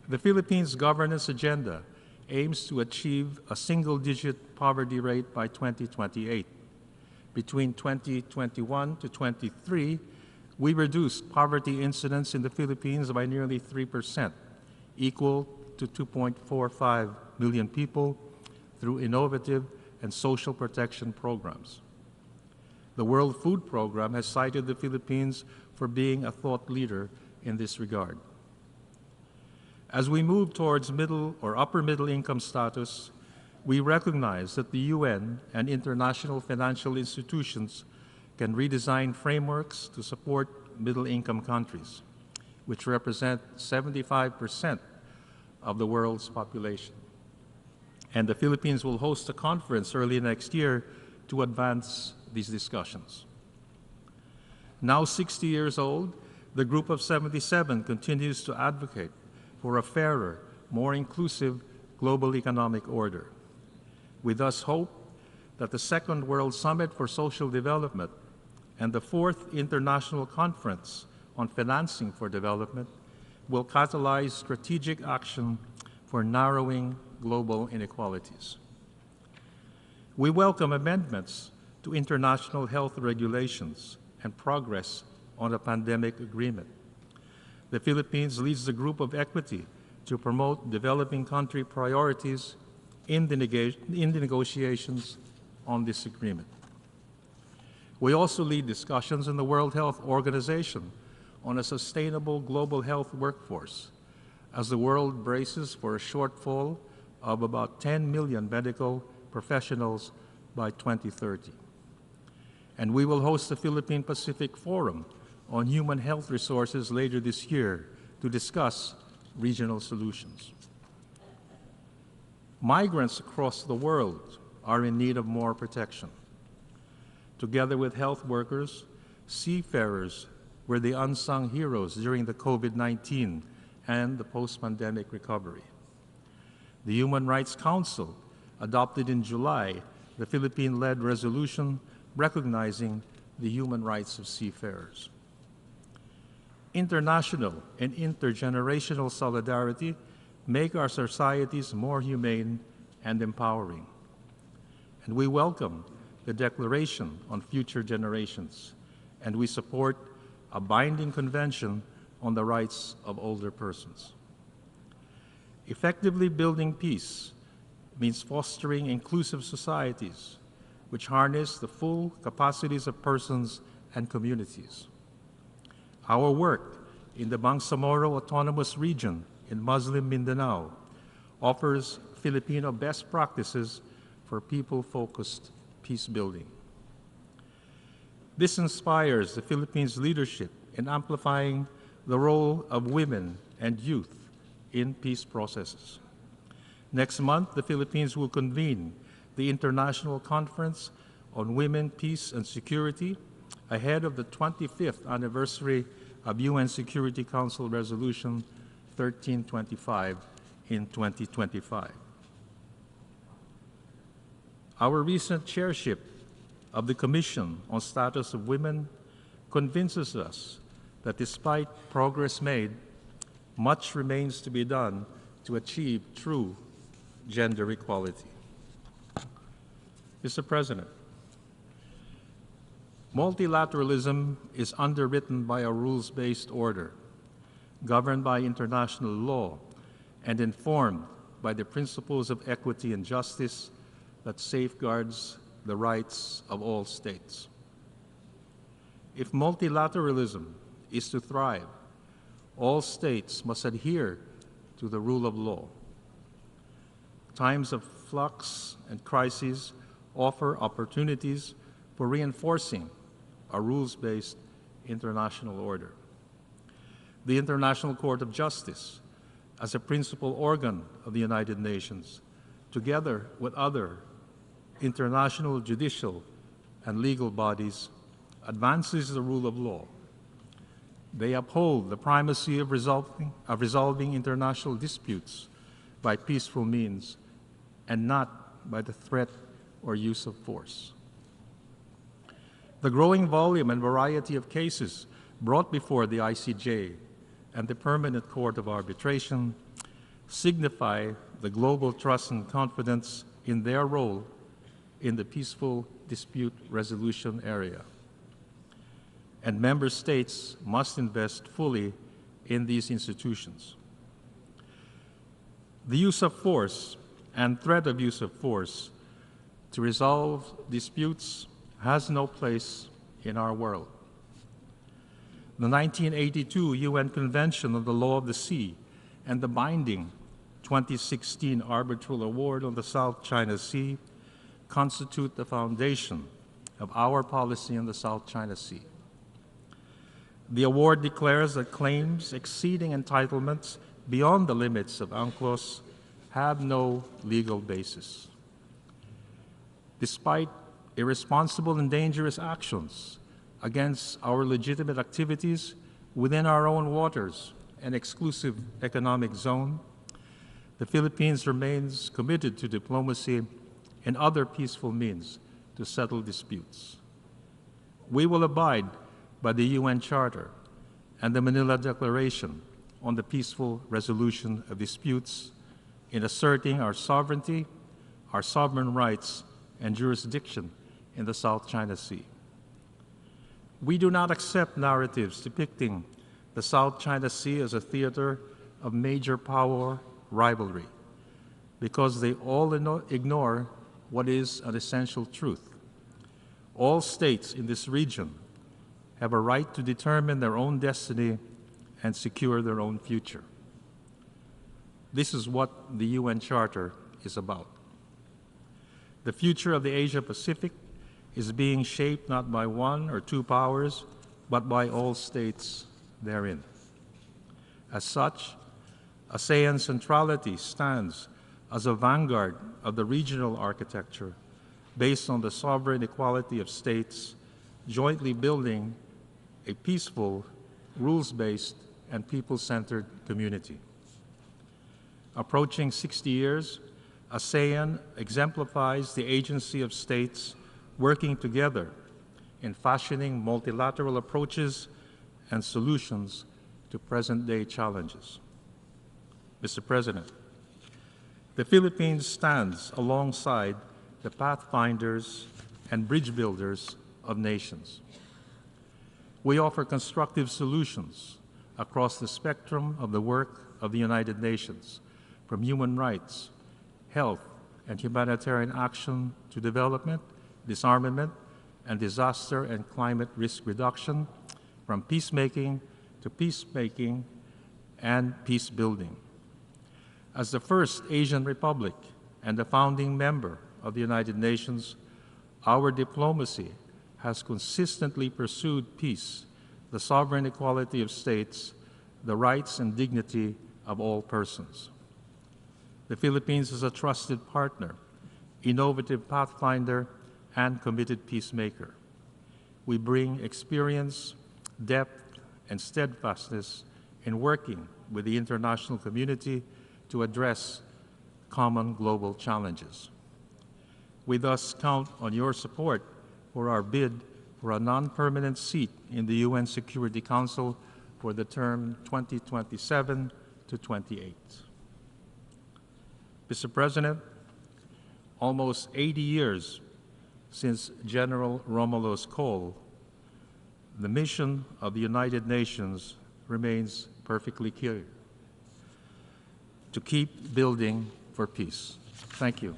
The Philippines' governance agenda aims to achieve a single-digit poverty rate by 2028. Between 2021 to 23, We reduced poverty incidence in the Philippines by nearly 3%, equal to 2.45 million people, through innovative and social protection programs. The World Food Program has cited the Philippines for being a thought leader in this regard. As we move towards middle or upper middle income status, we recognize that the UN and international financial institutions can redesign frameworks to support middle income countries, which represent 75% of the world's population. And the Philippines will host a conference early next year to advance these discussions. Now 60 years old, the Group of 77 continues to advocate for a fairer, more inclusive global economic order. We thus hope that the Second World Summit for Social Development and the Fourth International Conference on Financing for Development will catalyze strategic action for narrowing global inequalities. We welcome amendments to international health regulations and progress on a pandemic agreement. The Philippines leads the Group of Equity to promote developing country priorities in the negotiations on this agreement. We also lead discussions in the World Health Organization on a sustainable global health workforce as the world braces for a shortfall of about 10 million medical professionals by 2030. And we will host the Philippine Pacific Forum on Human Health Resources later this year to discuss regional solutions. Migrants across the world are in need of more protection. Together with health workers, seafarers were the unsung heroes during the COVID-19 and the post-pandemic recovery. The Human Rights Council adopted in July the Philippine-led resolution recognizing the human rights of seafarers. International and intergenerational solidarity make our societies more humane and empowering. And we welcome the Declaration on Future Generations, and we support a binding convention on the rights of older persons. Effectively building peace means fostering inclusive societies which harness the full capacities of persons and communities. Our work in the Bangsamoro Autonomous Region in Muslim Mindanao offers Filipino best practices for people-focused peace building. This inspires the Philippines' leadership in amplifying the role of women and youth in peace processes. Next month, the Philippines will convene the International Conference on Women, Peace, and Security ahead of the 25th anniversary of UN Security Council Resolution 1325 in 2025. Our recent chairship of the Commission on Status of Women convinces us that despite progress made, much remains to be done to achieve true gender equality. Mr. President, multilateralism is underwritten by a rules-based order, governed by international law, and informed by the principles of equity and justice that safeguards the rights of all states. If multilateralism is to thrive, all states must adhere to the rule of law. Times of flux and crises offer opportunities for reinforcing a rules-based international order. The International Court of Justice, as a principal organ of the United Nations, together with other international judicial and legal bodies, advances the rule of law. They uphold the primacy of resolving international disputes by peaceful means and not by the threat or use of force. The growing volume and variety of cases brought before the ICJ and the Permanent Court of Arbitration signify the global trust and confidence in their role in the peaceful dispute resolution area. and member states must invest fully in these institutions. The use of force and threat of use of force to resolve disputes has no place in our world. The 1982 UN Convention on the Law of the Sea and the binding 2016 Arbitral Award on the South China Sea constitute the foundation of our policy in the South China Sea. The award declares that claims exceeding entitlements beyond the limits of UNCLOS have no legal basis. Despite irresponsible and dangerous actions against our legitimate activities within our own waters and exclusive economic zone, the Philippines remains committed to diplomacy and other peaceful means to settle disputes. We will abide by the UN Charter and the Manila Declaration on the peaceful resolution of disputes in asserting our sovereignty, our sovereign rights, and jurisdiction in the South China Sea. We do not accept narratives depicting the South China Sea as a theater of major power rivalry, because they all ignore what is an essential truth. All states in this region have a right to determine their own destiny and secure their own future. This is what the UN Charter is about. The future of the Asia-Pacific is being shaped not by one or two powers, but by all states therein. As such, ASEAN centrality stands as a vanguard of the regional architecture based on the sovereign equality of states jointly building a peaceful, rules-based, and people-centered community. Approaching 60 years, ASEAN exemplifies the agency of states working together in fashioning multilateral approaches and solutions to present-day challenges. Mr. President, the Philippines stands alongside the pathfinders and bridge builders of nations. We offer constructive solutions across the spectrum of the work of the United Nations, from human rights, health, and humanitarian action to development, disarmament, and disaster and climate risk reduction, from peacemaking to peacemaking and peace building. As the first Asian republic and the founding member of the United Nations, our diplomacy has consistently pursued peace, the sovereign equality of states, the rights and dignity of all persons. The Philippines is a trusted partner, innovative pathfinder, and committed peacemaker. We bring experience, depth, and steadfastness in working with the international community to address common global challenges. We thus count on your support for our bid for a non-permanent seat in the UN Security Council for the term 2027 to 28. Mr. President, almost 80 years since General Romulo's call, the mission of the United Nations remains perfectly clear: to keep building for peace. Thank you.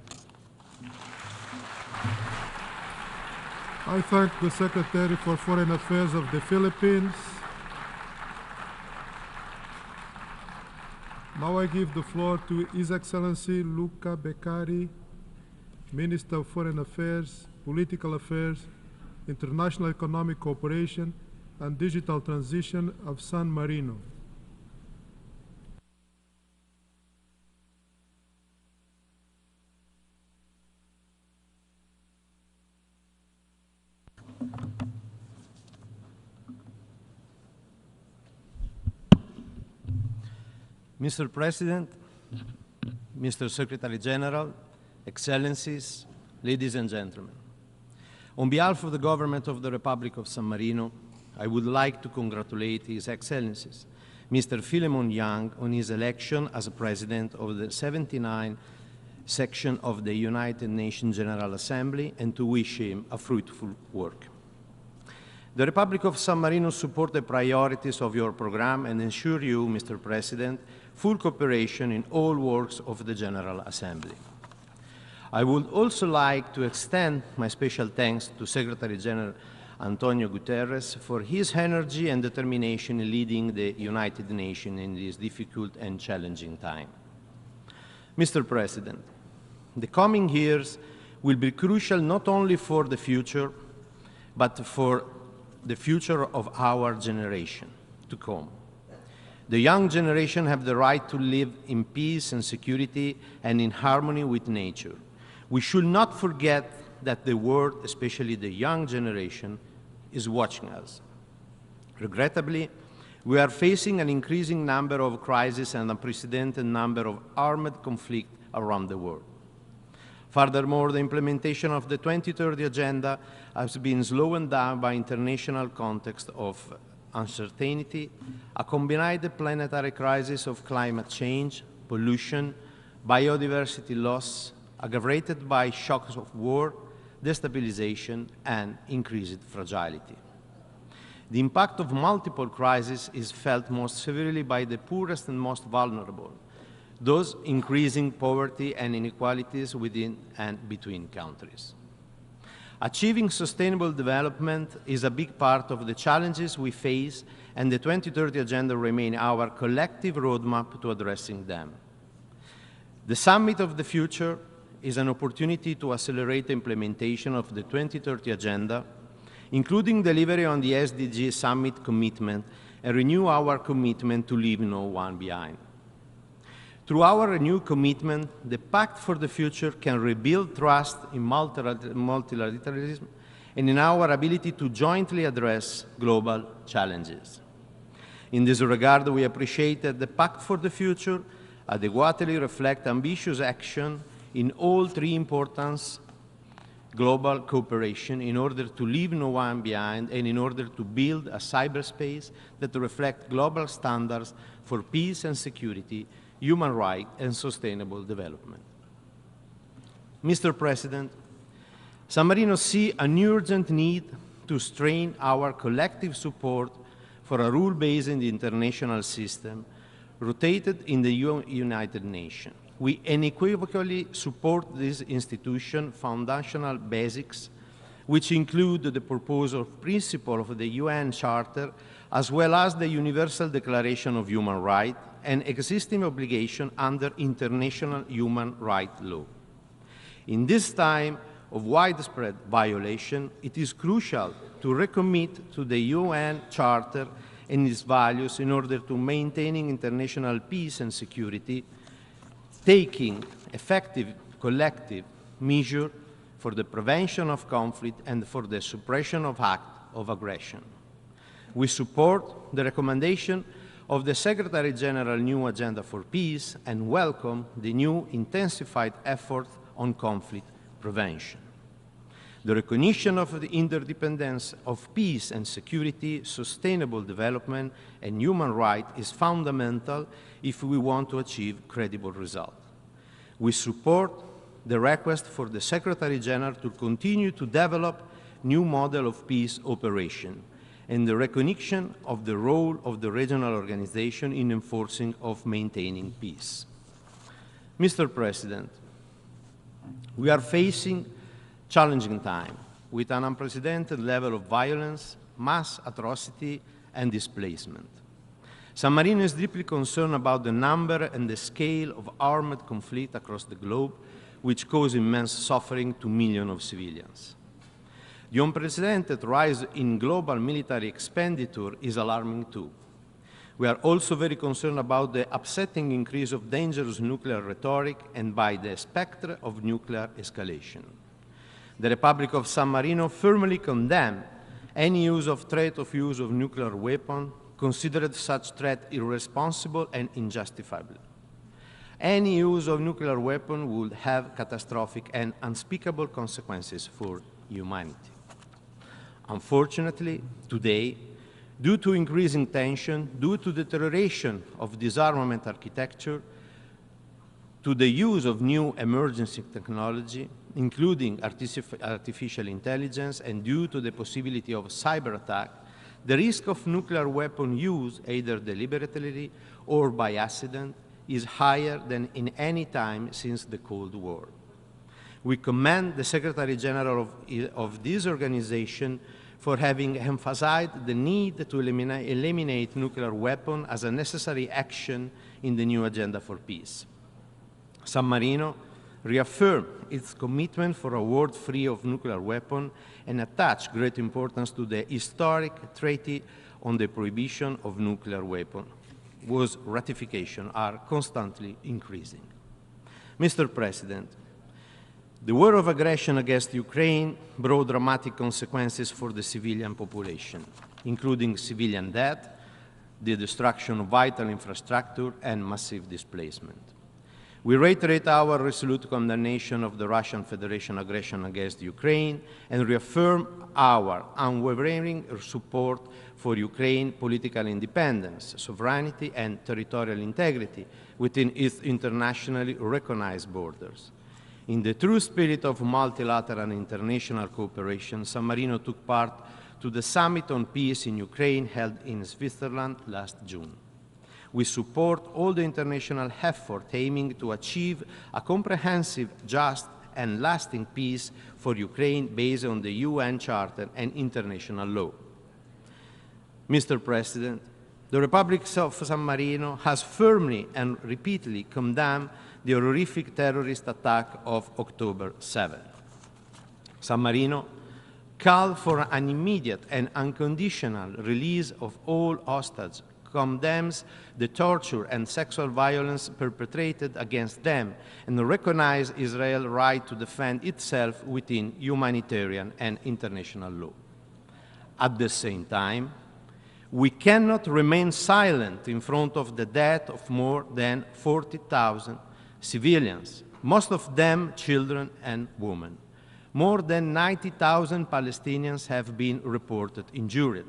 I thank the Secretary for Foreign Affairs of the Philippines. Now I give the floor to His Excellency Luca Beccari, Minister of Foreign Affairs, Political Affairs, International Economic Cooperation, and Digital Transition of San Marino. Mr. President, Mr. Secretary General, Excellencies, ladies and gentlemen. On behalf of the Government of the Republic of San Marino, I would like to congratulate His Excellencies, Mr. Philemon Yang, on his election as President of the 79th section of the United Nations General Assembly and to wish him a fruitful work. The Republic of San Marino supports the priorities of your program and ensure you, Mr. President, full cooperation in all works of the General Assembly. I would also like to extend my special thanks to Secretary General Antonio Guterres for his energy and determination in leading the United Nations in this difficult and challenging time. Mr. President, the coming years will be crucial not only for the future, but for the future of our generation to come. The young generation have the right to live in peace and security and in harmony with nature. We should not forget that the world, especially the young generation, is watching us. Regrettably, we are facing an increasing number of crises and an unprecedented number of armed conflicts around the world. Furthermore, the implementation of the 2030 Agenda has been slowed down by international context of uncertainty, a combined planetary crisis of climate change, pollution, biodiversity loss, aggravated by shocks of war, destabilization, and increased fragility. The impact of multiple crises is felt most severely by the poorest and most vulnerable, those increasing poverty and inequalities within and between countries. Achieving sustainable development is a big part of the challenges we face, and the 2030 Agenda remains our collective roadmap to addressing them. The Summit of the Future is an opportunity to accelerate the implementation of the 2030 Agenda, including delivery on the SDG Summit commitment, and renew our commitment to leave no one behind. Through our renewed commitment, the Pact for the Future can rebuild trust in multilateralism and in our ability to jointly address global challenges. In this regard, we appreciate that the Pact for the Future adequately reflects ambitious action in all three important global cooperation in order to leave no one behind and in order to build a cyberspace that reflects global standards for peace and security, human rights, and sustainable development. Mr. President, San Marino sees an urgent need to strengthen our collective support for a rule-based international system rooted in the United Nations. We unequivocally support this institution's foundational basics, which include the proposal principle of the UN Charter, as well as the Universal Declaration of Human Rights and existing obligations under international human rights law. In this time of widespread violation, it is crucial to recommit to the UN Charter and its values in order to maintain international peace and security, taking effective collective measures for the prevention of conflict and for the suppression of acts of aggression. We support the recommendation of the Secretary General New Agenda for Peace and welcome the new intensified effort on conflict prevention. The recognition of the interdependence of peace and security, sustainable development, and human rights is fundamental if we want to achieve credible results. We support the request for the Secretary General to continue to develop new model of peace operation and the recognition of the role of the regional organization in enforcing of maintaining peace. Mr. President, we are facing challenging time with an unprecedented level of violence, mass atrocity, and displacement. San Marino is deeply concerned about the number and the scale of armed conflict across the globe, which cause immense suffering to millions of civilians. The unprecedented rise in global military expenditure is alarming too. We are also very concerned about the upsetting increase of dangerous nuclear rhetoric and by the specter of nuclear escalation. The Republic of San Marino firmly condemns any threat of use of nuclear weapons, considered such threat irresponsible and injustifiable. Any use of nuclear weapons would have catastrophic and unspeakable consequences for humanity. Unfortunately, today, due to increasing tension, due to deterioration of disarmament architecture, to the use of new emergency technology, including artificial intelligence, and due to the possibility of cyber attack, the risk of nuclear weapon use, either deliberately or by accident, is higher than in any time since the Cold War. We commend the Secretary General of this organization for having emphasized the need to eliminate nuclear weapons as a necessary action in the new agenda for peace. San Marino reaffirmed its commitment for a world free of nuclear weapons and attached great importance to the historic Treaty on the Prohibition of Nuclear Weapons, whose ratifications are constantly increasing. Mr. President, the war of aggression against Ukraine brought dramatic consequences for the civilian population, including civilian death, the destruction of vital infrastructure, and massive displacement. We reiterate our resolute condemnation of the Russian Federation aggression against Ukraine and reaffirm our unwavering support for Ukraine's political independence, sovereignty, and territorial integrity within its internationally recognized borders. In the true spirit of multilateral and international cooperation, San Marino took part to the Summit on Peace in Ukraine held in Switzerland last June. We support all the international effort aiming to achieve a comprehensive, just, and lasting peace for Ukraine based on the UN Charter and international law. Mr. President, the Republic of San Marino has firmly and repeatedly condemned the horrific terrorist attack of October 7. San Marino called for an immediate and unconditional release of all hostages, condemns the torture and sexual violence perpetrated against them, and recognizes Israel's right to defend itself within humanitarian and international law. At the same time, we cannot remain silent in front of the death of more than 40,000 civilians, most of them children and women. More than 90,000 Palestinians have been reported injured,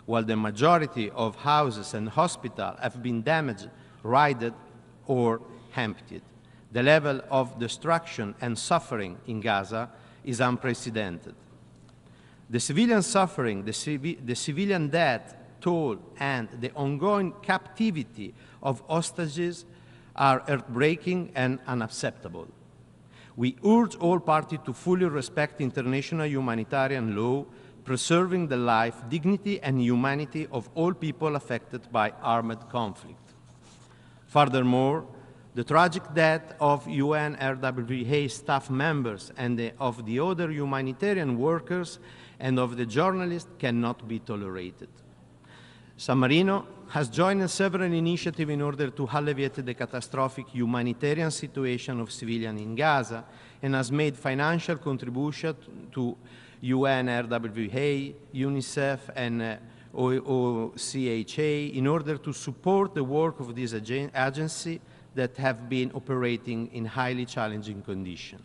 while the majority of houses and hospitals have been damaged, raided, or emptied. The level of destruction and suffering in Gaza is unprecedented. The civilian suffering, the civilian death toll, and the ongoing captivity of hostages are heartbreaking and unacceptable. We urge all parties to fully respect international humanitarian law, preserving the life, dignity, and humanity of all people affected by armed conflict. Furthermore, the tragic death of UNRWA staff members and of the other humanitarian workers and of the journalists cannot be tolerated. San Marino has joined several initiatives in order to alleviate the catastrophic humanitarian situation of civilians in Gaza and has made financial contributions to UNRWA, UNICEF, and OCHA in order to support the work of this agency that have been operating in highly challenging conditions.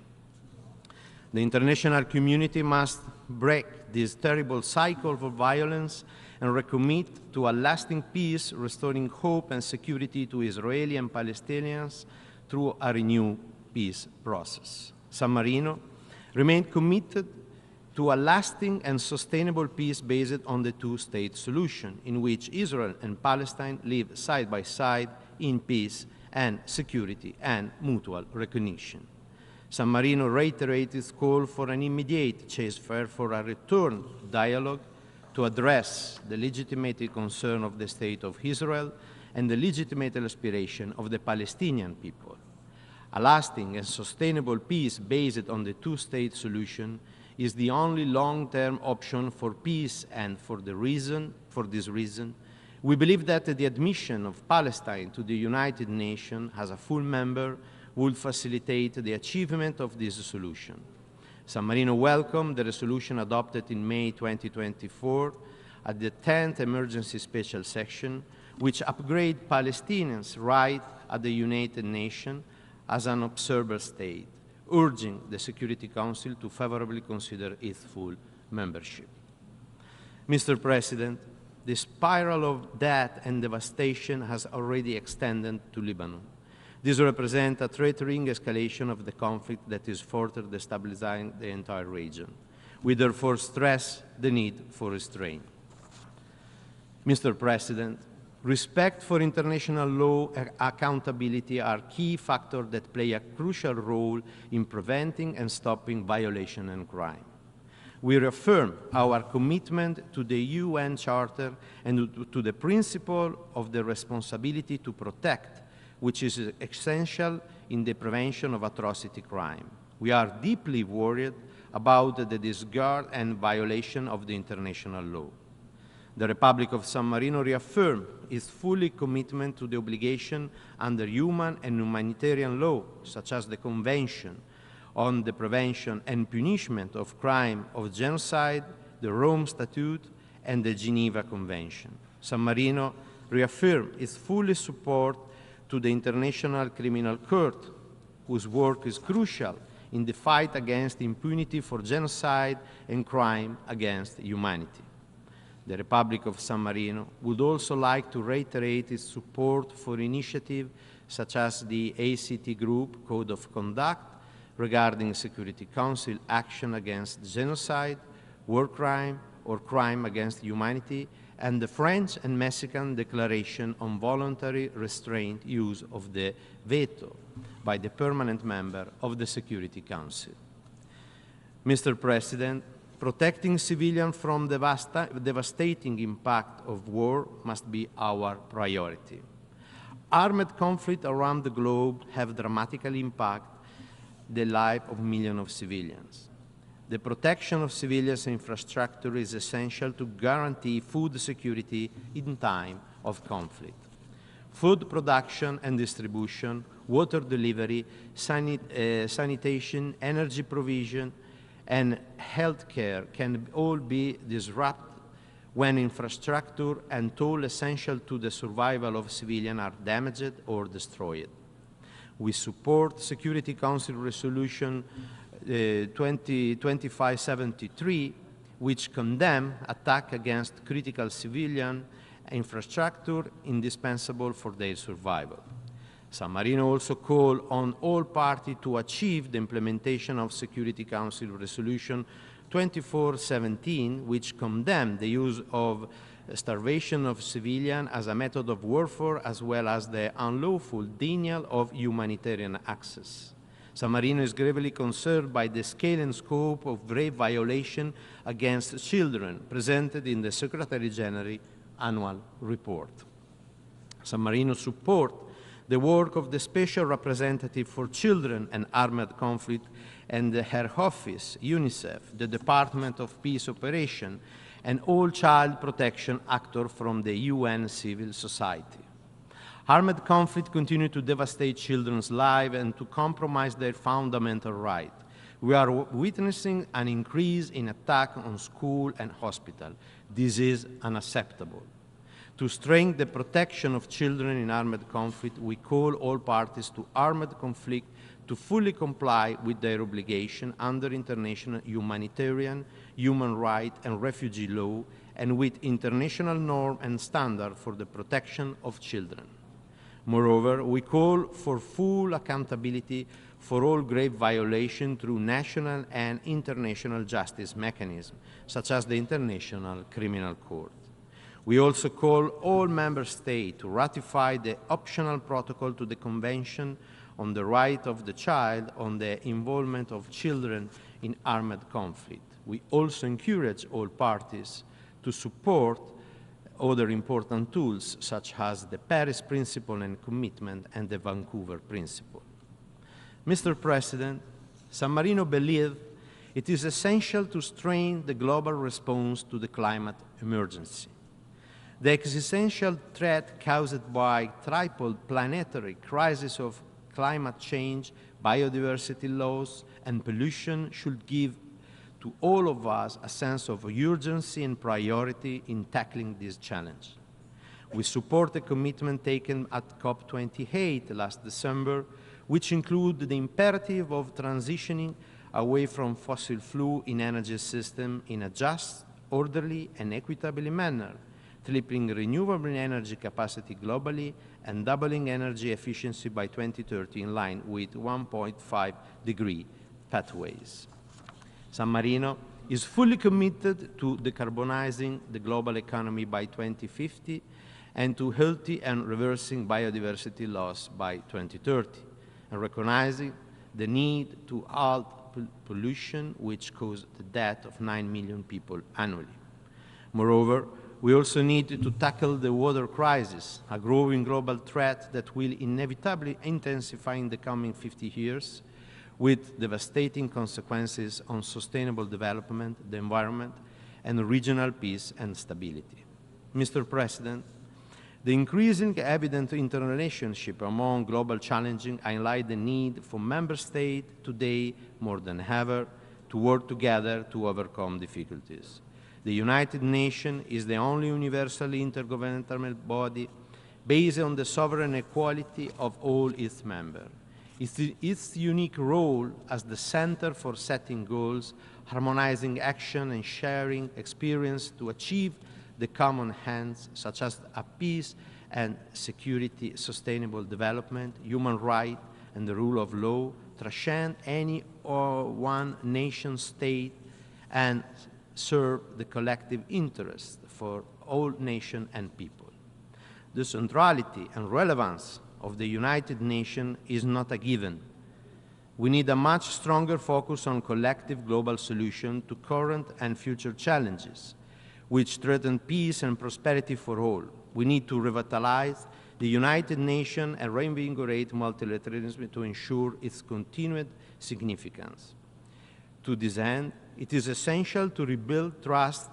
The international community must break this terrible cycle of violence and recommit to a lasting peace, restoring hope and security to Israeli and Palestinians through a renewed peace process. San Marino remained committed to a lasting and sustainable peace based on the two-state solution, in which Israel and Palestine live side by side in peace and security and mutual recognition. San Marino reiterated its call for an immediate ceasefire for a return to dialogue to address the legitimate concern of the State of Israel and the legitimate aspiration of the Palestinian people. A lasting and sustainable peace based on the two-state solution is the only long-term option for peace, and for this reason, we believe that the admission of Palestine to the United Nations as a full member would facilitate the achievement of this solution. San Marino welcomed the resolution adopted in May 2024 at the 10th Emergency Special Session, which upgraded Palestinians' right at the United Nations as an observer state, urging the Security Council to favorably consider its full membership. Mr. President, the spiral of death and devastation has already extended to Lebanon. This represents a threatening escalation of the conflict that is further destabilizing the entire region. We therefore stress the need for restraint. Mr. President, respect for international law and accountability are key factors that play a crucial role in preventing and stopping violation and crime. We reaffirm our commitment to the UN Charter and to the principle of the responsibility to protect, which is essential in the prevention of atrocity crime. We are deeply worried about the disregard and violation of the international law. The Republic of San Marino reaffirms its full commitment to the obligation under human and humanitarian law, such as the Convention on the Prevention and Punishment of Crime of Genocide, the Rome Statute, and the Geneva Convention. San Marino reaffirms its full support to the International Criminal Court, whose work is crucial in the fight against impunity for genocide and crime against humanity. The Republic of San Marino would also like to reiterate its support for initiatives such as the ACT Group Code of Conduct regarding Security Council action against genocide, war crime, or crime against humanity, and the French and Mexican Declaration on Voluntary Restraint use of the veto by the permanent member of the Security Council. Mr. President, protecting civilians from the devastating impact of war must be our priority. Armed conflict around the globe have dramatically impacted the life of millions of civilians. The protection of civilians' infrastructure is essential to guarantee food security in time of conflict. Food production and distribution, water delivery, sanitation, energy provision, and healthcare can all be disrupted when infrastructure and tools essential to the survival of civilians are damaged or destroyed. We support Security Council Resolution 2573, which condemns attacks against critical civilian infrastructure indispensable for their survival. San Marino also calls on all parties to achieve the implementation of Security Council Resolution 2417, which condemns the use of starvation of civilians as a method of warfare, as well as the unlawful denial of humanitarian access. San Marino is gravely concerned by the scale and scope of grave violation against children presented in the Secretary General annual report. San Marino supports the work of the Special Representative for Children and Armed Conflict and her office, UNICEF, the Department of Peace Operations, and all child protection actors from the UN civil society. Armed conflict continues to devastate children's lives and to compromise their fundamental rights. We are witnessing an increase in attacks on schools and hospitals. This is unacceptable. To strengthen the protection of children in armed conflict, we call all parties to armed conflict to fully comply with their obligation under international humanitarian, human rights, and refugee law, and with international norms and standards for the protection of children. Moreover, we call for full accountability for all grave violations through national and international justice mechanisms, such as the International Criminal Court. We also call all member states to ratify the optional protocol to the Convention on the Right of the Child on the involvement of children in armed conflict. We also encourage all parties to support other important tools, such as the Paris Principle and Commitment and the Vancouver Principle. Mr. President, San Marino believes it is essential to strengthen the global response to the climate emergency. The existential threat caused by triple planetary crisis of climate change, biodiversity loss, and pollution should give to all of us a sense of urgency and priority in tackling this challenge. We support the commitment taken at COP28 last December, which include the imperative of transitioning away from fossil fuel in energy system in a just, orderly, and equitable manner, tripling renewable energy capacity globally and doubling energy efficiency by 2030 in line with 1.5-degree pathways. San Marino is fully committed to decarbonizing the global economy by 2050 and to healthy and reversing biodiversity loss by 2030, and recognizing the need to halt pollution, which caused the death of 9 million people annually. Moreover, we also need to tackle the water crisis, a growing global threat that will inevitably intensify in the coming 50 years, with devastating consequences on sustainable development, the environment, and regional peace and stability. Mr. President, the increasing evident interrelationship among global challenges highlight the need for member states today more than ever to work together to overcome difficulties. The United Nations is the only universally intergovernmental body based on the sovereign equality of all its members. Its unique role as the center for setting goals, harmonizing action, and sharing experience to achieve the common ends, such as peace and security, sustainable development, human rights, and the rule of law, transcend any one nation state and serve the collective interest for all nations and people. The centrality and relevance of the United Nations is not a given. We need a much stronger focus on collective global solutions to current and future challenges, which threaten peace and prosperity for all. We need to revitalize the United Nations and reinvigorate multilateralism to ensure its continued significance. To this end, it is essential to rebuild trust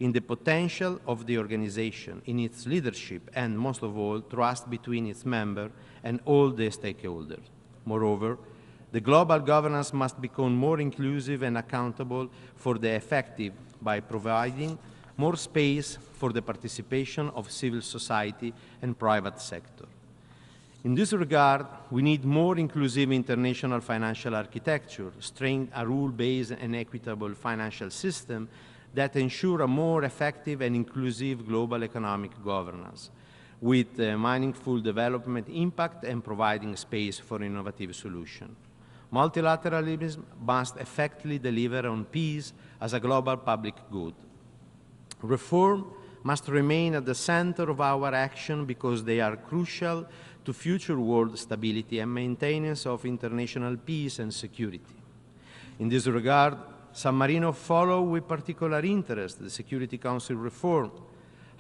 in the potential of the organization, in its leadership, and most of all, trust between its members and all the stakeholders. Moreover, the global governance must become more inclusive and accountable for the effective by providing more space for the participation of civil society and private sector. In this regard, we need more inclusive international financial architecture, strengthen a rule-based and equitable financial system that ensure a more effective and inclusive global economic governance, with meaningful development impact and providing space for innovative solutions. Multilateralism must effectively deliver on peace as a global public good. Reform must remain at the center of our action because they are crucial to future world stability and maintenance of international peace and security. In this regard, San Marino follows with particular interest the Security Council reform.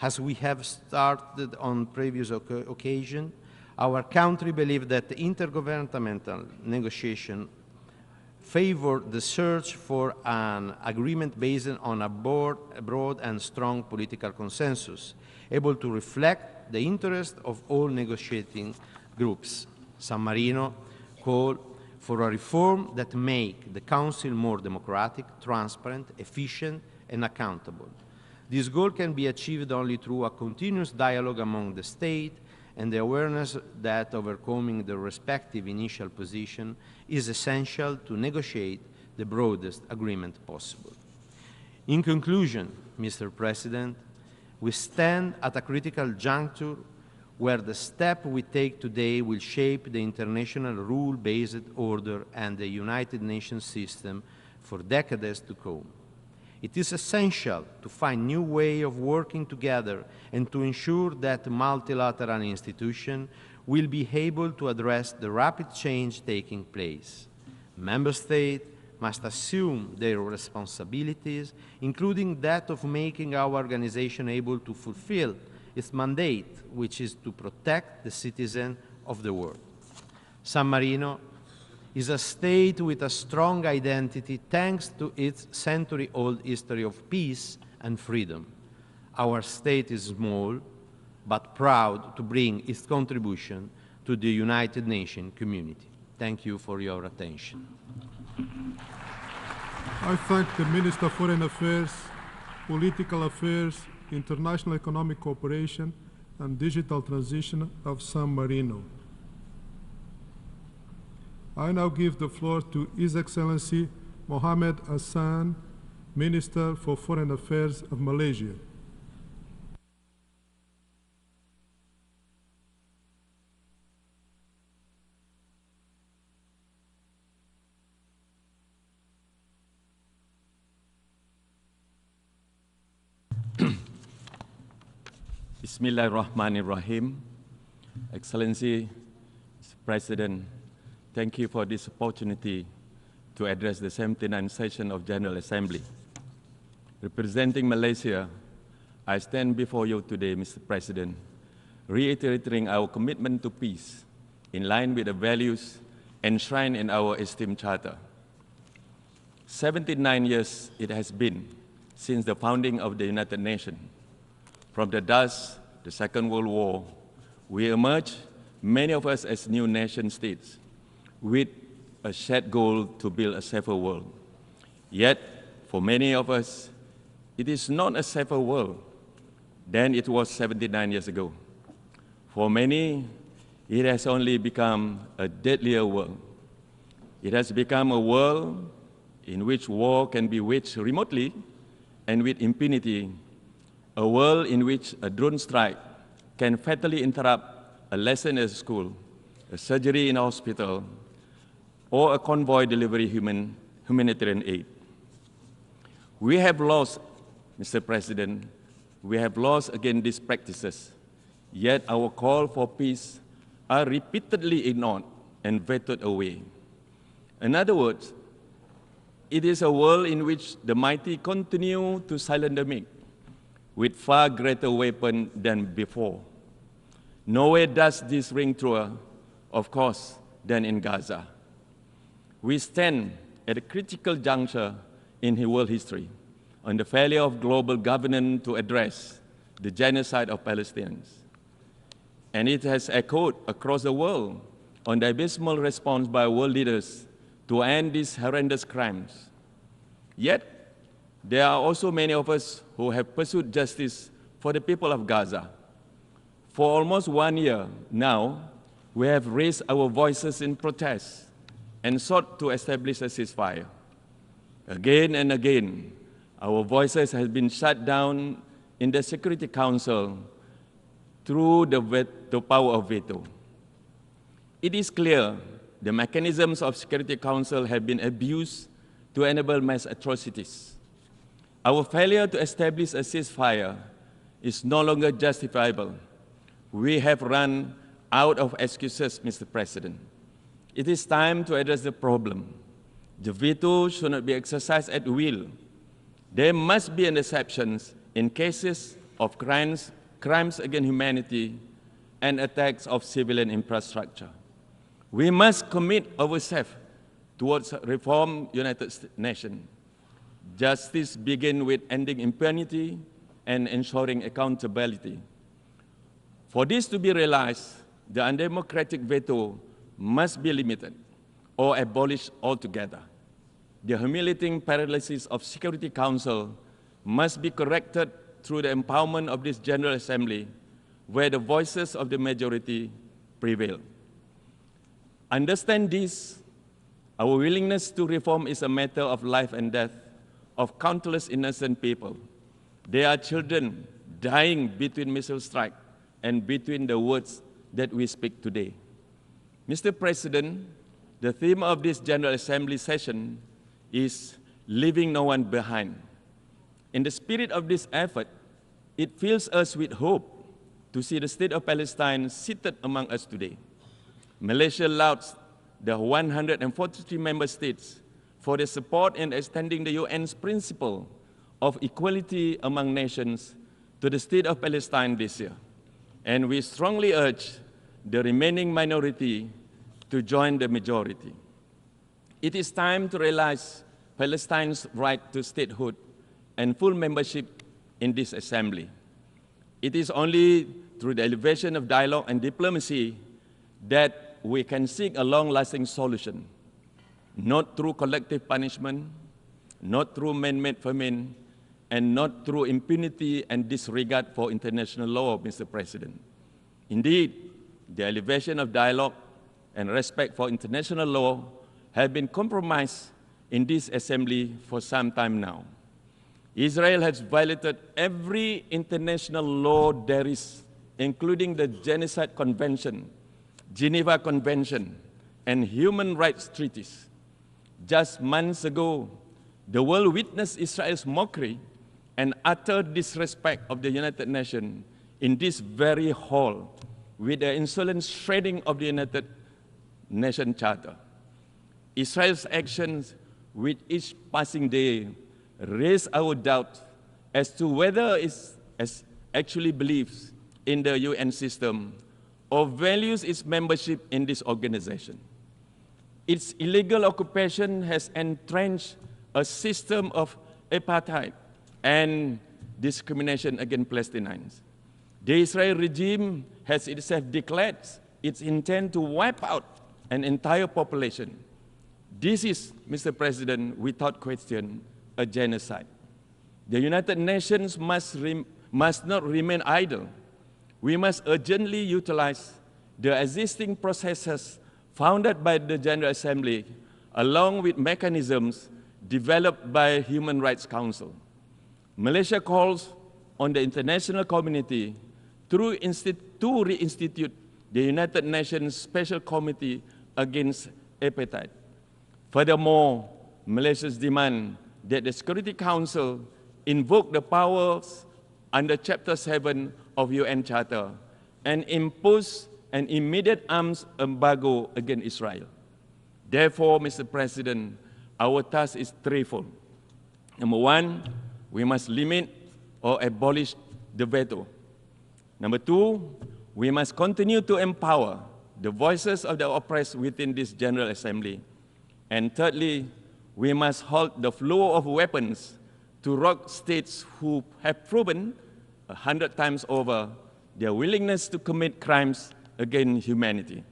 As we have started on previous occasion, our country believes that the intergovernmental negotiation favor the search for an agreement based on a broad and strong political consensus, able to reflect the interest of all negotiating groups. San Marino called for a reform that make the Council more democratic, transparent, efficient, and accountable. This goal can be achieved only through a continuous dialogue among the states and the awareness that overcoming the respective initial position is essential to negotiate the broadest agreement possible. In conclusion, Mr. President, we stand at a critical juncture where the step we take today will shape the international rule-based order and the United Nations system for decades to come. It is essential to find new ways of working together and to ensure that multilateral institutions will be able to address the rapid change taking place. Member States must assume their responsibilities, including that of making our organization able to fulfill its mandate, which is to protect the citizens of the world. San Marino is a state with a strong identity thanks to its century-old history of peace and freedom. Our state is small, but proud to bring its contribution to the United Nations community. Thank you for your attention. I thank the Minister of Foreign Affairs, Political Affairs, International Economic Cooperation, and Digital Transition of San Marino. I now give the floor to His Excellency Mohammed Hassan, Minister for Foreign Affairs of Malaysia. Bismillahirrahmanirrahim. Excellency, Mr. President, thank you for this opportunity to address the 79th session of General Assembly. Representing Malaysia, I stand before you today, Mr. President, reiterating our commitment to peace in line with the values enshrined in our esteemed charter. 79 years it has been since the founding of the United Nations. From the dust, the Second World War, we emerged, many of us as new nation states, with a shared goal to build a safer world. Yet, for many of us, it is not a safer world than it was 79 years ago. For many, it has only become a deadlier world. It has become a world in which war can be waged remotely and with impunity, a world in which a drone strike can fatally interrupt a lesson at school, a surgery in a hospital, or a convoy delivery humanitarian aid. We have lost, Mr. President, we have lost against these practices, yet our call for peace are repeatedly ignored and vetoed away. In other words, it is a world in which the mighty continue to silence the meek, with far greater weapons than before. Nowhere does this ring truer, of course, than in Gaza. We stand at a critical juncture in world history on the failure of global governance to address the genocide of Palestinians. And it has echoed across the world on the abysmal response by world leaders to end these horrendous crimes. Yet, there are also many of us who have pursued justice for the people of Gaza. For almost 1 year now, we have raised our voices in protest and sought to establish a ceasefire. Again and again, our voices have been shut down in the Security Council through the power of veto. It is clear the mechanisms of Security Council have been abused to enable mass atrocities. Our failure to establish a ceasefire is no longer justifiable. We have run out of excuses, Mr. President. It is time to address the problem. The veto should not be exercised at will. There must be an exception in cases of crimes against humanity and attacks of civilian infrastructure. We must commit ourselves towards reform United Nations. Justice begins with ending impunity and ensuring accountability. For this to be realized, the undemocratic veto must be limited or abolished altogether. The humiliating paralysis of Security Council must be corrected through the empowerment of this General Assembly, where the voices of the majority prevail. Understand this, our willingness to reform is a matter of life and death of countless innocent people. There are children dying between missile strikes and between the words that we speak today. Mr. President, the theme of this General Assembly session is leaving no one behind. In the spirit of this effort, it fills us with hope to see the state of Palestine seated among us today. Malaysia lauds the 143 member states for their support in extending the UN's principle of equality among nations to the state of Palestine this year. And we strongly urge the remaining minority to join the majority. It is time to realize Palestine's right to statehood and full membership in this assembly. It is only through the elevation of dialogue and diplomacy that we can seek a long-lasting solution, not through collective punishment, not through man-made famine, and not through impunity and disregard for international law, Mr. President. Indeed, the elevation of dialogue and respect for international law have been compromised in this assembly for some time now. Israel has violated every international law there is, including the Genocide Convention, Geneva Convention, and human rights treaties. Just months ago, the world witnessed Israel's mockery and utter disrespect of the United Nations in this very hall with the insolent shredding of the United Nations Charter. Israel's actions with each passing day raise our doubt as to whether it actually believes in the UN system or values its membership in this organization. Its illegal occupation has entrenched a system of apartheid and discrimination against Palestinians. The Israeli regime has itself declared its intent to wipe out an entire population. This is, Mr. President, without question, a genocide. The United Nations must not remain idle. We must urgently utilize the existing processes founded by the General Assembly, along with mechanisms developed by Human Rights Council. Malaysia calls on the international community to reinstitute the United Nations Special Committee against Apartheid. Furthermore, Malaysia's demand that the Security Council invoke the powers under Chapter 7 of UN Charter and impose an immediate arms embargo against Israel. Therefore, Mr. President, our task is threefold. Number one, we must limit or abolish the veto. Number two, we must continue to empower the voices of the oppressed within this General Assembly. And thirdly, we must halt the flow of weapons to rogue states who have proven 100 times over their willingness to commit crimes against humanity.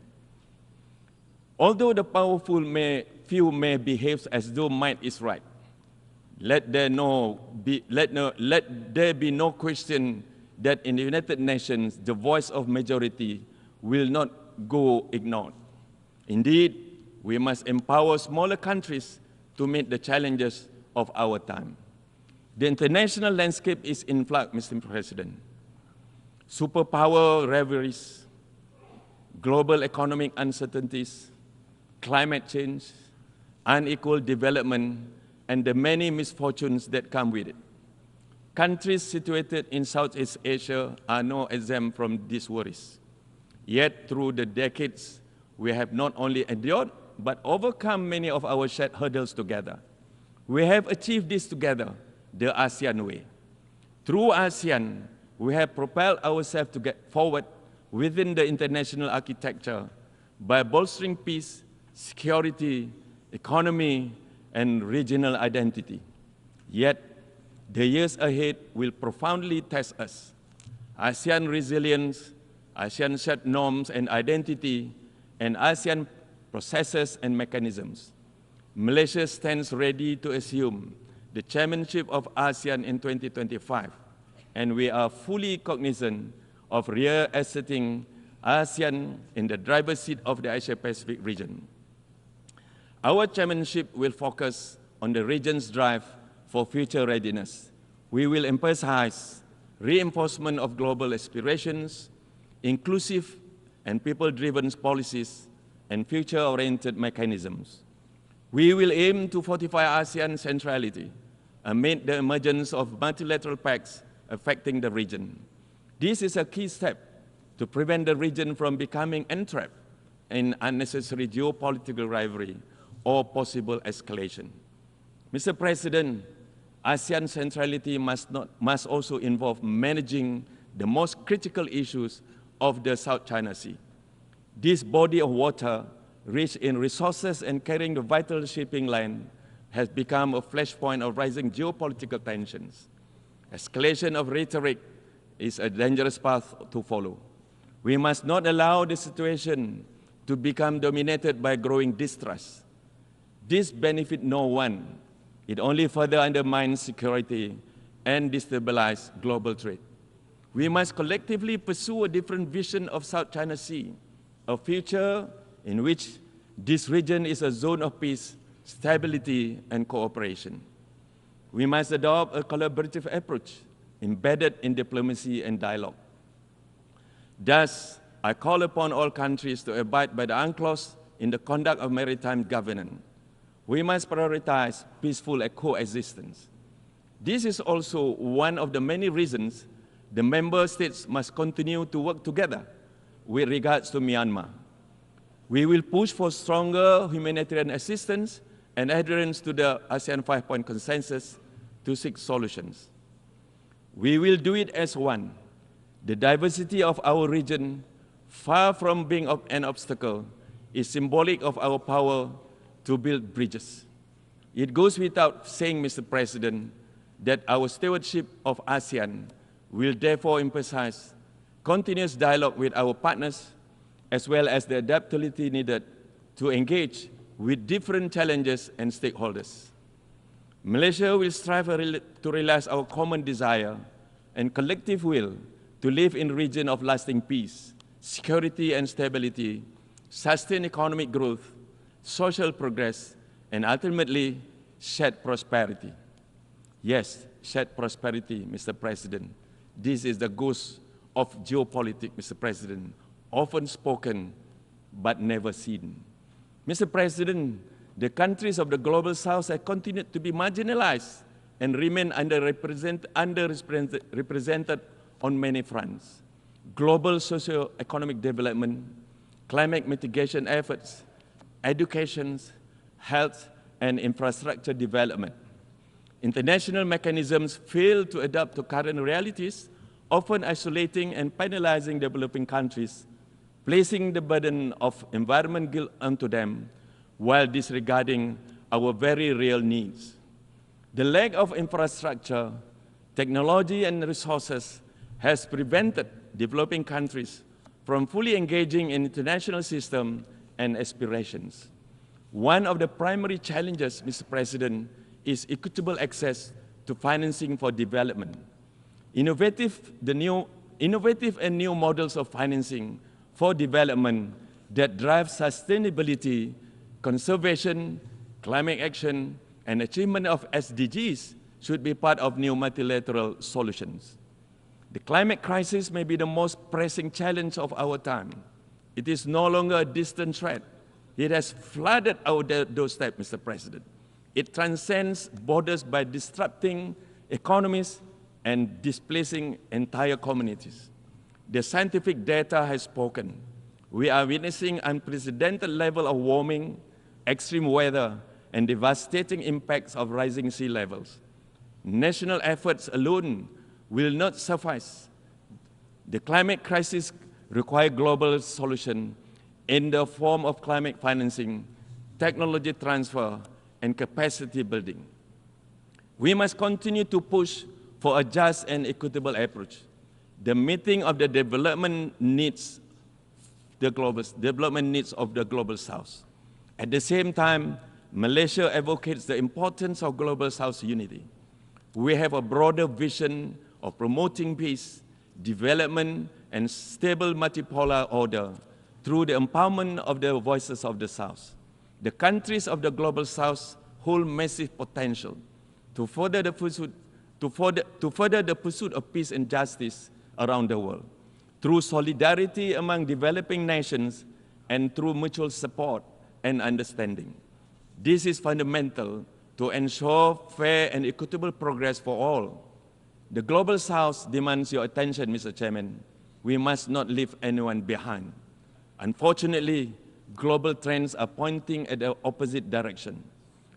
Although the powerful few may behave as though might is right, let there be no question that in the United Nations, the voice of majority will not go ignored. Indeed, we must empower smaller countries to meet the challenges of our time. The international landscape is in flux, Mr. President. Superpower rivalries, global economic uncertainties, climate change, unequal development, and the many misfortunes that come with it. Countries situated in Southeast Asia are no exempt from these worries. Yet, through the decades, we have not only endured, but overcome many of our shared hurdles together. We have achieved this together, the ASEAN way. Through ASEAN, we have propelled ourselves to get forward within the international architecture by bolstering peace, security, economy, and regional identity. Yet, the years ahead will profoundly test us. ASEAN resilience, ASEAN shared norms and identity, and ASEAN processes and mechanisms. Malaysia stands ready to assume the chairmanship of ASEAN in 2025, and we are fully cognizant of reasserting ASEAN in the driver's seat of the Asia-Pacific region. Our chairmanship will focus on the region's drive for future readiness. We will emphasize reinforcement of global aspirations, inclusive and people-driven policies, and future-oriented mechanisms. We will aim to fortify ASEAN centrality amid the emergence of multilateral pacts affecting the region. This is a key step to prevent the region from becoming entrapped in unnecessary geopolitical rivalry or possible escalation. Mr. President, ASEAN centrality must also involve managing the most critical issues of the South China Sea. This body of water, rich in resources and carrying the vital shipping line, has become a flashpoint of rising geopolitical tensions. Escalation of rhetoric is a dangerous path to follow. We must not allow the situation to become dominated by growing distrust. This benefits no one. It only further undermines security and destabilizes global trade. We must collectively pursue a different vision of South China Sea, a future in which this region is a zone of peace, stability, and cooperation. We must adopt a collaborative approach embedded in diplomacy and dialogue. Thus, I call upon all countries to abide by the UNCLOS in the conduct of maritime governance. We must prioritize peaceful coexistence. This is also one of the many reasons the member states must continue to work together with regards to Myanmar. We will push for stronger humanitarian assistance and adherence to the ASEAN 5-point consensus to seek solutions. We will do it as one. The diversity of our region, far from being an obstacle, is symbolic of our power to build bridges. It goes without saying, Mr. President, that our stewardship of ASEAN will therefore emphasize continuous dialogue with our partners, as well as the adaptability needed to engage with different challenges and stakeholders. Malaysia will strive to realize our common desire and collective will to live in a region of lasting peace, security and stability, sustained economic growth, social progress, and ultimately shared prosperity. Yes, shared prosperity, Mr. President. This is the ghost of geopolitics, Mr. President, often spoken but never seen. Mr. President, the countries of the Global South have continued to be marginalized and remain underrepresented on many fronts. Global socio-economic development, climate mitigation efforts, education, health, and infrastructure development. International mechanisms fail to adapt to current realities, often isolating and penalizing developing countries, placing the burden of environment guilt onto them while disregarding our very real needs. The lack of infrastructure, technology, and resources has prevented developing countries from fully engaging in international systems and aspirations. One of the primary challenges, Mr. President, is equitable access to financing for development. Innovative and new models of financing for development that drive sustainability, conservation, climate action, and achievement of SDGs should be part of new multilateral solutions. The climate crisis may be the most pressing challenge of our time. It is no longer a distant threat. It has flooded our doorstep, Mr. President. It transcends borders by disrupting economies and displacing entire communities. The scientific data has spoken. We are witnessing unprecedented level of warming, extreme weather, and devastating impacts of rising sea levels. National efforts alone will not suffice. The climate crisis requires global solution in the form of climate financing, technology transfer, and capacity building. We must continue to push for a just and equitable approach, the meeting of the development needs of the Global South. At the same time, Malaysia advocates the importance of Global South unity. We have a broader vision of promoting peace, development, and stable multipolar order through the empowerment of the voices of the South. The countries of the Global South hold massive potential to further the pursuit of peace and justice around the world, through solidarity among developing nations and through mutual support and understanding. This is fundamental to ensure fair and equitable progress for all. The Global South demands your attention, Mr. Chairman. We must not leave anyone behind. Unfortunately, global trends are pointing at the opposite direction.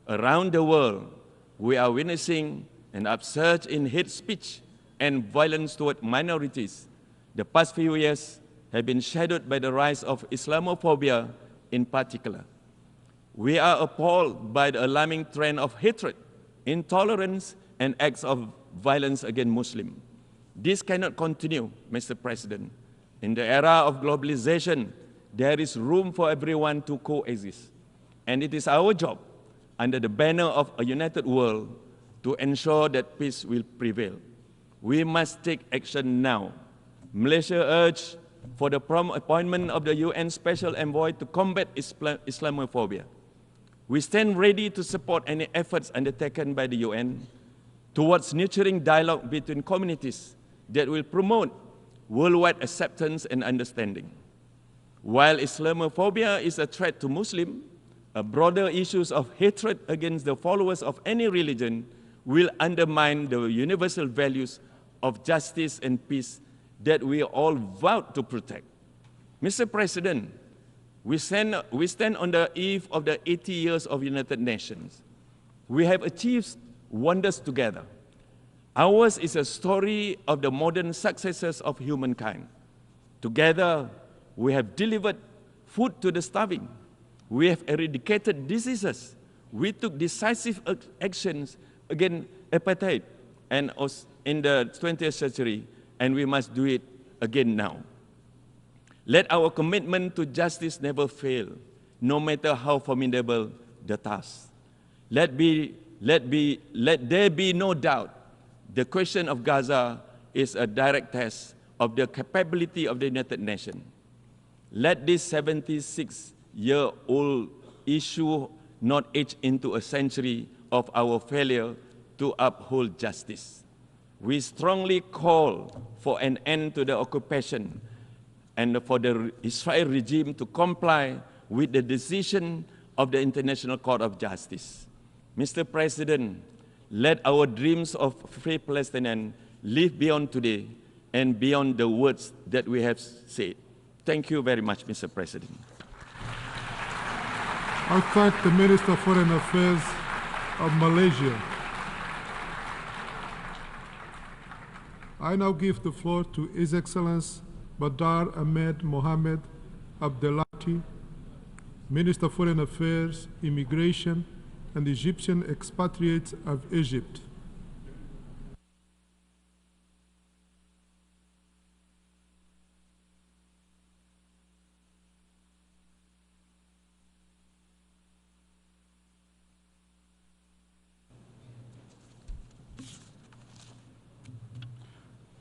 Around the world, we are witnessing an upsurge in hate speech and violence toward minorities. The past few years have been shadowed by the rise of Islamophobia in particular. We are appalled by the alarming trend of hatred, intolerance, and acts of violence against Muslims. This cannot continue, Mr. President. In the era of globalization, there is room for everyone to coexist. And it is our job, under the banner of a united world, to ensure that peace will prevail. We must take action now. Malaysia urged for the prompt appointment of the UN Special Envoy to combat Islamophobia. We stand ready to support any efforts undertaken by the UN towards nurturing dialogue between communities that will promote worldwide acceptance and understanding. While Islamophobia is a threat to Muslims, a broader issues of hatred against the followers of any religion will undermine the universal values of justice and peace that we all vowed to protect. Mr. President, we stand on the eve of the 80 years of United Nations. We have achieved wonders together. Ours is a story of the modern successes of humankind. Together, we have delivered food to the starving. We have eradicated diseases. We took decisive actions against apartheid and in the 20th century, and we must do it again now. Let our commitment to justice never fail, no matter how formidable the task. Let there be no doubt the question of Gaza is a direct test of the capability of the United Nations. Let this 76-year-old issue not age into a century of our failure to uphold justice. We strongly call for an end to the occupation and for the Israel regime to comply with the decision of the International Court of Justice. Mr. President, let our dreams of free Palestinians live beyond today and beyond the words that we have said. Thank you very much, Mr. President. I thank the Minister of Foreign Affairs of Malaysia. I now give the floor to His Excellency Badr Ahmed Mohamed Abdelati, Minister of Foreign Affairs, Immigration, and Egyptian expatriates of Egypt.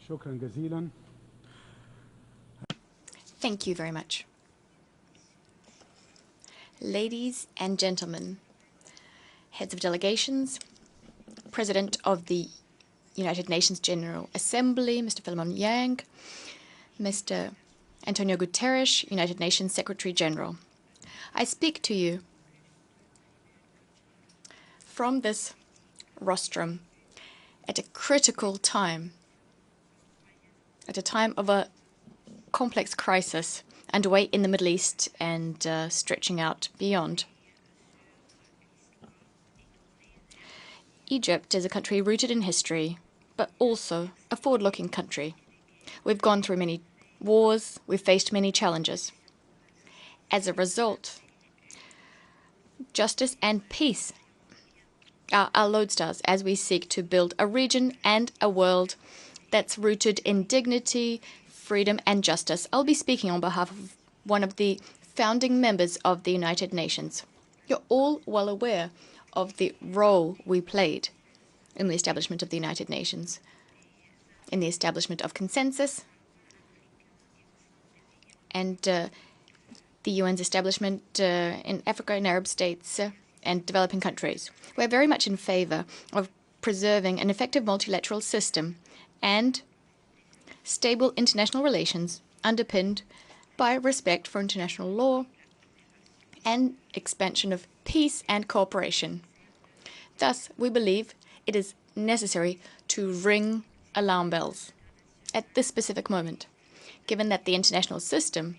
شكرا جزيلا. Thank you very much. Ladies and gentlemen, heads of delegations, President of the United Nations General Assembly, Mr. Philemon Yang, Mr. Antonio Guterres, United Nations Secretary General. I speak to you from this rostrum at a critical time, at a time of a complex crisis underway in the Middle East and stretching out beyond. Egypt is a country rooted in history, but also a forward-looking country. We've gone through many wars, we've faced many challenges. As a result, justice and peace are our lodestars as we seek to build a region and a world that's rooted in dignity, freedom, and justice. I'll be speaking on behalf of one of the founding members of the United Nations. You're all well aware of the role we played in the establishment of the United Nations, in the establishment of consensus, and the UN's establishment in Africa and Arab states and developing countries. We're very much in favor of preserving an effective multilateral system and stable international relations underpinned by respect for international law and expansion of peace and cooperation. Thus, we believe it is necessary to ring alarm bells at this specific moment, given that the international system,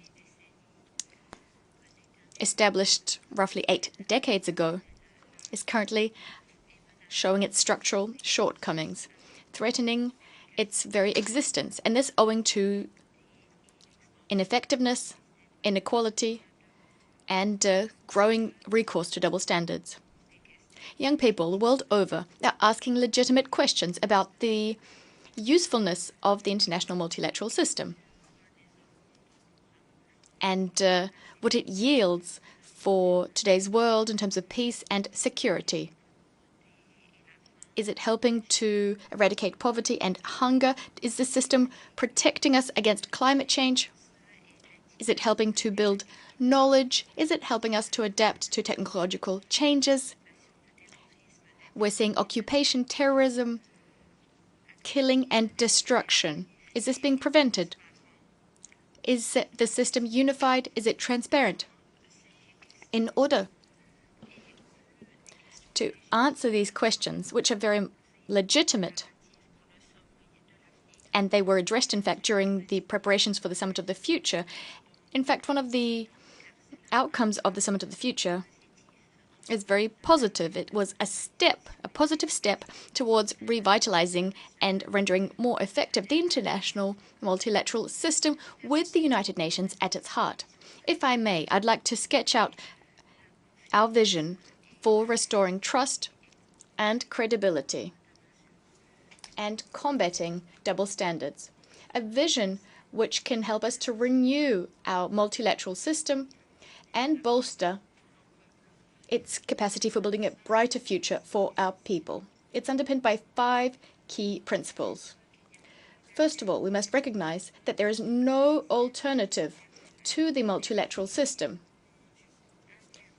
established roughly 8 decades ago, is currently showing its structural shortcomings, threatening its very existence, and this owing to ineffectiveness, inequality, and growing recourse to double standards. Young people the world over are asking legitimate questions about the usefulness of the international multilateral system and what it yields for today's world in terms of peace and security. Is it helping to eradicate poverty and hunger? Is the system protecting us against climate change? Is it helping to build knowledge? Is it helping us to adapt to technological changes? We're seeing occupation, terrorism, killing, and destruction. Is this being prevented? Is the system unified? Is it transparent? In order to answer these questions, which are very legitimate, and they were addressed, in fact, during the preparations for the Summit of the Future. In fact, one of the outcomes of the Summit of the Future is very positive. It was a positive step towards revitalizing and rendering more effective the international multilateral system with the United Nations at its heart. If I may, I'd like to sketch out our vision for restoring trust and credibility and combating double standards. A vision which can help us to renew our multilateral system and bolster its capacity for building a brighter future for our people. It's underpinned by 5 key principles. First of all, we must recognize that there is no alternative to the multilateral system.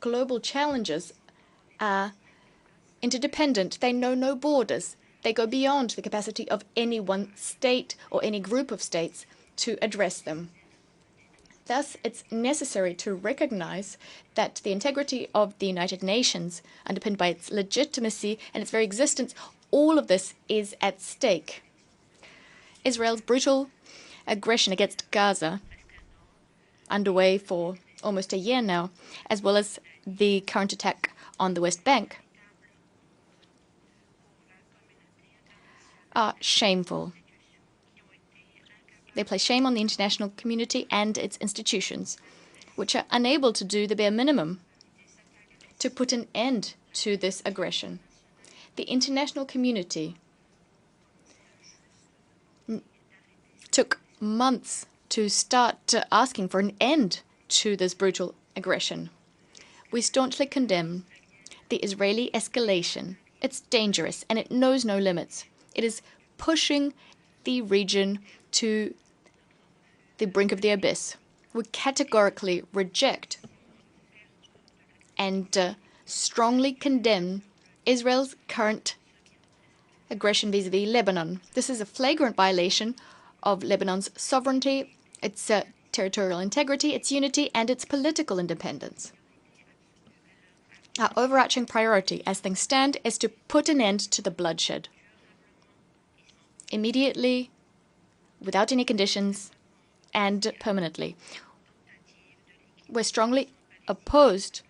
Global challenges are interdependent. They know no borders. They go beyond the capacity of any one state or any group of states to address them. Thus, it's necessary to recognize that the integrity of the United Nations, underpinned by its legitimacy and its very existence, all of this is at stake. Israel's brutal aggression against Gaza, underway for almost a year now, as well as the current attack on the West Bank, are shameful. They place shame on the international community and its institutions, which are unable to do the bare minimum to put an end to this aggression. The international community took months to start asking for an end to this brutal aggression. We staunchly condemn the Israeli escalation. It's dangerous and it knows no limits. It is pushing the region to the brink of the abyss. We categorically reject and strongly condemn Israel's current aggression vis-à-vis Lebanon. This is a flagrant violation of Lebanon's sovereignty, its territorial integrity, its unity, and its political independence. Our overarching priority, as things stand, is to put an end to the bloodshed. Immediately, without any conditions, and permanently. We're strongly opposed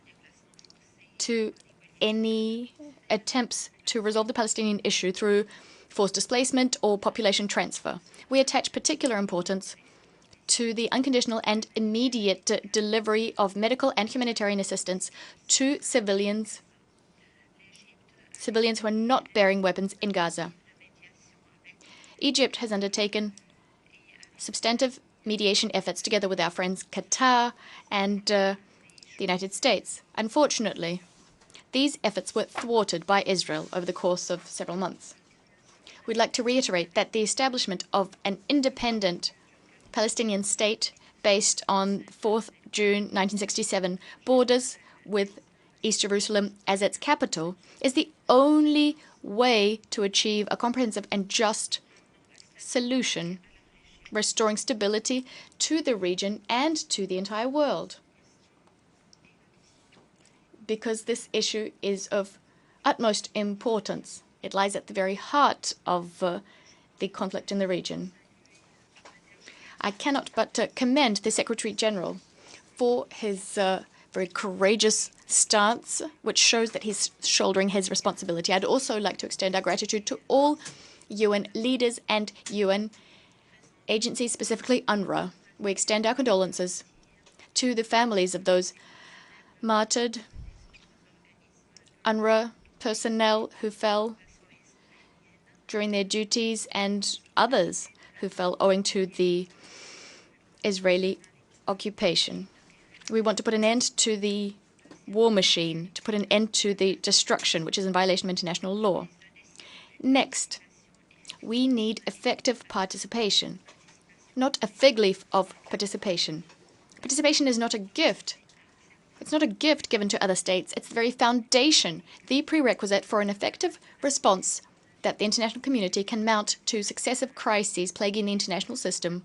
to any attempts to resolve the Palestinian issue through forced displacement or population transfer. We attach particular importance to the unconditional and immediate delivery of medical and humanitarian assistance to civilians who are not bearing weapons in Gaza. Egypt has undertaken substantive mediation efforts together with our friends Qatar and the United States. Unfortunately, these efforts were thwarted by Israel over the course of several months. We'd like to reiterate that the establishment of an independent Palestinian state based on 4th June 1967 borders with East Jerusalem as its capital is the only way to achieve a comprehensive and just solution, restoring stability to the region and to the entire world. Because this issue is of utmost importance. It lies at the very heart of the conflict in the region. I cannot but commend the Secretary General for his very courageous stance, which shows that he's shouldering his responsibility. I'd also like to extend our gratitude to all UN leaders and UN agencies, specifically UNRWA. We extend our condolences to the families of those martyred UNRWA personnel who fell during their duties and others who fell owing to the Israeli occupation. We want to put an end to the war machine, to put an end to the destruction, which is in violation of international law. Next, we need effective participation, not a fig leaf of participation. Participation is not a gift. It's not a gift given to other states. It's the very foundation, the prerequisite for an effective response that the international community can mount to successive crises plaguing the international system,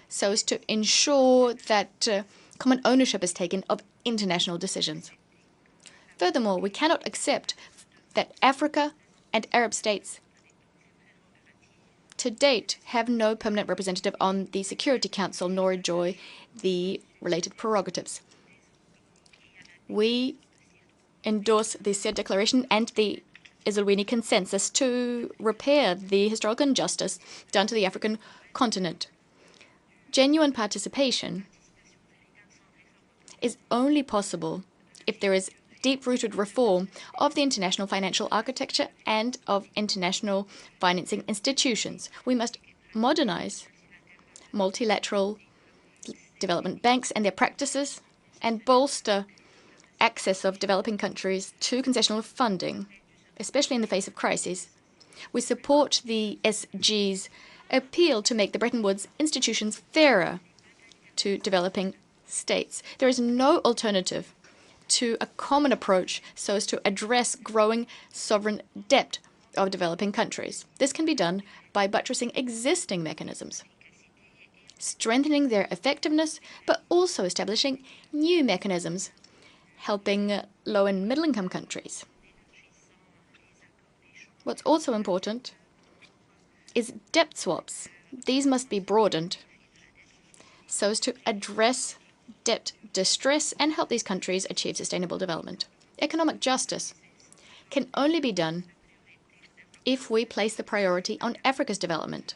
so as to ensure that common ownership is taken of international decisions. Furthermore, we cannot accept that Africa and Arab states to date, have no permanent representative on the Security Council, nor enjoy the related prerogatives. We endorse the said declaration and the Eswatini Consensus to repair the historical injustice done to the African continent. Genuine participation is only possible if there is deep-rooted reform of the international financial architecture and of international financing institutions. We must modernize multilateral development banks and their practices and bolster access of developing countries to concessional funding, especially in the face of crises. We support the SG's appeal to make the Bretton Woods institutions fairer to developing states. There is no alternative to a common approach so as to address growing sovereign debt of developing countries. This can be done by buttressing existing mechanisms, strengthening their effectiveness, but also establishing new mechanisms, helping low and middle-income countries. What's also important is debt swaps. These must be broadened so as to address debt distress and help these countries achieve sustainable development. Economic justice can only be done if we place the priority on Africa's development.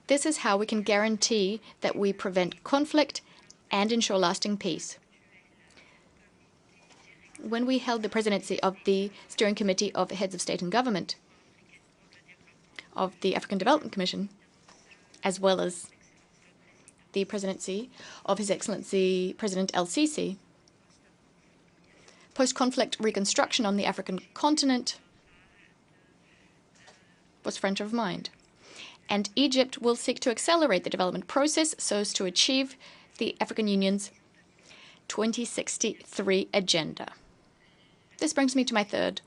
This is how we can guarantee that we prevent conflict and ensure lasting peace. When we held the presidency of the Steering Committee of Heads of State and Government of the African Development Commission, as well as the presidency of His Excellency President El-Sisi, post-conflict reconstruction on the African continent was front of mind. And Egypt will seek to accelerate the development process so as to achieve the African Union's 2063 agenda. This brings me to my third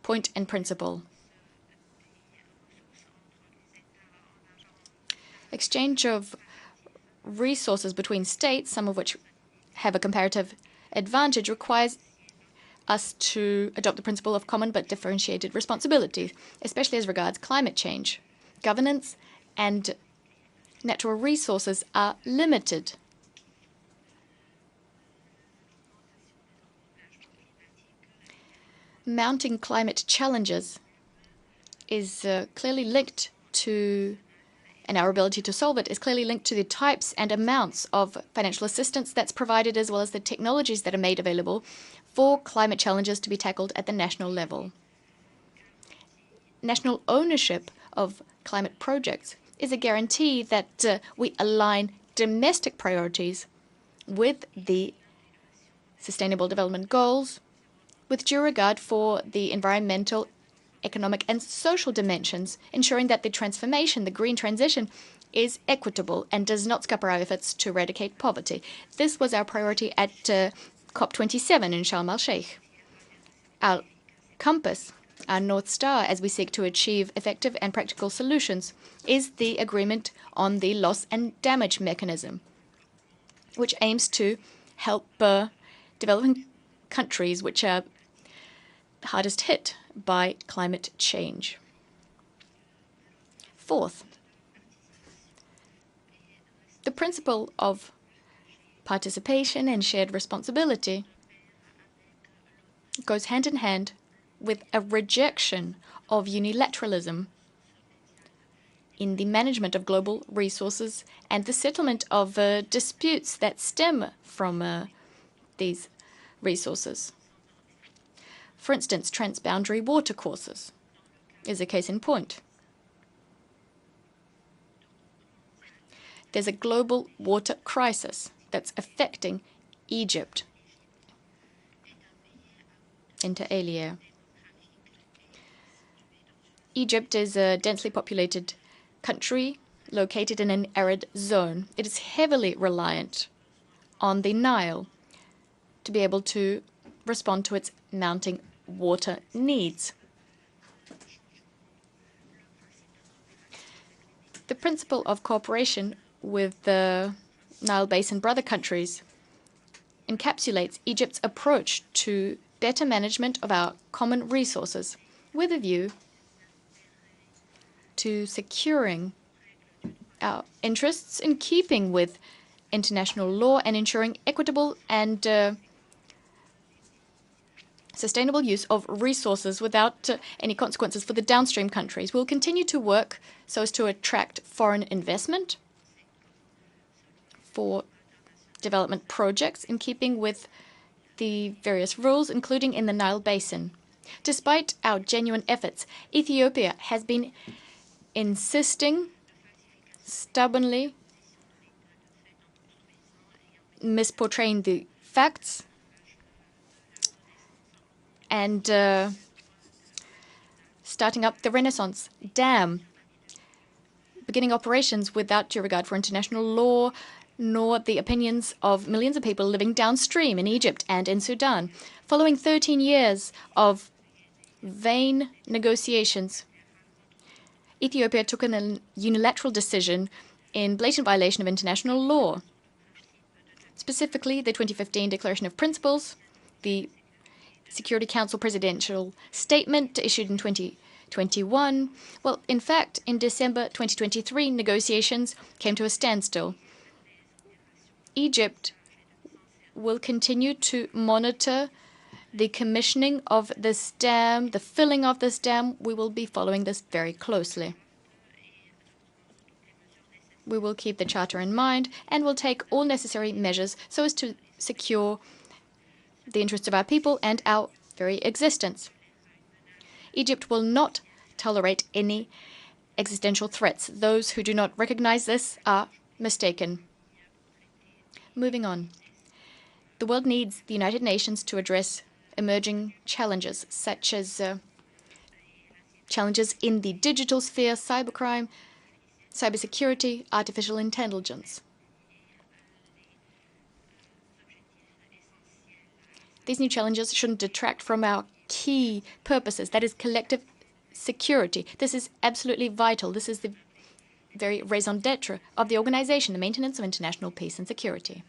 point and principle. Exchange of resources between states, some of which have a comparative advantage, requires us to adopt the principle of common but differentiated responsibility, especially as regards climate change. Governance and natural resources are limited. Mounting climate challenges is clearly linked to, and our ability to solve it is clearly linked to the types and amounts of financial assistance that's provided, as well as the technologies that are made available for climate challenges to be tackled at the national level. National ownership of climate projects is a guarantee that we align domestic priorities with the Sustainable Development Goals, with due regard for the environmental, economic, and social dimensions, ensuring that the transformation, the green transition, is equitable and does not scupper our efforts to eradicate poverty. This was our priority at COP27 in Sharm el-Sheikh. Our compass, our North Star, as we seek to achieve effective and practical solutions, is the agreement on the loss and damage mechanism, which aims to help developing countries which are hardest hit by climate change. Fourth, the principle of participation and shared responsibility goes hand in hand with a rejection of unilateralism in the management of global resources and the settlement of disputes that stem from these resources. For instance, transboundary water courses is a case in point. There's a global water crisis that's affecting Egypt, inter alia. Egypt is a densely populated country located in an arid zone. It is heavily reliant on the Nile to be able to respond to its mounting water needs. The principle of cooperation with the Nile Basin brother countries encapsulates Egypt's approach to better management of our common resources with a view to securing our interests in keeping with international law and ensuring equitable and sustainable use of resources without any consequences for the downstream countries. We'll continue to work so as to attract foreign investment for development projects in keeping with the various rules, including in the Nile Basin. Despite our genuine efforts, Ethiopia has been insisting stubbornly, misportraying the facts, and starting up the Renaissance Dam, beginning operations without due regard for international law, nor the opinions of millions of people living downstream in Egypt and in Sudan. Following 13 years of vain negotiations, Ethiopia took a unilateral decision in blatant violation of international law, specifically the 2015 Declaration of Principles, the Security Council presidential statement issued in 2021. Well, in fact, in December 2023, negotiations came to a standstill. Egypt will continue to monitor the commissioning of this dam, the filling of this dam. We will be following this very closely. We will keep the Charter in mind and will take all necessary measures so as to secure the interests of our people and our very existence. Egypt will not tolerate any existential threats. Those who do not recognize this are mistaken. Moving on. The world needs the United Nations to address emerging challenges, such as challenges in the digital sphere, cybercrime, cybersecurity, artificial intelligence. These new challenges shouldn't detract from our key purposes, that is collective security. This is absolutely vital. This is the very raison d'etre of the organization, the maintenance of international peace and security.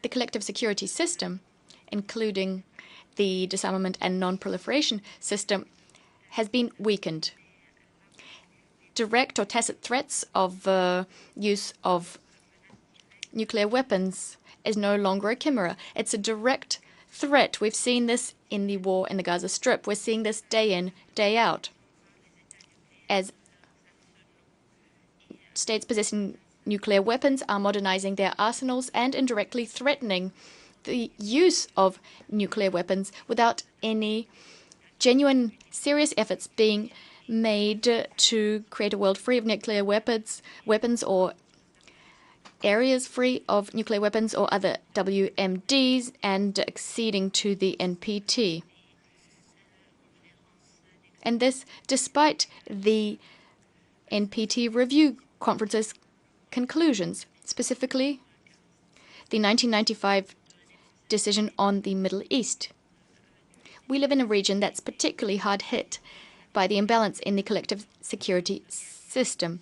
The collective security system, including the disarmament and non-proliferation system, has been weakened. Direct or tacit threats of use of nuclear weapons is no longer a chimera. It's a direct threat. We've seen this in the war in the Gaza Strip. We're seeing this day in, day out. As states possessing nuclear weapons are modernizing their arsenals and indirectly threatening the use of nuclear weapons without any genuine, serious efforts being made to create a world free of nuclear weapons or areas free of nuclear weapons or other WMDs and acceding to the NPT. And this despite the NPT review conference's conclusions, specifically the 1995 decision on the Middle East. We live in a region that's particularly hard hit by the imbalance in the collective security system.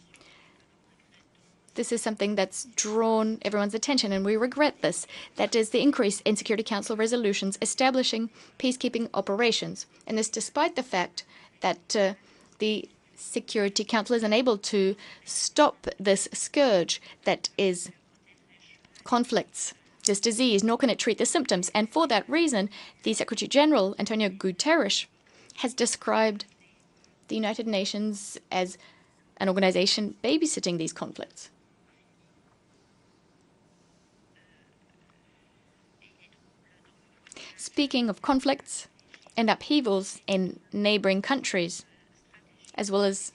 This is something that's drawn everyone's attention, and we regret this. That is the increase in Security Council resolutions establishing peacekeeping operations. And this despite the fact that the Security Council is unable to stop this scourge that is conflicts, this disease, nor can it treat the symptoms. And for that reason, the Secretary General, Antonio Guterres, has described the United Nations as an organization babysitting these conflicts. Speaking of conflicts and upheavals in neighboring countries, as well as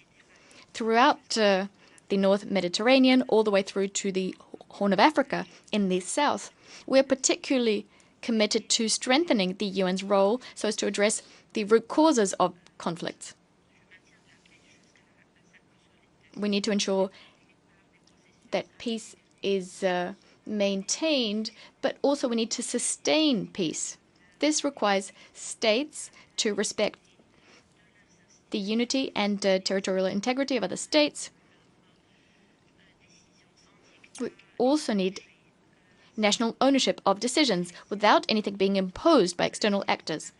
throughout the North Mediterranean, all the way through to the Horn of Africa in the south, we are particularly committed to strengthening the UN's role so as to address the root causes of conflicts. We need to ensure that peace is maintained, but also we need to sustain peace. This requires states to respect the unity and territorial integrity of other states. We also need national ownership of decisions without anything being imposed by external actors.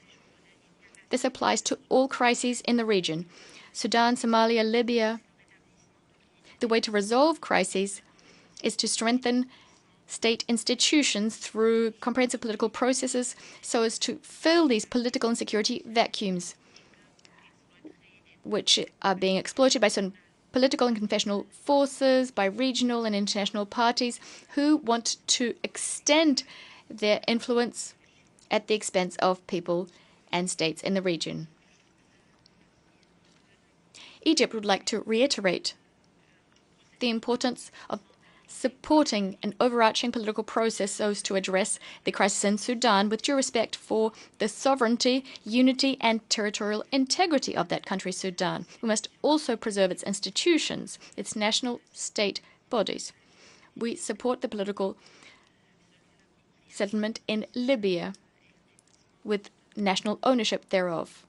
This applies to all crises in the region. Sudan, Somalia, Libya. The way to resolve crises is to strengthen state institutions through comprehensive political processes so as to fill these political and security vacuums, which are being exploited by certain political and confessional forces, by regional and international parties who want to extend their influence at the expense of people and states in the region. Egypt would like to reiterate the importance of supporting an overarching political process so as to address the crisis in Sudan with due respect for the sovereignty, unity, and territorial integrity of that country, Sudan. We must also preserve its institutions, its national state bodies. We support the political settlement in Libya with national ownership thereof.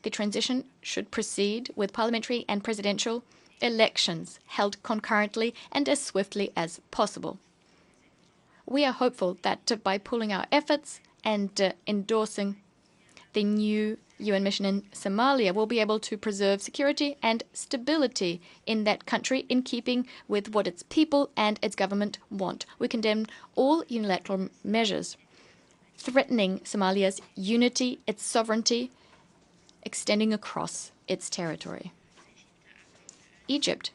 The transition should proceed with parliamentary and presidential elections held concurrently and as swiftly as possible. We are hopeful that by pooling our efforts and endorsing the new UN mission in Somalia, we'll be able to preserve security and stability in that country in keeping with what its people and its government want. We condemn all unilateral measures threatening Somalia's unity, its sovereignty, extending across its territory. Egypt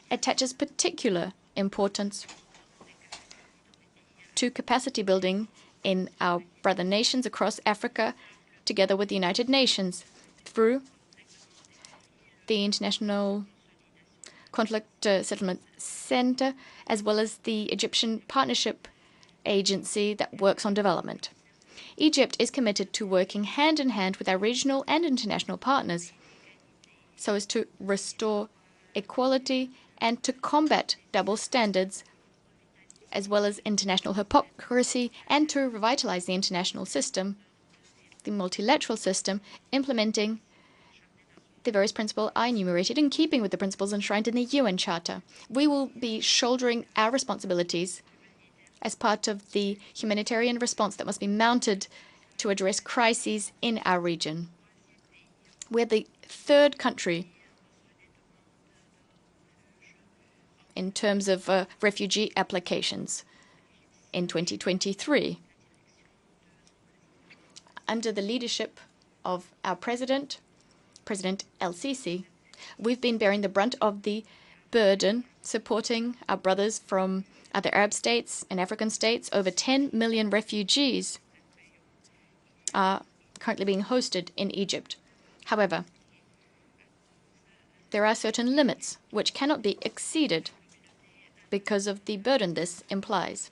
attaches particular importance to capacity building in our brother nations across Africa, together with the United Nations, through the International Conflict Settlement Center, as well as the Egyptian Partnership Agency that works on development. Egypt is committed to working hand in hand with our regional and international partners so as to restore equality and to combat double standards, as well as international hypocrisy, and to revitalize the international system, the multilateral system, implementing the various principles I enumerated in keeping with the principles enshrined in the UN Charter. We will be shouldering our responsibilities as part of the humanitarian response that must be mounted to address crises in our region. We're the third country in terms of refugee applications in 2023. Under the leadership of our President El-Sisi, we've been bearing the brunt of the burden, supporting our brothers from other Arab states and African states. Over 10 million refugees are currently being hosted in Egypt. However, there are certain limits which cannot be exceeded because of the burden this implies.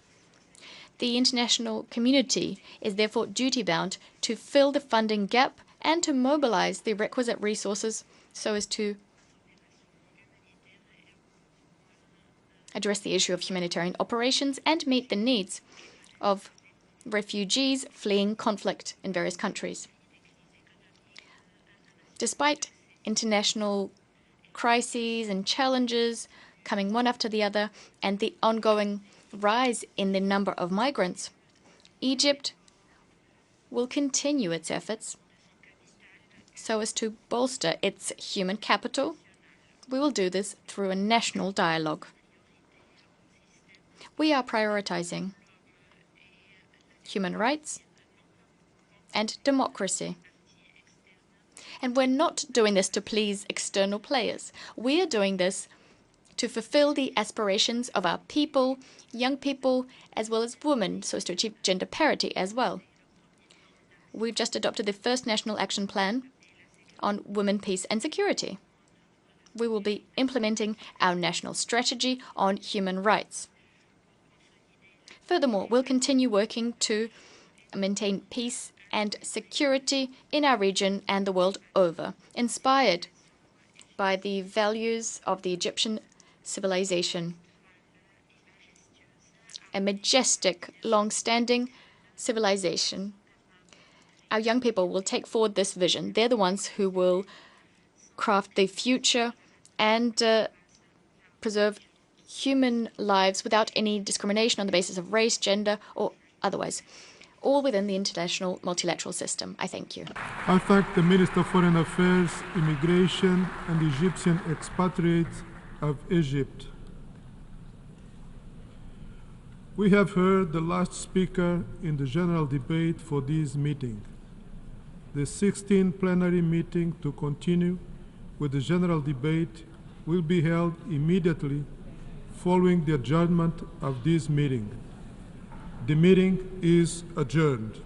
The international community is therefore duty-bound to fill the funding gap and to mobilize the requisite resources so as to address the issue of humanitarian operations and meet the needs of refugees fleeing conflict in various countries. Despite international crises and challenges coming one after the other, and the ongoing rise in the number of migrants, Egypt will continue its efforts so as to bolster its human capital. We will do this through a national dialogue. We are prioritizing human rights and democracy. And we're not doing this to please external players. We are doing this to fulfill the aspirations of our people, young people, as well as women, so as to achieve gender parity as well. We've just adopted the first national action plan on women, peace and security. We will be implementing our national strategy on human rights. Furthermore, we'll continue working to maintain peace and security in our region and the world over, inspired by the values of the Egyptian civilization. A majestic, long-standing civilization. Our young people will take forward this vision. They're the ones who will craft the future and preserve human lives without any discrimination on the basis of race, gender, or otherwise. all within the international multilateral system. I thank you. I thank the Minister of Foreign Affairs, Immigration and Egyptian expatriates of Egypt. We have heard the last speaker in the general debate for this meeting. The 16th plenary meeting to continue with the general debate will be held immediately following the adjournment of this meeting. The meeting is adjourned.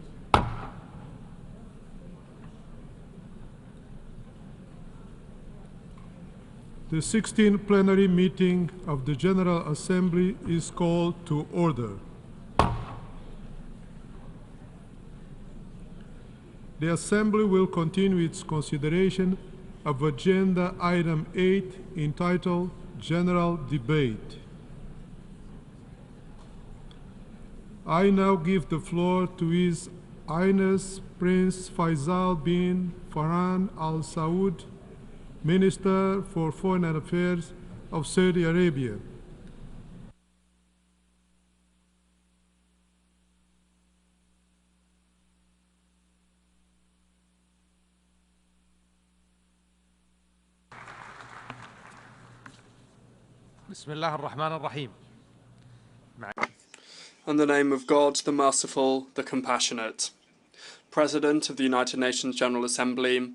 The 16th plenary meeting of the General Assembly is called to order. The Assembly will continue its consideration of Agenda Item 8 entitled General Debate. I now give the floor to His Highness Prince Faisal bin Farhan Al Saud, Minister for Foreign Affairs of Saudi Arabia. Bismillah ar-Rahman ar-Rahim. In the name of God, the Merciful, the Compassionate. President of the United Nations General Assembly,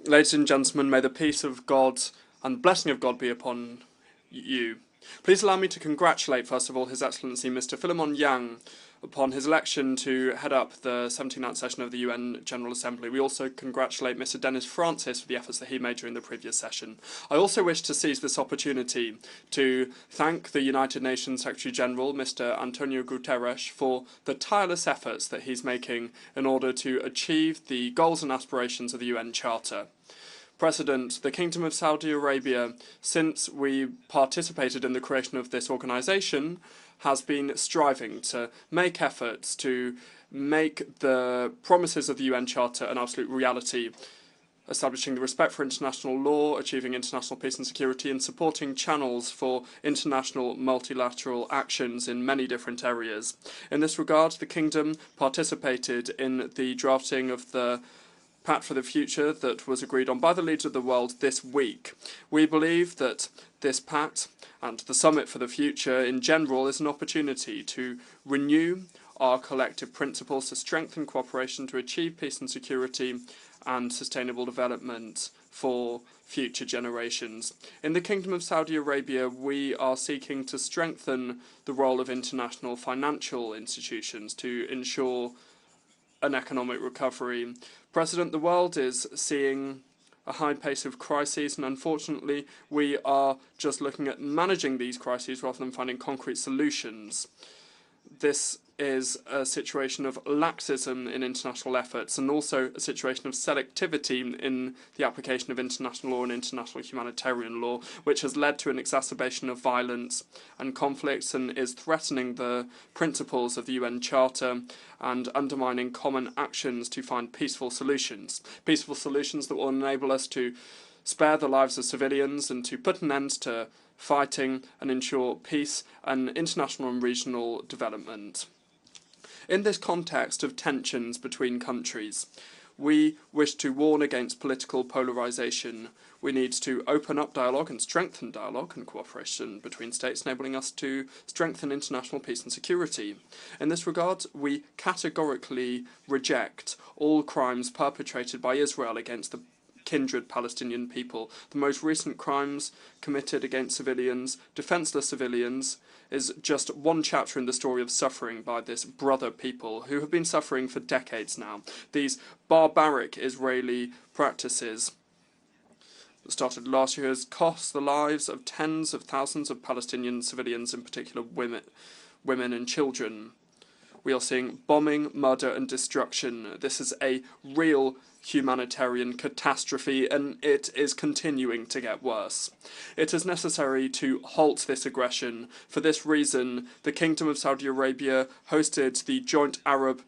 ladies and gentlemen, may the peace of God and blessing of God be upon you. Please allow me to congratulate, first of all, His Excellency Mr. Philemon Yang upon his election to head up the 79th session of the UN General Assembly. We also congratulate Mr. Dennis Francis for the efforts that he made during the previous session. I also wish to seize this opportunity to thank the United Nations Secretary General, Mr. Antonio Guterres, for the tireless efforts that he's making in order to achieve the goals and aspirations of the UN Charter. President, the Kingdom of Saudi Arabia, since we participated in the creation of this organisation, has been striving to make efforts to make the promises of the UN Charter an absolute reality, establishing the respect for international law, achieving international peace and security, and supporting channels for international multilateral actions in many different areas. In this regard, the Kingdom participated in the drafting of the Pact for the Future that was agreed on by the leaders of the world this week. We believe that this pact and the Summit for the Future in general is an opportunity to renew our collective principles, to strengthen cooperation, to achieve peace and security and sustainable development for future generations. In the Kingdom of Saudi Arabia, we are seeking to strengthen the role of international financial institutions to ensure an economic recovery. President, the world is seeing a high pace of crises, and unfortunately we are just looking at managing these crises rather than finding concrete solutions. This is a situation of laxism in international efforts and also a situation of selectivity in the application of international law and international humanitarian law, which has led to an exacerbation of violence and conflicts and is threatening the principles of the UN Charter and undermining common actions to find peaceful solutions. Peaceful solutions that will enable us to spare the lives of civilians and to put an end to fighting and ensure peace and international and regional development. In this context of tensions between countries, we wish to warn against political polarisation. We need to open up dialogue and strengthen dialogue and cooperation between states, enabling us to strengthen international peace and security. In this regard, we categorically reject all crimes perpetrated by Israel against the kindred Palestinian people. The most recent crimes committed against civilians, defenceless civilians, is just one chapter in the story of suffering by this brother people who have been suffering for decades now. These barbaric Israeli practices that started last year has cost the lives of tens of thousands of Palestinian civilians, in particular women and children. We are seeing bombing, murder and destruction. This is a real humanitarian catastrophe, and it is continuing to get worse. It is necessary to halt this aggression. For this reason, the Kingdom of Saudi Arabia hosted the joint Arab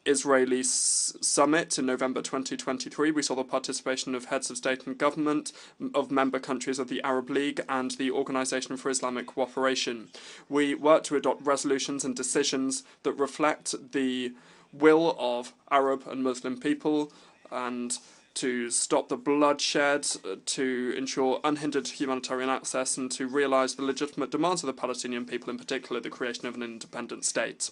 Israeli summit in November 2023. We saw the participation of heads of state and government, of member countries of the Arab League and the Organization for Islamic Cooperation. We worked to adopt resolutions and decisions that reflect the will of Arab and Muslim people and to stop the bloodshed, to ensure unhindered humanitarian access, and to realise the legitimate demands of the Palestinian people, in particular the creation of an independent state.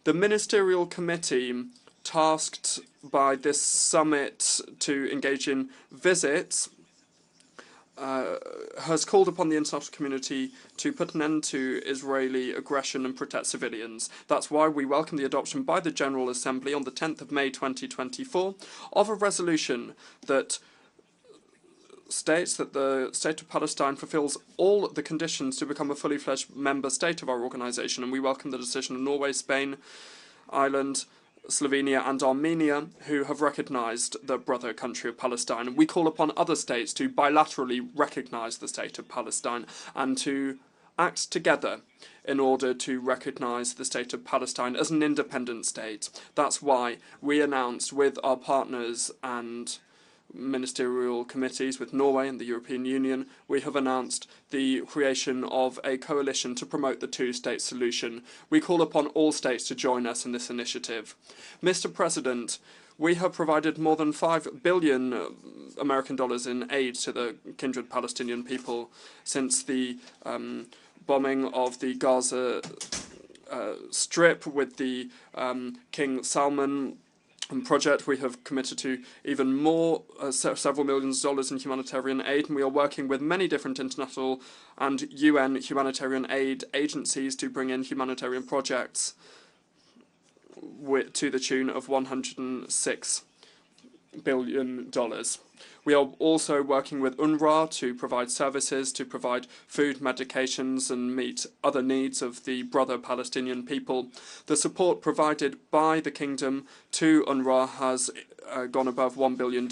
The Ministerial Committee tasked by this summit to engage in visits has called upon the international community to put an end to Israeli aggression and protect civilians. That's why we welcome the adoption by the General Assembly on the 10th of May 2024 of a resolution that states that the State of Palestine fulfills all the conditions to become a fully fledged member state of our organisation, and we welcome the decision of Norway, Spain, Ireland, Slovenia and Armenia, who have recognised the brother country of Palestine. We call upon other states to bilaterally recognise the State of Palestine and to act together in order to recognise the State of Palestine as an independent state. That's why we announced with our partners and ministerial committees with Norway and the European Union, we have announced the creation of a coalition to promote the two-state solution. We call upon all states to join us in this initiative. Mr. President, we have provided more than $5 billion American dollars in aid to the kindred Palestinian people since the bombing of the Gaza Strip with the King Salman project. We have committed to even more, several millions of dollars in humanitarian aid, and we are working with many different international and UN humanitarian aid agencies to bring in humanitarian projects to the tune of $106 billion. We are also working with UNRWA to provide services, to provide food, medications, and meet other needs of the brother Palestinian people. The support provided by the Kingdom to UNRWA has gone above $1 billion.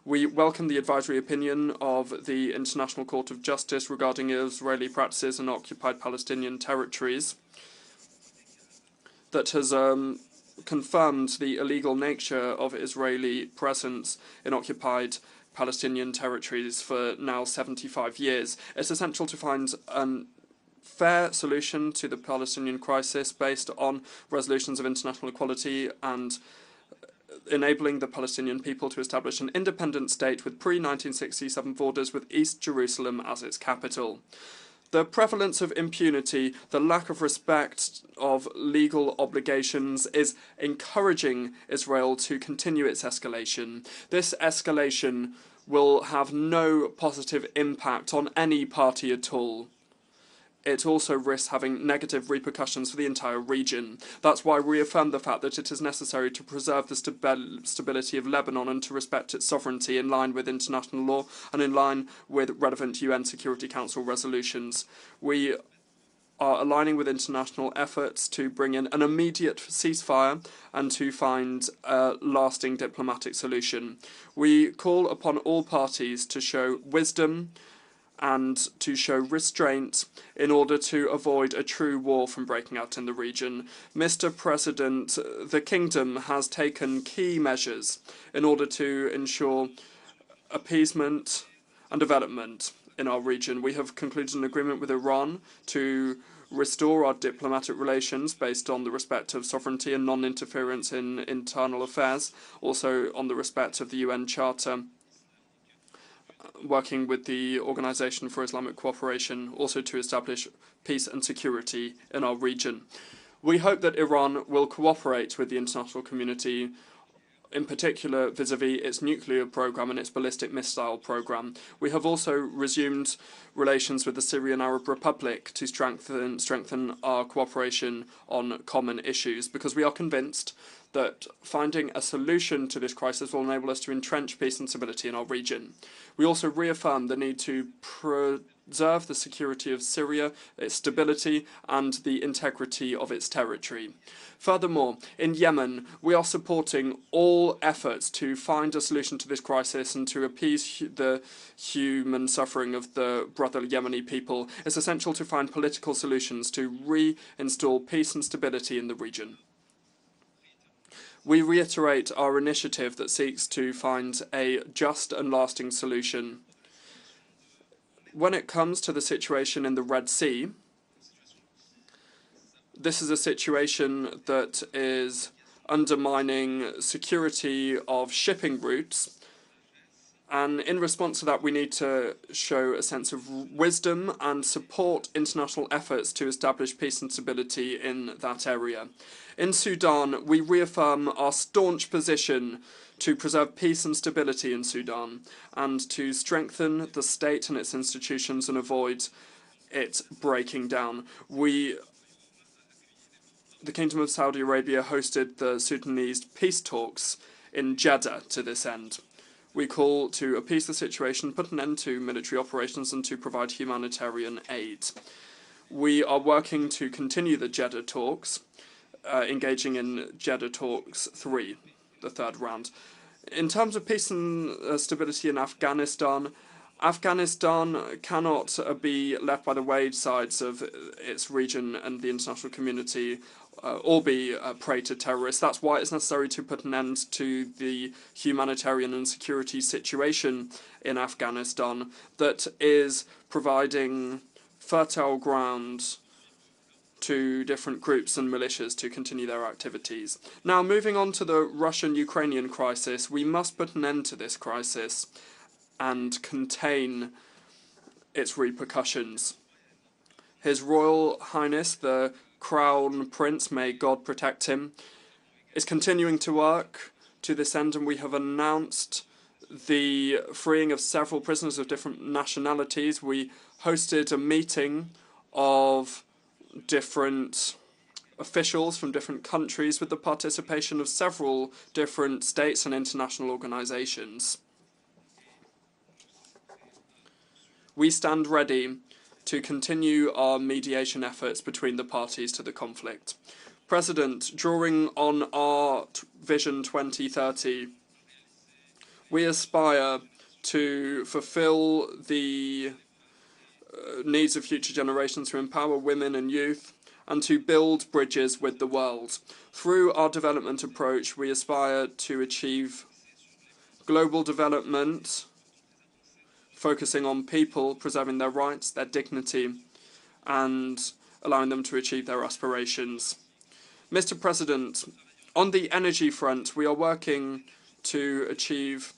We welcome the advisory opinion of the International Court of Justice regarding Israeli practices in occupied Palestinian territories that has confirmed the illegal nature of Israeli presence in occupied Palestinian territories for now 75 years. It's essential to find a fair solution to the Palestinian crisis based on resolutions of international equality and enabling the Palestinian people to establish an independent state with pre-1967 borders with East Jerusalem as its capital. The prevalence of impunity, the lack of respect of legal obligations is encouraging Israel to continue its escalation. This escalation will have no positive impact on any party at all. It also risks having negative repercussions for the entire region. That's why we reaffirm the fact that it is necessary to preserve the stability of Lebanon and to respect its sovereignty in line with international law and in line with relevant UN Security Council resolutions. We are aligning with international efforts to bring in an immediate ceasefire and to find a lasting diplomatic solution. We call upon all parties to show wisdom and to show restraint in order to avoid a true war from breaking out in the region. Mr. President, the Kingdom has taken key measures in order to ensure appeasement and development in our region. We have concluded an agreement with Iran to restore our diplomatic relations based on the respect of sovereignty and non-interference in internal affairs, also on the respect of the UN Charter, working with the Organization for Islamic Cooperation, also to establish peace and security in our region. We hope that Iran will cooperate with the international community, in particular vis-à-vis its nuclear program and its ballistic missile program. We have also resumed relations with the Syrian Arab Republic to strengthen our cooperation on common issues, because we are convinced that finding a solution to this crisis will enable us to entrench peace and stability in our region. We also reaffirm the need to preserve the security of Syria, its stability, and the integrity of its territory. Furthermore, in Yemen, we are supporting all efforts to find a solution to this crisis and to appease the human suffering of the brother Yemeni people. It's essential to find political solutions to reinstall peace and stability in the region. We reiterate our initiative that seeks to find a just and lasting solution. When it comes to the situation in the Red Sea, this is a situation that is undermining security of shipping routes, and in response to that we need to show a sense of wisdom and support international efforts to establish peace and stability in that area. In Sudan, we reaffirm our staunch position to preserve peace and stability in Sudan and to strengthen the state and its institutions and avoid it breaking down. The Kingdom of Saudi Arabia hosted the Sudanese peace talks in Jeddah to this end. We call to appease the situation, put an end to military operations, and to provide humanitarian aid. We are working to continue the Jeddah talks, engaging in Jeddah Talks 3, the third round. In terms of peace and stability in Afghanistan, Afghanistan cannot be left by the waysides of its region and the international community or be prey to terrorists. That's why it's necessary to put an end to the humanitarian and security situation in Afghanistan that is providing fertile ground to different groups and militias to continue their activities. Now, moving on to the Russian-Ukrainian crisis, we must put an end to this crisis and contain its repercussions. His Royal Highness, the Crown Prince, may God protect him, is continuing to work to this end, and we have announced the freeing of several prisoners of different nationalities. We hosted a meeting of different officials from different countries with the participation of several different states and international organizations. We stand ready to continue our mediation efforts between the parties to the conflict. President, drawing on our Vision 2030, we aspire to fulfill the needs of future generations, to empower women and youth, and to build bridges with the world. Through our development approach, we aspire to achieve global development, focusing on people, preserving their rights, their dignity, and allowing them to achieve their aspirations. Mr. President, on the energy front, we are working to achieve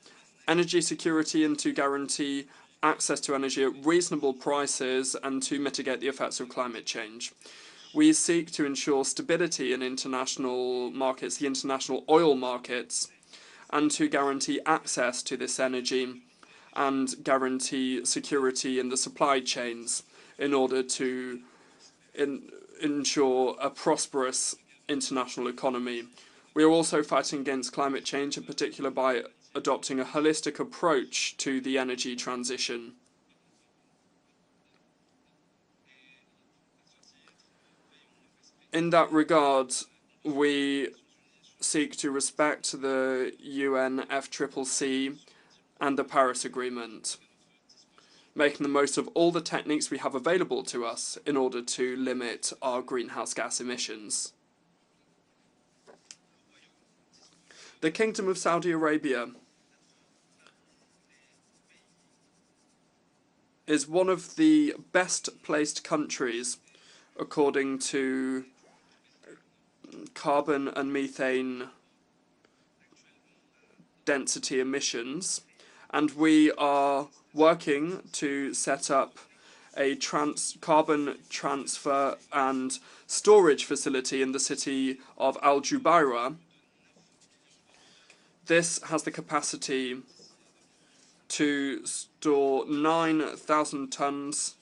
energy security and to guarantee access to energy at reasonable prices and to mitigate the effects of climate change. We seek to ensure stability in international markets, the international oil markets, and to guarantee access to this energy and guarantee security in the supply chains in order to ensure a prosperous international economy. We are also fighting against climate change, in particular by adopting a holistic approach to the energy transition. In that regard, we seek to respect the UNFCCC and the Paris Agreement, making the most of all the techniques we have available to us in order to limit our greenhouse gas emissions. The Kingdom of Saudi Arabia is one of the best placed countries according to carbon and methane density emissions, and we are working to set up a carbon transfer and storage facility in the city of Al Jubairah. This has the capacity to store 9,000 tons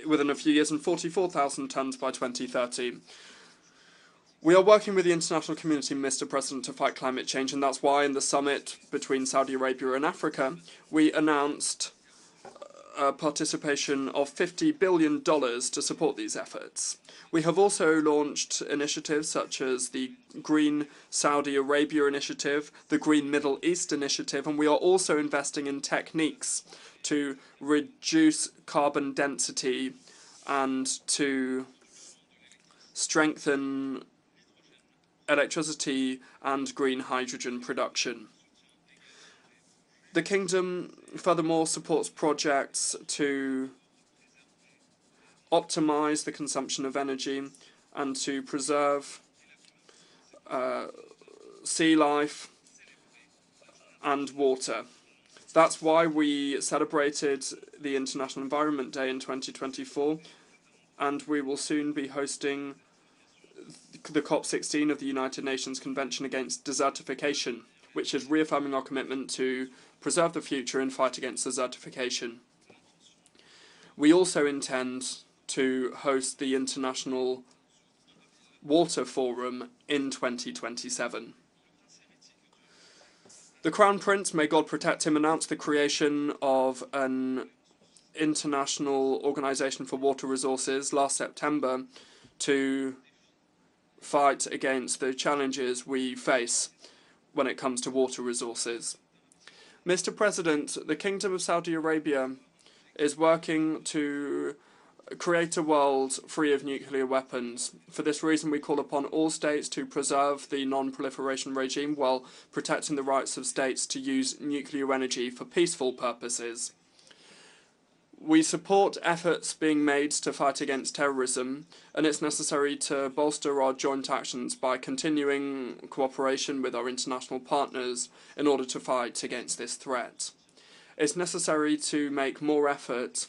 within a few years and 44,000 tons by 2030. We are working with the international community, Mr. President, to fight climate change, and that's why in the summit between Saudi Arabia and Africa, we announced a participation of $50 billion to support these efforts. We have also launched initiatives such as the Green Saudi Arabia Initiative, the Green Middle East Initiative, and we are also investing in techniques to reduce carbon density and to strengthen electricity and green hydrogen production. The Kingdom furthermore supports projects to optimise the consumption of energy and to preserve sea life and water. That's why we celebrated the International Environment Day in 2024, and we will soon be hosting the COP16 of the United Nations Convention Against Desertification, which is reaffirming our commitment to preserve the future and fight against desertification. We also intend to host the International Water Forum in 2027. The Crown Prince, may God protect him, announced the creation of an international organisation for water resources last September to fight against the challenges we face when it comes to water resources. Mr. President, the Kingdom of Saudi Arabia is working to create a world free of nuclear weapons. For this reason, we call upon all states to preserve the non-proliferation regime while protecting the rights of states to use nuclear energy for peaceful purposes. We support efforts being made to fight against terrorism, and it's necessary to bolster our joint actions by continuing cooperation with our international partners in order to fight against this threat. It's necessary to make more effort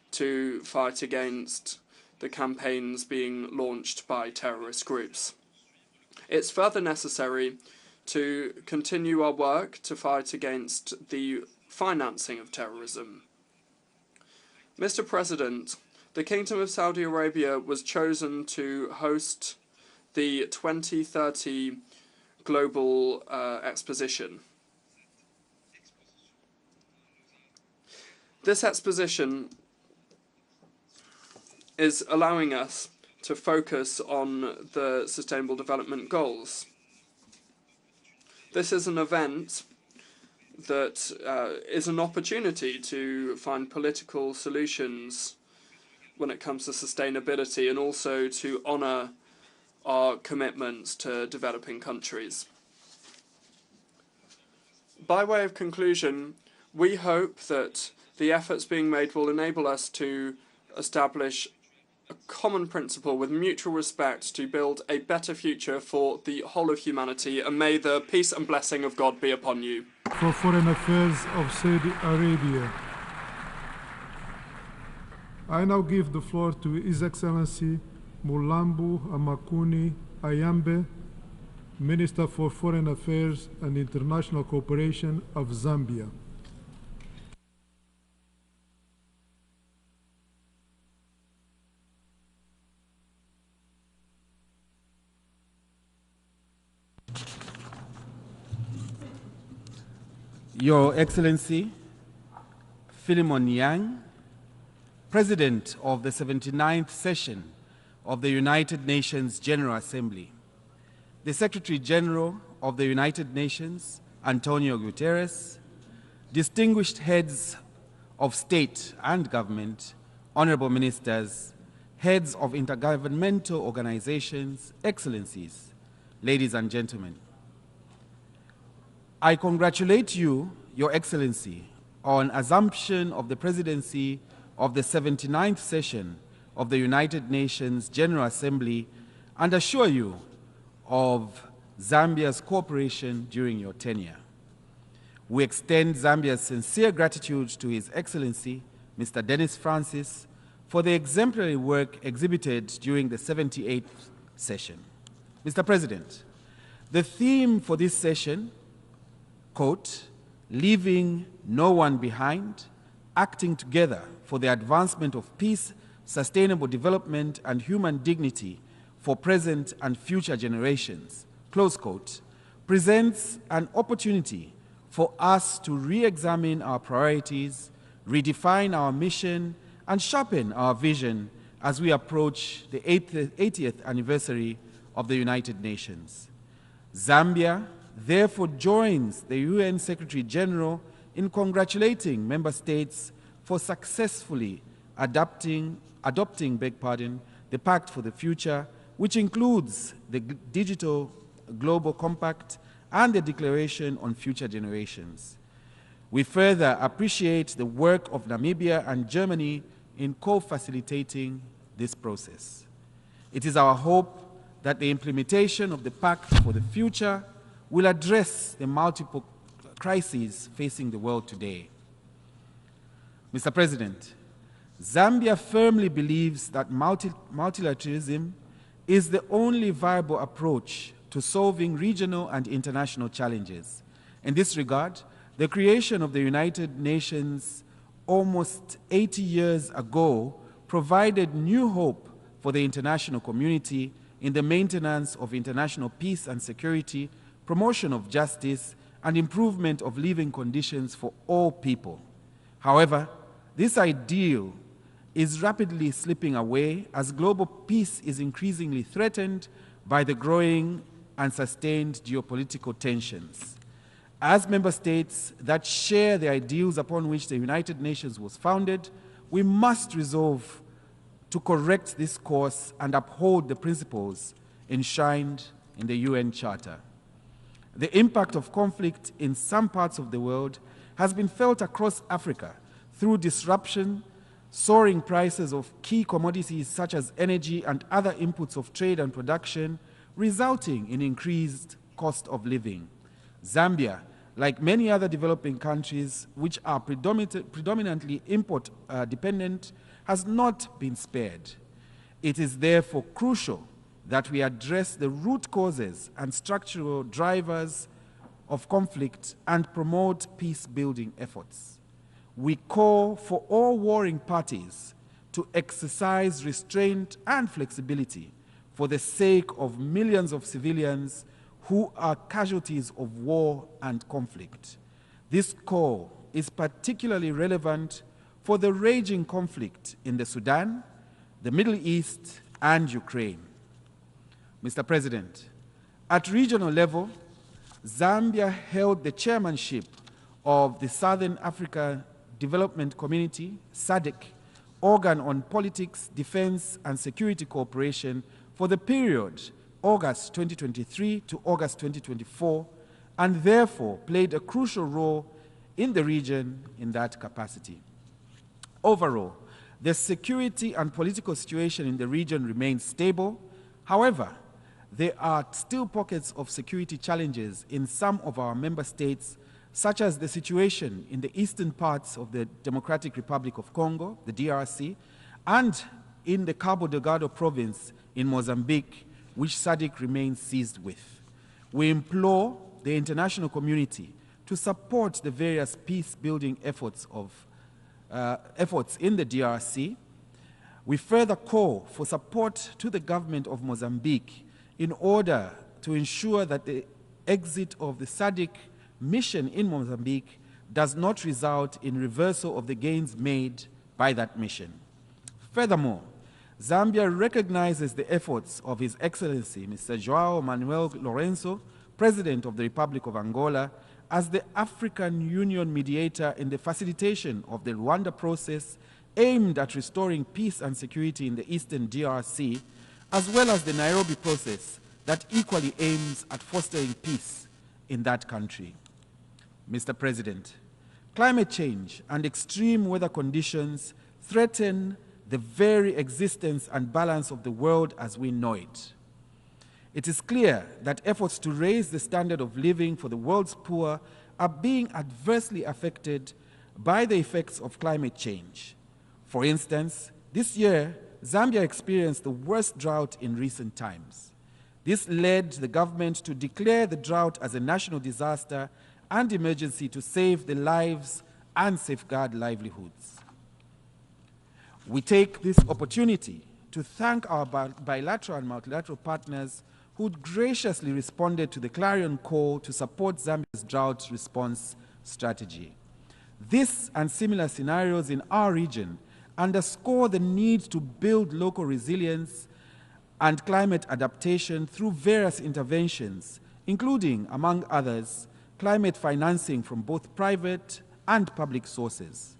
to fight against the campaigns being launched by terrorist groups. It's further necessary to continue our work to fight against the financing of terrorism. Mr. President, the Kingdom of Saudi Arabia was chosen to host the 2030 Global Exposition. This exposition is allowing us to focus on the Sustainable Development Goals. This is an event that is an opportunity to find political solutions when it comes to sustainability and also to honour our commitments to developing countries. By way of conclusion, we hope that the efforts being made will enable us to establish a common principle with mutual respect to build a better future for the whole of humanity, and may the peace and blessing of God be upon you. For Foreign Affairs of Saudi Arabia, I now give the floor to His Excellency Mulambu Amakuni Ayambe, Minister for Foreign Affairs and International Cooperation of Zambia. Your Excellency, Philemon Yang, President of the 79th session of the United Nations General Assembly, the Secretary General of the United Nations, Antonio Guterres, distinguished heads of state and government, honorable ministers, heads of intergovernmental organizations, excellencies, ladies and gentlemen. I congratulate you, Your Excellency, on assumption of the presidency of the 79th session of the United Nations General Assembly and assure you of Zambia's cooperation during your tenure. We extend Zambia's sincere gratitude to His Excellency, Mr. Dennis Francis, for the exemplary work exhibited during the 78th session. Mr. President, the theme for this session, quote, leaving no one behind, acting together for the advancement of peace, sustainable development, and human dignity for present and future generations, close quote, presents an opportunity for us to re-examine our priorities, redefine our mission, and sharpen our vision as we approach the 80th anniversary of the United Nations. Zambia therefore joins the UN Secretary General in congratulating member states for successfully adopting the Pact for the Future, which includes the digital Global Compact and the Declaration on Future Generations. We further appreciate the work of Namibia and Germany in co-facilitating this process. It is our hope that the implementation of the Pact for the Future will address the multiple crises facing the world today. Mr. President, Zambia firmly believes that multilateralism is the only viable approach to solving regional and international challenges. In this regard, the creation of the United Nations almost 80 years ago provided new hope for the international community in the maintenance of international peace and security, promotion of justice, and improvement of living conditions for all people. However, this ideal is rapidly slipping away as global peace is increasingly threatened by the growing and sustained geopolitical tensions. As member states that share the ideals upon which the United Nations was founded, we must resolve to correct this course and uphold the principles enshrined in the UN Charter. The impact of conflict in some parts of the world has been felt across Africa through disruption, soaring prices of key commodities such as energy and other inputs of trade and production, resulting in increased cost of living. Zambia, like many other developing countries which are predominantly import dependent, has not been spared. It is therefore crucial that we address the root causes and structural drivers of conflict and promote peace-building efforts. We call for all warring parties to exercise restraint and flexibility for the sake of millions of civilians who are casualties of war and conflict. This call is particularly relevant for the raging conflict in the Sudan, the Middle East, and Ukraine. Mr. President, at regional level, Zambia held the chairmanship of the Southern Africa Development Community, SADC, organ on politics, defense, and security cooperation for the period August 2023 to August 2024, and therefore played a crucial role in the region in that capacity. Overall, the security and political situation in the region remains stable. However, there are still pockets of security challenges in some of our member states, such as the situation in the eastern parts of the Democratic Republic of Congo, the DRC, and in the Cabo Delgado province in Mozambique, which SADC remains seized with. We implore the international community to support the various peace-building efforts in the DRC. We further call for support to the government of Mozambique in order to ensure that the exit of the SADC mission in Mozambique does not result in reversal of the gains made by that mission. Furthermore, Zambia recognizes the efforts of His Excellency, Mr. João Manuel Lourenço, President of the Republic of Angola, as the African Union mediator in the facilitation of the Rwanda process aimed at restoring peace and security in the Eastern DRC, as well as the Nairobi process that equally aims at fostering peace in that country. Mr. President, climate change and extreme weather conditions threaten the very existence and balance of the world as we know it. It is clear that efforts to raise the standard of living for the world's poor are being adversely affected by the effects of climate change. For instance, this year, Zambia experienced the worst drought in recent times. This led the government to declare the drought as a national disaster and emergency to save the lives and safeguard livelihoods. We take this opportunity to thank our bilateral and multilateral partners who graciously responded to the clarion call to support Zambia's drought response strategy. This and similar scenarios in our region underscore the need to build local resilience and climate adaptation through various interventions, including, among others, climate financing from both private and public sources.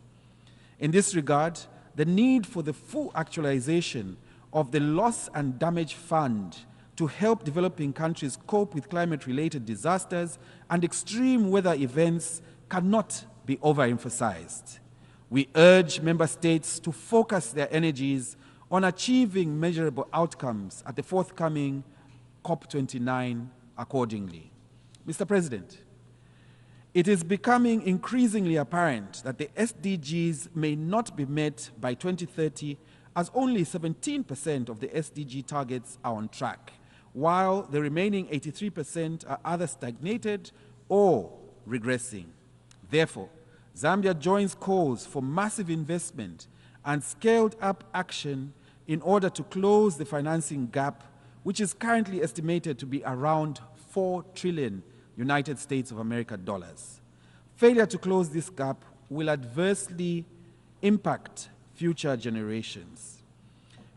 In this regard, the need for the full actualization of the Loss and Damage Fund to help developing countries cope with climate-related disasters and extreme weather events cannot be overemphasized. We urge member states to focus their energies on achieving measurable outcomes at the forthcoming COP29 accordingly. Mr. President, it is becoming increasingly apparent that the SDGs may not be met by 2030, as only 17% of the SDG targets are on track, while the remaining 83% are either stagnated or regressing. Therefore, Zambia joins calls for massive investment and scaled-up action in order to close the financing gap, which is currently estimated to be around 4 trillion United States of America dollars. Failure to close this gap will adversely impact future generations.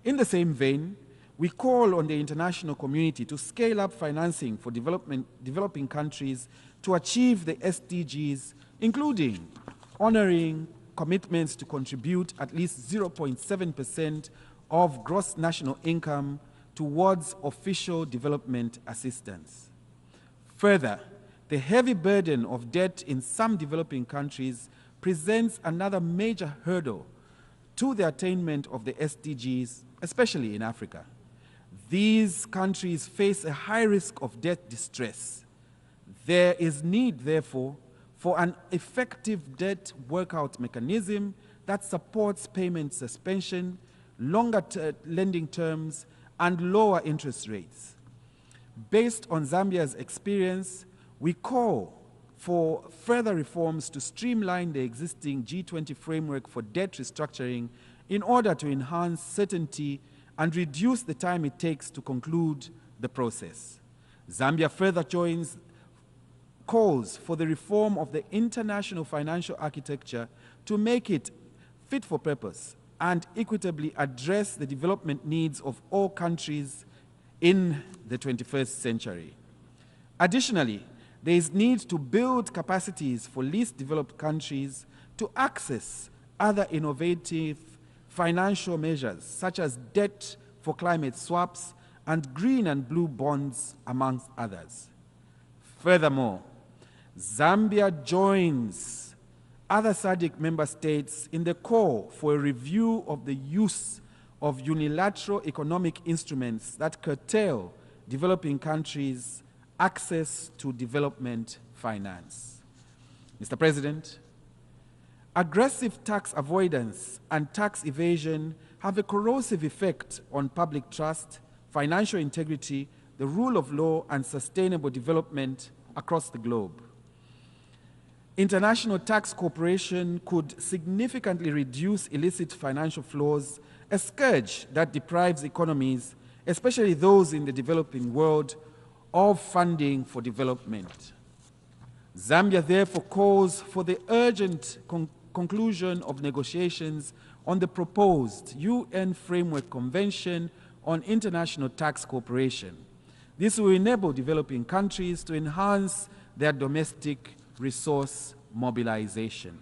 In the same vein, we call on the international community to scale up financing for developing countries to achieve the SDGs, including honoring commitments to contribute at least 0.7% of gross national income towards official development assistance. Further, the heavy burden of debt in some developing countries presents another major hurdle to the attainment of the SDGs, especially in Africa. These countries face a high risk of debt distress. There is need, therefore, for an effective debt workout mechanism that supports payment suspension, longer lending terms, and lower interest rates. Based on Zambia's experience, we call for further reforms to streamline the existing G20 framework for debt restructuring in order to enhance certainty and reduce the time it takes to conclude the process. Zambia further joins calls for the reform of the international financial architecture to make it fit for purpose and equitably address the development needs of all countries in the 21st century. Additionally, there is need to build capacities for least developed countries to access other innovative financial measures, such as debt for climate swaps and green and blue bonds, amongst others. Furthermore, Zambia joins other SADC member states in the call for a review of the use of unilateral economic instruments that curtail developing countries' access to development finance. Mr. President, aggressive tax avoidance and tax evasion have a corrosive effect on public trust, financial integrity, the rule of law, and sustainable development across the globe. International tax cooperation could significantly reduce illicit financial flows, a scourge that deprives economies, especially those in the developing world, of funding for development. Zambia therefore calls for the urgent conclusion of negotiations on the proposed UN Framework Convention on International Tax Cooperation. This will enable developing countries to enhance their domestic resource mobilization.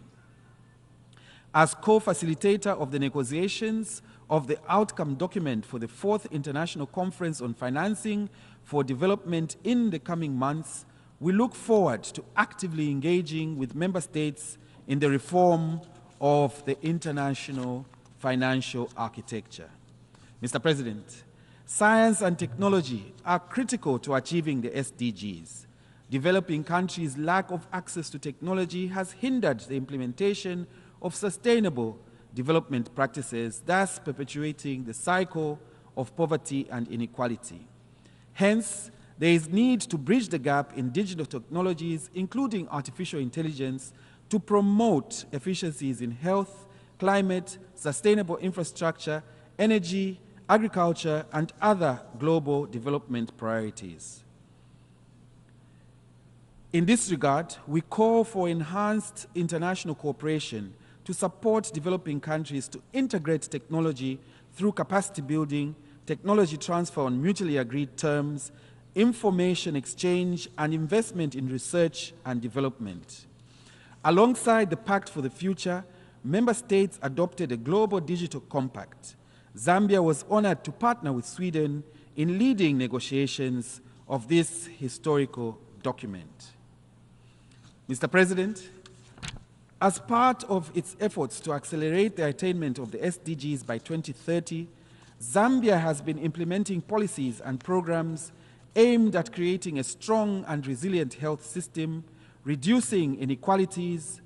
As co-facilitator of the negotiations of the outcome document for the 4th International Conference on Financing for Development in the coming months, we look forward to actively engaging with member states in the reform of the international financial architecture. Mr. President, science and technology are critical to achieving the SDGs. Developing countries' lack of access to technology has hindered the implementation of sustainable development practices, thus perpetuating the cycle of poverty and inequality. Hence, there is need to bridge the gap in digital technologies, including artificial intelligence, to promote efficiencies in health, climate, sustainable infrastructure, energy, agriculture, and other global development priorities. In this regard, we call for enhanced international cooperation to support developing countries to integrate technology through capacity building, technology transfer on mutually agreed terms, information exchange, and investment in research and development. Alongside the Pact for the Future, member states adopted a global digital compact. Zambia was honored to partner with Sweden in leading negotiations of this historical document. Mr. President, as part of its efforts to accelerate the attainment of the SDGs by 2030, Zambia has been implementing policies and programs aimed at creating a strong and resilient health system, reducing inequalities,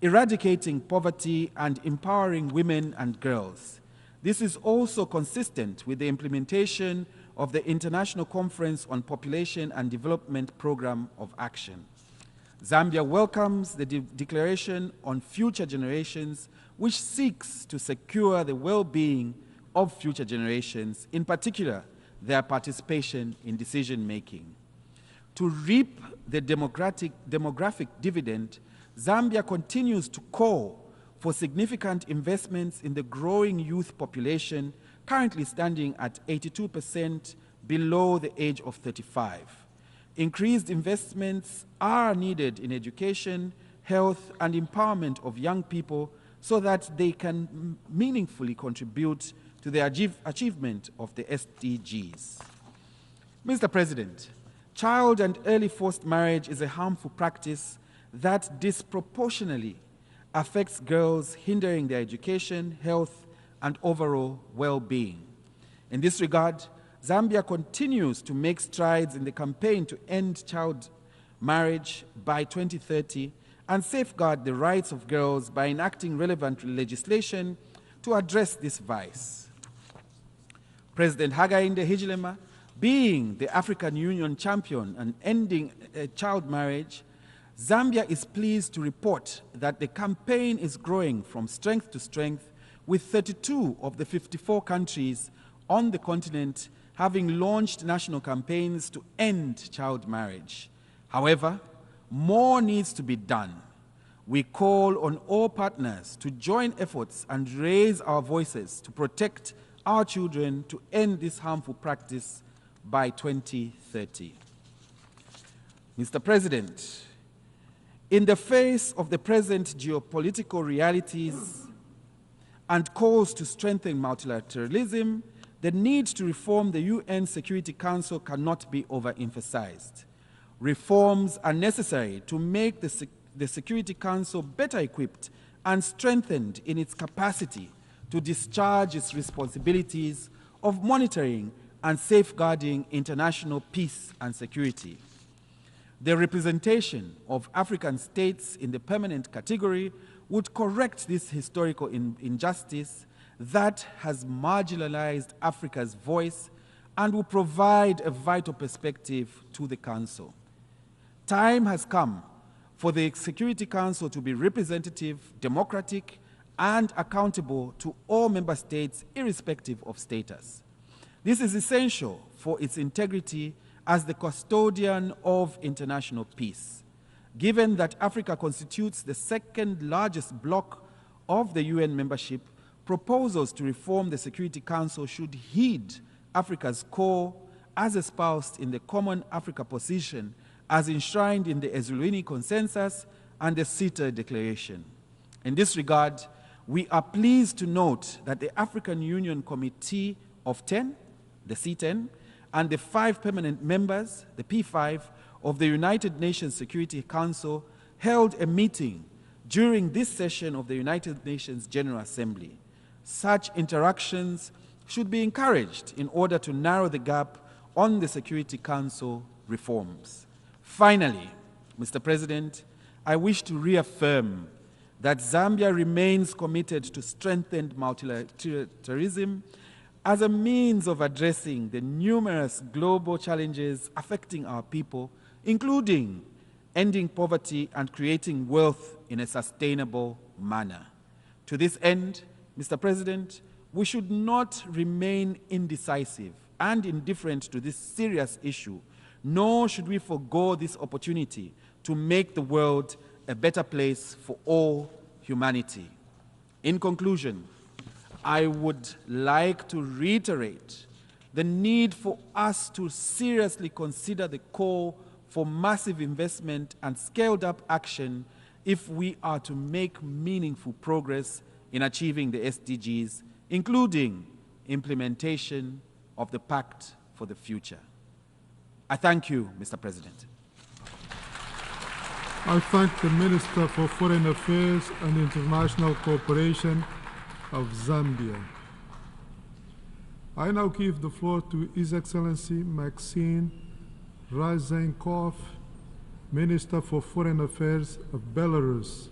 eradicating poverty, and empowering women and girls. This is also consistent with the implementation of the International Conference on Population and Development Program of Action. Zambia welcomes the Declaration on Future Generations, which seeks to secure the well-being of future generations, in particular, their participation in decision-making. To reap the demographic dividend, Zambia continues to call for significant investments in the growing youth population, currently standing at 82% below the age of 35. Increased investments are needed in education, health, and empowerment of young people so that they can meaningfully contribute to the achievement of the SDGs. Mr. President, child and early forced marriage is a harmful practice that disproportionately affects girls, hindering their education, health, and overall well-being. In this regard, Zambia continues to make strides in the campaign to end child marriage by 2030 and safeguard the rights of girls by enacting relevant legislation to address this vice. President Hakainde Hichilema, being the African Union champion on ending child marriage, Zambia is pleased to report that the campaign is growing from strength to strength, with 32 of the 54 countries on the continent having launched national campaigns to end child marriage. However, more needs to be done. We call on all partners to join efforts and raise our voices to protect our children to end this harmful practice by 2030. Mr. President, in the face of the present geopolitical realities and calls to strengthen multilateralism, the need to reform the UN Security Council cannot be overemphasized. Reforms are necessary to make the Security Council better equipped and strengthened in its capacity to discharge its responsibilities of monitoring and safeguarding international peace and security. The representation of African states in the permanent category would correct this historical injustice that has marginalized Africa's voice and will provide a vital perspective to the Council. Time has come for the Security Council to be representative, democratic, and accountable to all member states, irrespective of status. This is essential for its integrity as the custodian of international peace. Given that Africa constitutes the second largest bloc of the UN membership, proposals to reform the Security Council should heed Africa's core as espoused in the Common Africa Position as enshrined in the Ezulwini Consensus and the CETA Declaration. In this regard, we are pleased to note that the African Union Committee of 10, the C10, and the 5 permanent members, the P5, of the United Nations Security Council held a meeting during this session of the United Nations General Assembly. Such interactions should be encouraged in order to narrow the gap on the Security Council reforms. Finally, Mr. President, I wish to reaffirm that Zambia remains committed to strengthened multilateralism as a means of addressing the numerous global challenges affecting our people, including ending poverty and creating wealth in a sustainable manner. To this end, Mr. President, we should not remain indecisive and indifferent to this serious issue, nor should we forego this opportunity to make the world a better place for all humanity. In conclusion, I would like to reiterate the need for us to seriously consider the call for massive investment and scaled-up action if we are to make meaningful progress in achieving the SDGs, including implementation of the Pact for the Future. I thank you, Mr. President. I thank the Minister for Foreign Affairs and International Cooperation of Zambia. I now give the floor to His Excellency Maxine Ryzenkov, Minister for Foreign Affairs of Belarus.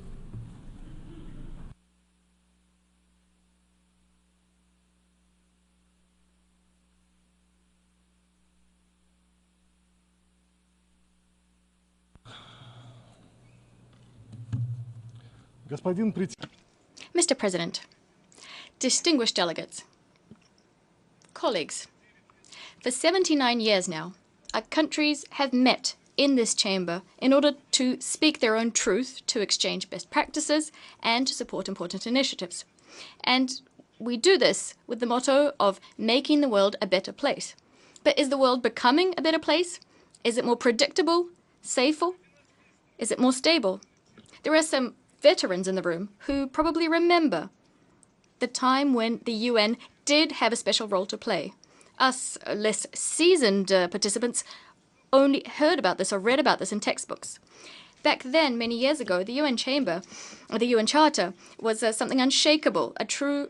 Mr. President, distinguished delegates, colleagues, for 79 years now, our countries have met in this chamber in order to speak their own truth, to exchange best practices, and to support important initiatives. And we do this with the motto of making the world a better place. But is the world becoming a better place? Is it more predictable, safer? Is it more stable? There are some veterans in the room who probably remember the time when the UN did have a special role to play. Us less seasoned participants only heard about this or read about this in textbooks. Back then, many years ago, the UN Chamber, or the UN Charter, was something unshakable, a true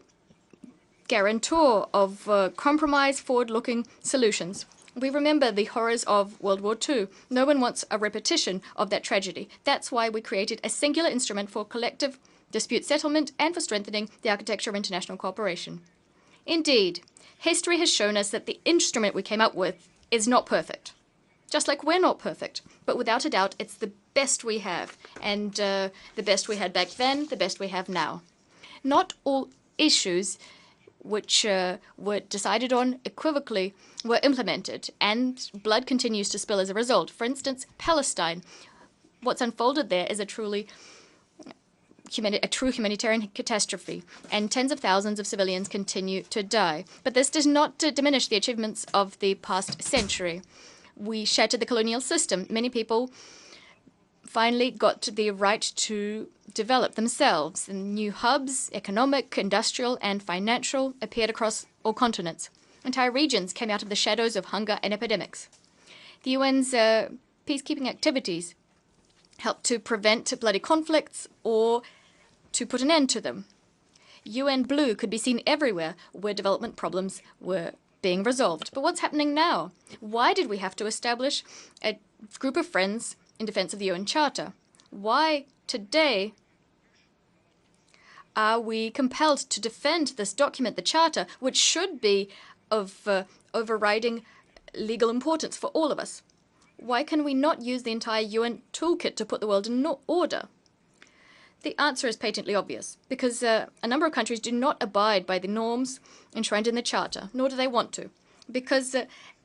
guarantor of compromise, forward-looking solutions. We remember the horrors of World War II. No one wants a repetition of that tragedy. That's why we created a singular instrument for collective dispute settlement and for strengthening the architecture of international cooperation. Indeed, history has shown us that the instrument we came up with is not perfect. Just like we're not perfect, but without a doubt, it's the best we have, and the best we had back then, the best we have now. Not all issues which were decided on equivocally were implemented, and blood continues to spill as a result. For instance, Palestine. What's unfolded there is a true humanitarian catastrophe, and tens of thousands of civilians continue to die. But this does not diminish the achievements of the past century. We shattered the colonial system. Many people finally got the right to develop themselves. And new hubs, economic, industrial, and financial, appeared across all continents. Entire regions came out of the shadows of hunger and epidemics. The UN's peacekeeping activities helped to prevent bloody conflicts or to put an end to them. UN Blue could be seen everywhere where development problems were being resolved. But what's happening now? Why did we have to establish a group of friends in defense of the UN Charter? Why today are we compelled to defend this document, the Charter, which should be of overriding legal importance for all of us? Why can we not use the entire UN toolkit to put the world in order? The answer is patently obvious, because a number of countries do not abide by the norms enshrined in the Charter, nor do they want to, because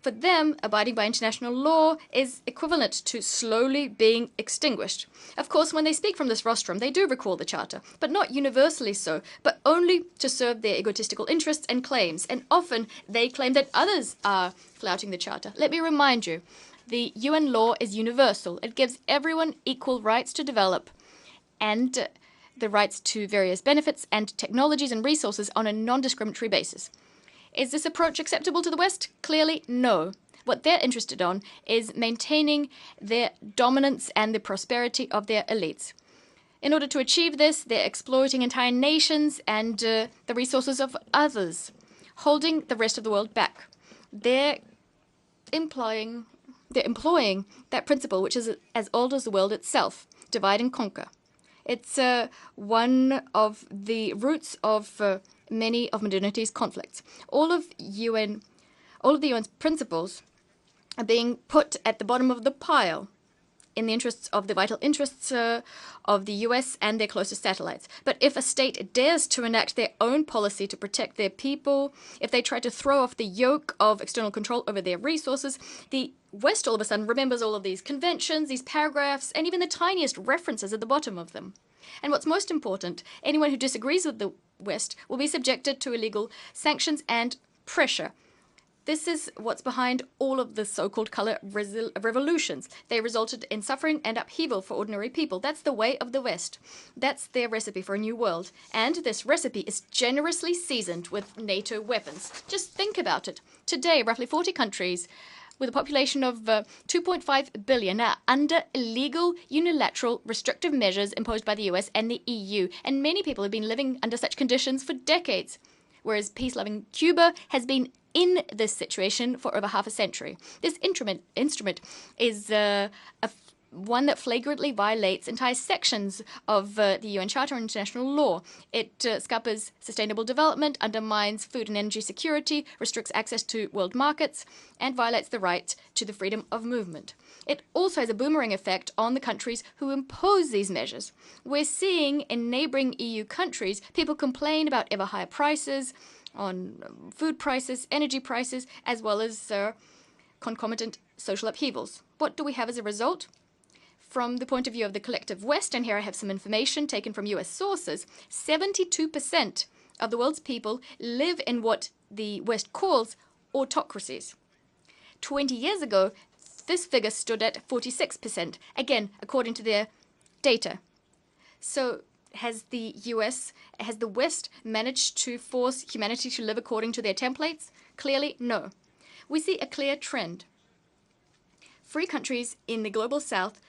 for them, abiding by international law is equivalent to slowly being extinguished. Of course, when they speak from this rostrum, they do recall the Charter, but not universally so, but only to serve their egotistical interests and claims, and often they claim that others are flouting the Charter. Let me remind you, the UN law is universal. It gives everyone equal rights to develop and the rights to various benefits and technologies and resources on a non-discriminatory basis. Is this approach acceptable to the West? Clearly, no. What they're interested in is maintaining their dominance and the prosperity of their elites. In order to achieve this, they're exploiting entire nations and the resources of others, holding the rest of the world back. They're employing that principle, which is as old as the world itself, divide and conquer. It's one of the roots of many of modernity's conflicts. All of the UN's principles are being put at the bottom of the pile in the interests of the vital interests of the US and their closest satellites. But if a state dares to enact their own policy to protect their people, if they try to throw off the yoke of external control over their resources, the West all of a sudden remembers all of these conventions, these paragraphs, and even the tiniest references at the bottom of them. And what's most important, anyone who disagrees with the West will be subjected to illegal sanctions and pressure. This is what's behind all of the so-called color revolutions. They resulted in suffering and upheaval for ordinary people. That's the way of the West. That's their recipe for a new world. And this recipe is generously seasoned with NATO weapons. Just think about it. Today, roughly 40 countries with a population of 2.5 billion are under illegal, unilateral, restrictive measures imposed by the US and the EU. And many people have been living under such conditions for decades. Whereas peace-loving Cuba has been in this situation for over half a century. This instrument is one that flagrantly violates entire sections of the UN Charter and international law. It scuppers sustainable development, undermines food and energy security, restricts access to world markets, and violates the right to the freedom of movement. It also has a boomerang effect on the countries who impose these measures. We're seeing in neighboring EU countries people complain about ever higher prices on food prices, energy prices, as well as concomitant social upheavals. What do we have as a result? From the point of view of the collective West, and here I have some information taken from US sources, 72% of the world's people live in what the West calls autocracies. 20 years ago, this figure stood at 46%, again, according to their data. So has the West managed to force humanity to live according to their templates? Clearly, no. We see a clear trend. Free countries in the global South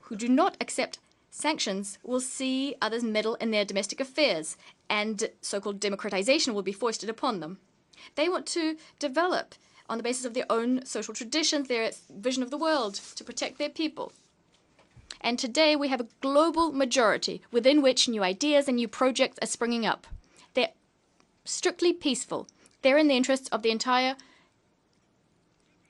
who do not accept sanctions will see others meddle in their domestic affairs, and so-called democratization will be foisted upon them. They want to develop on the basis of their own social traditions, their vision of the world, to protect their people. And today we have a global majority within which new ideas and new projects are springing up. They're strictly peaceful. They're in the interests of the entire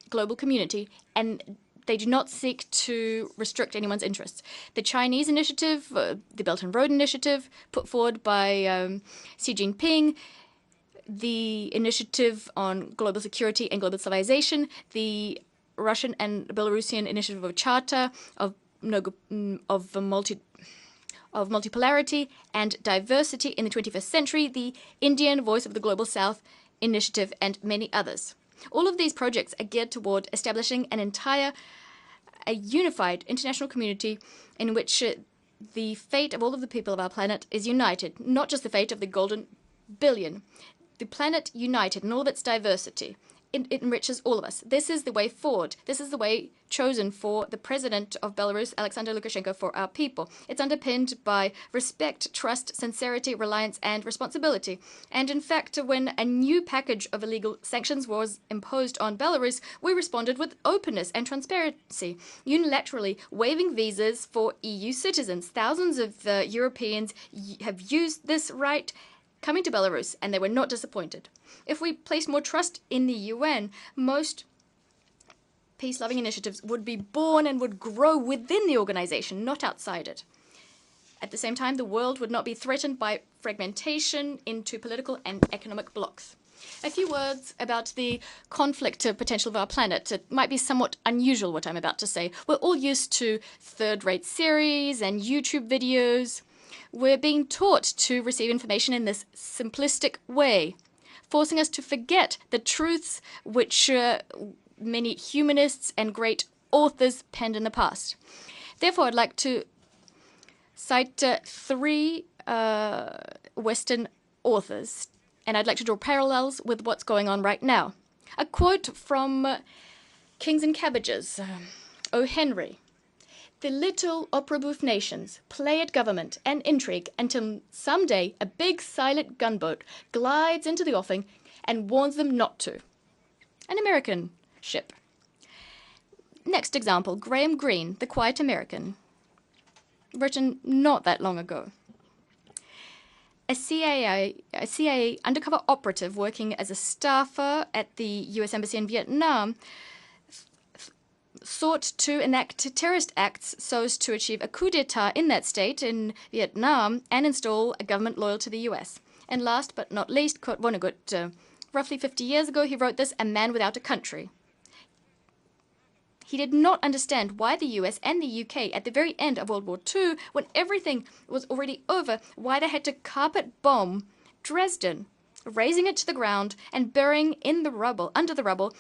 global community, and they do not seek to restrict anyone's interests. The Chinese initiative, the Belt and Road Initiative, put forward by Xi Jinping, the initiative on global security and global civilization, the Russian and Belarusian initiative of Charter, of multipolarity and diversity in the 21st century, the Indian Voice of the Global South initiative, and many others. All of these projects are geared toward establishing a unified international community in which the fate of all of the people of our planet is united, not just the fate of the golden billion. The planet united in all of its diversity. It enriches all of us. This is the way forward. This is the way chosen for the president of Belarus, Alexander Lukashenko, for our people. It's underpinned by respect, trust, sincerity, reliance, and responsibility. And in fact, when a new package of illegal sanctions was imposed on Belarus, we responded with openness and transparency, unilaterally waiving visas for EU citizens. Thousands of Europeans have used this right coming to Belarus, and they were not disappointed. If we place more trust in the UN, most peace-loving initiatives would be born and would grow within the organization, not outside it. At the same time, the world would not be threatened by fragmentation into political and economic blocs. A few words about the conflict potential of our planet. It might be somewhat unusual what I'm about to say. We're all used to third-rate series and YouTube videos. We're being taught to receive information in this simplistic way, forcing us to forget the truths which many humanists and great authors penned in the past. Therefore, I'd like to cite three Western authors, and I'd like to draw parallels with what's going on right now. A quote from Kings and Cabbages, O. Henry. The little opera bouffe nations play at government and intrigue until someday a big silent gunboat glides into the offing and warns them not to. An American ship. Next example, Graham Greene, The Quiet American, written not that long ago. A CIA undercover operative working as a staffer at the US Embassy in Vietnam sought to enact terrorist acts so as to achieve a coup d'etat in that state, in Vietnam, and install a government loyal to the US. And last but not least, Kurt Vonnegut. Roughly 50 years ago, he wrote this, A Man Without a Country. He did not understand why the US and the UK, at the very end of World War II, when everything was already over, why they had to carpet bomb Dresden, razing it to the ground and burying in the rubble, under the rubble,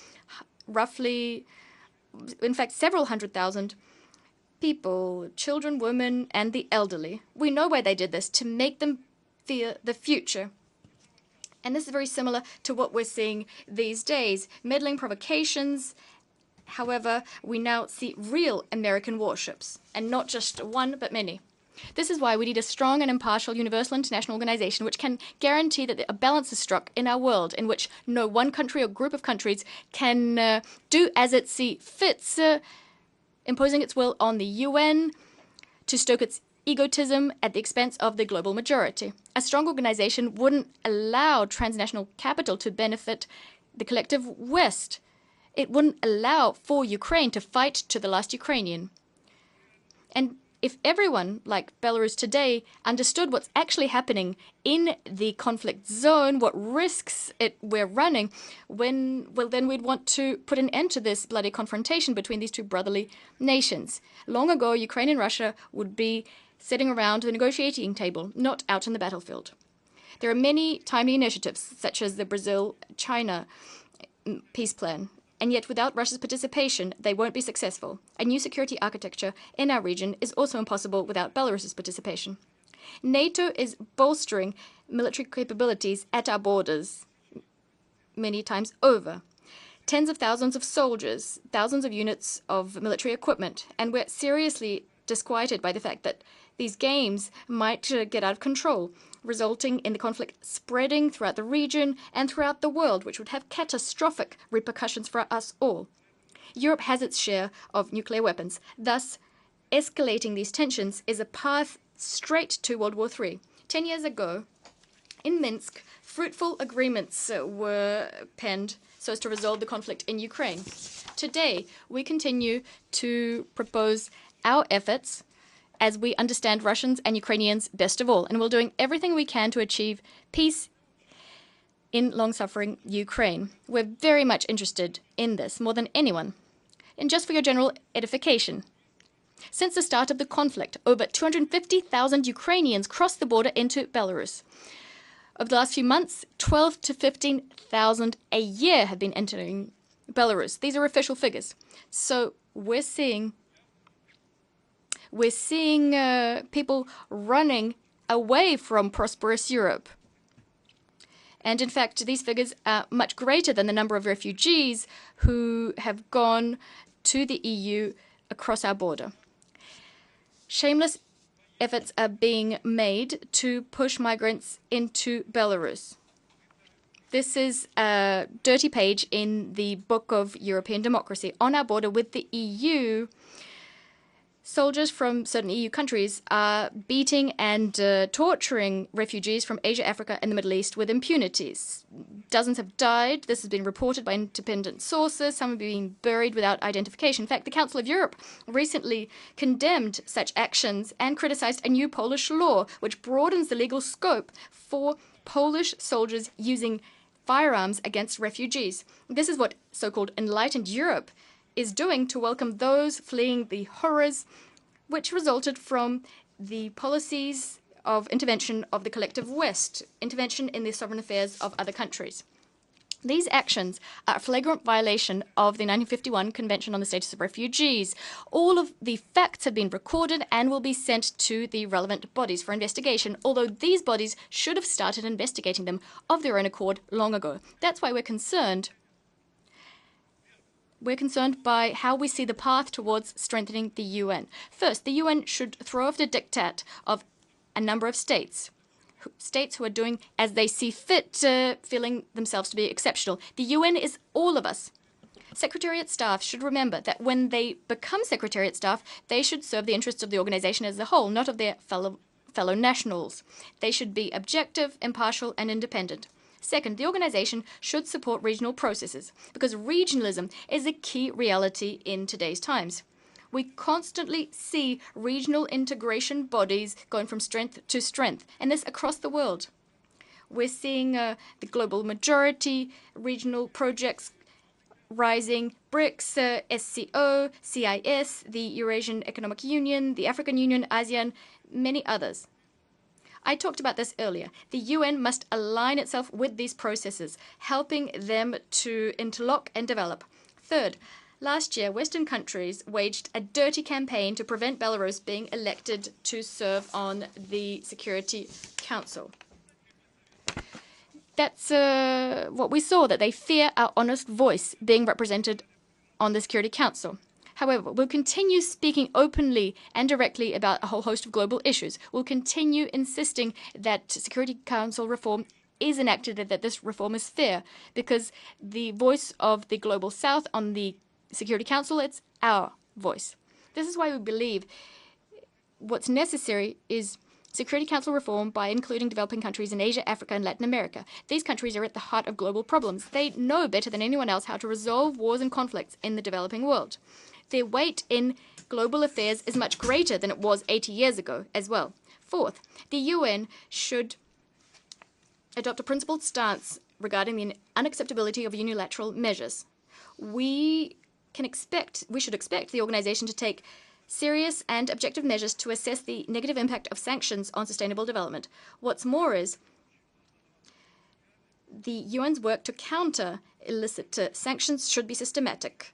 roughly, in fact, several 100,000 people, children, women, and the elderly. We know why they did this, to make them fear the future. And this is very similar to what we're seeing these days. Meddling provocations. However, we now see real American warships, and not just one, but many. This is why we need a strong and impartial universal international organization which can guarantee that a balance is struck in our world, in which no one country or group of countries can do as it sees fits, imposing its will on the UN to stoke its egotism at the expense of the global majority. A strong organization wouldn't allow transnational capital to benefit the collective West. It wouldn't allow for Ukraine to fight to the last Ukrainian. And if everyone, like Belarus today, understood what's actually happening in the conflict zone, what risks we're running, then we'd want to put an end to this bloody confrontation between these two brotherly nations. Long ago, Ukraine and Russia would be sitting around the negotiating table, not out in the battlefield. There are many timely initiatives, such as the Brazil-China peace plan, and yet without Russia's participation, they won't be successful. A new security architecture in our region is also impossible without Belarus's participation. NATO is bolstering military capabilities at our borders many times over. Tens of thousands of soldiers, thousands of units of military equipment, and we're seriously disquieted by the fact that these games might get out of control, resulting in the conflict spreading throughout the region and throughout the world, which would have catastrophic repercussions for us all. Europe has its share of nuclear weapons. Thus, escalating these tensions is a path straight to World War III. 10 years ago, in Minsk, fruitful agreements were penned so as to resolve the conflict in Ukraine. Today, we continue to propose our efforts as we understand Russians and Ukrainians best of all, and we're doing everything we can to achieve peace in long-suffering Ukraine. We're very much interested in this, more than anyone. And just for your general edification, since the start of the conflict, over 250,000 Ukrainians crossed the border into Belarus. Over the last few months, 12 to 15,000 a year have been entering Belarus. These are official figures. So we're seeing people running away from prosperous Europe. And in fact, these figures are much greater than the number of refugees who have gone to the EU across our border. Shameless efforts are being made to push migrants into Belarus. This is a dirty page in the Book of European Democracy. On our border with the EU, soldiers from certain EU countries are beating and torturing refugees from Asia, Africa, and the Middle East with impunities. Dozens have died. This has been reported by independent sources. Some have been buried without identification. In fact, the Council of Europe recently condemned such actions and criticized a new Polish law which broadens the legal scope for Polish soldiers using firearms against refugees. This is what so-called enlightened Europe is doing to welcome those fleeing the horrors which resulted from the policies of intervention of the collective West, intervention in the sovereign affairs of other countries. These actions are a flagrant violation of the 1951 Convention on the Status of Refugees. All of the facts have been recorded and will be sent to the relevant bodies for investigation, although these bodies should have started investigating them of their own accord long ago. That's why we're concerned. We're concerned by how we see the path towards strengthening the UN. First, the UN should throw off the diktat of a number of states who are doing as they see fit, feeling themselves to be exceptional. The UN is all of us. Secretariat staff should remember that when they become Secretariat staff, they should serve the interests of the organization as a whole, not of their fellow nationals. They should be objective, impartial, and independent. Second, the organization should support regional processes, because regionalism is a key reality in today's times. We constantly see regional integration bodies going from strength to strength, and this across the world. We're seeing the global majority, regional projects rising, BRICS, SCO, CIS, the Eurasian Economic Union, the African Union, ASEAN, many others. I talked about this earlier. The UN must align itself with these processes, helping them to interlock and develop. Third, last year, Western countries waged a dirty campaign to prevent Belarus being elected to serve on the Security Council. That's what we saw, that they fear our honest voice being represented on the Security Council. However, we'll continue speaking openly and directly about a whole host of global issues. We'll continue insisting that Security Council reform is enacted and that this reform is fair, because the voice of the Global South on the Security Council, it's our voice. This is why we believe what's necessary is Security Council reform by including developing countries in Asia, Africa, and Latin America. These countries are at the heart of global problems. They know better than anyone else how to resolve wars and conflicts in the developing world. Their weight in global affairs is much greater than it was 80 years ago as well. Fourth, the UN should adopt a principled stance regarding the unacceptability of unilateral measures. We should expect the organization to take serious and objective measures to assess the negative impact of sanctions on sustainable development. What's more is the UN's work to counter illicit sanctions should be systematic.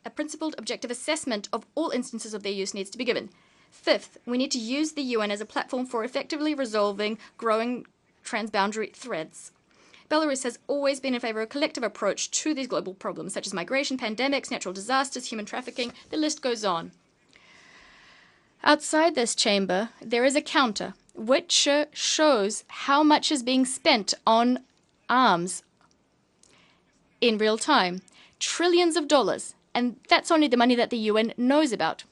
A principled objective assessment of all instances of their use needs to be given. Fifth, we need to use the UN as a platform for effectively resolving growing transboundary threats. Belarus has always been in favor of a collective approach to these global problems, such as migration, pandemics, natural disasters, human trafficking, the list goes on. Outside this chamber, there is a counter, which shows how much is being spent on arms in real time. Trillions of dollars. And that's only the money that the UN knows about.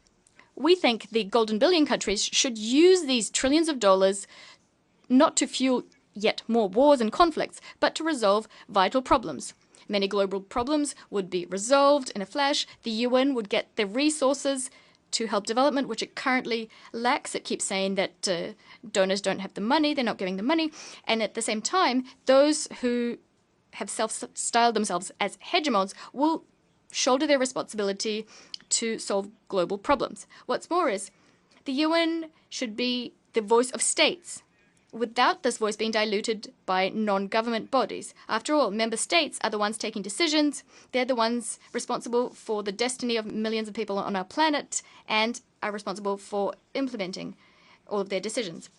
We think the golden billion countries should use these trillions of dollars not to fuel yet more wars and conflicts, but to resolve vital problems. Many global problems would be resolved in a flash. The UN would get the resources to help development, which it currently lacks. It keeps saying that donors don't have the money, they're not giving the money. And at the same time, those who have self-styled themselves as hegemons will shoulder their responsibility to solve global problems. What's more is, the UN should be the voice of states, without this voice being diluted by non-government bodies. After all, member states are the ones taking decisions. They're the ones responsible for the destiny of millions of people on our planet and are responsible for implementing all of their decisions.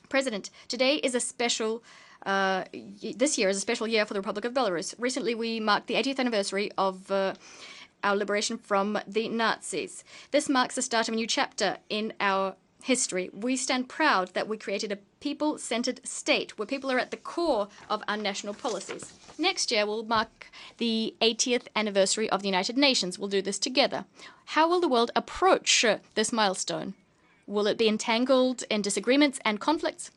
President, today is a special this year is a special year for the Republic of Belarus. Recently, we marked the 80th anniversary of our liberation from the Nazis. This marks the start of a new chapter in our history. We stand proud that we created a people-centered state where people are at the core of our national policies. Next year, we'll mark the 80th anniversary of the United Nations. We'll do this together. How will the world approach this milestone? Will it be entangled in disagreements and conflicts?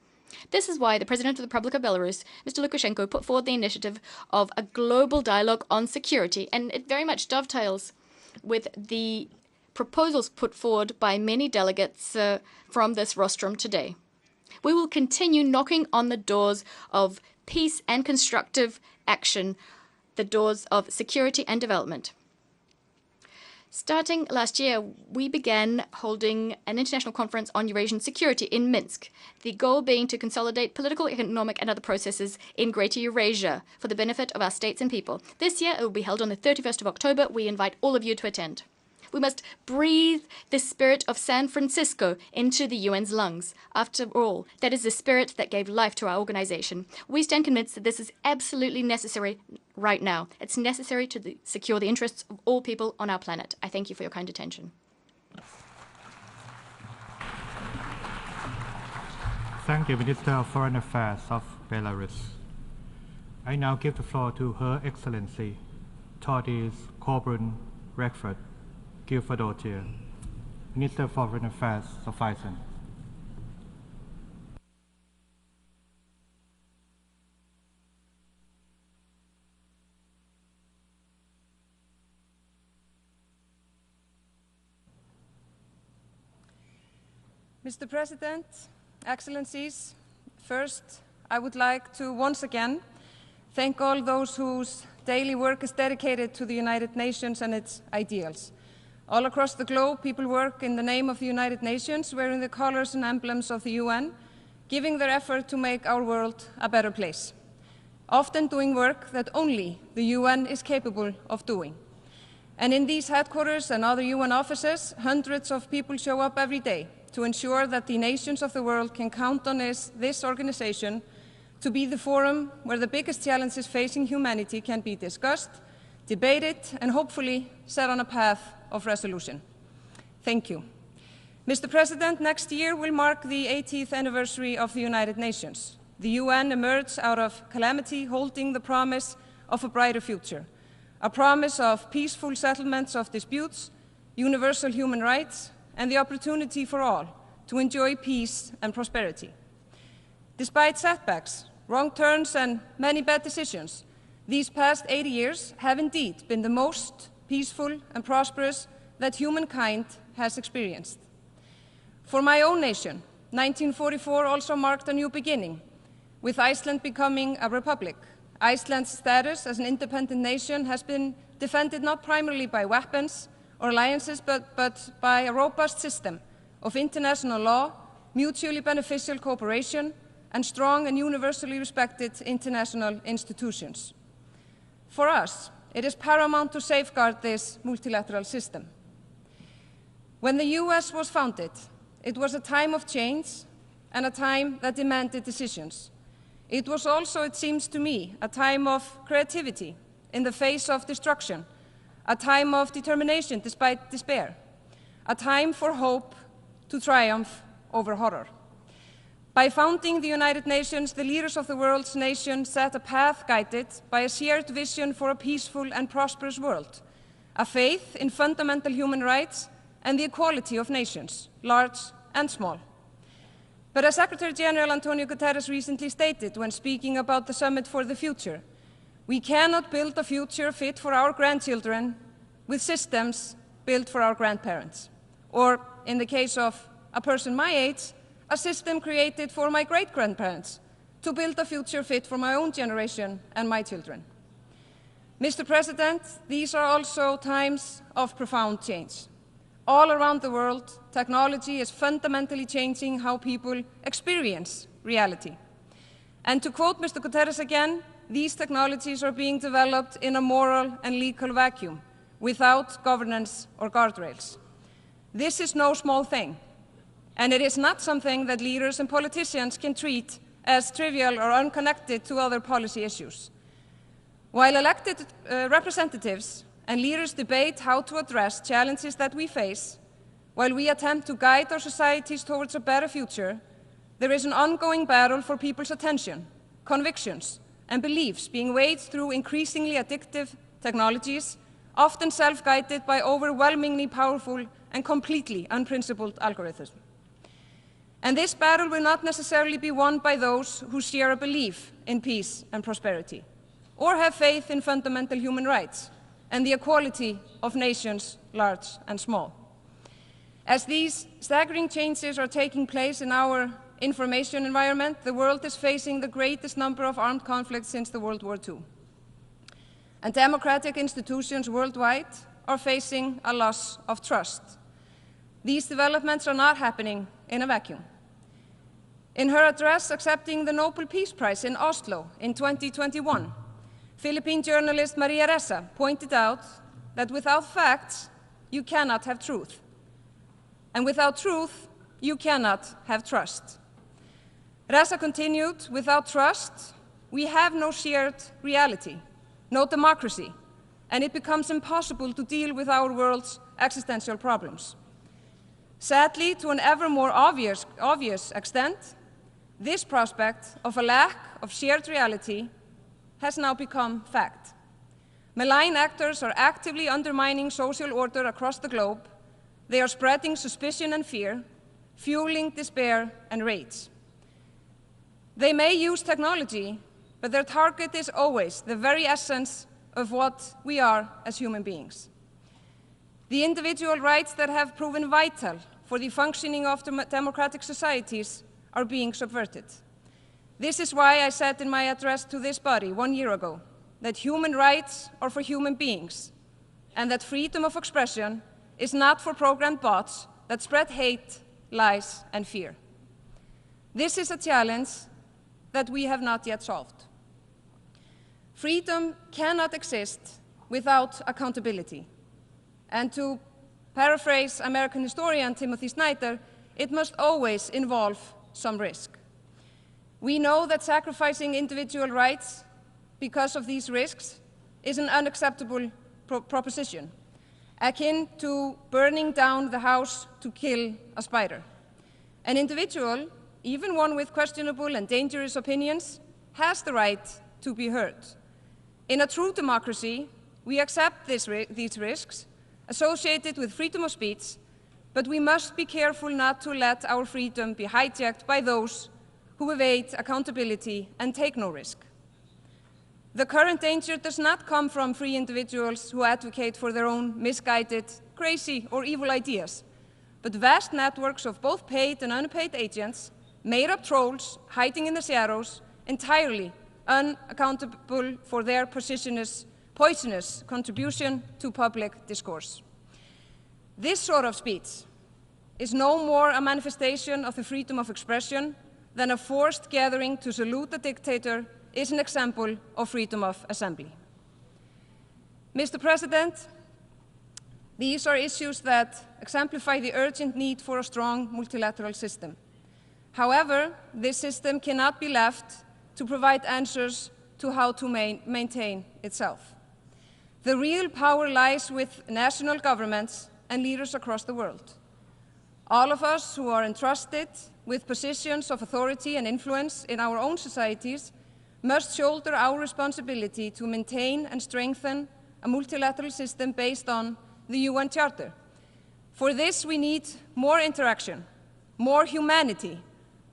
This is why the President of the Republic of Belarus, Mr. Lukashenko, put forward the initiative of a global dialogue on security, and it very much dovetails with the proposals put forward by many delegates from this rostrum today. We will continue knocking on the doors of peace and constructive action, the doors of security and development. Starting last year, we began holding an international conference on Eurasian security in Minsk, the goal being to consolidate political, economic, and other processes in Greater Eurasia for the benefit of our states and people. This year, it will be held on the 31st of October. We invite all of you to attend. We must breathe the spirit of San Francisco into the UN's lungs. After all, that is the spirit that gave life to our organization. We stand convinced that this is absolutely necessary right now. It's necessary to secure the interests of all people on our planet. I thank you for your kind attention. Thank the Minister of Foreign Affairs of Belarus. I now give the floor to Her Excellency Tordis Coburn Redford Guilford-Otier, Minister of Foreign Affairs of Iceland. Mr. President, Excellencies, first I would like to once again thank all those whose daily work is dedicated to the United Nations and its ideals. All across the globe, people work in the name of the United Nations, wearing the colors and emblems of the UN, giving their effort to make our world a better place, often doing work that only the UN is capable of doing. And in these headquarters and other UN offices, hundreds of people show up every day to ensure that the nations of the world can count on this organization to be the forum where the biggest challenges facing humanity can be discussed, debated, and hopefully set on a path of resolution. Thank you. Mr. President, next year will mark the 80th anniversary of the United Nations. The UN emerged out of calamity holding the promise of a brighter future, a promise of peaceful settlements of disputes, universal human rights, and the opportunity for all to enjoy peace and prosperity. Despite setbacks, wrong turns, and many bad decisions, these past 80 years have indeed been the most peaceful and prosperous that humankind has experienced. For my own nation, 1944 also marked a new beginning, with Iceland becoming a republic. Iceland's status as an independent nation has been defended not primarily by weapons or alliances, but by a robust system of international law, mutually beneficial cooperation, and strong and universally respected international institutions. For us, it is paramount to safeguard this multilateral system. When the US was founded, it was a time of change and a time that demanded decisions. It was also, it seems to me, a time of creativity in the face of destruction, a time of determination despite despair, a time for hope to triumph over horror. By founding the United Nations, the leaders of the world's nations set a path guided by a shared vision for a peaceful and prosperous world, a faith in fundamental human rights and the equality of nations, large and small. But as Secretary General Antonio Guterres recently stated when speaking about the Summit for the Future, we cannot build a future fit for our grandchildren with systems built for our grandparents, or, in the case of a person my age, a system created for my great-grandparents to build a future fit for my own generation and my children. Mr. President, these are also times of profound change. All around the world, technology is fundamentally changing how people experience reality. And to quote Mr. Guterres again, these technologies are being developed in a moral and legal vacuum, without governance or guardrails. This is no small thing, and it is not something that leaders and politicians can treat as trivial or unconnected to other policy issues. While elected representatives and leaders debate how to address challenges that we face, while we attempt to guide our societies towards a better future, there is an ongoing battle for people's attention, convictions, and beliefs being waged through increasingly addictive technologies, often self-guided by overwhelmingly powerful and completely unprincipled algorithms. And this battle will not necessarily be won by those who share a belief in peace and prosperity, or have faith in fundamental human rights and the equality of nations, large and small. As these staggering changes are taking place in our information environment, the world is facing the greatest number of armed conflicts since the World War II. And democratic institutions worldwide are facing a loss of trust. These developments are not happening in a vacuum. In her address accepting the Nobel Peace Prize in Oslo in 2021, Philippine journalist Maria Ressa pointed out that without facts, you cannot have truth. And without truth, you cannot have trust. Ressa continued, without trust, we have no shared reality, no democracy, and it becomes impossible to deal with our world's existential problems. Sadly, to an ever more obvious extent, this prospect of a lack of shared reality has now become fact. Malign actors are actively undermining social order across the globe. They are spreading suspicion and fear, fueling despair and rage. They may use technology, but their target is always the very essence of what we are as human beings. The individual rights that have proven vital for the functioning of democratic societies are being subverted. This is why I said in my address to this body 1 year ago that human rights are for human beings, and that freedom of expression is not for programmed bots that spread hate, lies, and fear. This is a challenge that we have not yet solved. Freedom cannot exist without accountability. And to paraphrase American historian Timothy Snyder, it must always involve some risk. We know that sacrificing individual rights because of these risks is an unacceptable proposition, akin to burning down the house to kill a spider. An individual, even one with questionable and dangerous opinions, has the right to be heard. In a true democracy, we accept these risks associated with freedom of speech, but we must be careful not to let our freedom be hijacked by those who evade accountability and take no risk. The current danger does not come from free individuals who advocate for their own misguided, crazy, or evil ideas, but vast networks of both paid and unpaid agents, made-up trolls hiding in the shadows, entirely unaccountable for their poisonous contribution to public discourse. This sort of speech is no more a manifestation of the freedom of expression than a forced gathering to salute a dictator is an example of freedom of assembly. Mr. President, these are issues that exemplify the urgent need for a strong multilateral system. However, this system cannot be left to provide answers to how to maintain itself. The real power lies with national governments and leaders across the world. All of us who are entrusted with positions of authority and influence in our own societies must shoulder our responsibility to maintain and strengthen a multilateral system based on the UN Charter. For this, we need more interaction, more humanity,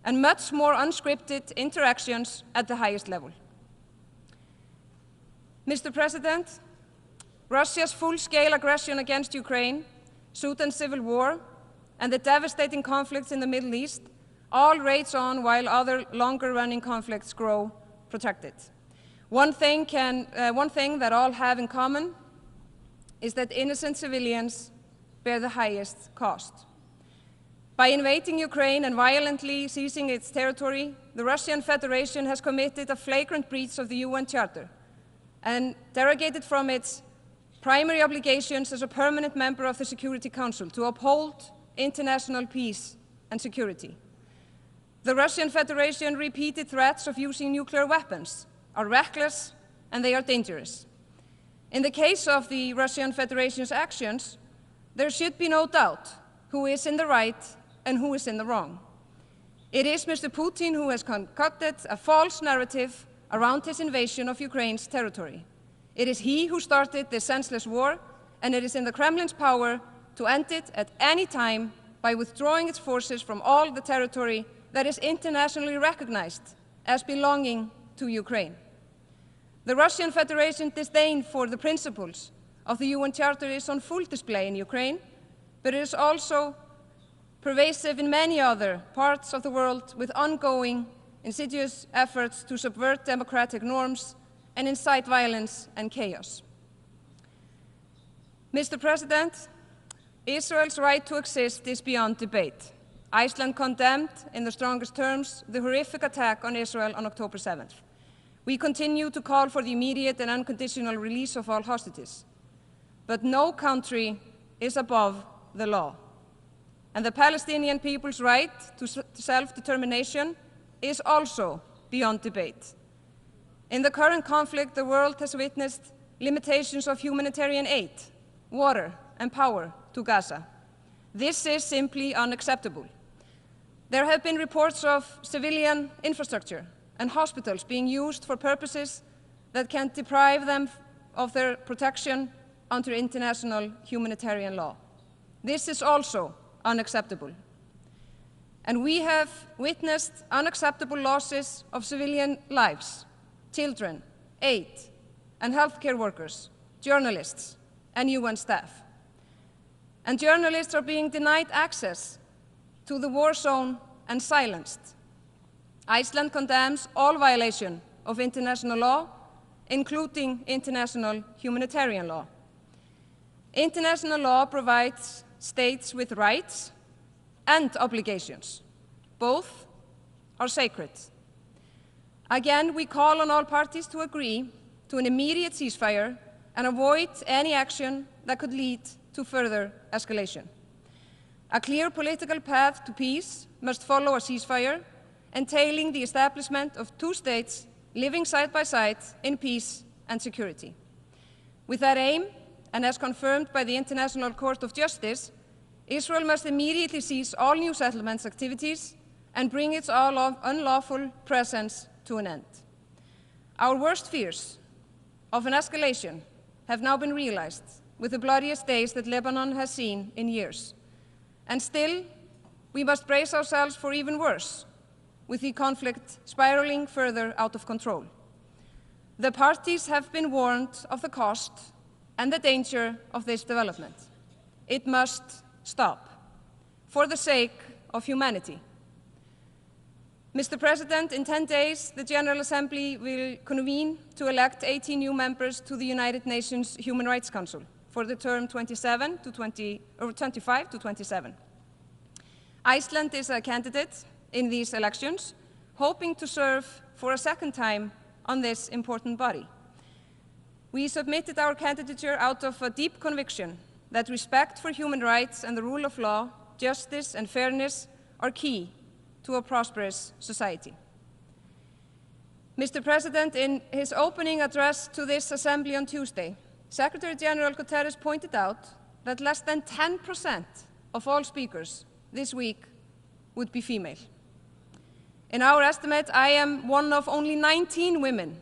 and much more unscripted interactions at the highest level. Mr. President, Russia's full-scale aggression against Ukraine, Sudan's civil war, and the devastating conflicts in the Middle East all rage on while other longer-running conflicts grow protracted. One thing that all have in common is that innocent civilians bear the highest cost. By invading Ukraine and violently seizing its territory, the Russian Federation has committed a flagrant breach of the UN Charter and derogated from its primary obligations as a permanent member of the Security Council to uphold international peace and security. The Russian Federation repeated threats of using nuclear weapons are reckless and they are dangerous. In the case of the Russian Federation's actions, there should be no doubt who is in the right and who is in the wrong. It is Mr. Putin who has concocted a false narrative around his invasion of Ukraine's territory. It is he who started this senseless war, and it is in the Kremlin's power to end it at any time by withdrawing its forces from all the territory that is internationally recognized as belonging to Ukraine. The Russian Federation's disdain for the principles of the UN Charter is on full display in Ukraine, but it is also pervasive in many other parts of the world with ongoing insidious efforts to subvert democratic norms and incite violence and chaos. Mr. President, Israel's right to exist is beyond debate. Iceland condemned in the strongest terms the horrific attack on Israel on October 7th. We continue to call for the immediate and unconditional release of all hostages. But no country is above the law. And the Palestinian people's right to self-determination is also beyond debate. In the current conflict, the world has witnessed limitations of humanitarian aid, water, and power to Gaza. This is simply unacceptable. There have been reports of civilian infrastructure and hospitals being used for purposes that can deprive them of their protection under international humanitarian law. This is also unacceptable. And we have witnessed unacceptable losses of civilian lives, children, aid, and healthcare workers, journalists, and UN staff. And journalists are being denied access to the war zone and silenced. Iceland condemns all violation of international law, including international humanitarian law. International law provides states with rights and obligations. Both are sacred. Again, we call on all parties to agree to an immediate ceasefire and avoid any action that could lead to further escalation. A clear political path to peace must follow a ceasefire, entailing the establishment of two states living side by side in peace and security. With that aim, and as confirmed by the International Court of Justice, Israel must immediately cease all new settlements activities and bring its unlawful presence to an end. Our worst fears of an escalation have now been realized with the bloodiest days that Lebanon has seen in years. And still, we must brace ourselves for even worse, with the conflict spiraling further out of control. The parties have been warned of the cost and the danger of this development. It must stop, for the sake of humanity. Mr. President, in 10 days, the General Assembly will convene to elect 18 new members to the United Nations Human Rights Council for the term 25 to 27. Iceland is a candidate in these elections, hoping to serve for a second time on this important body. We submitted our candidature out of a deep conviction that respect for human rights and the rule of law, justice and fairness are key to a prosperous society. Mr. President, in his opening address to this Assembly on Tuesday, Secretary General Guterres pointed out that less than 10% of all speakers this week would be female. In our estimate, I am one of only 19 women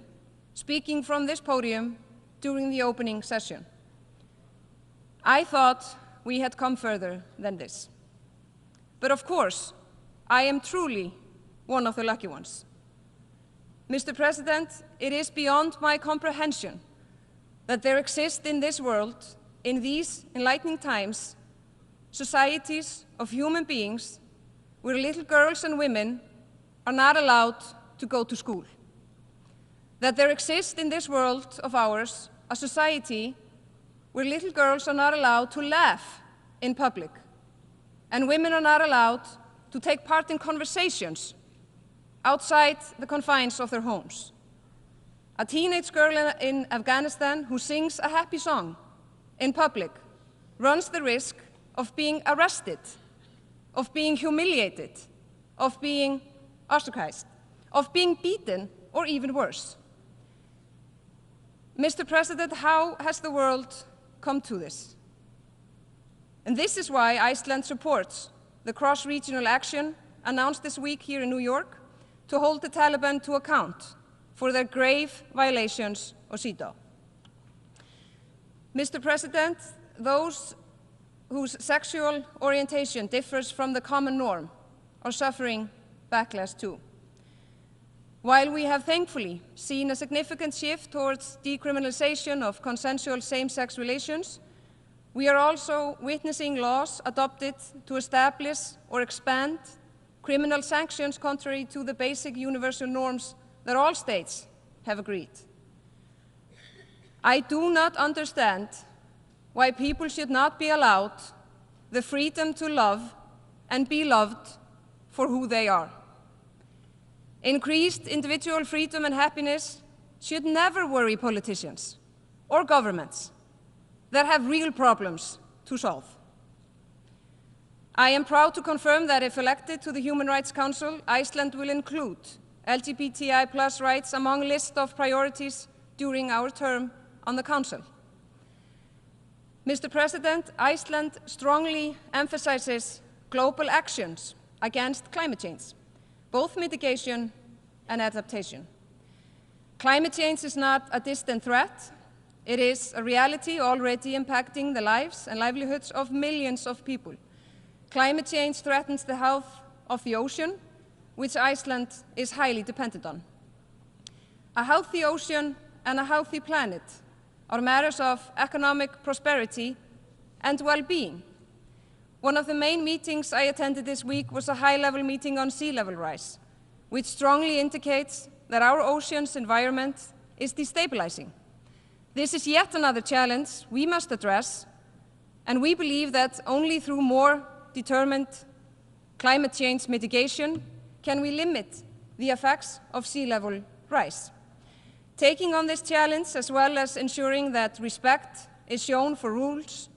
speaking from this podium during the opening session. I thought we had come further than this. But of course, I am truly one of the lucky ones. Mr. President, it is beyond my comprehension that there exist in this world, in these enlightening times, societies of human beings where little girls and women are not allowed to go to school. That there exists in this world of ours a society where little girls are not allowed to laugh in public, and women are not allowed to take part in conversations outside the confines of their homes. A teenage girl in Afghanistan who sings a happy song in public runs the risk of being arrested, of being humiliated, of being ostracized, of being beaten, or even worse. Mr. President, how has the world come to this? And this is why Iceland supports the cross-regional action announced this week here in New York to hold the Taliban to account for their grave violations of CEDAW. Mr. President, those whose sexual orientation differs from the common norm are suffering backlash too. While we have thankfully seen a significant shift towards decriminalization of consensual same-sex relations, we are also witnessing laws adopted to establish or expand criminal sanctions contrary to the basic universal norms that all states have agreed. I do not understand why people should not be allowed the freedom to love and be loved for who they are. Increased individual freedom and happiness should never worry politicians or governments that have real problems to solve. I am proud to confirm that if elected to the Human Rights Council, Iceland will include LGBTI+ rights among a list of priorities during our term on the Council. Mr. President, Iceland strongly emphasizes global actions against climate change, both mitigation and adaptation. Climate change is not a distant threat. It is a reality already impacting the lives and livelihoods of millions of people. Climate change threatens the health of the ocean, which Iceland is highly dependent on. A healthy ocean and a healthy planet are matters of economic prosperity and well-being. One of the main meetings I attended this week was a high-level meeting on sea level rise, which strongly indicates that our ocean's environment is destabilizing. This is yet another challenge we must address And we believe that only through more determined climate change mitigation can we limit the effects of sea level rise. Taking on this challenge, as well as ensuring that respect is shown for rules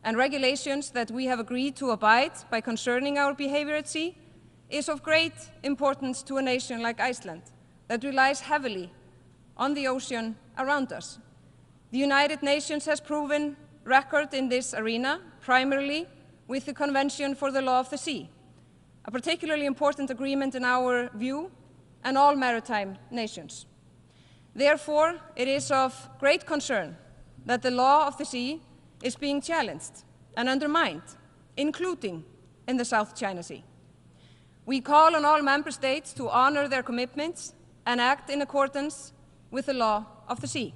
and regulations that we have agreed to abide by concerning our behavior at sea, is of great importance to a nation like Iceland that relies heavily on the ocean around us. The United Nations has proven record in this arena, primarily with the Convention for the Law of the Sea, a particularly important agreement in our view, and all maritime nations. Therefore, it is of great concern that the law of the sea is being challenged and undermined, including in the South China Sea. We call on all member states to honor their commitments and act in accordance with the law of the sea.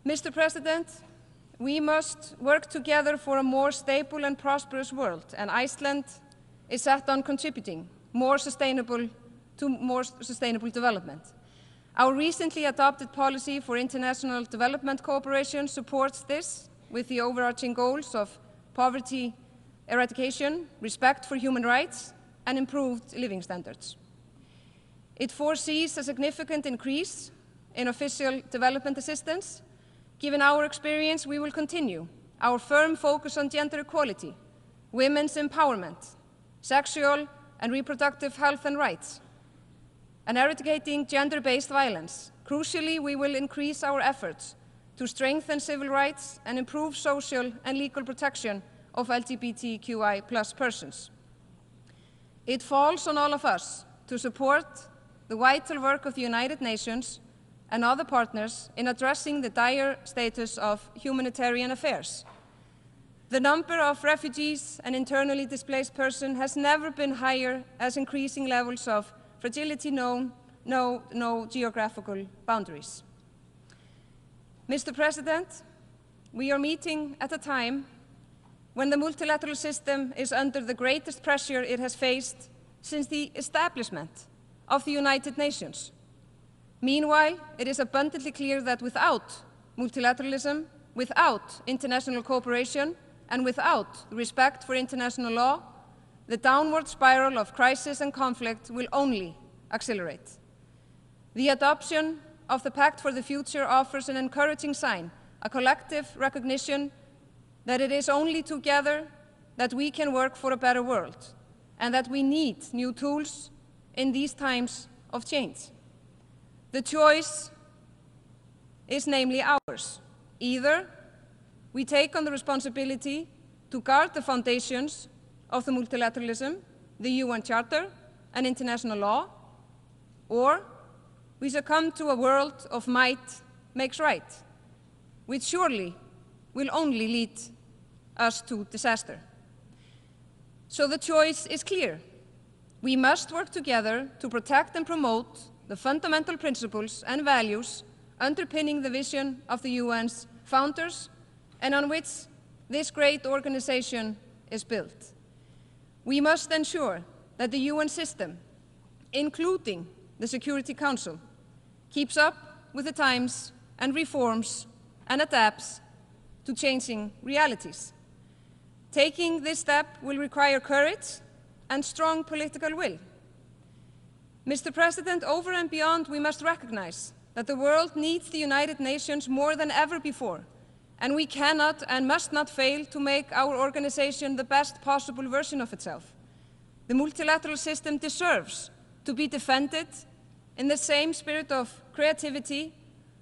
Mr. President, we must work together for a more stable and prosperous world, and Iceland is set on contributing to more sustainable development. Our recently adopted policy for international development cooperation supports this with the overarching goals of poverty eradication, respect for human rights, and improved living standards. It foresees a significant increase in official development assistance. Given our experience, we will continue our firm focus on gender equality, women's empowerment, sexual and reproductive health and rights, and eradicating gender-based violence. Crucially, we will increase our efforts to strengthen civil rights and improve social and legal protection of LGBTQI+ persons. It falls on all of us to support the vital work of the United Nations and other partners in addressing the dire status of humanitarian affairs. The number of refugees and internally displaced persons has never been higher, as increasing levels of fragility know no geographical boundaries. Mr. President, we are meeting at a time when the multilateral system is under the greatest pressure it has faced since the establishment of the United Nations. Meanwhile, it is abundantly clear that without multilateralism, without international cooperation, and without respect for international law, the downward spiral of crisis and conflict will only accelerate. The adoption of the Pact for the Future offers an encouraging sign, a collective recognition that it is only together that we can work for a better world, and that we need new tools in these times of change. The choice is namely ours. Either we take on the responsibility to guard the foundations of the multilateralism, the UN Charter, and international law, or we succumb to a world of might makes right, which surely will only lead us to disaster. So the choice is clear. We must work together to protect and promote the fundamental principles and values underpinning the vision of the UN's founders and on which this great organization is built. We must ensure that the UN system, including the Security Council, keeps up with the times and reforms and adapts to changing realities. Taking this step will require courage and strong political will. Mr. President, over and beyond, we must recognize that the world needs the United Nations more than ever before, and we cannot and must not fail to make our organization the best possible version of itself. The multilateral system deserves to be defended in the same spirit of creativity,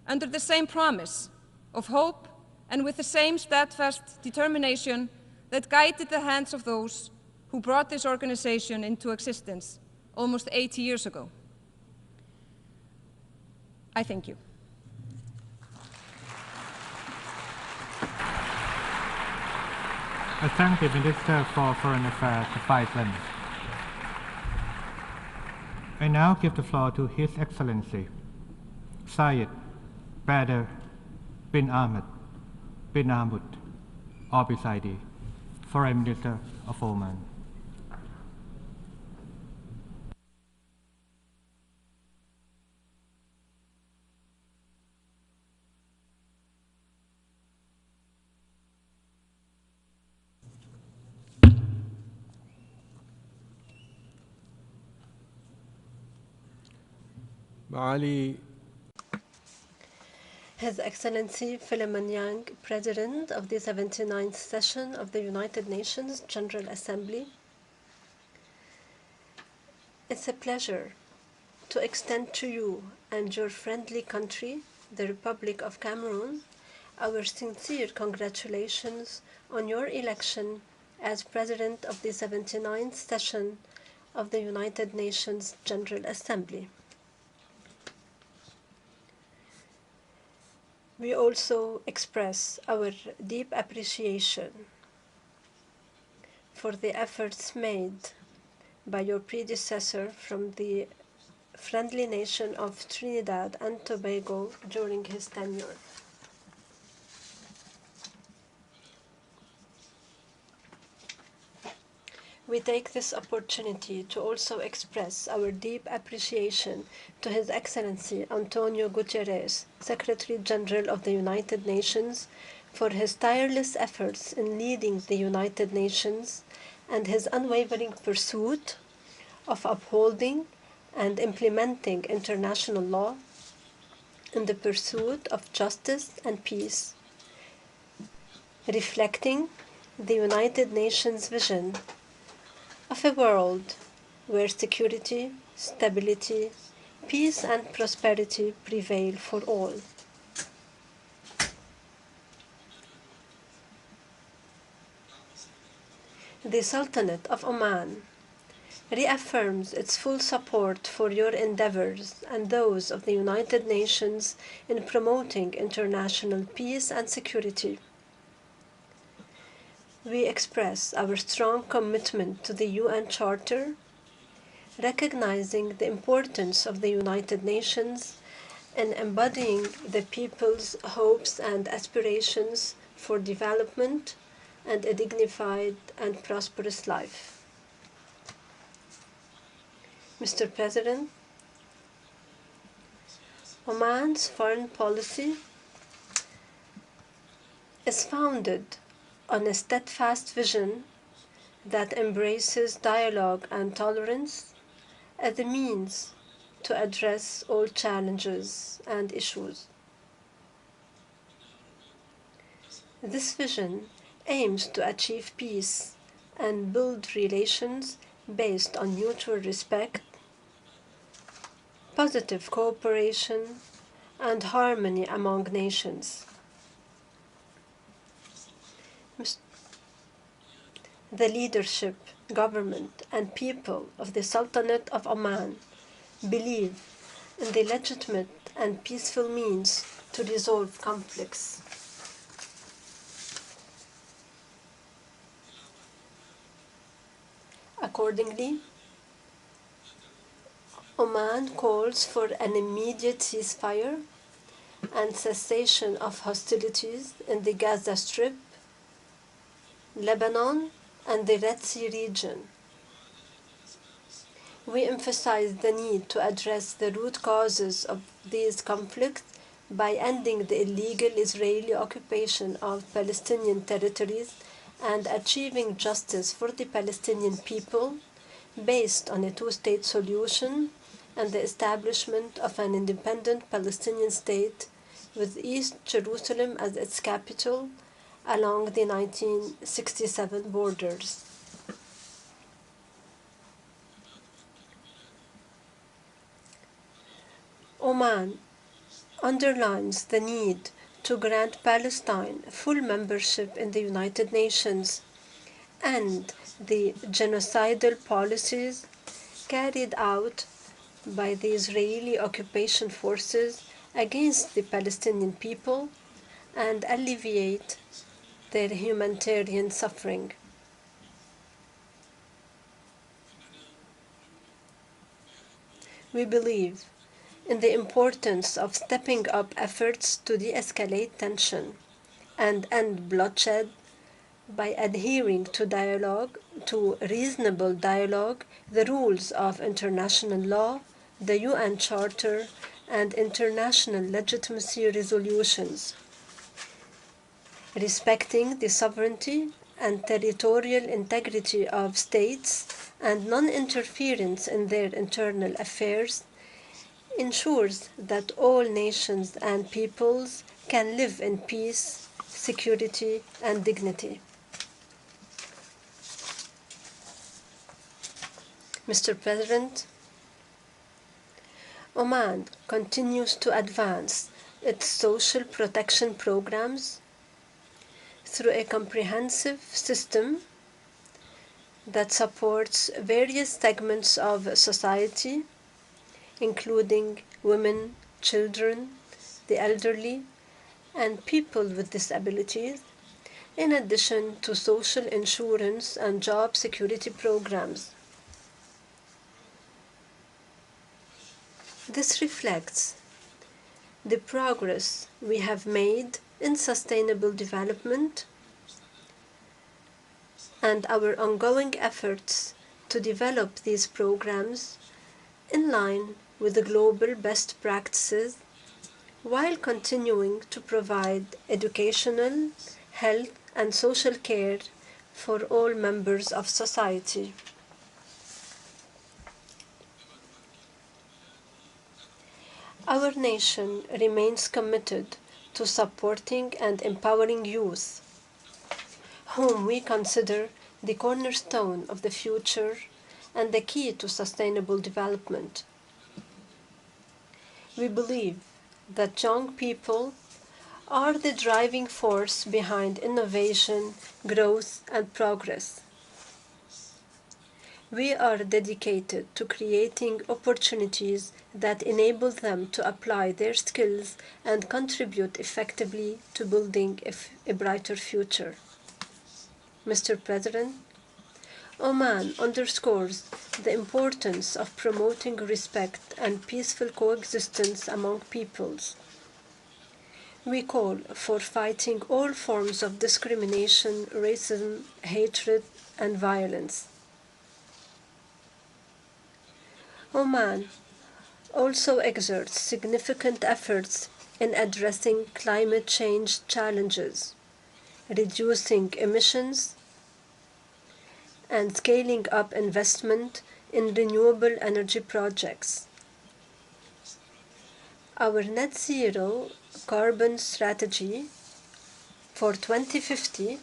under the same promise of hope, and with the same steadfast determination that guided the hands of those who brought this organization into existence almost 80 years ago. I thank you. I thank the Minister for Foreign Affairs of Iceland. I now give the floor to His Excellency Syed Badr bin Ahmed bin Ahmed Al-Bisaidi, Foreign Minister of Oman. معالي His Excellency Philemon Yang, President of the 79th Session of the United Nations General Assembly, it's a pleasure to extend to you and your friendly country, the Republic of Cameroon, our sincere congratulations on your election as President of the 79th Session of the United Nations General Assembly. We also express our deep appreciation for the efforts made by your predecessor from the friendly nation of Trinidad and Tobago during his tenure. We take this opportunity to also express our deep appreciation to His Excellency Antonio Guterres, Secretary General of the United Nations, for his tireless efforts in leading the United Nations and his unwavering pursuit of upholding and implementing international law in the pursuit of justice and peace, reflecting the United Nations vision of a world where security, stability, peace and prosperity prevail for all. The Sultanate of Oman reaffirms its full support for your endeavors and those of the United Nations in promoting international peace and security. We express our strong commitment to the UN Charter, recognizing the importance of the United Nations in embodying the people's hopes and aspirations for development and a dignified and prosperous life. Mr. President, Oman's foreign policy is founded on a steadfast vision that embraces dialogue and tolerance as a means to address all challenges and issues. This vision aims to achieve peace and build relations based on mutual respect, positive cooperation, and harmony among nations. The leadership, government, and people of the Sultanate of Oman believe in the legitimate and peaceful means to resolve conflicts. Accordingly, Oman calls for an immediate ceasefire and cessation of hostilities in the Gaza Strip, Lebanon, and the Red Sea region. We emphasize the need to address the root causes of these conflicts by ending the illegal Israeli occupation of Palestinian territories and achieving justice for the Palestinian people based on a two-state solution and the establishment of an independent Palestinian state with East Jerusalem as its capital along the 1967 borders. Oman underlines the need to grant Palestine full membership in the United Nations and the genocidal policies carried out by the Israeli occupation forces against the Palestinian people and alleviate their humanitarian suffering. We believe in the importance of stepping up efforts to de-escalate tension and end bloodshed by adhering to dialogue, to reasonable dialogue, the rules of international law, the UN Charter, and international legitimacy resolutions, respecting the sovereignty and territorial integrity of states and non-interference in their internal affairs ensures that all nations and peoples can live in peace, security, and dignity. Mr. President, Oman continues to advance its social protection programs through a comprehensive system that supports various segments of society, including women, children, the elderly, and people with disabilities, in addition to social insurance and job security programs. This reflects the progress we have made in sustainable development and our ongoing efforts to develop these programs in line with the global best practices while continuing to provide educational, health, and social care for all members of society. Our nation remains committed to supporting and empowering youth, whom we consider the cornerstone of the future and the key to sustainable development. We believe that young people are the driving force behind innovation, growth, and progress. We are dedicated to creating opportunities that enable them to apply their skills and contribute effectively to building a brighter future. Mr. President, Oman underscores the importance of promoting respect and peaceful coexistence among peoples. We call for fighting all forms of discrimination, racism, hatred, and violence. Oman also exerts significant efforts in addressing climate change challenges, reducing emissions, and scaling up investment in renewable energy projects. Our net zero carbon strategy for 2050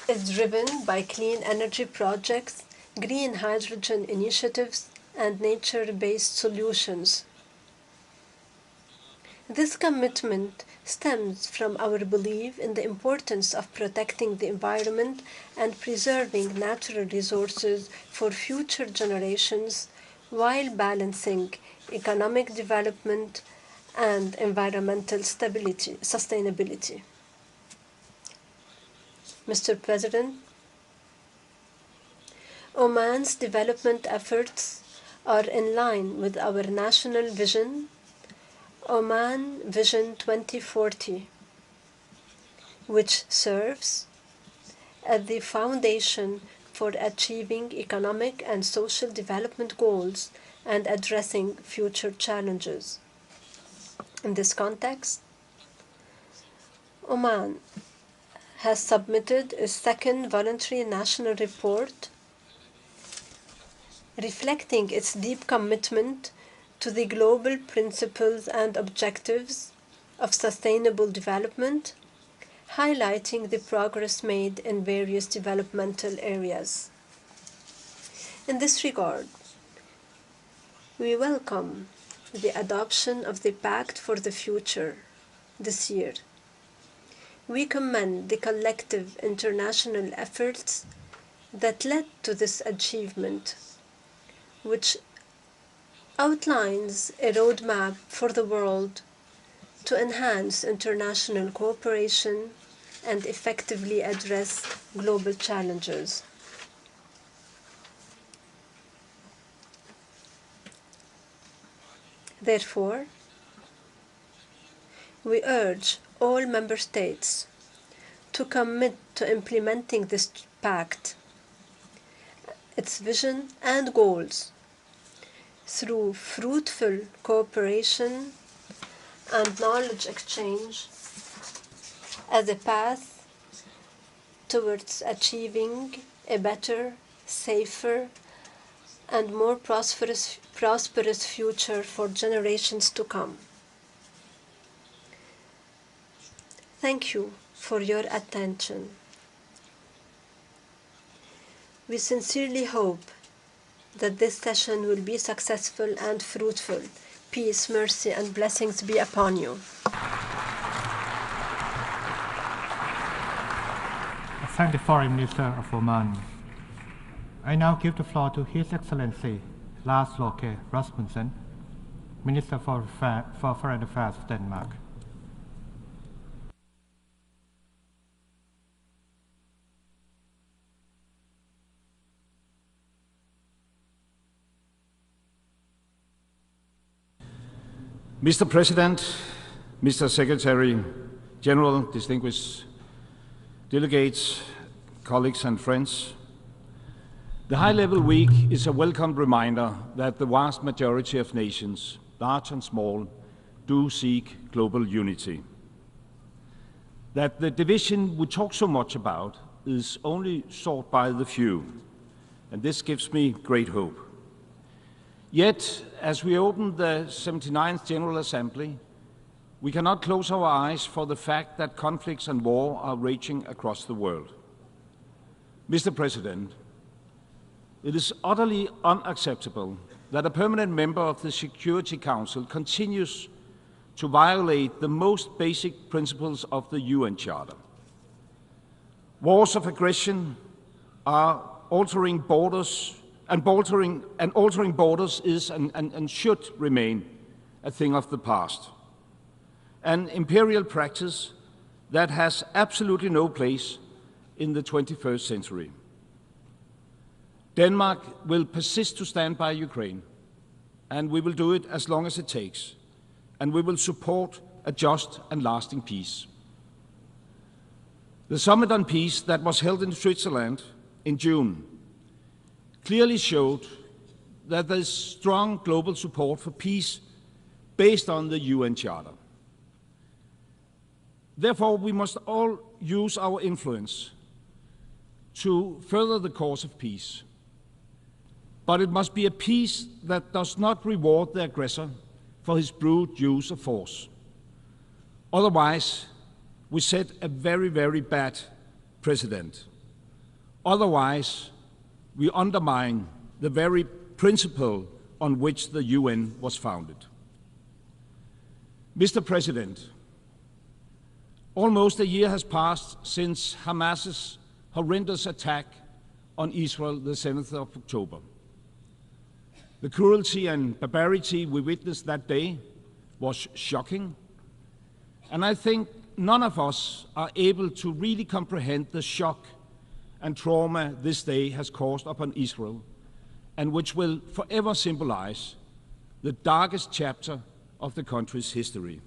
is driven by clean energy projects, green hydrogen initiatives, and nature-based solutions. This commitment stems from our belief in the importance of protecting the environment and preserving natural resources for future generations while balancing economic development and environmental sustainability. Mr. President, Oman's development efforts are in line with our national vision, Oman Vision 2040, which serves as the foundation for achieving economic and social development goals and addressing future challenges. In this context, Oman has submitted a second voluntary national report reflecting its deep commitment to the global principles and objectives of sustainable development, highlighting the progress made in various developmental areas. In this regard, we welcome the adoption of the Pact for the Future this year. We commend the collective international efforts that led to this achievement, which outlines a roadmap for the world to enhance international cooperation and effectively address global challenges. Therefore, we urge all member states to commit to implementing this pact, its vision and goals, through fruitful cooperation and knowledge exchange as a path towards achieving a better, safer, and more prosperous future for generations to come. Thank you for your attention. We sincerely hope that this session will be successful and fruitful. Peace, mercy, and blessings be upon you. I thank the Foreign Minister of Oman. I now give the floor to His Excellency Lars Løkke Rasmussen, Minister for Foreign Affairs of Denmark. Mr. President, Mr. Secretary General, distinguished delegates, colleagues and friends, the High-Level Week is a welcome reminder that the vast majority of nations, large and small, do seek global unity. That the division we talk so much about is only sought by the few, and this gives me great hope. Yet, as we open the 79th General Assembly, we cannot close our eyes for the fact that conflicts and war are raging across the world. Mr. President, it is utterly unacceptable that a permanent member of the Security Council continues to violate the most basic principles of the UN Charter. Wars of aggression are altering borders, and altering borders is and should remain a thing of the past. An imperial practice that has absolutely no place in the 21st century. Denmark will persist to stand by Ukraine, and we will do it as long as it takes, and we will support a just and lasting peace. The Summit on Peace that was held in Switzerland in June clearly showed that there is strong global support for peace based on the UN Charter. Therefore, we must all use our influence to further the cause of peace. But it must be a peace that does not reward the aggressor for his brute use of force. Otherwise, we set a very, very bad precedent. Otherwise, we undermine the very principle on which the UN was founded. Mr. President, almost a year has passed since Hamas's horrendous attack on Israel the 7th of October. The cruelty and barbarity we witnessed that day was shocking, and I think none of us are able to really comprehend the shock and trauma this day has caused upon Israel, and which will forever symbolize the darkest chapter of the country's history.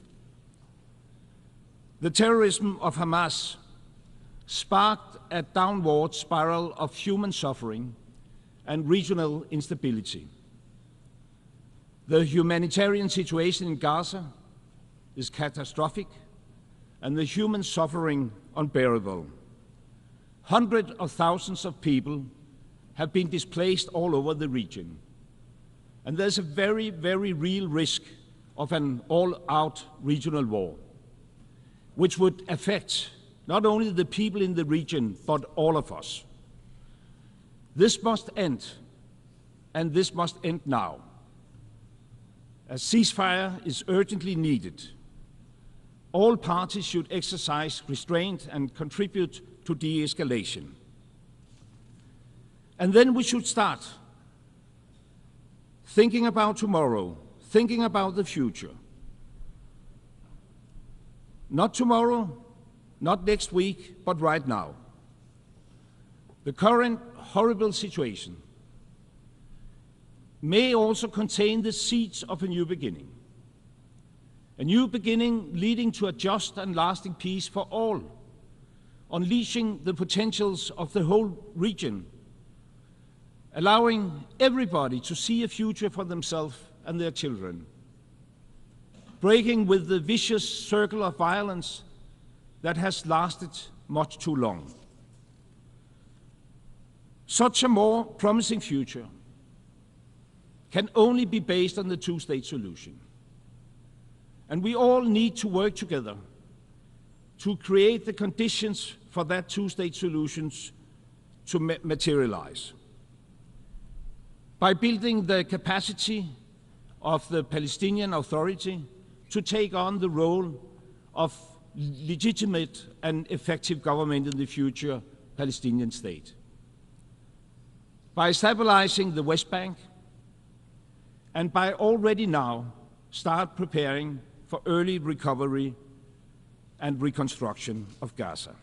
The terrorism of Hamas sparked a downward spiral of human suffering and regional instability. The humanitarian situation in Gaza is catastrophic, and the human suffering unbearable. Hundreds of thousands of people have been displaced all over the region. And there's a very, very real risk of an all-out regional war, which would affect not only the people in the region, but all of us. This must end, and this must end now. A ceasefire is urgently needed. All parties should exercise restraint and contribute to de-escalation. And then we should start thinking about tomorrow, thinking about the future. Not tomorrow, not next week, but right now. The current horrible situation may also contain the seeds of a new beginning leading to a just and lasting peace for all, unleashing the potentials of the whole region, allowing everybody to see a future for themselves and their children, breaking with the vicious circle of violence that has lasted much too long. Such a more promising future can only be based on the two-state solution. And we all need to work together to create the conditions for that two-state solution to materialize. By building the capacity of the Palestinian Authority to take on the role of legitimate and effective government in the future Palestinian state. By stabilizing the West Bank, and by already now start preparing for early recovery and reconstruction of Gaza.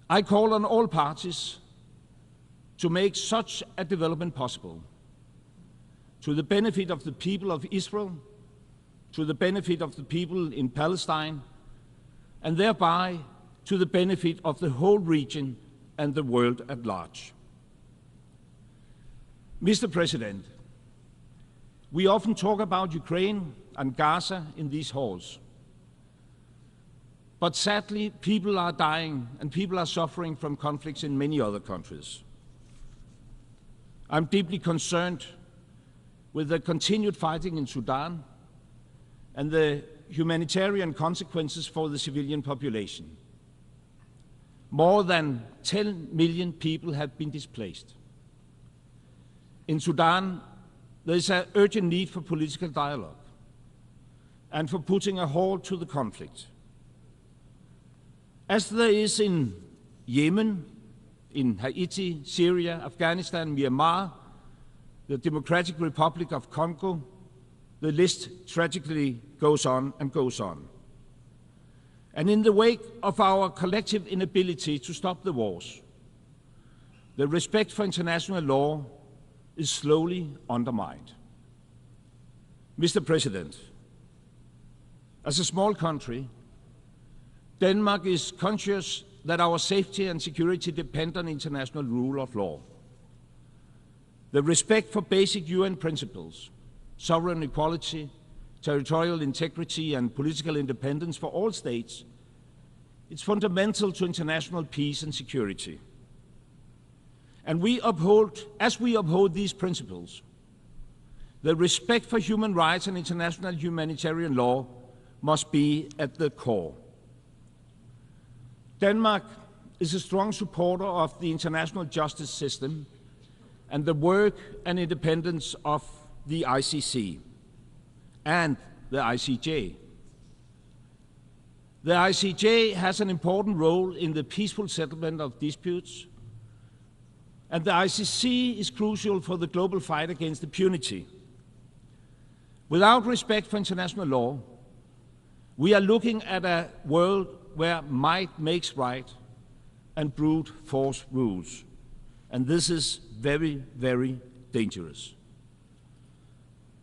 I call on all parties to make such a development possible, to the benefit of the people of Israel, to the benefit of the people in Palestine, and thereby to the benefit of the whole region and the world at large. Mr. President, we often talk about Ukraine and Gaza in these halls. But sadly, people are dying and people are suffering from conflicts in many other countries. I'm deeply concerned with the continued fighting in Sudan and the humanitarian consequences for the civilian population. More than 10 million people have been displaced. In Sudan, there is an urgent need for political dialogue and for putting a halt to the conflict. As there is in Yemen, in Haiti, Syria, Afghanistan, Myanmar, the Democratic Republic of Congo, the list tragically goes on and goes on. And in the wake of our collective inability to stop the wars, the respect for international law is slowly undermined. Mr. President, as a small country, Denmark is conscious that our safety and security depend on international rule of law. The respect for basic UN principles, sovereign equality, territorial integrity and political independence for all states, it's fundamental to international peace and security. And as we uphold these principles, the respect for human rights and international humanitarian law must be at the core. Denmark is a strong supporter of the international justice system and the work and independence of the ICC and the ICJ. The ICJ has an important role in the peaceful settlement of disputes, and the ICC is crucial for the global fight against impunity. Without respect for international law, we are looking at a world where might makes right and brute force rules. And this is very, very dangerous.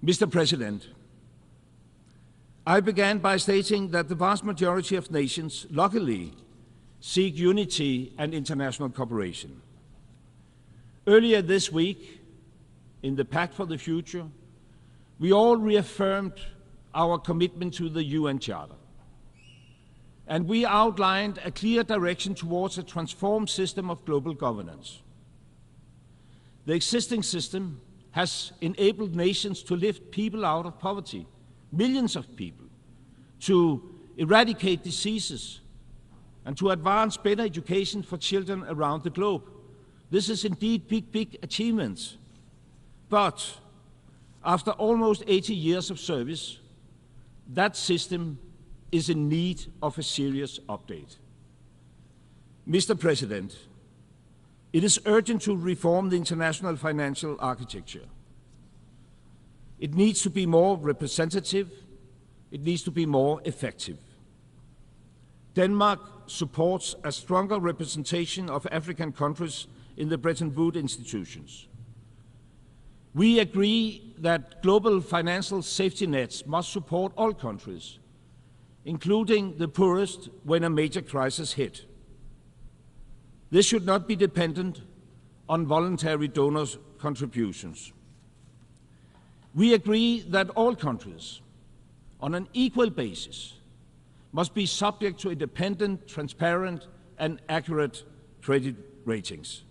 Mr. President, I began by stating that the vast majority of nations, luckily, seek unity and international cooperation. Earlier this week, in the Pact for the Future, we all reaffirmed our commitment to the UN Charter. And we outlined a clear direction towards a transformed system of global governance. The existing system has enabled nations to lift people out of poverty, millions of people, to eradicate diseases, and to advance better education for children around the globe. This is indeed big achievements. But after almost 80 years of service, that system is in need of a serious update. Mr. President, it is urgent to reform the international financial architecture. It needs to be more representative. It needs to be more effective. Denmark supports a stronger representation of African countries in the Bretton Woods institutions. We agree that global financial safety nets must support all countries, including the poorest when a major crisis hit. This should not be dependent on voluntary donors' contributions. We agree that all countries, on an equal basis, must be subject to independent, transparent, and accurate credit ratings.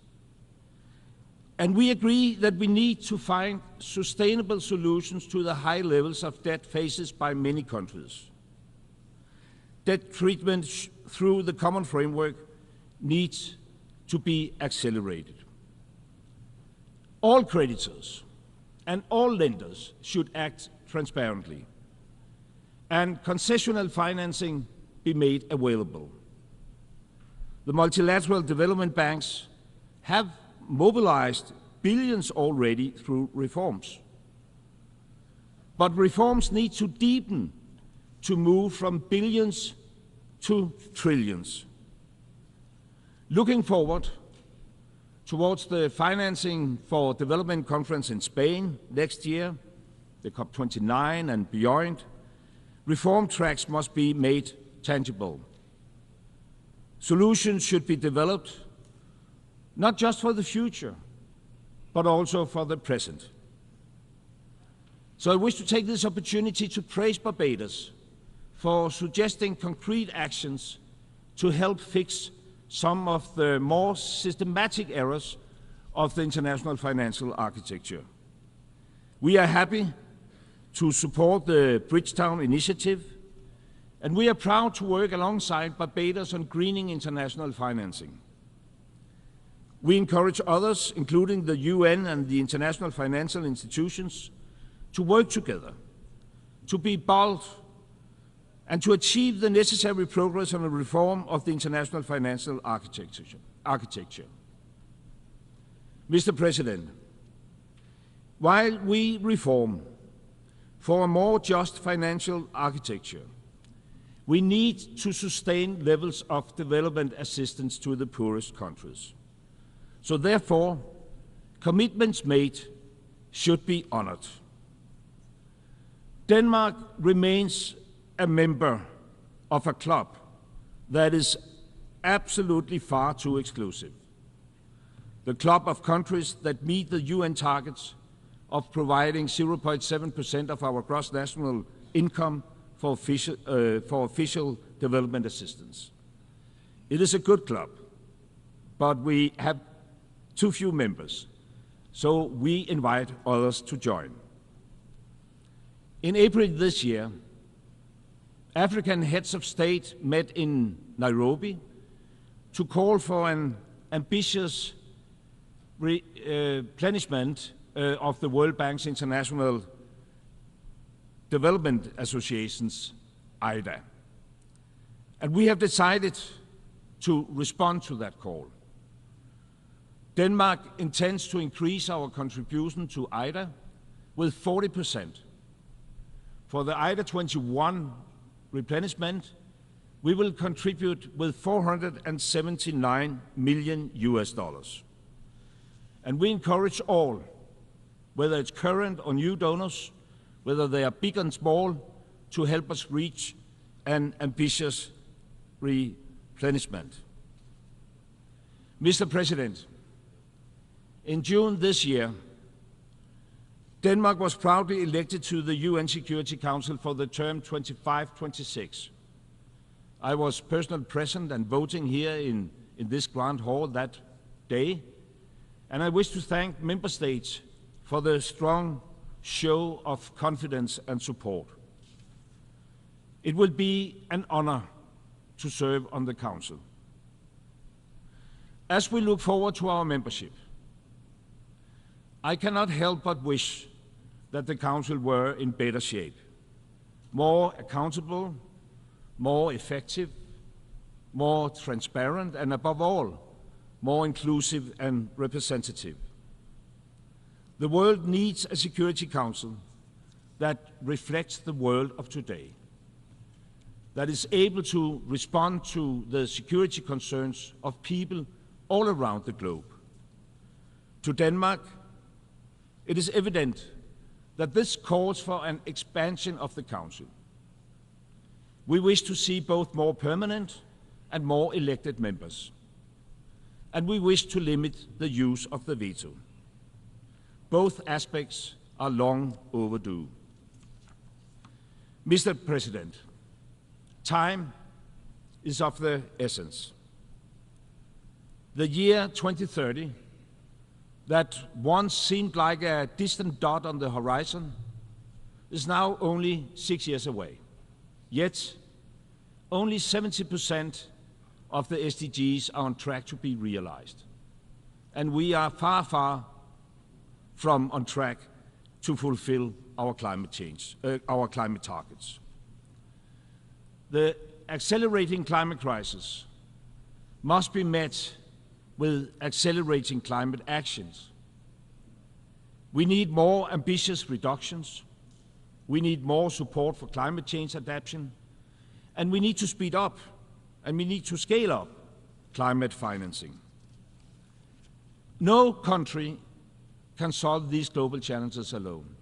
And we agree that we need to find sustainable solutions to the high levels of debt faced by many countries. Debt treatment through the common framework needs to be accelerated. All creditors and all lenders should act transparently, and concessional financing be made available. The multilateral development banks have mobilized billions already through reforms. But reforms need to deepen to move from billions to trillions. Looking forward towards the Financing for Development Conference in Spain next year, the COP29 and beyond, reform tracks must be made tangible. Solutions should be developed not just for the future, but also for the present. So I wish to take this opportunity to praise Barbados for suggesting concrete actions to help fix some of the more systematic errors of the international financial architecture. We are happy to support the Bridgetown Initiative, and we are proud to work alongside Barbados on greening international financing. We encourage others, including the UN and the international financial institutions, to work together, to be bold, and to achieve the necessary progress on the reform of the international financial architecture. Mr. President, while we reform for a more just financial architecture, we need to sustain levels of development assistance to the poorest countries. So therefore, commitments made should be honored. Denmark remains a member of a club that is absolutely far too exclusive. The club of countries that meet the UN targets of providing 0.7% of our gross national income for official development assistance. It is a good club, but we have too few members, so we invite others to join. In April this year, African heads of state met in Nairobi to call for an ambitious replenishment of the World Bank's International Development Association's IDA. And we have decided to respond to that call. Denmark intends to increase our contribution to IDA with 40%. For the IDA 21 replenishment, we will contribute with $479 million. And we encourage all, whether it's current or new donors, whether they are big and small, to help us reach an ambitious replenishment. Mr. President, in June this year, Denmark was proudly elected to the UN Security Council for the term 25-26. I was personally present and voting here in this grand hall that day, and I wish to thank member states for the strong show of confidence and support. It will be an honor to serve on the Council. As we look forward to our membership, I cannot help but wish that the Council were in better shape, more accountable, more effective, more transparent, and above all, more inclusive and representative. The world needs a Security Council that reflects the world of today, that is able to respond to the security concerns of people all around the globe. To Denmark, it is evident that this calls for an expansion of the Council. We wish to see both more permanent and more elected members. And we wish to limit the use of the veto. Both aspects are long overdue. Mr. President, time is of the essence. The year 2030, that once seemed like a distant dot on the horizon is now only 6 years away. Yet, only 70% of the SDGs are on track to be realized. And we are far, far from on track to fulfill our climate targets. The accelerating climate crisis must be met with accelerating climate actions. We need more ambitious reductions. We need more support for climate change adaptation. And we need to speed up and we need to scale up climate financing. No country can solve these global challenges alone.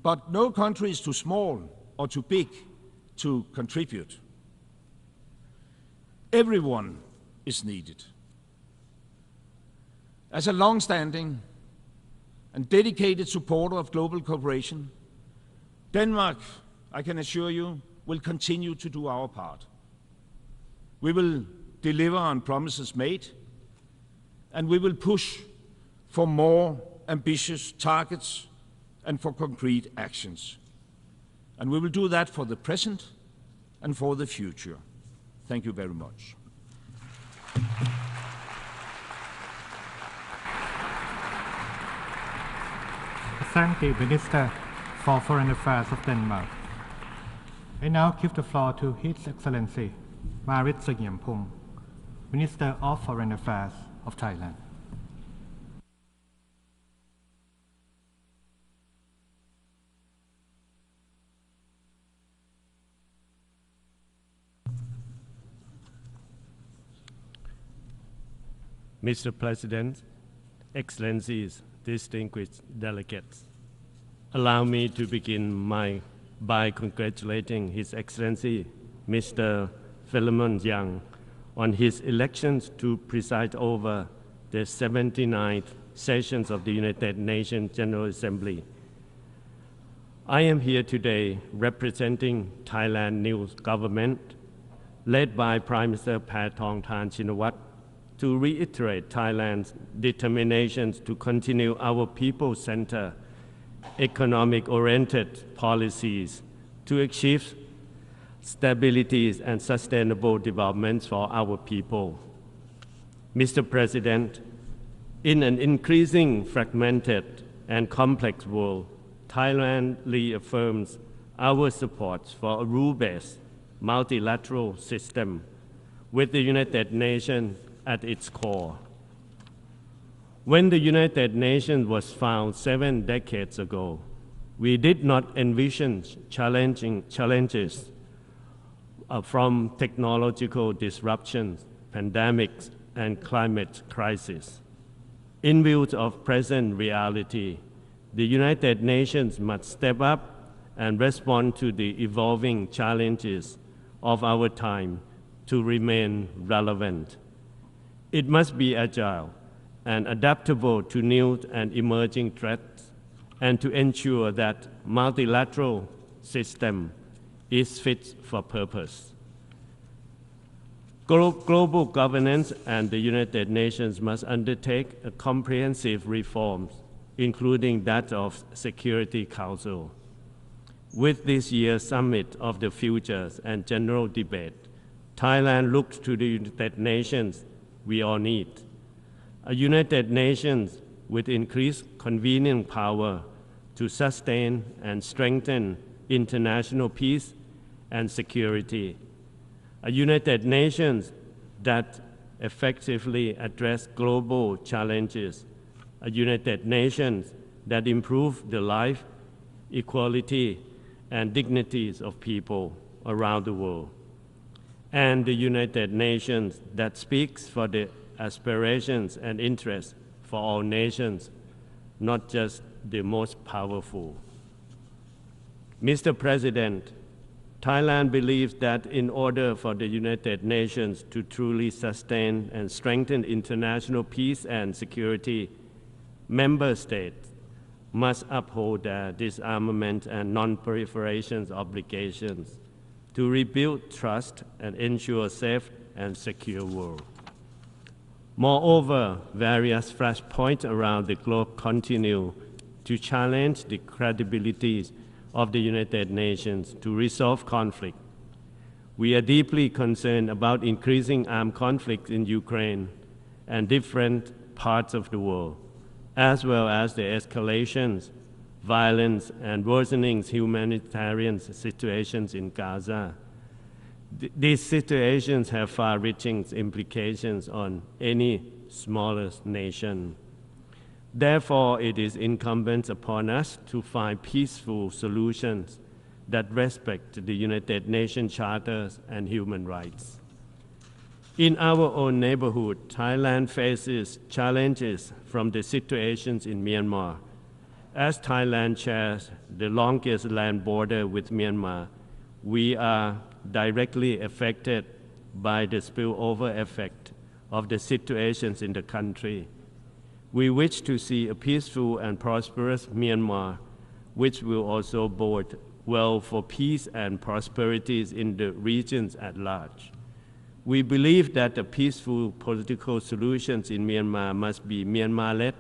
But no country is too small or too big to contribute. Everyone is needed. As a long-standing and dedicated supporter of global cooperation, Denmark, I can assure you, will continue to do our part. We will deliver on promises made, and we will push for more ambitious targets and for concrete actions. And we will do that for the present and for the future. Thank you very much. Thank the Minister for Foreign Affairs of Denmark. I now give the floor to His Excellency Marit Sagiampong, Minister of Foreign Affairs of Thailand. Mr. President, Excellencies, distinguished delegates, allow me to begin by congratulating His Excellency Mr. Philemon Yang on his elections to preside over the 79th sessions of the United Nations General Assembly. I am here today representing Thailand's new government, led by Prime Minister Paetongtarn Shinawatra, to reiterate Thailand's determination to continue our people-centered, economic-oriented policies to achieve stability and sustainable development for our people. Mr. President, in an increasingly fragmented and complex world, Thailand reaffirms our support for a rule-based multilateral system with the United Nations at its core. When the United Nations was founded 7 decades ago, we did not envision challenges from technological disruptions, pandemics, and climate crisis. In view of present reality, the United Nations must step up and respond to the evolving challenges of our time to remain relevant. It must be agile and adaptable to new and emerging threats, and to ensure that multilateral system is fit for purpose. Global governance and the United Nations must undertake a comprehensive reforms, including that of Security Council. With this year's Summit of the Futures and general debate, Thailand looks to the United Nations we all need. A United Nations with increased convening power to sustain and strengthen international peace and security. A United Nations that effectively address global challenges. A United Nations that improve the life, equality, and dignities of people around the world. And the United Nations that speaks for the aspirations and interests for all nations, not just the most powerful. Mr. President, Thailand believes that in order for the United Nations to truly sustain and strengthen international peace and security, member states must uphold their disarmament and non-proliferation obligations to rebuild trust and ensure a safe and secure world. Moreover, various flashpoints around the globe continue to challenge the credibility of the United Nations to resolve conflict. We are deeply concerned about increasing armed conflict in Ukraine and different parts of the world, as well as the escalations, violence, and worsening humanitarian situations in Gaza. These situations have far-reaching implications on any smallest nation. Therefore, it is incumbent upon us to find peaceful solutions that respect the United Nations charters and human rights. In our own neighborhood, Thailand faces challenges from the situations in Myanmar. As Thailand shares the longest land border with Myanmar, we are directly affected by the spillover effect of the situations in the country. We wish to see a peaceful and prosperous Myanmar, which will also bode well for peace and prosperity in the regions at large. We believe that the peaceful political solutions in Myanmar must be Myanmar-led,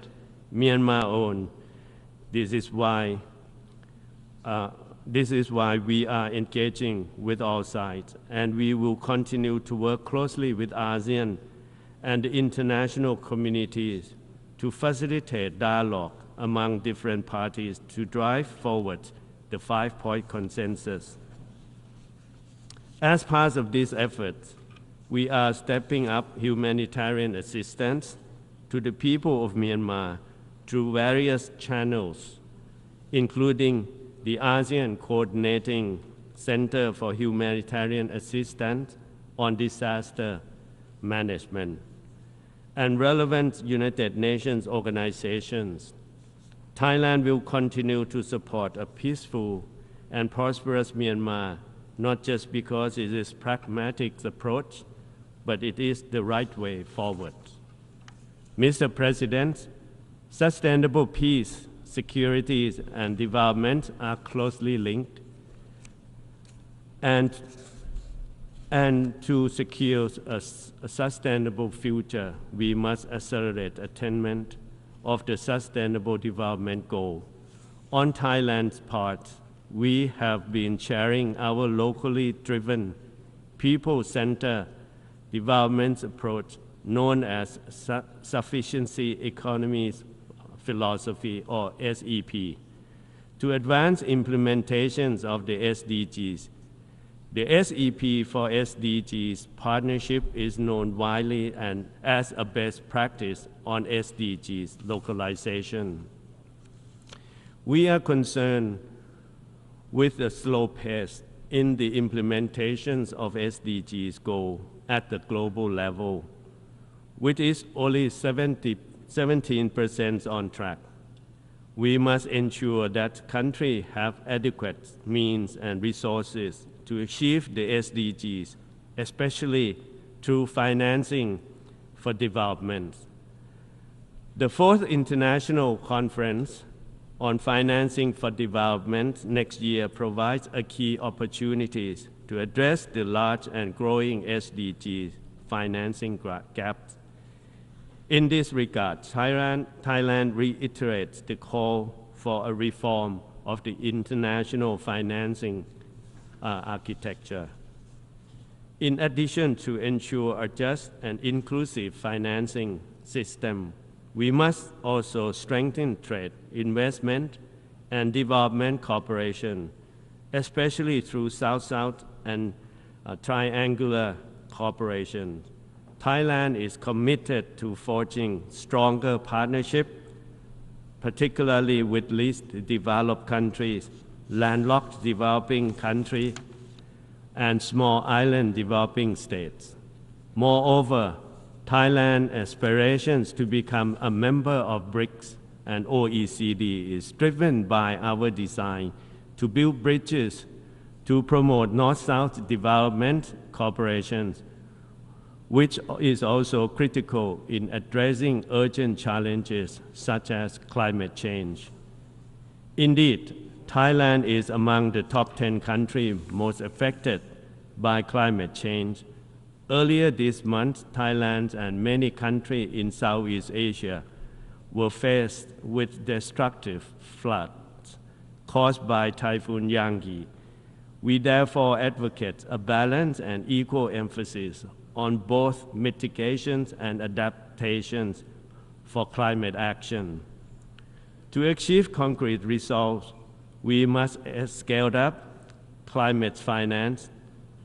Myanmar-owned. This is why we are engaging with all sides, and we will continue to work closely with ASEAN and the international communities to facilitate dialogue among different parties to drive forward the 5-point consensus. As part of this effort, we are stepping up humanitarian assistance to the people of Myanmar through various channels, including the ASEAN Coordinating Center for Humanitarian Assistance on Disaster Management, and relevant United Nations organizations. Thailand will continue to support a peaceful and prosperous Myanmar, not just because it is a pragmatic approach, but it is the right way forward. Mr. President, sustainable peace, security, and development are closely linked, and to secure a sustainable future, we must accelerate attainment of the Sustainable Development Goal. On Thailand's part, we have been sharing our locally driven, people-centered development approach known as Sufficiency Economies Philosophy, or SEP, to advance implementations of the SDGs. The SEP for SDGs partnership is known widely and as a best practice on SDGs localization. We are concerned with the slow pace in the implementations of SDGs goal at the global level, which is only 17% on track. We must ensure that countries have adequate means and resources to achieve the SDGs, especially through financing for development. The 4th International Conference on Financing for Development next year provides a key opportunities to address the large and growing SDGs financing gaps. In this regard, Thailand reiterates the call for a reform of the international financing architecture. In addition to ensure a just and inclusive financing system, we must also strengthen trade, investment, and development cooperation, especially through South-South and triangular cooperation. Thailand is committed to forging stronger partnerships, particularly with least developed countries, landlocked developing countries, and small island developing states. Moreover, Thailand's aspirations to become a member of BRICS and OECD is driven by our design to build bridges to promote North-South development cooperation, which is also critical in addressing urgent challenges such as climate change. Indeed, Thailand is among the top 10 countries most affected by climate change, Earlier this month, Thailand and many countries in Southeast Asia were faced with destructive floods caused by Typhoon Yanggi. We therefore advocate a balanced and equal emphasis on both mitigations and adaptations for climate action. To achieve concrete results, we must scale up climate finance.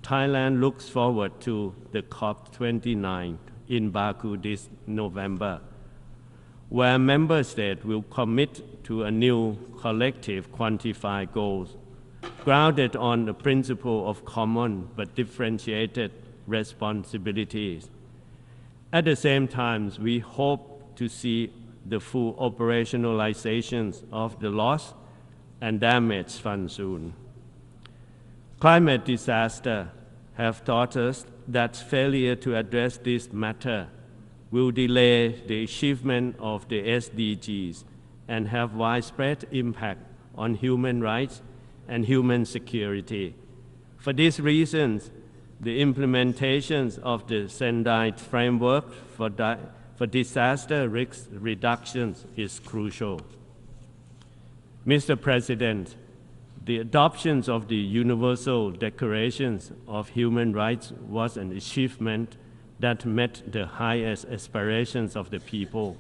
Thailand looks forward to the COP29 in Baku this November, where member states will commit to a new collective quantified goals grounded on the principle of common but differentiated responsibilities. At the same time, we hope to see the full operationalization of the loss and damage fund soon. Climate disaster have taught us that failure to address this matter will delay the achievement of the SDGs and have widespread impact on human rights and human security. For these reasons, the implementation of the Sendai framework for disaster risk reductions is crucial. Mr. President, the adoption of the Universal Declaration of Human Rights was an achievement that met the highest aspirations of the people.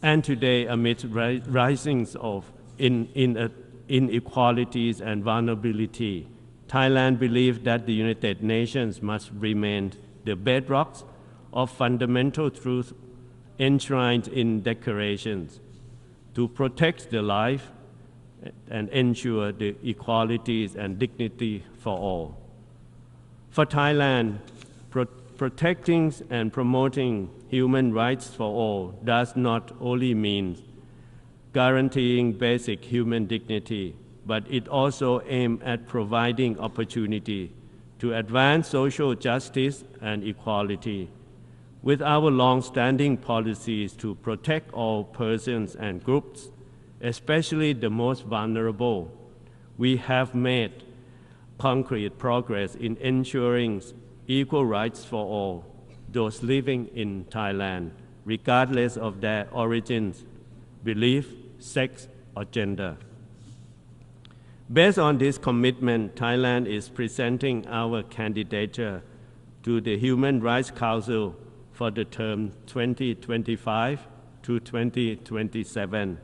And today, amid risings of inequalities and vulnerability, Thailand believes that the United Nations must remain the bedrock of fundamental truth enshrined in declarations to protect the life and ensure the equalities and dignity for all. For Thailand, protecting and promoting human rights for all does not only mean guaranteeing basic human dignity, but it also aims at providing opportunity to advance social justice and equality. With our long-standing policies to protect all persons and groups, especially the most vulnerable, we have made concrete progress in ensuring equal rights for all, those living in Thailand, regardless of their origins, belief, sex, or gender. Based on this commitment, Thailand is presenting our candidature to the Human Rights Council for the term 2025 to 2027.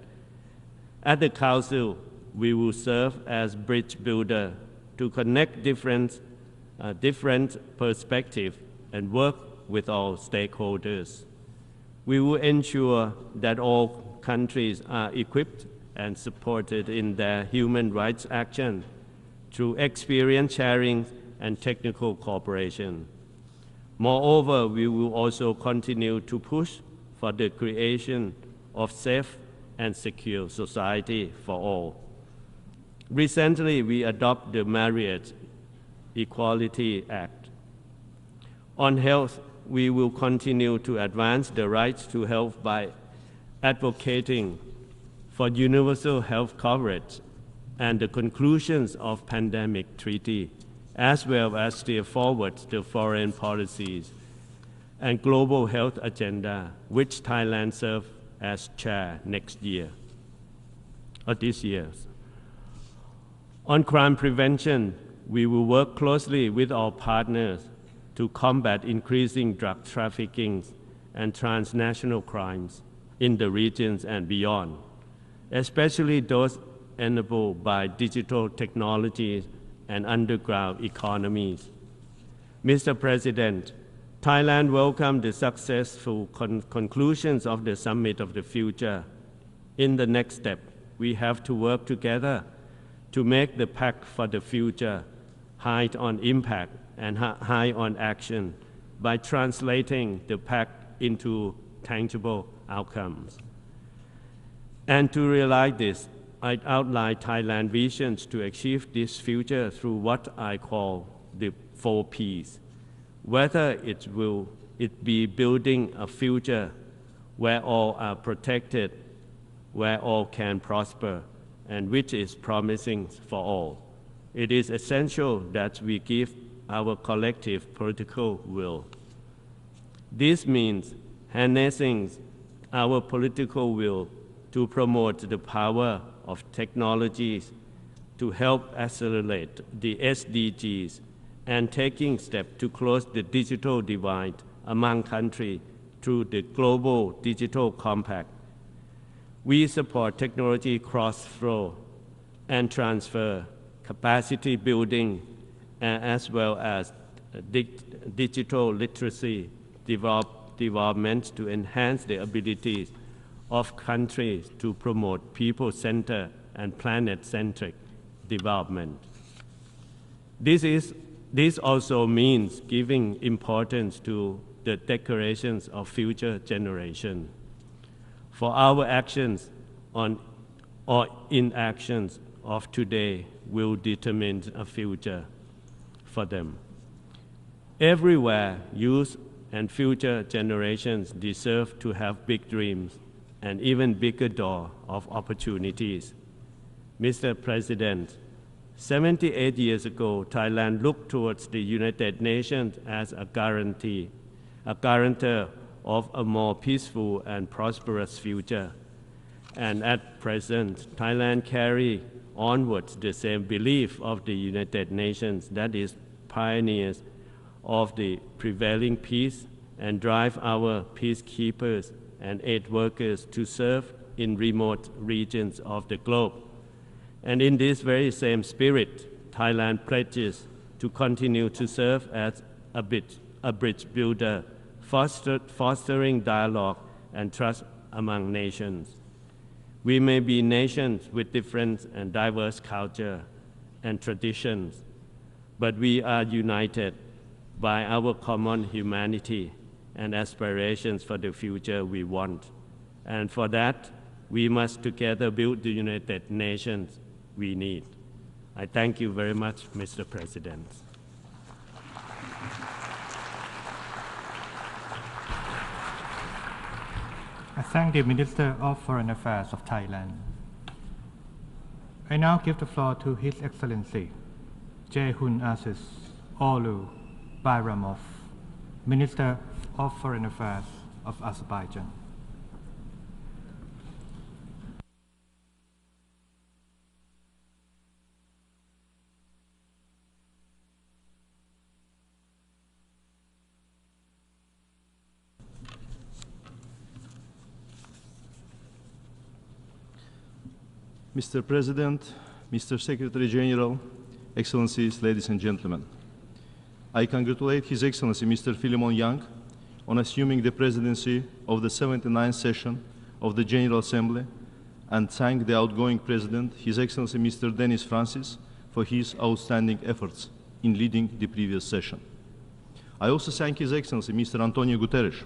At the Council, we will serve as bridge builder to connect different perspectives and work with all stakeholders. We will ensure that all countries are equipped and supported in their human rights action through experience sharing and technical cooperation. Moreover, we will also continue to push for the creation of safe and secure society for all. Recently, we adopted the Marriage Equality Act. On health, we will continue to advance the rights to health by advocating for universal health coverage and the conclusions of pandemic treaty, as well as steer forward the foreign policies and global health agenda, which Thailand serves as chair next year, or this year. On crime prevention, we will work closely with our partners to combat increasing drug trafficking and transnational crimes in the regions and beyond, especially those enabled by digital technologies and underground economies. Mr. President, Thailand welcomed the successful conclusions of the Summit of the Future. In the next step, we have to work together to make the Pact for the Future high on impact and high on action by translating the Pact into tangible outcomes. And to realize this, I outline Thailand's visions to achieve this future through what I call the 4 Ps. Whether it be building a future where all are protected, where all can prosper, and which is promising for all. It is essential that we give our collective political will. This means harnessing our political will to promote the power of technologies to help accelerate the SDGs and taking steps to close the digital divide among countries through the Global Digital Compact. We support technology cross-flow and transfer, capacity building, as well as digital literacy development to enhance the abilities of countries to promote people-centered and planet-centric development. This also means giving importance to the declarations of future generations. For our actions or inactions of today will determine a future for them. Everywhere, youth and future generations deserve to have big dreams and even bigger door of opportunities. Mr. President, 78 years ago, Thailand looked towards the United Nations as a guarantor of a more peaceful and prosperous future. And at present, Thailand carries onwards the same belief of the United Nations, that is, pioneers of the prevailing peace and drive our peacekeepers and aid workers to serve in remote regions of the globe. And in this very same spirit, Thailand pledges to continue to serve as a bridge builder, fostering dialogue and trust among nations. We may be nations with different and diverse culture and traditions, but we are united by our common humanity and aspirations for the future we want. And for that, we must together build the United Nations we need. I thank you very much, Mr. President. I thank the Minister of Foreign Affairs of Thailand. I now give the floor to His Excellency Jehun Aziz Olu Bayramov, Minister of Foreign Affairs of Azerbaijan. Mr. President, Mr. Secretary General, Excellencies, ladies and gentlemen, I congratulate His Excellency Mr. Philemon Yang on assuming the presidency of the 79th session of the General Assembly and thank the outgoing President, His Excellency Mr. Denis Francis, for his outstanding efforts in leading the previous session. I also thank His Excellency Mr. Antonio Guterres,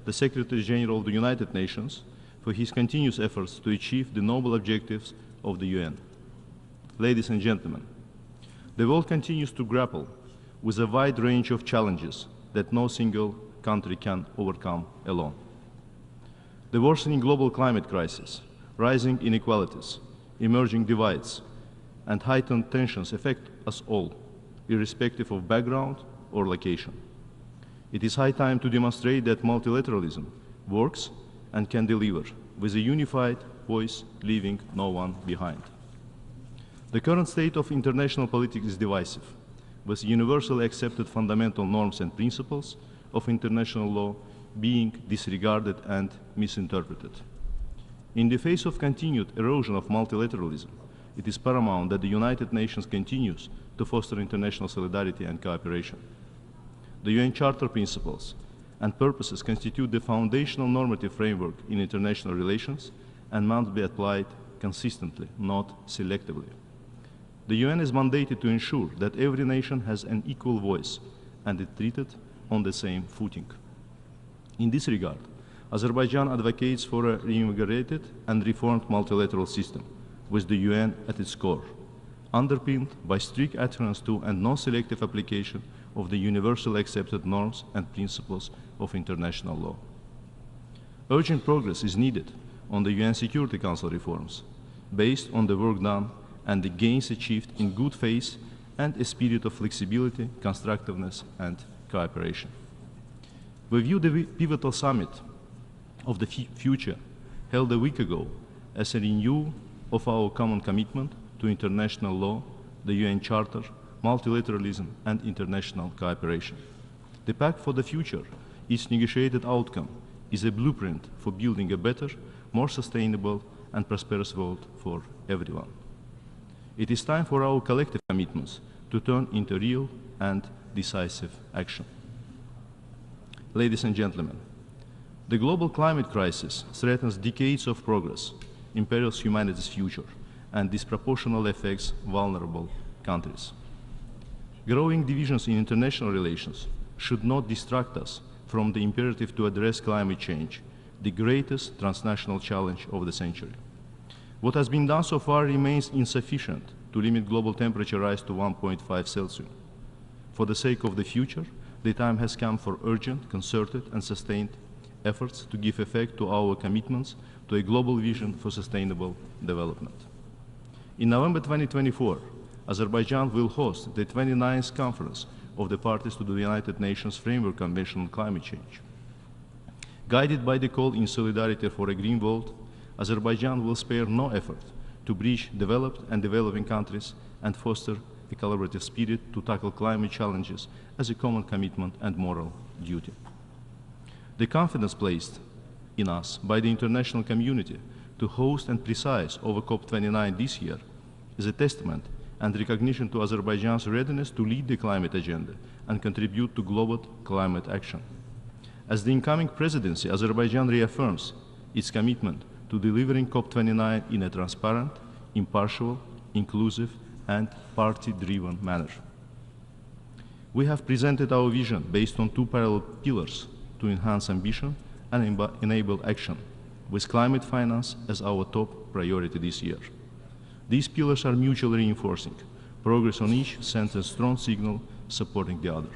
the Secretary General of the United Nations, for his continuous efforts to achieve the noble objectives of the UN. Ladies and gentlemen, the world continues to grapple with a wide range of challenges that no single country can overcome alone. The worsening global climate crisis, rising inequalities, emerging divides, and heightened tensions affect us all, irrespective of background or location. It is high time to demonstrate that multilateralism works and can deliver with a unified voice, leaving no one behind. The current state of international politics is divisive, with universally accepted fundamental norms and principles of international law being disregarded and misinterpreted. In the face of continued erosion of multilateralism, it is paramount that the United Nations continues to foster international solidarity and cooperation. The UN Charter principles and purposes constitute the foundational normative framework in international relations and must be applied consistently, not selectively. The UN is mandated to ensure that every nation has an equal voice and is treated on the same footing. In this regard, Azerbaijan advocates for a reinvigorated and reformed multilateral system with the UN at its core, underpinned by strict adherence to and non-selective application of the universally accepted norms and principles of international law. Urgent progress is needed on the UN Security Council reforms, based on the work done and the gains achieved in good faith and a spirit of flexibility, constructiveness, and cooperation. We view the pivotal summit of the future held a week ago as a renewal of our common commitment to international law, the UN Charter, multilateralism, and international cooperation. The Pact for the Future, its negotiated outcome, is a blueprint for building a better, more sustainable, and prosperous world for everyone. It is time for our collective commitments to turn into real and decisive action. Ladies and gentlemen, the global climate crisis threatens decades of progress, imperils humanity's future, and disproportionately affects vulnerable countries. Growing divisions in international relations should not distract us from the imperative to address climate change, the greatest transnational challenge of the century. What has been done so far remains insufficient to limit global temperature rise to 1.5 Celsius. For the sake of the future, the time has come for urgent, concerted, and sustained efforts to give effect to our commitments to a global vision for sustainable development. In November 2024, Azerbaijan will host the 29th conference of the parties to the United Nations Framework Convention on Climate Change. Guided by the call in solidarity for a green world, Azerbaijan will spare no effort to bridge developed and developing countries and foster a collaborative spirit to tackle climate challenges as a common commitment and moral duty. The confidence placed in us by the international community to host and preside over COP29 this year is a testament and recognition to Azerbaijan's readiness to lead the climate agenda and contribute to global climate action. As the incoming presidency, Azerbaijan reaffirms its commitment to delivering COP29 in a transparent, impartial, inclusive, and party-driven manner. We have presented our vision based on two parallel pillars to enhance ambition and enable action, with climate finance as our top priority this year. These pillars are mutually reinforcing. Progress on each sends a strong signal supporting the other.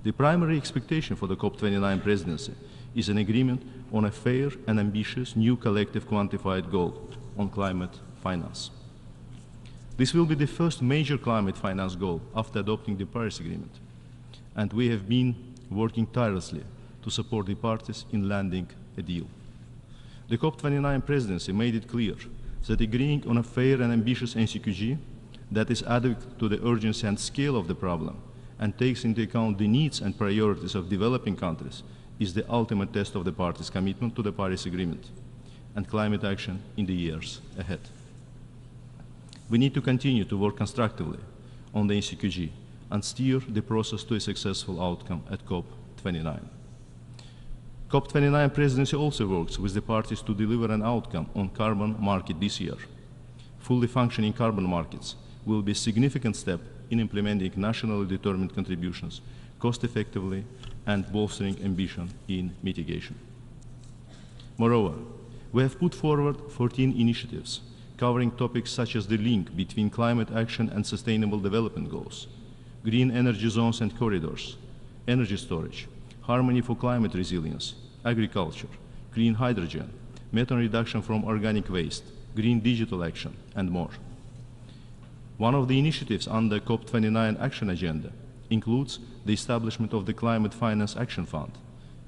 The primary expectation for the COP29 presidency is an agreement on a fair and ambitious new collective quantified goal on climate finance. This will be the first major climate finance goal after adopting the Paris Agreement, and we have been working tirelessly to support the parties in landing a deal. The COP29 presidency made it clear that agreeing on a fair and ambitious NCQG that is adequate to the urgency and scale of the problem and takes into account the needs and priorities of developing countries is the ultimate test of the parties' commitment to the Paris Agreement and climate action in the years ahead. We need to continue to work constructively on the NCQG and steer the process to a successful outcome at COP29. COP29 presidency also works with the parties to deliver an outcome on carbon market this year. Fully functioning carbon markets will be a significant step in implementing nationally determined contributions cost-effectively and bolstering ambition in mitigation. Moreover, we have put forward 14 initiatives covering topics such as the link between climate action and sustainable development goals, green energy zones and corridors, energy storage, harmony for climate resilience, agriculture, green hydrogen, methane reduction from organic waste, green digital action, and more. One of the initiatives on the COP29 action agenda includes the establishment of the Climate Finance Action Fund,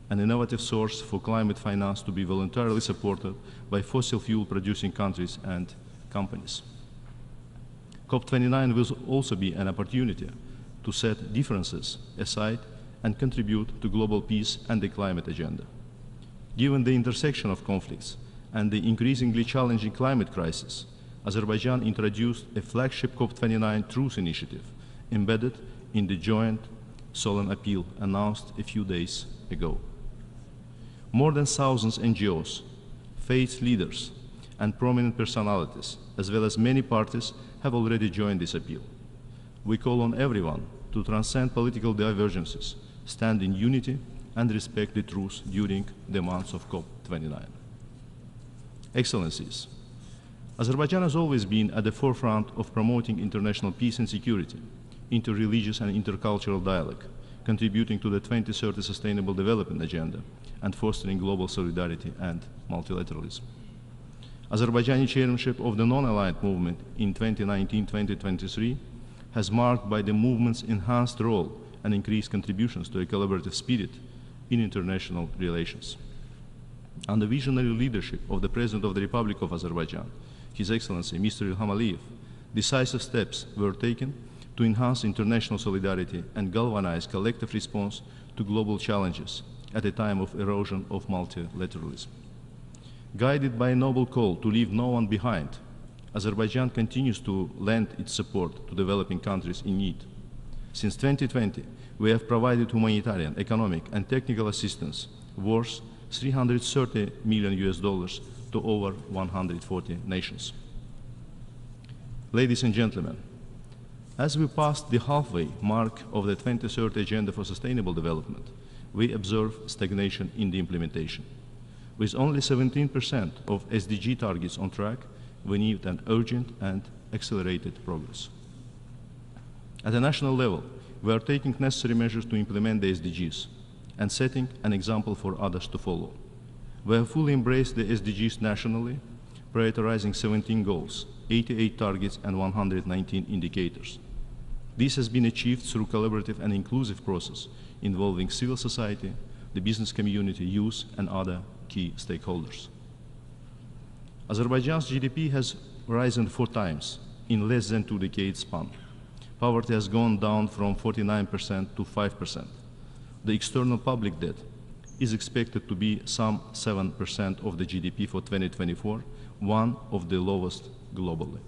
an innovative source for climate finance to be voluntarily supported by fossil fuel producing countries and companies. COP29 will also be an opportunity to set differences aside and contribute to global peace and the climate agenda. Given the intersection of conflicts and the increasingly challenging climate crisis, Azerbaijan introduced a flagship COP29 Truth Initiative embedded in the joint solemn appeal announced a few days ago. More than thousands NGOs, faith leaders, and prominent personalities, as well as many parties, have already joined this appeal. We call on everyone to transcend political divergences, stand in unity, and respect the truth during the months of COP29. Excellencies, Azerbaijan has always been at the forefront of promoting international peace and security, interreligious and intercultural dialogue, contributing to the 2030 Sustainable Development Agenda, and fostering global solidarity and multilateralism. Azerbaijani chairmanship of the non-aligned movement in 2019-2023 has marked by the movement's enhanced role and increased contributions to a collaborative spirit in international relations. Under visionary leadership of the President of the Republic of Azerbaijan, His Excellency Mr. Ilham Aliyev, decisive steps were taken to enhance international solidarity and galvanize collective response to global challenges at a time of erosion of multilateralism. Guided by a noble call to leave no one behind, Azerbaijan continues to lend its support to developing countries in need. Since 2020, we have provided humanitarian, economic, and technical assistance worth $330 million to over 140 nations. Ladies and gentlemen, as we pass the halfway mark of the 2030 Agenda for Sustainable Development, we observe stagnation in the implementation. With only 17% of SDG targets on track, we need an urgent and accelerated progress. At a national level, we are taking necessary measures to implement the SDGs and setting an example for others to follow. We have fully embraced the SDGs nationally, prioritizing 17 goals, 88 targets, and 119 indicators. This has been achieved through collaborative and inclusive process involving civil society, the business community, youth, and other key stakeholders. Azerbaijan's GDP has risen 4 times in less than 2 decades span. Poverty has gone down from 49% to 5%. The external public debt is expected to be some 7% of the GDP for 2024, one of the lowest globally.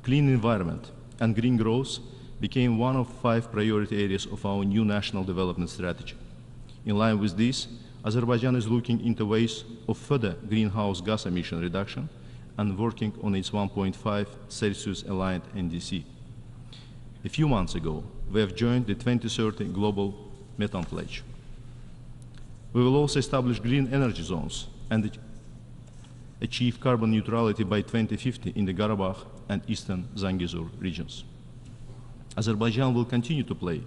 Clean environment and green growth became one of 5 priority areas of our new national development strategy. In line with this, Azerbaijan is looking into ways of further greenhouse gas emission reduction and working on its 1.5 Celsius aligned NDC. A few months ago, we have joined the 2030 Global Methane Pledge. We will also establish green energy zones and achieve carbon neutrality by 2050 in the Karabakh and Eastern Zangezur regions. Azerbaijan will continue to play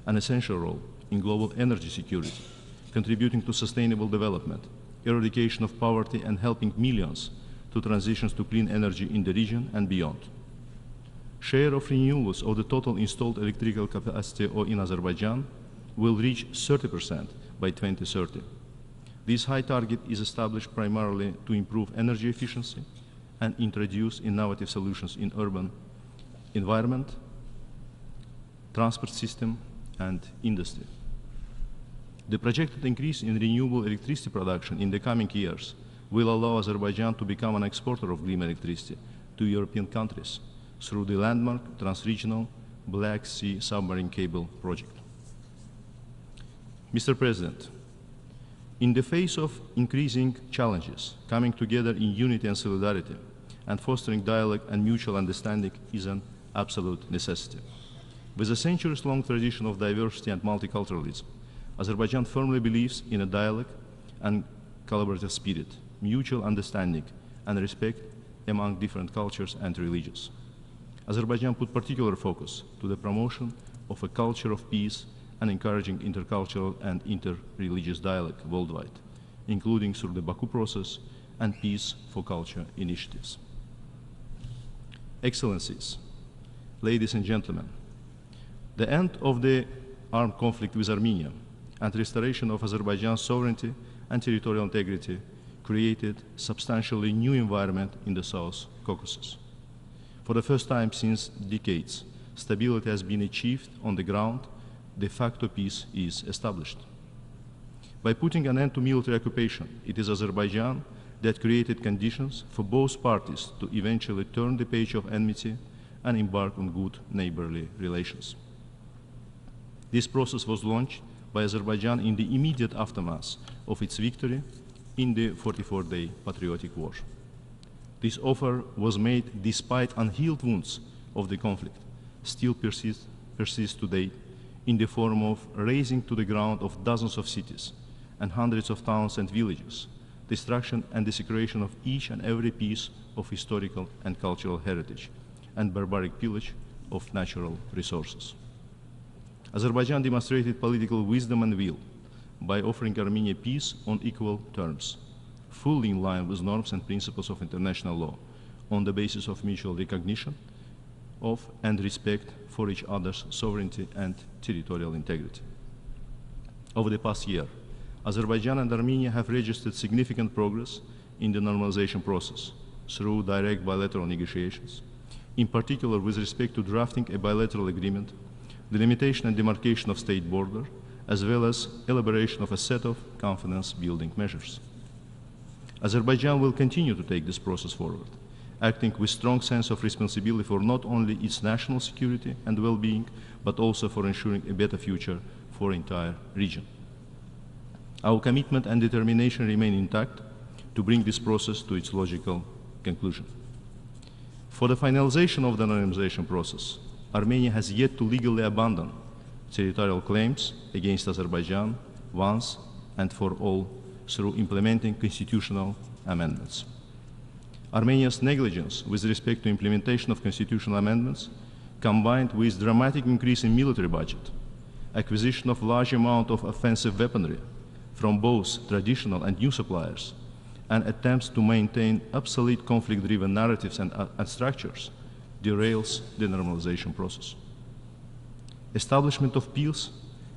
an essential role in global energy security, contributing to sustainable development, eradication of poverty, and helping millions to transition to clean energy in the region and beyond. Share of renewables of the total installed electrical capacity in Azerbaijan will reach 30% by 2030. This high target is established primarily to improve energy efficiency and introduce innovative solutions in urban environment, transport system, and industry. The projected increase in renewable electricity production in the coming years will allow Azerbaijan to become an exporter of green electricity to European countries through the landmark transregional Black Sea submarine cable project. Mr. President, in the face of increasing challenges, coming together in unity and solidarity and fostering dialogue and mutual understanding is an absolute necessity. With a centuries-long tradition of diversity and multiculturalism, Azerbaijan firmly believes in a dialogue and collaborative spirit, mutual understanding, and respect among different cultures and religions. Azerbaijan put particular focus to the promotion of a culture of peace and encouraging intercultural and inter-religious dialogue worldwide, including through the Baku process and Peace for Culture initiatives. Excellencies, ladies and gentlemen, the end of the armed conflict with Armenia and restoration of Azerbaijan's sovereignty and territorial integrity created a substantially new environment in the South Caucasus. For the first time since decades, stability has been achieved on the ground, de facto peace is established. By putting an end to military occupation, it is Azerbaijan that created conditions for both parties to eventually turn the page of enmity and embark on good neighborly relations. This process was launched by Azerbaijan in the immediate aftermath of its victory in the 44-day patriotic war. This offer was made despite unhealed wounds of the conflict, still persist today in the form of razing to the ground of dozens of cities and hundreds of towns and villages, destruction and desecration of each and every piece of historical and cultural heritage, and barbaric pillage of natural resources. Azerbaijan demonstrated political wisdom and will by offering Armenia peace on equal terms, fully in line with norms and principles of international law, on the basis of mutual recognition of and respect for each other's sovereignty and territorial integrity. Over the past year, Azerbaijan and Armenia have registered significant progress in the normalization process through direct bilateral negotiations, in particular with respect to drafting a bilateral agreement, the limitation and demarcation of state border, as well as elaboration of a set of confidence-building measures. Azerbaijan will continue to take this process forward, acting with strong sense of responsibility for not only its national security and well-being, but also for ensuring a better future for the entire region. Our commitment and determination remain intact to bring this process to its logical conclusion. For the finalization of the normalization process, Armenia has yet to legally abandon territorial claims against Azerbaijan once and for all through implementing constitutional amendments. Armenia's negligence with respect to implementation of constitutional amendments, combined with dramatic increase in military budget, acquisition of large amount of offensive weaponry from both traditional and new suppliers, and attempts to maintain obsolete conflict-driven narratives and structures, derails the normalization process. Establishment of peace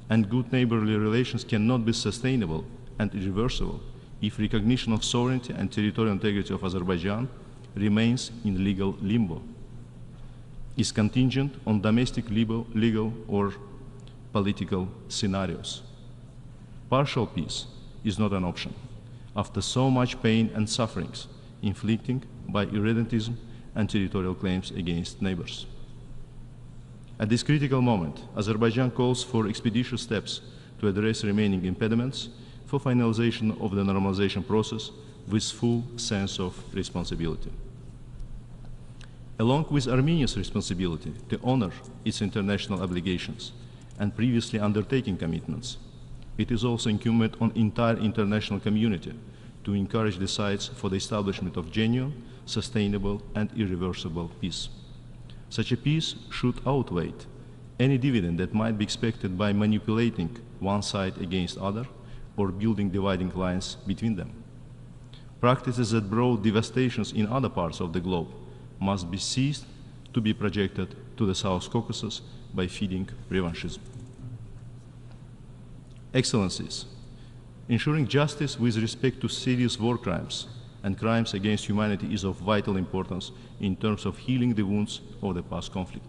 and good neighborly relations cannot be sustainable and irreversible if recognition of sovereignty and territorial integrity of Azerbaijan remains in legal limbo, is contingent on domestic legal or political scenarios. Partial peace is not an option after so much pain and sufferings inflicted by irredentism and territorial claims against neighbors. At this critical moment, Azerbaijan calls for expeditious steps to address remaining impediments for finalization of the normalization process with full sense of responsibility. Along with Armenia's responsibility to honor its international obligations and previously undertaken commitments, it is also incumbent on the entire international community to encourage the sides for the establishment of genuine, sustainable, and irreversible peace. Such a peace should outweigh any dividend that might be expected by manipulating one side against other or building dividing lines between them. Practices that brought devastations in other parts of the globe must be ceased to be projected to the South Caucasus by feeding revanchism. Excellencies, ensuring justice with respect to serious war crimes and crimes against humanity is of vital importance in terms of healing the wounds of the past conflict.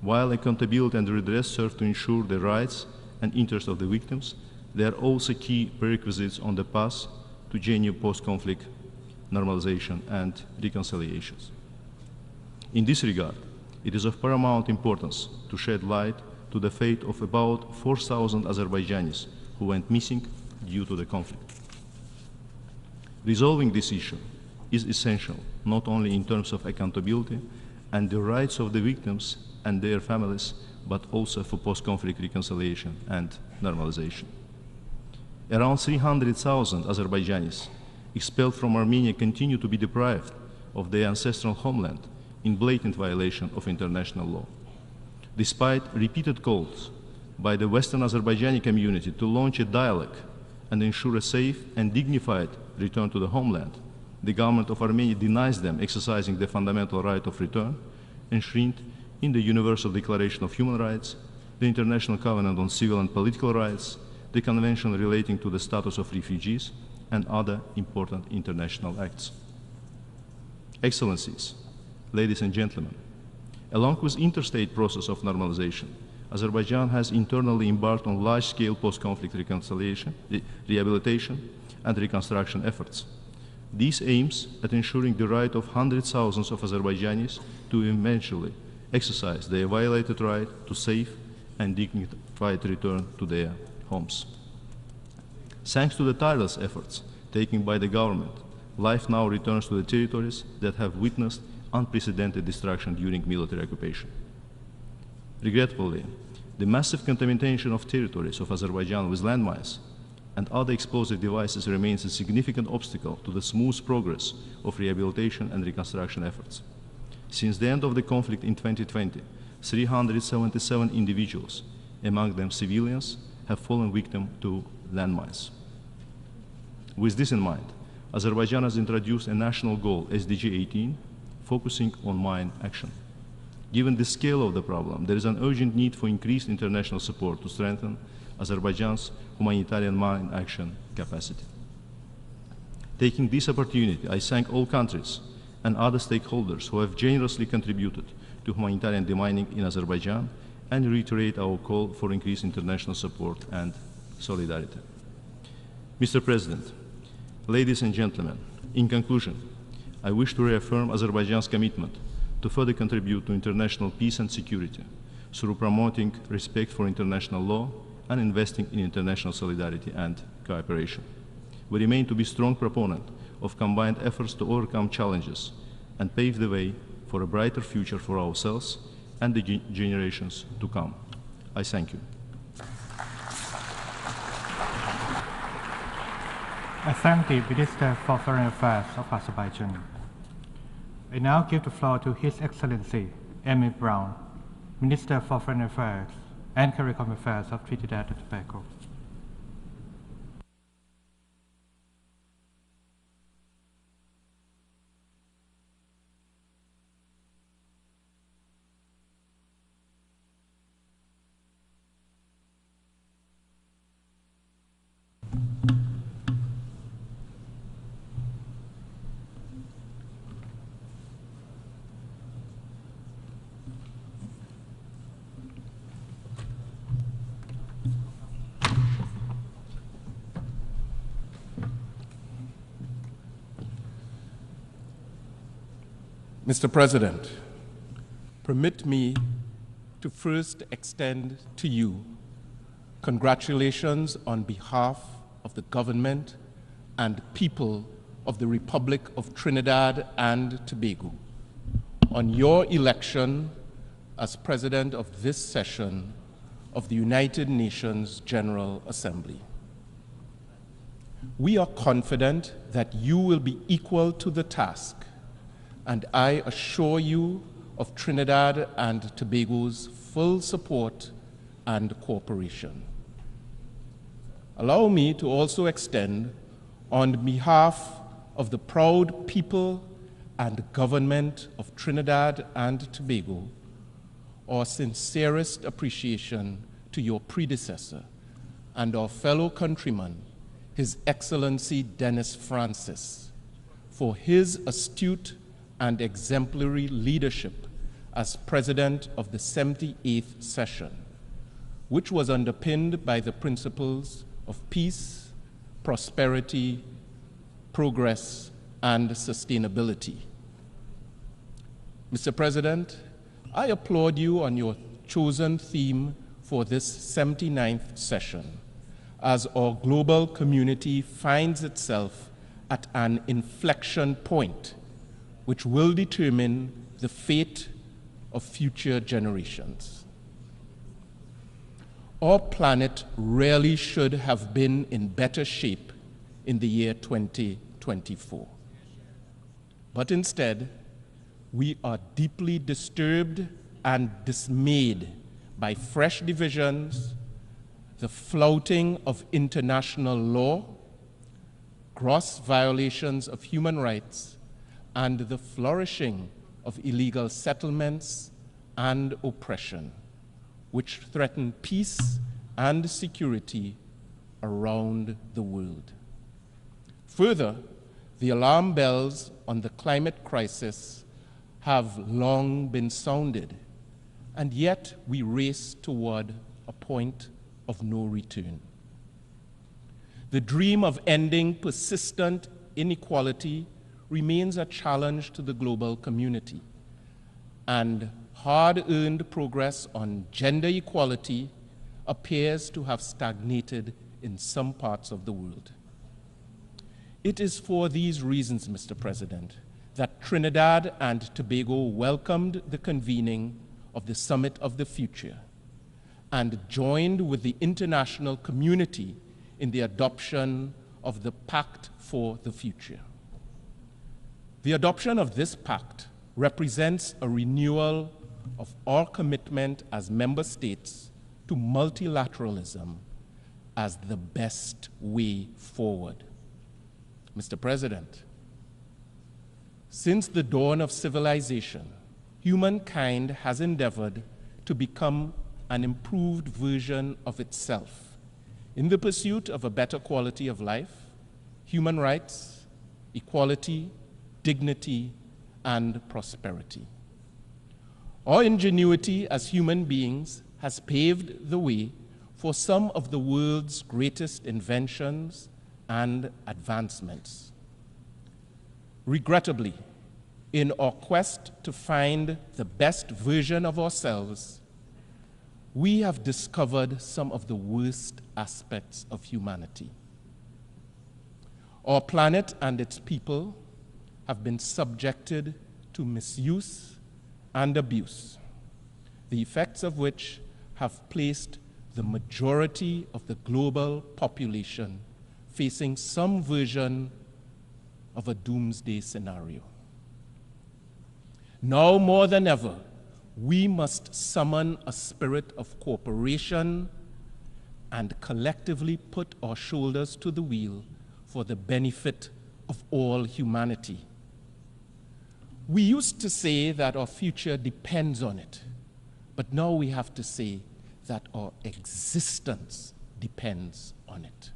While accountability and redress serve to ensure the rights and interests of the victims, they are also key prerequisites on the path to genuine post-conflict normalization and reconciliations. In this regard, it is of paramount importance to shed light to the fate of about 4,000 Azerbaijanis who went missing due to the conflict. Resolving this issue is essential, not only in terms of accountability and the rights of the victims and their families, but also for post-conflict reconciliation and normalization. Around 300,000 Azerbaijanis expelled from Armenia continue to be deprived of their ancestral homeland in blatant violation of international law. Despite repeated calls by the Western Azerbaijani community to launch a dialogue and ensure a safe and dignified return to the homeland, the government of Armenia denies them exercising the fundamental right of return enshrined in the Universal Declaration of Human Rights, the International Covenant on Civil and Political Rights, the Convention relating to the status of refugees, and other important international acts. Excellencies, ladies and gentlemen, along with interstate process of normalization, Azerbaijan has internally embarked on large-scale post-conflict reconciliation, rehabilitation, and reconstruction efforts. These aims at ensuring the right of hundreds of thousands of Azerbaijanis to eventually exercise their violated right to safe and dignified return to their homes. Thanks to the tireless efforts taken by the government, life now returns to the territories that have witnessed unprecedented destruction during military occupation. Regretfully, the massive contamination of territories of Azerbaijan with landmines and other explosive devices remains a significant obstacle to the smooth progress of rehabilitation and reconstruction efforts. Since the end of the conflict in 2020, 377 individuals, among them civilians, have fallen victim to landmines. With this in mind, Azerbaijan has introduced a national goal, SDG 18, focusing on mine action. Given the scale of the problem, there is an urgent need for increased international support to strengthen Azerbaijan's humanitarian mine action capacity. Taking this opportunity, I thank all countries and other stakeholders who have generously contributed to humanitarian demining in Azerbaijan and reiterate our call for increased international support and solidarity. Mr. President, ladies and gentlemen, in conclusion, I wish to reaffirm Azerbaijan's commitment to further contribute to international peace and security through promoting respect for international law and investing in international solidarity and cooperation. We remain to be strong proponents of combined efforts to overcome challenges and pave the way for a brighter future for ourselves and the generations to come. I thank you. I thank the Minister for Foreign Affairs of Azerbaijan. I now give the floor to His Excellency Amy Brown, Minister for Foreign Affairs and CARICOM Affairs of Trinidad and Tobago. Mr. President, permit me to first extend to you congratulations on behalf of the government and people of the Republic of Trinidad and Tobago on your election as President of this session of the United Nations General Assembly. We are confident that you will be equal to the task, and I assure you of Trinidad and Tobago's full support and cooperation. Allow me to also extend, on behalf of the proud people and government of Trinidad and Tobago, our sincerest appreciation to your predecessor and our fellow countryman, His Excellency Dennis Francis, for his astute and exemplary leadership as President of the 78th session, which was underpinned by the principles of peace, prosperity, progress, and sustainability. Mr. President, I applaud you on your chosen theme for this 79th session, as our global community finds itself at an inflection point which will determine the fate of future generations. Our planet really should have been in better shape in the year 2024. But instead, we are deeply disturbed and dismayed by fresh divisions, the flouting of international law, gross violations of human rights, and the flourishing of illegal settlements and oppression, which threaten peace and security around the world. Further, the alarm bells on the climate crisis have long been sounded, and yet we race toward a point of no return. The dream of ending persistent inequality remains a challenge to the global community, and hard-earned progress on gender equality appears to have stagnated in some parts of the world. It is for these reasons, Mr. President, that Trinidad and Tobago welcomed the convening of the Summit of the Future and joined with the international community in the adoption of the Pact for the Future. The adoption of this pact represents a renewal of our commitment as member states to multilateralism as the best way forward. Mr. President, since the dawn of civilization, humankind has endeavored to become an improved version of itself in the pursuit of a better quality of life, human rights, equality, dignity, and prosperity. Our ingenuity as human beings has paved the way for some of the world's greatest inventions and advancements. Regrettably, in our quest to find the best version of ourselves, we have discovered some of the worst aspects of humanity. Our planet and its people have been subjected to misuse and abuse, the effects of which have placed the majority of the global population facing some version of a doomsday scenario. Now more than ever, we must summon a spirit of cooperation and collectively put our shoulders to the wheel for the benefit of all humanity. We used to say that our future depends on it, but now we have to say that our existence depends on it.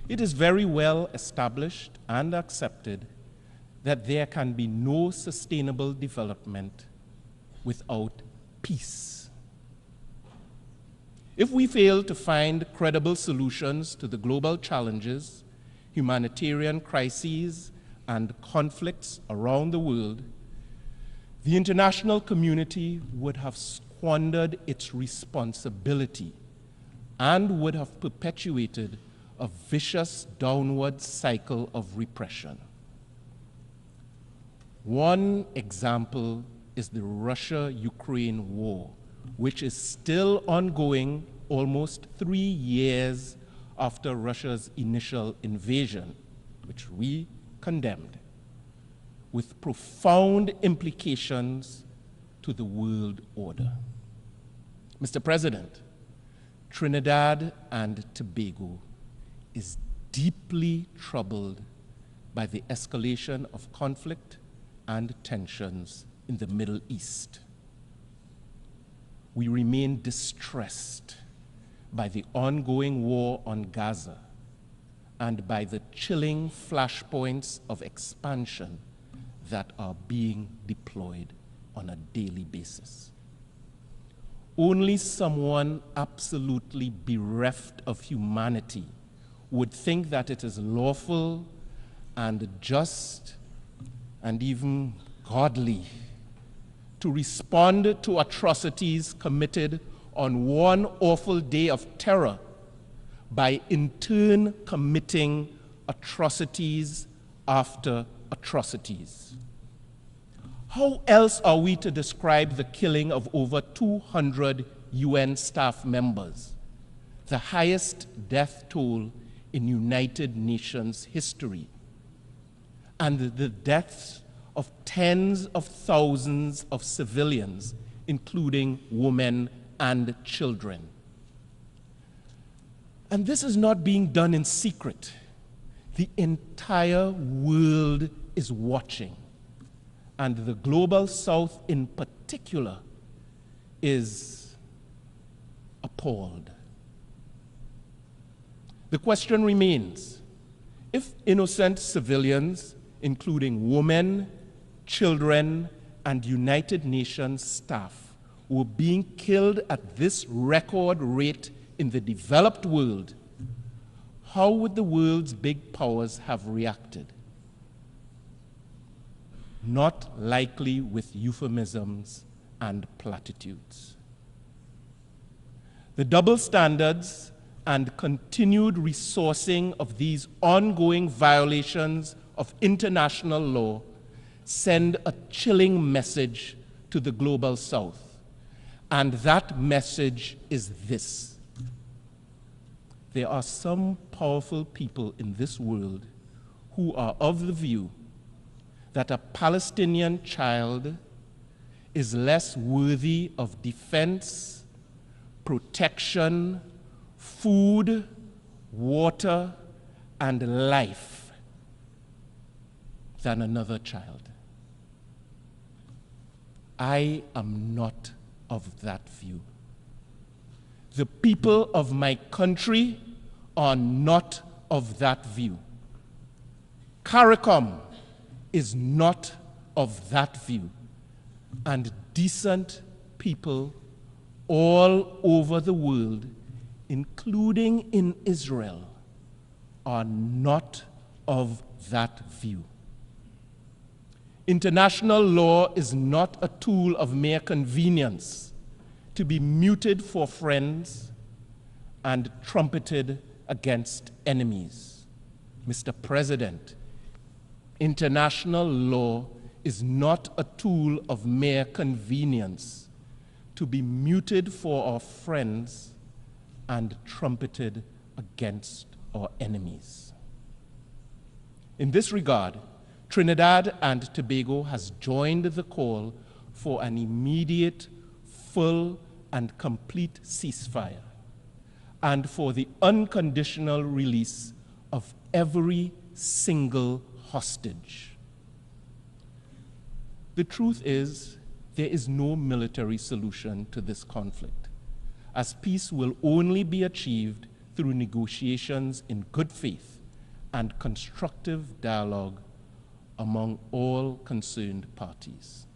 It is very well established and accepted that there can be no sustainable development without peace. If we fail to find credible solutions to the global challenges, humanitarian crises, and conflicts around the world, the international community would have squandered its responsibility and would have perpetuated a vicious downward cycle of repression. One example is the Russia-Ukraine war, which is still ongoing almost 3 years after Russia's initial invasion, which we condemned, with profound implications to the world order. Mr. President, Trinidad and Tobago is deeply troubled by the escalation of conflict and tensions in the Middle East. We remain distressed by the ongoing war on Gaza and by the chilling flashpoints of expansion that are being deployed on a daily basis. Only someone absolutely bereft of humanity would think that it is lawful and just and even godly to respond to atrocities committed on one awful day of terror by in turn committing atrocities after atrocities. How else are we to describe the killing of over 200 UN staff members, the highest death toll in United Nations history, and the deaths of tens of thousands of civilians, including women and children? And this is not being done in secret. The entire world is watching, and the Global South in particular is appalled. The question remains, if innocent civilians, including women, children, and United Nations staff, were being killed at this record rate in the developed world, how would the world's big powers have reacted? Not likely with euphemisms and platitudes. The double standards and continued resourcing of these ongoing violations of international law send a chilling message to the Global South. And that message is this: there are some powerful people in this world who are of the view that a Palestinian child is less worthy of defense, protection, food, water, and life than another child. I am not of that view. The people of my country are not of that view. CARICOM is not of that view. And decent people all over the world, including in Israel, are not of that view. International law is not a tool of mere convenience to be muted for friends and trumpeted against enemies. Mr. President, international law is not a tool of mere convenience to be muted for our friends and trumpeted against our enemies. In this regard, Trinidad and Tobago has joined the call for an immediate, full, and complete ceasefire, and for the unconditional release of every single hostage. The truth is, there is no military solution to this conflict, as peace will only be achieved through negotiations in good faith and constructive dialogue among all concerned parties.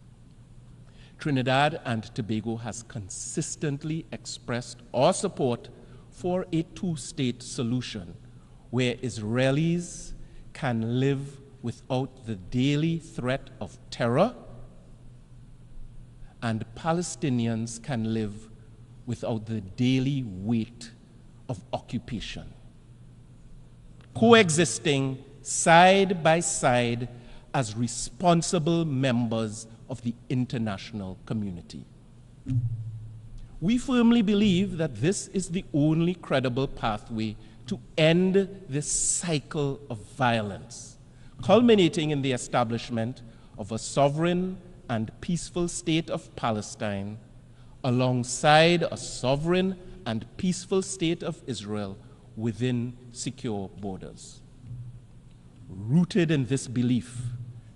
Trinidad and Tobago has consistently expressed our support for a two-state solution where Israelis can live without the daily threat of terror and Palestinians can live without the daily weight of occupation, coexisting side by side as responsible members of the international community. We firmly believe that this is the only credible pathway to end this cycle of violence, culminating in the establishment of a sovereign and peaceful state of Palestine alongside a sovereign and peaceful state of Israel within secure borders. Rooted in this belief,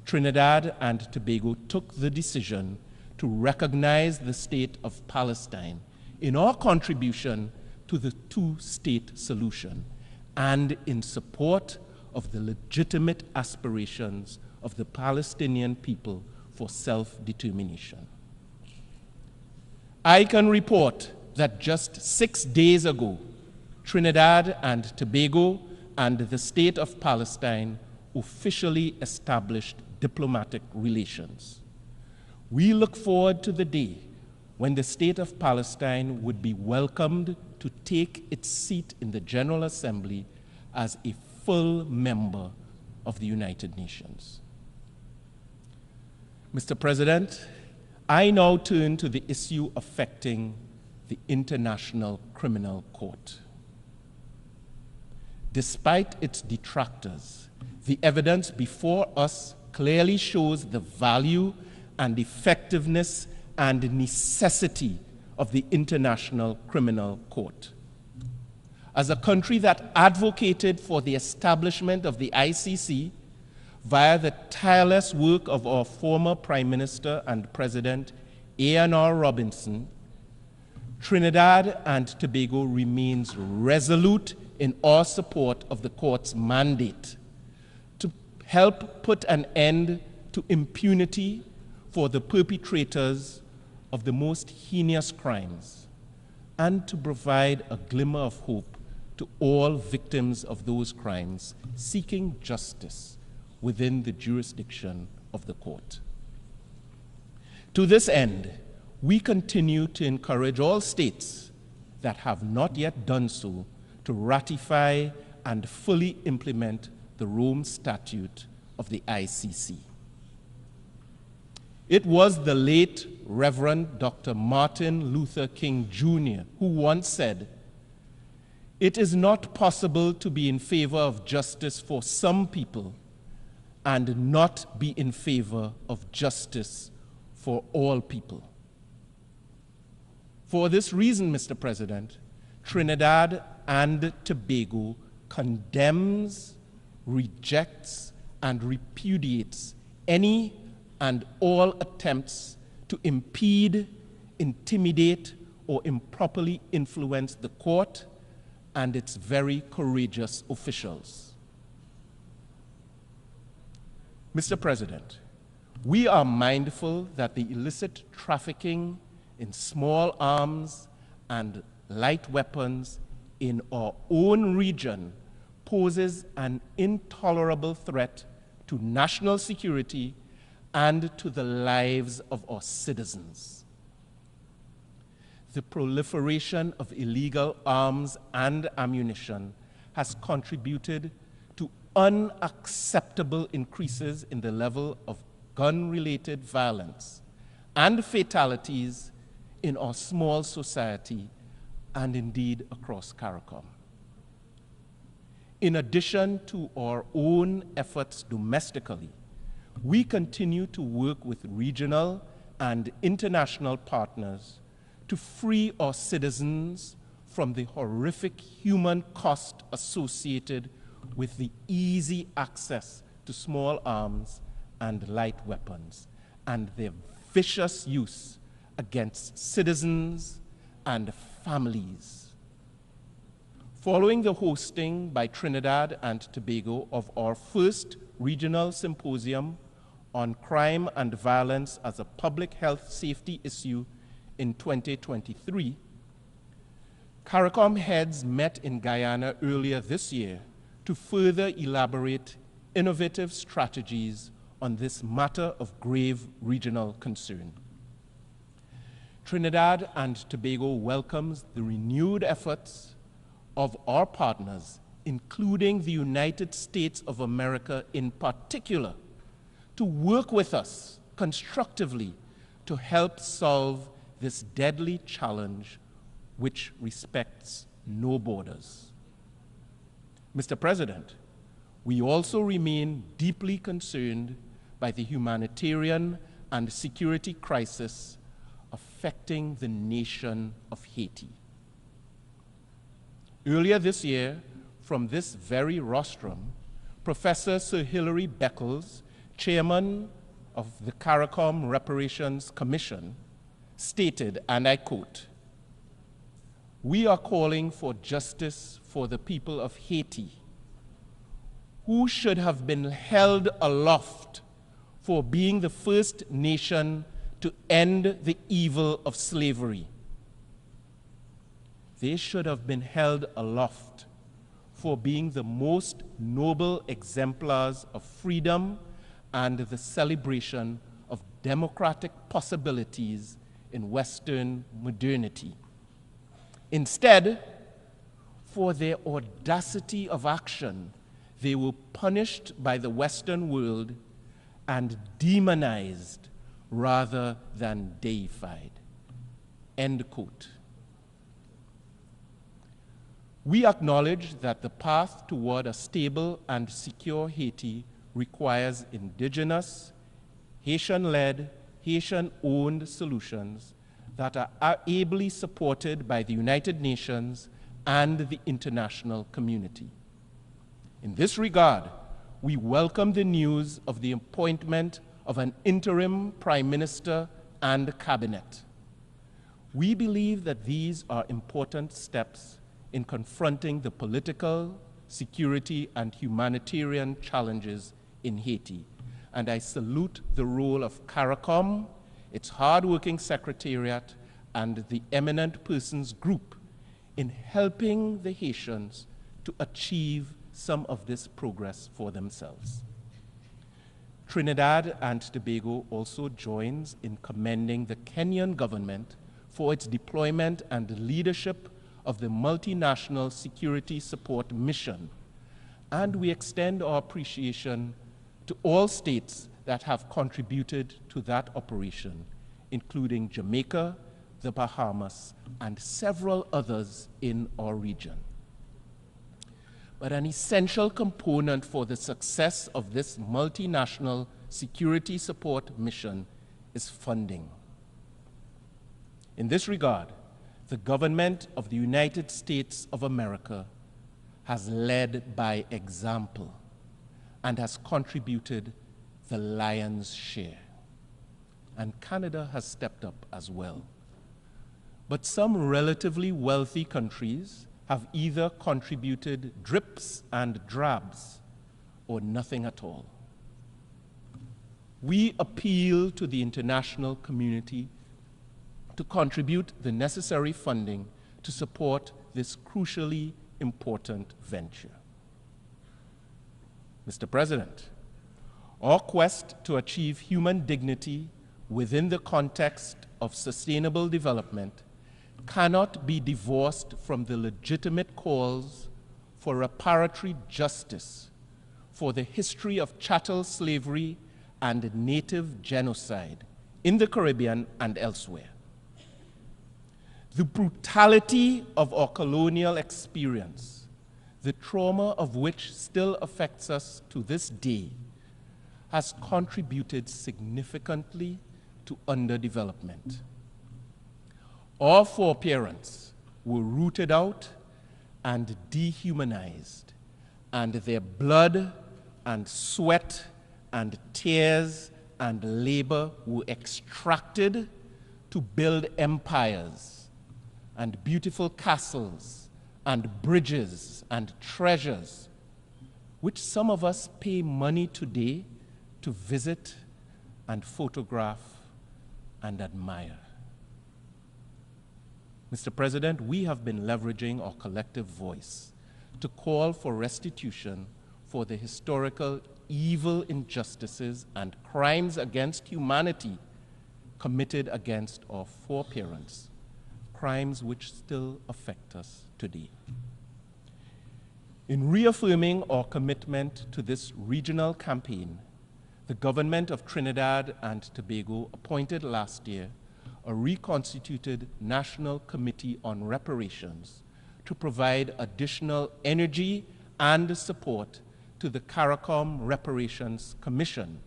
Trinidad and Tobago took the decision to recognize the state of Palestine in our contribution to the two-state solution and in support of the legitimate aspirations of the Palestinian people for self-determination. I can report that just 6 days ago, Trinidad and Tobago and the State of Palestine officially established diplomatic relations. We look forward to the day when the State of Palestine would be welcomed to take its seat in the General Assembly as a full member of the United Nations. Mr. President, I now turn to the issue affecting the International Criminal Court. Despite its detractors, the evidence before us clearly shows the value and effectiveness and necessity of the International Criminal Court. As a country that advocated for the establishment of the ICC via the tireless work of our former Prime Minister and President, A.N.R. Robinson, Trinidad and Tobago remains resolute in our support of the court's mandate to help put an end to impunity for the perpetrators of the most heinous crimes and to provide a glimmer of hope to all victims of those crimes seeking justice within the jurisdiction of the court. To this end, we continue to encourage all states that have not yet done so to ratify and fully implement the Rome Statute of the ICC. It was the late Reverend Dr. Martin Luther King Jr. who once said, "It is not possible to be in favor of justice for some people and not be in favor of justice for all people." For this reason, Mr. President, Trinidad and Tobago condemns, rejects, and repudiates any and all attempts to impede, intimidate, or improperly influence the court and its very courageous officials. Mr. President, we are mindful that the illicit trafficking in small arms and light weapons in our own region poses an intolerable threat to national security and to the lives of our citizens. The proliferation of illegal arms and ammunition has contributed to unacceptable increases in the level of gun-related violence and fatalities in our small society and indeed across CARICOM. In addition to our own efforts domestically, we continue to work with regional and international partners to free our citizens from the horrific human cost associated with the easy access to small arms and light weapons and their vicious use against citizens and families. Following the hosting by Trinidad and Tobago of our first regional symposium on crime and violence as a public health safety issue in 2023, CARICOM heads met in Guyana earlier this year to further elaborate innovative strategies on this matter of grave regional concern. Trinidad and Tobago welcomes the renewed efforts of our partners, including the United States of America in particular, to work with us constructively to help solve this deadly challenge which respects no borders. Mr. President, we also remain deeply concerned by the humanitarian and security crisis affecting the nation of Haiti. Earlier this year, from this very rostrum, Professor Sir Hilary Beckles, chairman of the CARICOM Reparations Commission, stated, and I quote, "We are calling for justice for the people of Haiti, who should have been held aloft for being the first nation to end the evil of slavery. They should have been held aloft for being the most noble exemplars of freedom and the celebration of democratic possibilities in Western modernity. Instead, for their audacity of action, they were punished by the Western world and demonized rather than deified." End quote. We acknowledge that the path toward a stable and secure Haiti requires indigenous, Haitian-led, Haitian-owned solutions that are ably supported by the United Nations and the international community. In this regard, we welcome the news of the appointment of an interim Prime Minister and cabinet. We believe that these are important steps in confronting the political, security, and humanitarian challenges in Haiti, and I salute the role of CARICOM, its hard-working secretariat, and the eminent persons group in helping the Haitians to achieve some of this progress for themselves. Trinidad and Tobago also joins in commending the Kenyan government for its deployment and leadership of the multinational security support mission, and we extend our appreciation to all states that have contributed to that operation, including Jamaica, the Bahamas, and several others in our region. But an essential component for the success of this multinational security support mission is funding. In this regard, the government of the United States of America has led by example and has contributed the lion's share. and Canada has stepped up as well. But some relatively wealthy countries have either contributed drips and drabs or nothing at all. We appeal to the international community to contribute the necessary funding to support this crucially important venture. Mr. President, our quest to achieve human dignity within the context of sustainable development cannot be divorced from the legitimate calls for reparatory justice for the history of chattel slavery and native genocide in the Caribbean and elsewhere. The brutality of our colonial experience, the trauma of which still affects us to this day, has contributed significantly to underdevelopment. Our foreparents were rooted out and dehumanized, and their blood and sweat and tears and labor were extracted to build empires and beautiful castles and bridges and treasures, which some of us pay money today to visit and photograph and admire. Mr. President, we have been leveraging our collective voice to call for restitution for the historical evil injustices and crimes against humanity committed against our foreparents, crimes which still affect us today. In reaffirming our commitment to this regional campaign, the government of Trinidad and Tobago appointed last year a reconstituted National Committee on Reparations to provide additional energy and support to the CARICOM Reparations Commission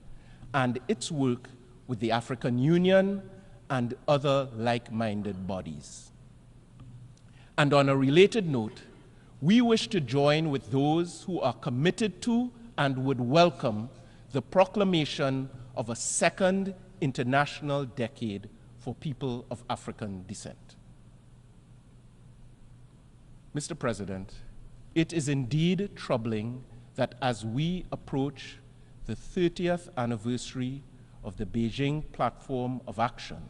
and its work with the African Union and other like-minded bodies. And on a related note, we wish to join with those who are committed to and would welcome the proclamation of a second international decade for people of African descent. Mr. President, it is indeed troubling that as we approach the 30th anniversary of the Beijing Platform of Action,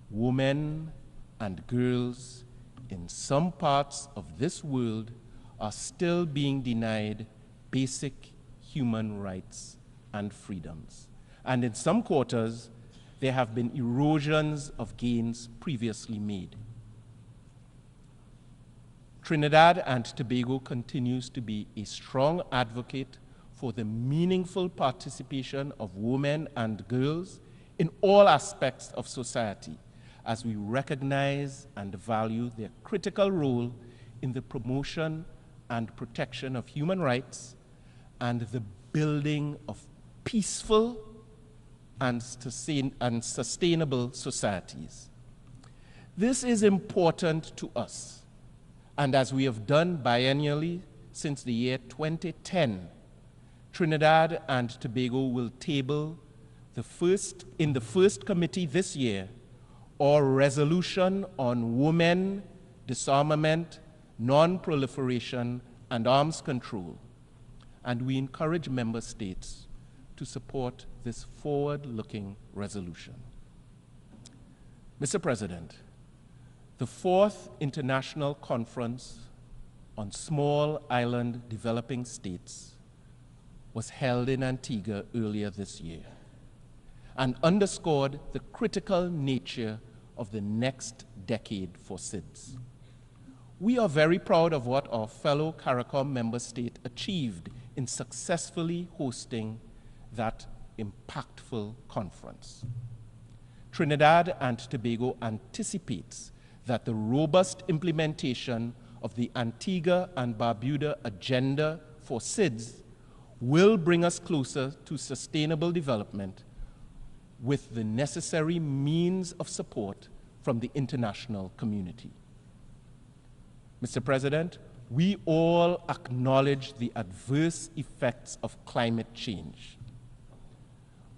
women and girls in some parts of this world are still being denied basic human rights and freedoms. And in some quarters, there have been erosions of gains previously made. Trinidad and Tobago continues to be a strong advocate for the meaningful participation of women and girls in all aspects of society, as we recognize and value their critical role in the promotion and protection of human rights and the building of peaceful and sustainable societies. This is important to us, and as we have done biennially since the year 2010, Trinidad and Tobago will table in the first committee this year our resolution on women, disarmament, non-proliferation, and arms control, and we encourage member states to support this forward-looking resolution. Mr. President, the 4th International Conference on Small Island Developing States was held in Antigua earlier this year and underscored the critical nature of the next decade for SIDS. We are very proud of what our fellow CARICOM member state achieved in successfully hosting that impactful conference. Trinidad and Tobago anticipates that the robust implementation of the Antigua and Barbuda agenda for SIDS will bring us closer to sustainable development with the necessary means of support from the international community. Mr. President, we all acknowledge the adverse effects of climate change.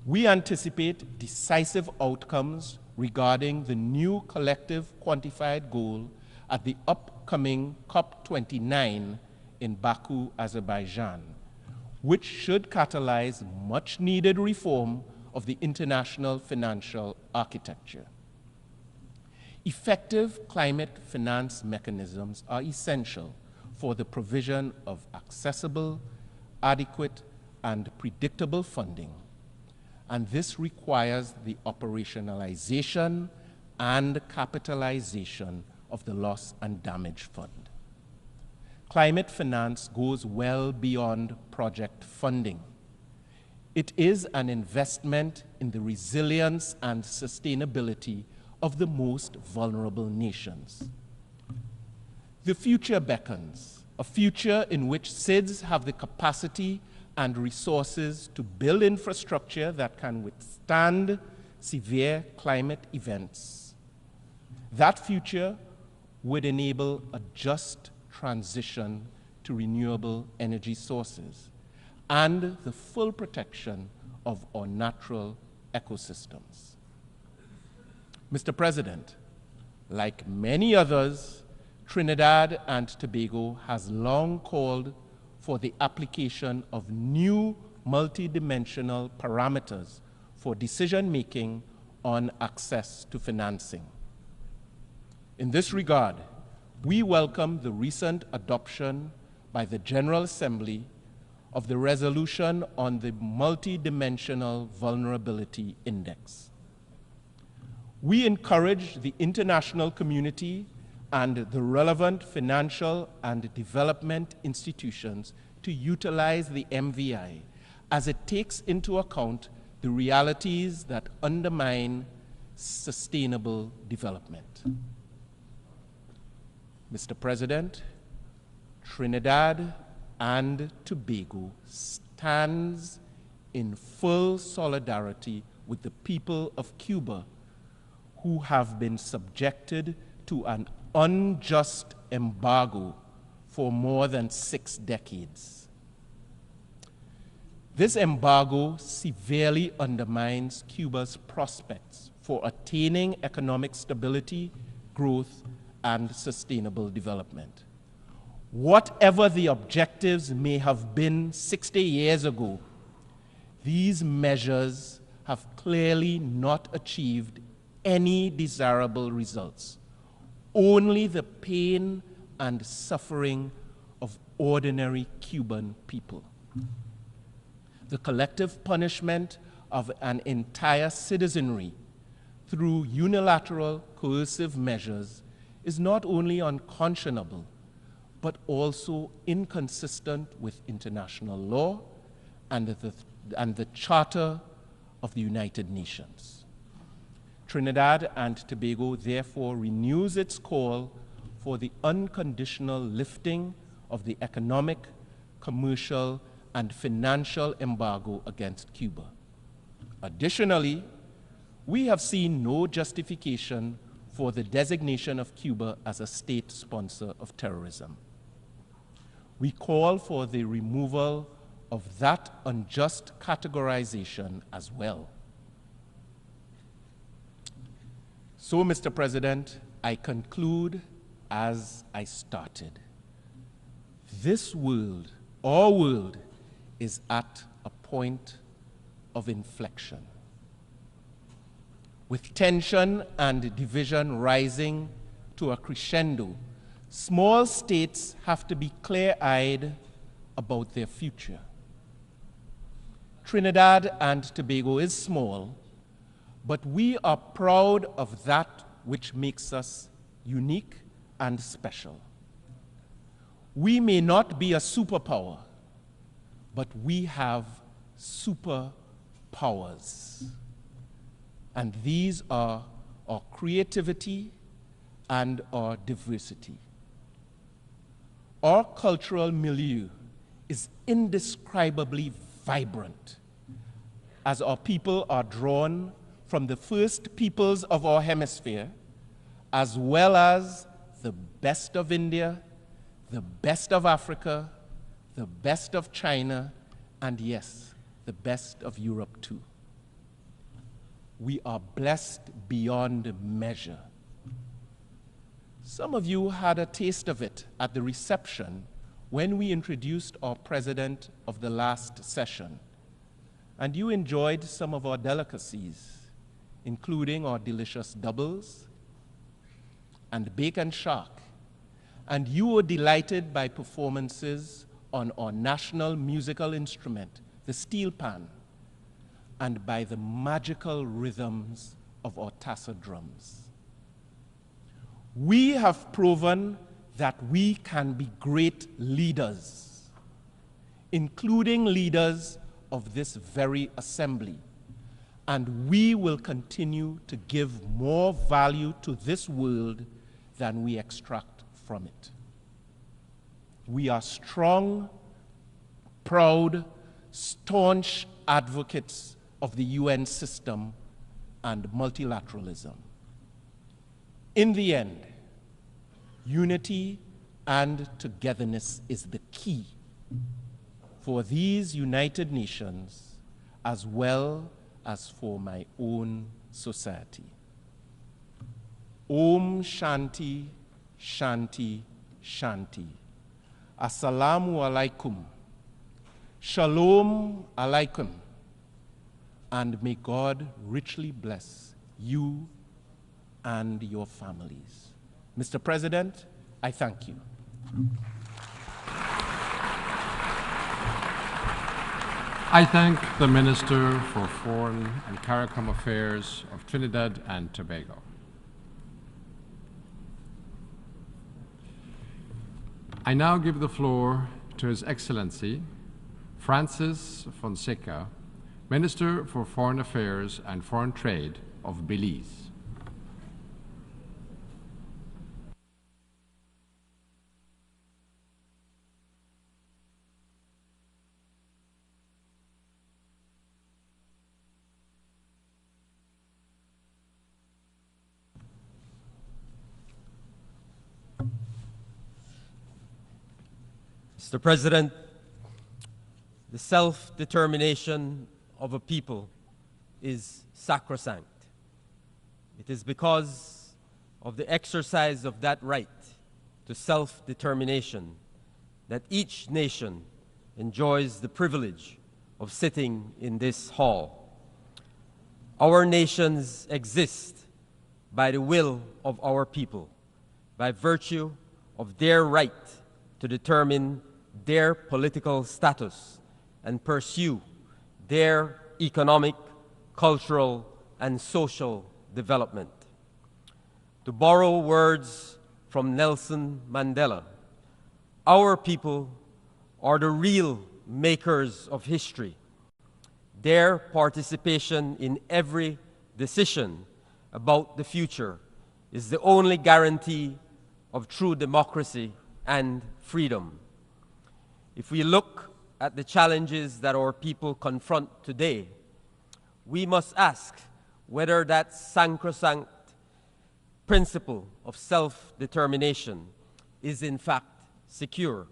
We anticipate decisive outcomes regarding the new collective quantified goal at the upcoming COP29 in Baku, Azerbaijan, which should catalyze much needed reform of the international financial architecture. Effective climate finance mechanisms are essential for the provision of accessible, adequate, and predictable funding, and this requires the operationalization and capitalization of the Loss and Damage Fund. Climate finance goes well beyond project funding. It is an investment in the resilience and sustainability of the most vulnerable nations. The future beckons, a future in which SIDS have the capacity and resources to build infrastructure that can withstand severe climate events. That future would enable a just transition to renewable energy sources and the full protection of our natural ecosystems. Mr. President, like many others, Trinidad and Tobago has long called for the application of new multidimensional parameters for decision-making on access to financing. In this regard, we welcome the recent adoption by the General Assembly of the resolution on the Multidimensional Vulnerability Index. We encourage the international community and the relevant financial and development institutions to utilize the MVI as it takes into account the realities that undermine sustainable development. Mr. President, Trinidad and Tobago stands in full solidarity with the people of Cuba who have been subjected to an unjust embargo for more than 6 decades. This embargo severely undermines Cuba's prospects for attaining economic stability, growth, and sustainable development. Whatever the objectives may have been 60 years ago, these measures have clearly not achieved any desirable results, only the pain and suffering of ordinary Cuban people. The collective punishment of an entire citizenry through unilateral coercive measures is not only unconscionable, but also inconsistent with international law and the Charter of the United Nations. Trinidad and Tobago therefore renews its call for the unconditional lifting of the economic, commercial, and financial embargo against Cuba. Additionally, we have seen no justification for the designation of Cuba as a state sponsor of terrorism. We call for the removal of that unjust categorization as well. So, Mr. President, I conclude as I started. This world, our world, is at a point of inflection. With tension and division rising to a crescendo, small states have to be clear-eyed about their future. Trinidad and Tobago is small, but we are proud of that which makes us unique and special. We may not be a superpower, but we have superpowers. And these are our creativity and our diversity. Our cultural milieu is indescribably vibrant as our people are drawn from the first peoples of our hemisphere, as well as the best of India, the best of Africa, the best of China, and yes, the best of Europe too. we are blessed beyond measure. Some of you had a taste of it at the reception when we introduced our president of the last session, and you enjoyed some of our delicacies, including our delicious doubles and bacon shark, and you were delighted by performances on our national musical instrument, the steel pan, and by the magical rhythms of our tassa drums. We have proven that we can be great leaders, including leaders of this very assembly, and we will continue to give more value to this world than we extract from it. We are strong, proud, staunch advocates of the UN system and multilateralism. In the end, unity and togetherness is the key for these United Nations as well as for my own society. Om Shanti, Shanti, Shanti. Assalamu alaikum. Shalom alaikum. And may God richly bless you and your families. Mr. President, I thank you. I thank the Minister for Foreign and CARICOM Affairs of Trinidad and Tobago. I now give the floor to His Excellency Francis Fonseca, Minister for Foreign Affairs and Foreign Trade of Belize. Mr. President, the self-determination of a people is sacrosanct. It is because of the exercise of that right to self-determination that each nation enjoys the privilege of sitting in this hall. Our nations exist by the will of our people, by virtue of their right to determine their political status and pursue their economic, cultural, and social development. To borrow words from Nelson Mandela, our people are the real makers of history. Their participation in every decision about the future is the only guarantee of true democracy and freedom. If we look at the challenges that our people confront today, we must ask whether that sacrosanct principle of self-determination is in fact secure.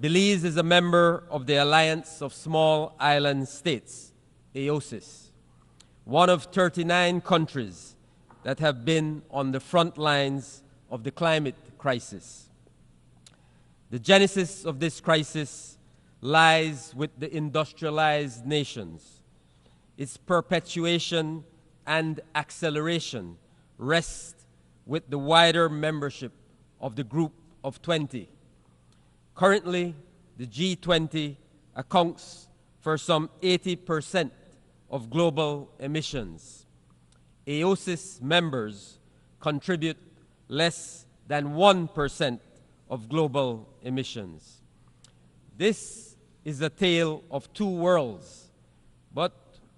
Belize is a member of the Alliance of Small Island States, AOSIS, one of 39 countries that have been on the front lines of the climate crisis. The genesis of this crisis lies with the industrialized nations. Its perpetuation and acceleration rest with the wider membership of the Group of 20. Currently, the G20 accounts for some 80% of global emissions. AOSIS members contribute less than 1% of global emissions. This is a tale of two worlds, but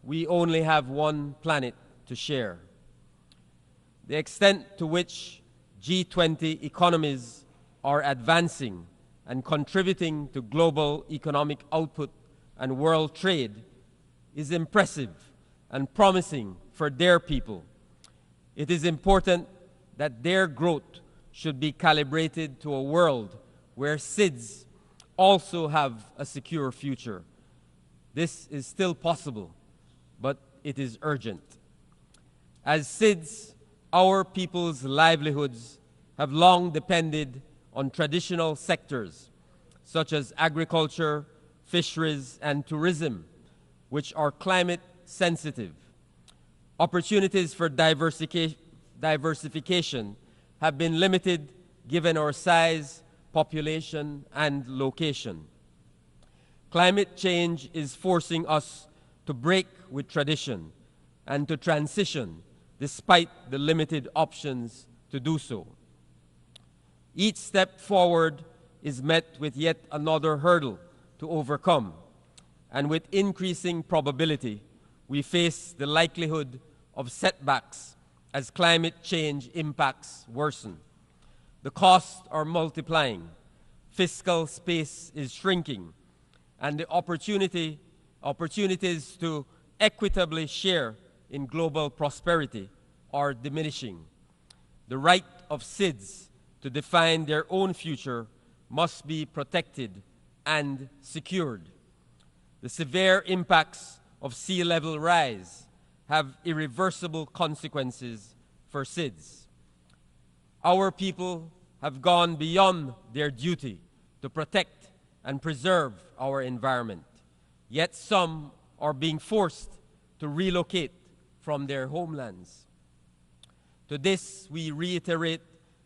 we only have one planet to share. The extent to which G20 economies are advancing and contributing to global economic output and world trade is impressive and promising for their people. It is important that their growth should be calibrated to a world where SIDS also have a secure future. This is still possible, but it is urgent. As SIDS, our people's livelihoods have long depended on traditional sectors such as agriculture, fisheries, and tourism, which are climate sensitive. Opportunities for diversification have been limited given our size, population, and location. Climate change is forcing us to break with tradition and to transition despite the limited options to do so. Each step forward is met with yet another hurdle to overcome, and with increasing probability, we face the likelihood of setbacks as climate change impacts worsen. The costs are multiplying, fiscal space is shrinking, and the opportunities to equitably share in global prosperity are diminishing. The right of SIDS to define their own future must be protected and secured. The severe impacts of sea level rise have irreversible consequences for SIDS. Our people have gone beyond their duty to protect and preserve our environment, yet some are being forced to relocate from their homelands. To this, we reiterate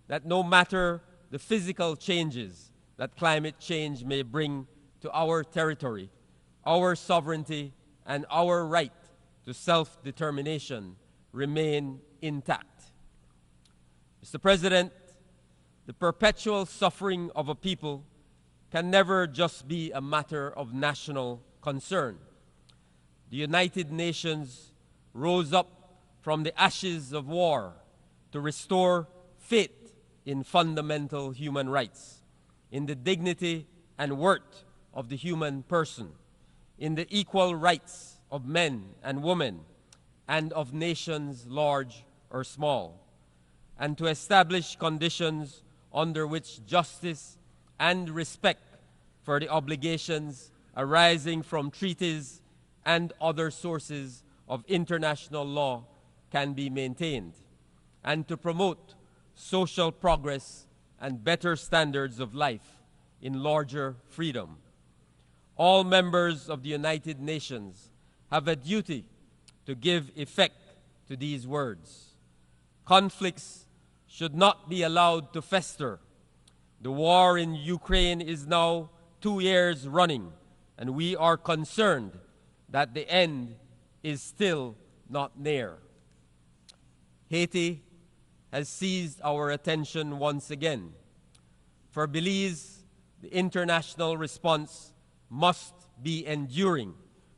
that no matter the physical changes that climate change may bring to our territory, our sovereignty and our right to self-determination remain intact. Mr. President, the perpetual suffering of a people can never just be a matter of national concern. The United Nations rose up from the ashes of war to restore faith in fundamental human rights, in the dignity and worth of the human person, in the equal rights of men and women, and of nations large or small, and to establish conditions under which justice and respect for the obligations arising from treaties and other sources of international law can be maintained, and to promote social progress and better standards of life in larger freedom. All members of the United Nations have a duty to give effect to these words. Conflicts should not be allowed to fester. The war in Ukraine is now 2 years running, and we are concerned that the end is still not near. Haiti has seized our attention once again. For Belize, the international response must be enduring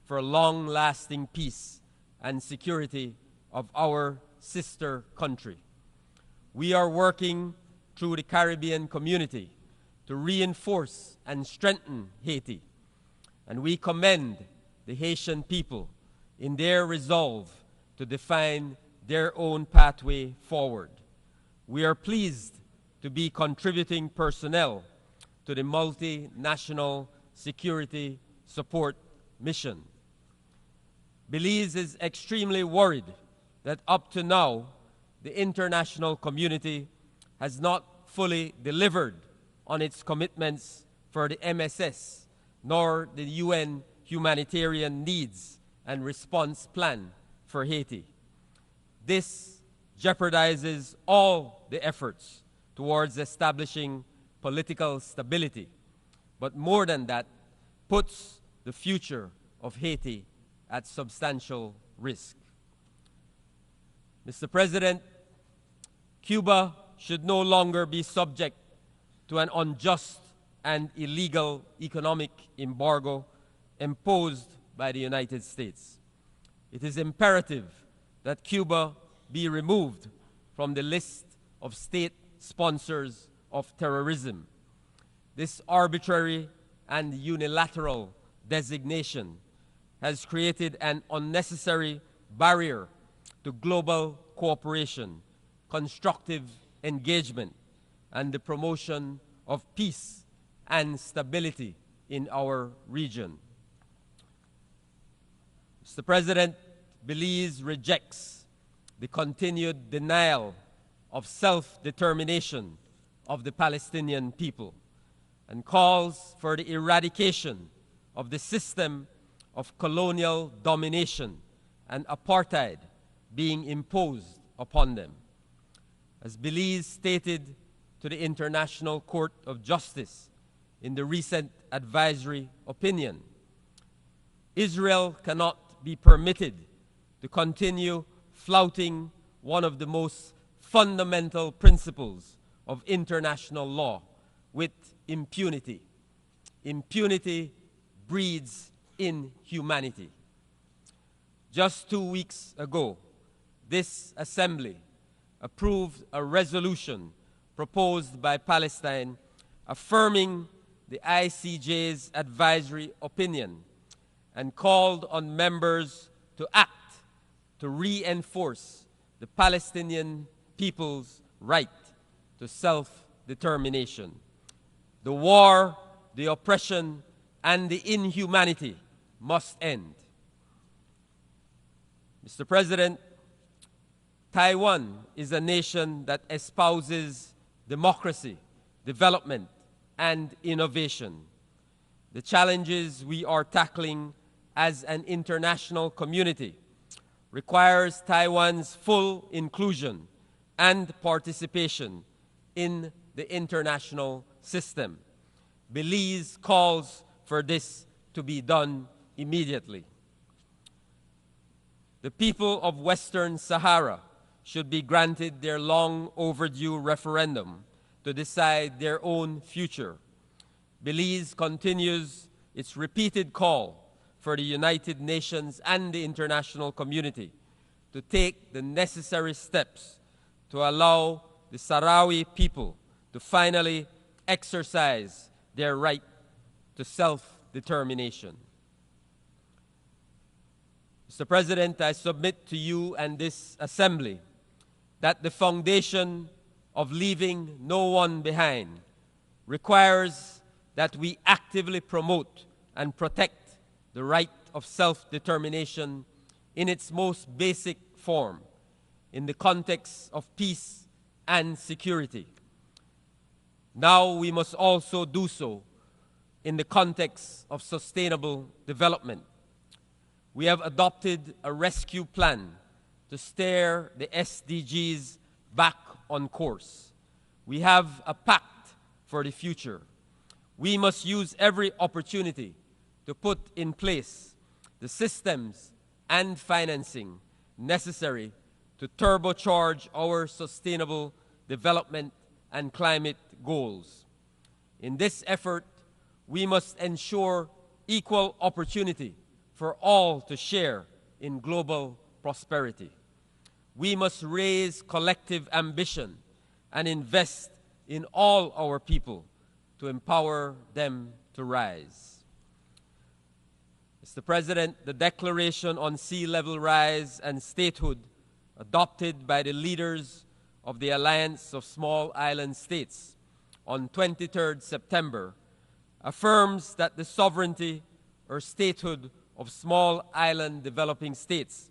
for long-lasting peace and security of our sister country. We are working through the Caribbean community to reinforce and strengthen Haiti, and we commend the Haitian people in their resolve to define their own pathway forward. We are pleased to be contributing personnel to the multinational security support mission. Belize is extremely worried that up to now, the international community has not fully delivered on its commitments for the MSS, nor the UN humanitarian needs and response plan for Haiti. This jeopardizes all the efforts towards establishing political stability, but more than that, puts the future of Haiti at substantial risk. Mr. President, Cuba should no longer be subject to an unjust and illegal economic embargo imposed by the United States. It is imperative that Cuba be removed from the list of state sponsors of terrorism. This arbitrary and unilateral designation has created an unnecessary barrier to global cooperation, constructive engagement, and the promotion of peace and stability in our region. Mr. President, Belize rejects the continued denial of self-determination of the Palestinian people and calls for the eradication of the system of colonial domination and apartheid being imposed upon them. As Belize stated to the International Court of Justice in the recent advisory opinion, Israel cannot be permitted to continue flouting one of the most fundamental principles of international law with impunity. Impunity breeds inhumanity. Just 2 weeks ago, this Assembly approved a resolution proposed by Palestine affirming the ICJ's advisory opinion and called on members to act to reinforce the Palestinian people's right to self-determination. The war, the oppression, and the inhumanity must end. Mr. President, Taiwan is a nation that espouses democracy, development, and innovation. The challenges we are tackling as an international community requires Taiwan's full inclusion and participation in the international system. Belize calls for this to be done immediately. The people of Western Sahara should be granted their long overdue referendum to decide their own future. Belize continues its repeated call for the United Nations and the international community to take the necessary steps to allow the Sahrawi people to finally exercise their right to self-determination. Mr. President, I submit to you and this Assembly that the foundation of leaving no one behind requires that we actively promote and protect the right of self-determination in its most basic form in the context of peace and security. Now we must also do so in the context of sustainable development. We have adopted a rescue plan to steer the SDGs back on course. We have a pact for the future. We must use every opportunity to put in place the systems and financing necessary to turbocharge our sustainable development and climate goals. In this effort, we must ensure equal opportunity for all to share in global prosperity. We must raise collective ambition and invest in all our people to empower them to rise. Mr. President, the Declaration on Sea Level Rise and Statehood, adopted by the leaders of the Alliance of Small Island States on 23rd September, affirms that the sovereignty or statehood of small island developing states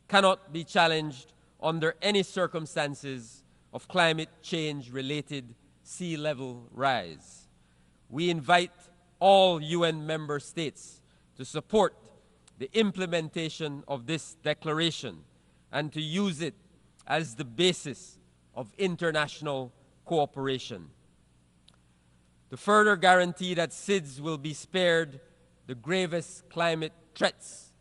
cannot be challenged under any circumstances of climate change-related sea level rise. We invite all UN member states to support the implementation of this declaration and to use it as the basis of international cooperation. To further guarantee that SIDS will be spared the gravest climate threats,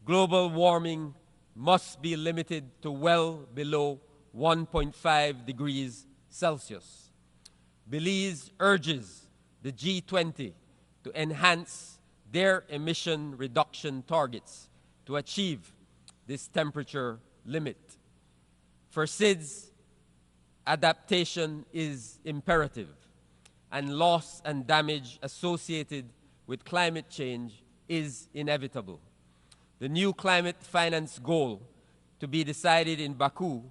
global warming must be limited to well below 1.5 degrees Celsius. Belize urges the G20 to enhance their emission reduction targets to achieve this temperature limit. For SIDS, adaptation is imperative, and loss and damage associated with climate change is inevitable. The new climate finance goal to be decided in Baku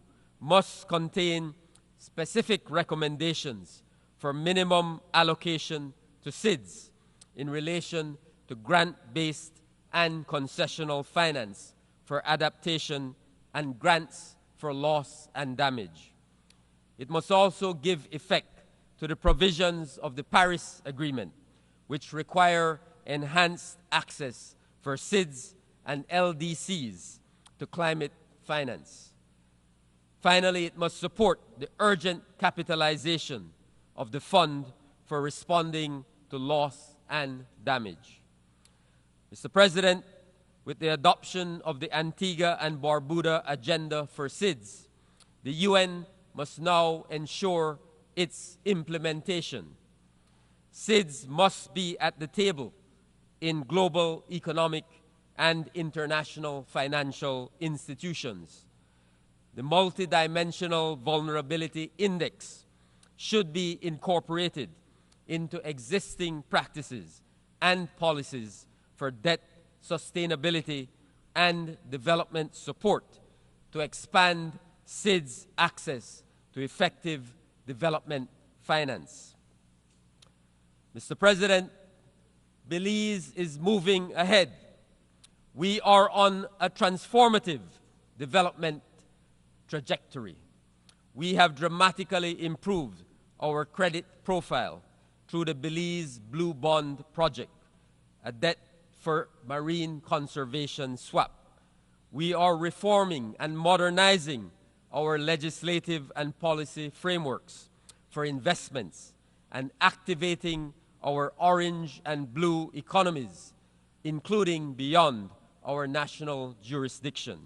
must contain specific recommendations for minimum allocation to SIDS in relation to grant-based and concessional finance for adaptation and grants for loss and damage. It must also give effect to the provisions of the Paris Agreement, which require enhanced access for SIDS and LDCs to climate finance. Finally, it must support the urgent capitalization of the Fund for Responding to Loss and Damage. Mr. President, with the adoption of the Antigua and Barbuda Agenda for SIDS, the UN must now ensure its implementation. SIDS must be at the table in global economic and international financial institutions. The Multidimensional Vulnerability Index should be incorporated into existing practices and policies for debt sustainability and development support to expand SIDS access to effective development finance. Mr. President, Belize is moving ahead. We are on a transformative development trajectory. We have dramatically improved our credit profile through the Belize Blue Bond Project, a debt for marine conservation swap. We are reforming and modernizing our legislative and policy frameworks for investments and activating our orange and blue economies, including beyond our national jurisdiction.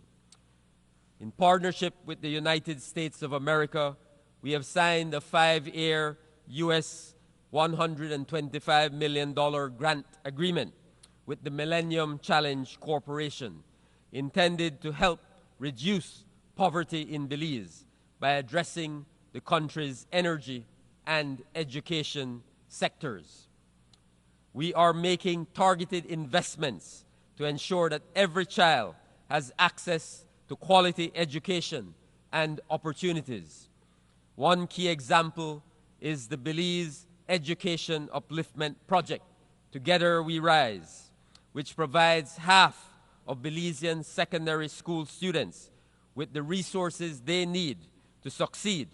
In partnership with the United States of America, we have signed a 5-year US $125 million grant agreement with the Millennium Challenge Corporation, intended to help reduce poverty in Belize by addressing the country's energy and education sectors. We are making targeted investments to ensure that every child has access to quality education and opportunities. One key example is the Belize Education Upliftment Project, Together We Rise, which provides half of Belizean secondary school students with the resources they need to succeed,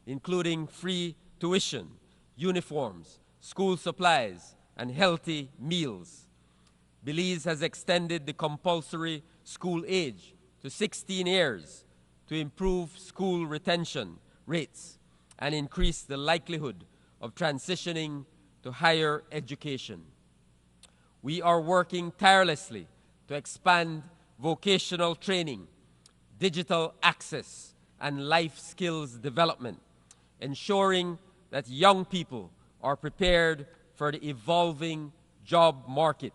including free tuition, uniforms, school supplies, and healthy meals. Belize has extended the compulsory school age to 16 years to improve school retention rates and increase the likelihood of transitioning to higher education. We are working tirelessly to expand vocational training, digital access, and life skills development, ensuring that young people are prepared for the evolving job market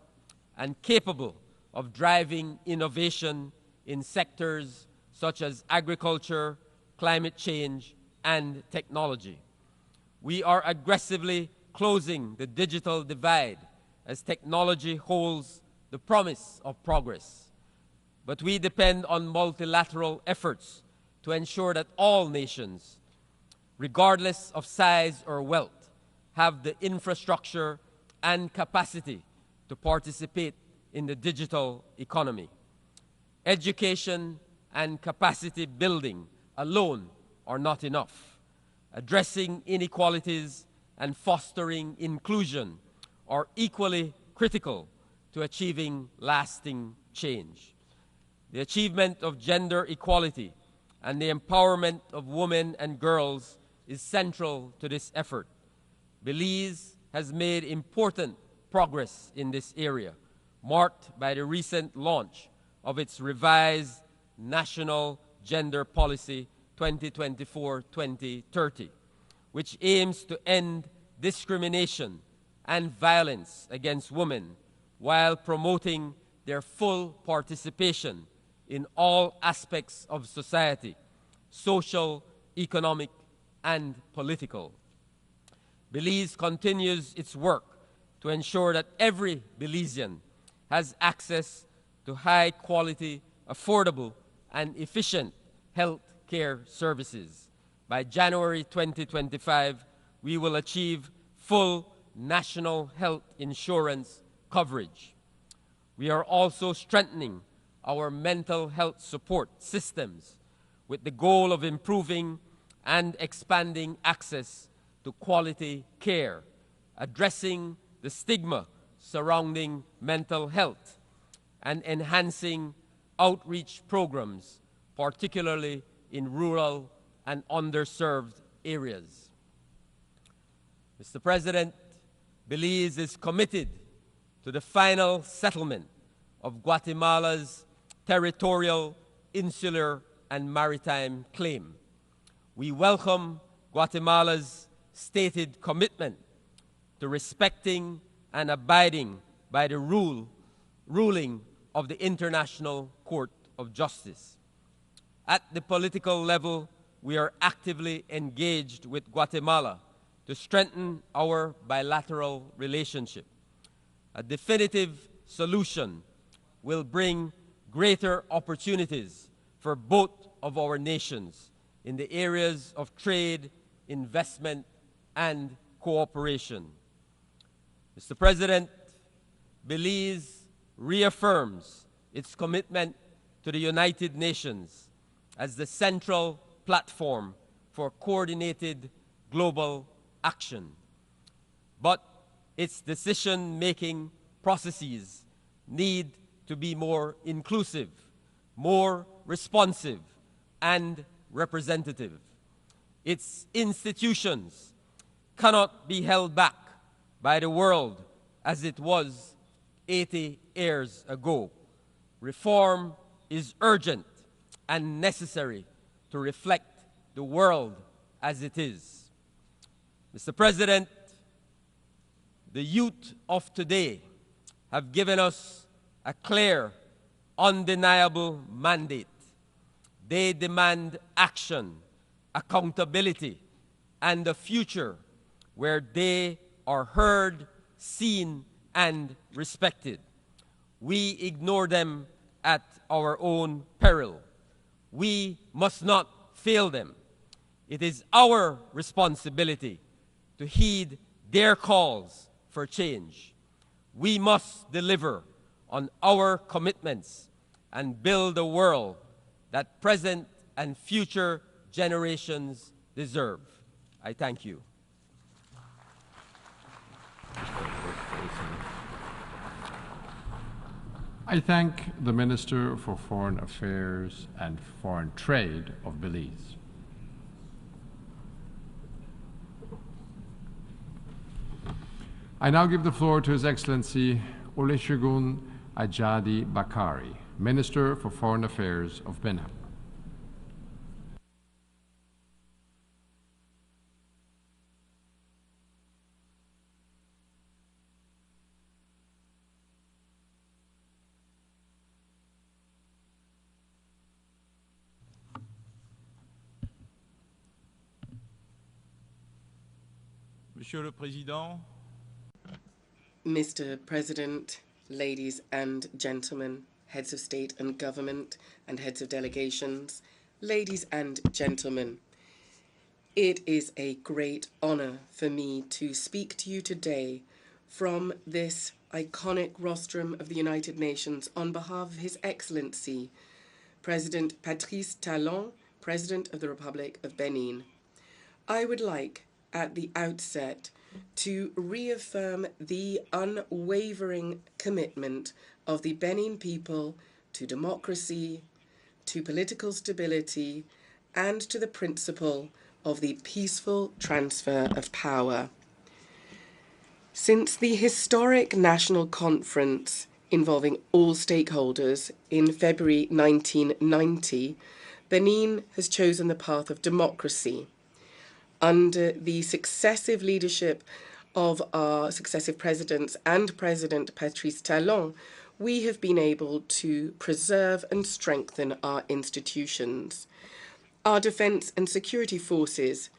and capable of driving innovation in sectors such as agriculture, climate change, and technology. We are aggressively closing the digital divide as technology holds the promise of progress. But we depend on multilateral efforts to ensure that all nations, regardless of size or wealth, have the infrastructure and capacity to participate in the digital economy. Education and capacity building alone are not enough. Addressing inequalities and fostering inclusion are equally critical to achieving lasting change. The achievement of gender equality and the empowerment of women and girls is central to this effort. Belize has made important progress in this area, marked by the recent launch of its revised National Gender Policy 2024-2030, which aims to end discrimination and violence against women while promoting their full participation in all aspects of society, social, economic, and political. Belize continues its work to ensure that every Belizean has access to high-quality, affordable, and efficient health care services. By January 2025, we will achieve full national health insurance coverage. We are also strengthening our mental health support systems with the goal of improving and expanding access to quality care, addressing the stigma surrounding mental health, and enhancing outreach programs, particularly in rural and underserved areas. Mr. President, Belize is committed to the final settlement of Guatemala's territorial, insular, and maritime claim. We welcome Guatemala's stated commitment to respecting and abiding by the ruling of the International Court of Justice. At the political level, we are actively engaged with Guatemala to strengthen our bilateral relationship. A definitive solution will bring greater opportunities for both of our nations in the areas of trade, investment, and cooperation. Mr. President, Belize reaffirms its commitment to the United Nations as the central platform for coordinated global action. But its decision-making processes need to be more inclusive, more responsive, and representative. Its institutions cannot be held back by the world as it was 80 years ago. Reform is urgent and necessary to reflect the world as it is. Mr. President, the youth of today have given us a clear, undeniable mandate. They demand action, accountability, and a future where they are heard, seen, and respected. We ignore them at our own peril. We must not fail them. It is our responsibility to heed their calls for change. We must deliver on our commitments and build a world that present and future generations deserve. I thank you. I thank the Minister for Foreign Affairs and Foreign Trade of Belize. I now give the floor to His Excellency Olusegun Ajadi Bakari, Minister for Foreign Affairs of Benin. Monsieur le Président, Mr. President, ladies and gentlemen, heads of state and government and heads of delegations, ladies and gentlemen, it is a great honor for me to speak to you today from this iconic rostrum of the United Nations on behalf of His Excellency, President Patrice Talon, President of the Republic of Benin. I would like, at the outset, to reaffirm the unwavering commitment of the Benin people to democracy, to political stability, and to the principle of the peaceful transfer of power. Since the historic national conference involving all stakeholders in February 1990, Benin has chosen the path of democracy. Under the successive leadership of our successive presidents and President Patrice Talon, we have been able to preserve and strengthen our institutions. Our defense and security forces,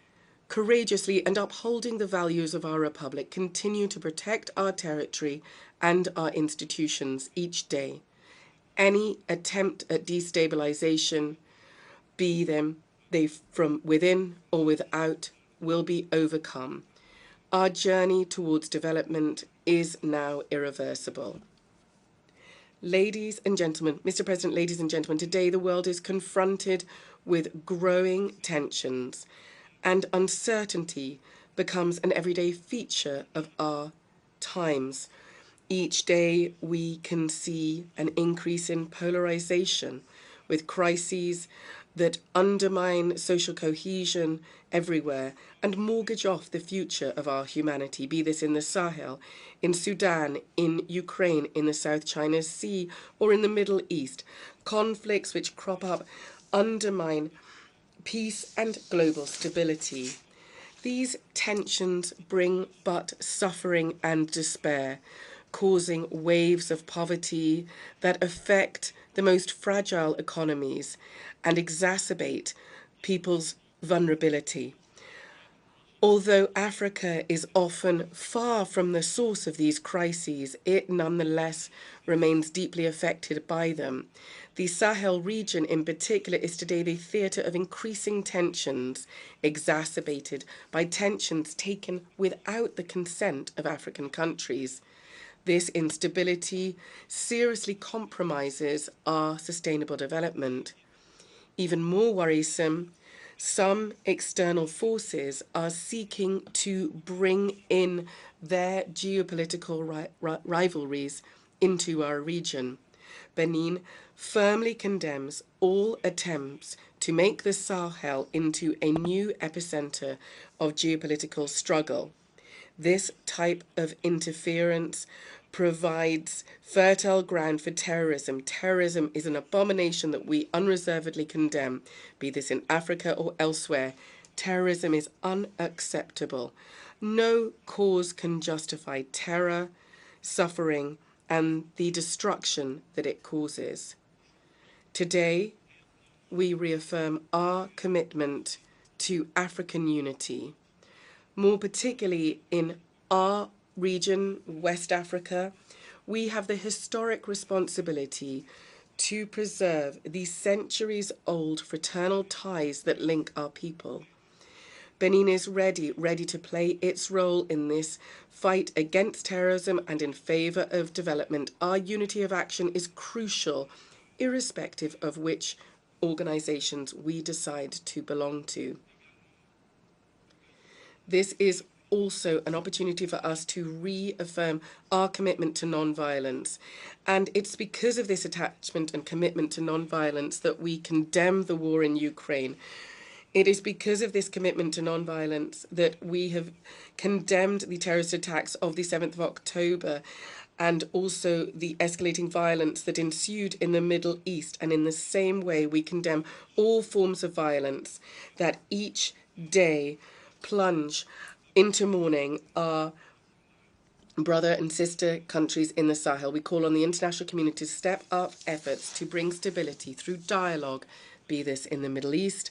courageously and upholding the values of our republic, continue to protect our territory and our institutions each day. Any attempt at destabilization, be them they from within or without, will be overcome. Our journey towards development is now irreversible. Ladies and gentlemen, Mr. President, ladies and gentlemen, today the world is confronted with growing tensions, and uncertainty becomes an everyday feature of our times. Each day we can see an increase in polarization, with crises that undermine social cohesion everywhere and mortgage off the future of our humanity, be this in the Sahel, in Sudan, in Ukraine, in the South China Sea, or in the Middle East. Conflicts which crop up undermine peace and global stability. These tensions bring but suffering and despair, causing waves of poverty that affect the most fragile economies and exacerbate people's vulnerability. Although Africa is often far from the source of these crises, it nonetheless remains deeply affected by them. The Sahel region in particular is today the theatre of increasing tensions, exacerbated by tensions taken without the consent of African countries. This instability seriously compromises our sustainable development. Even more worrisome, some external forces are seeking to bring in their geopolitical rivalries into our region. Benin firmly condemns all attempts to make the Sahel into a new epicenter of geopolitical struggle. This type of interference provides fertile ground for terrorism. Terrorism is an abomination that we unreservedly condemn, be this in Africa or elsewhere. Terrorism is unacceptable. No cause can justify terror, suffering, and the destruction that it causes. Today, we reaffirm our commitment to African unity, more particularly in our region, West Africa. We have the historic responsibility to preserve the centuries-old fraternal ties that link our people. Benin is ready to play its role in this fight against terrorism and in favour of development. Our unity of action is crucial, irrespective of which organisations we decide to belong to. This is also an opportunity for us to reaffirm our commitment to non-violence. And it's because of this attachment and commitment to non-violence that we condemn the war in Ukraine. It is because of this commitment to non-violence that we have condemned the terrorist attacks of the 7th of October and also the escalating violence that ensued in the Middle East. And in the same way, we condemn all forms of violence that each day plunge into mourning our brother and sister countries in the Sahel. We call on the international community to step up efforts to bring stability through dialogue, be this in the Middle East,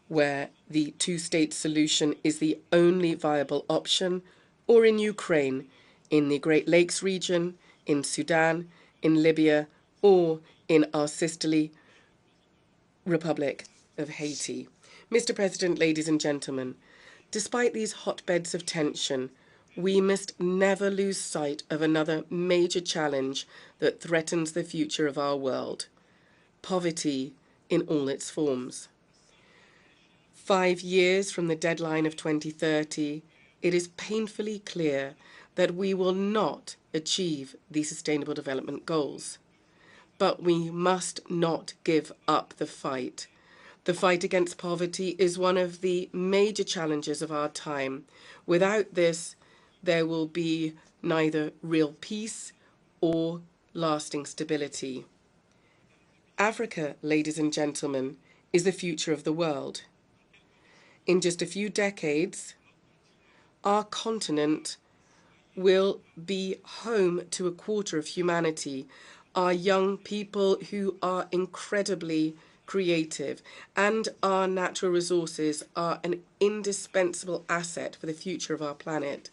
where the two-state solution is the only viable option, or in Ukraine, in the Great Lakes region, in Sudan, in Libya, or in our sisterly Republic of Haiti. Mr. President, ladies and gentlemen, despite these hotbeds of tension, we must never lose sight of another major challenge that threatens the future of our world: poverty in all its forms. 5 years from the deadline of 2030, it is painfully clear that we will not achieve the Sustainable Development Goals. But we must not give up the fight. The fight against poverty is one of the major challenges of our time. Without this, there will be neither real peace or lasting stability. Africa, ladies and gentlemen, is the future of the world. In just a few decades, our continent will be home to a quarter of humanity, our young people who are incredibly creative, and our natural resources are an indispensable asset for the future of our planet.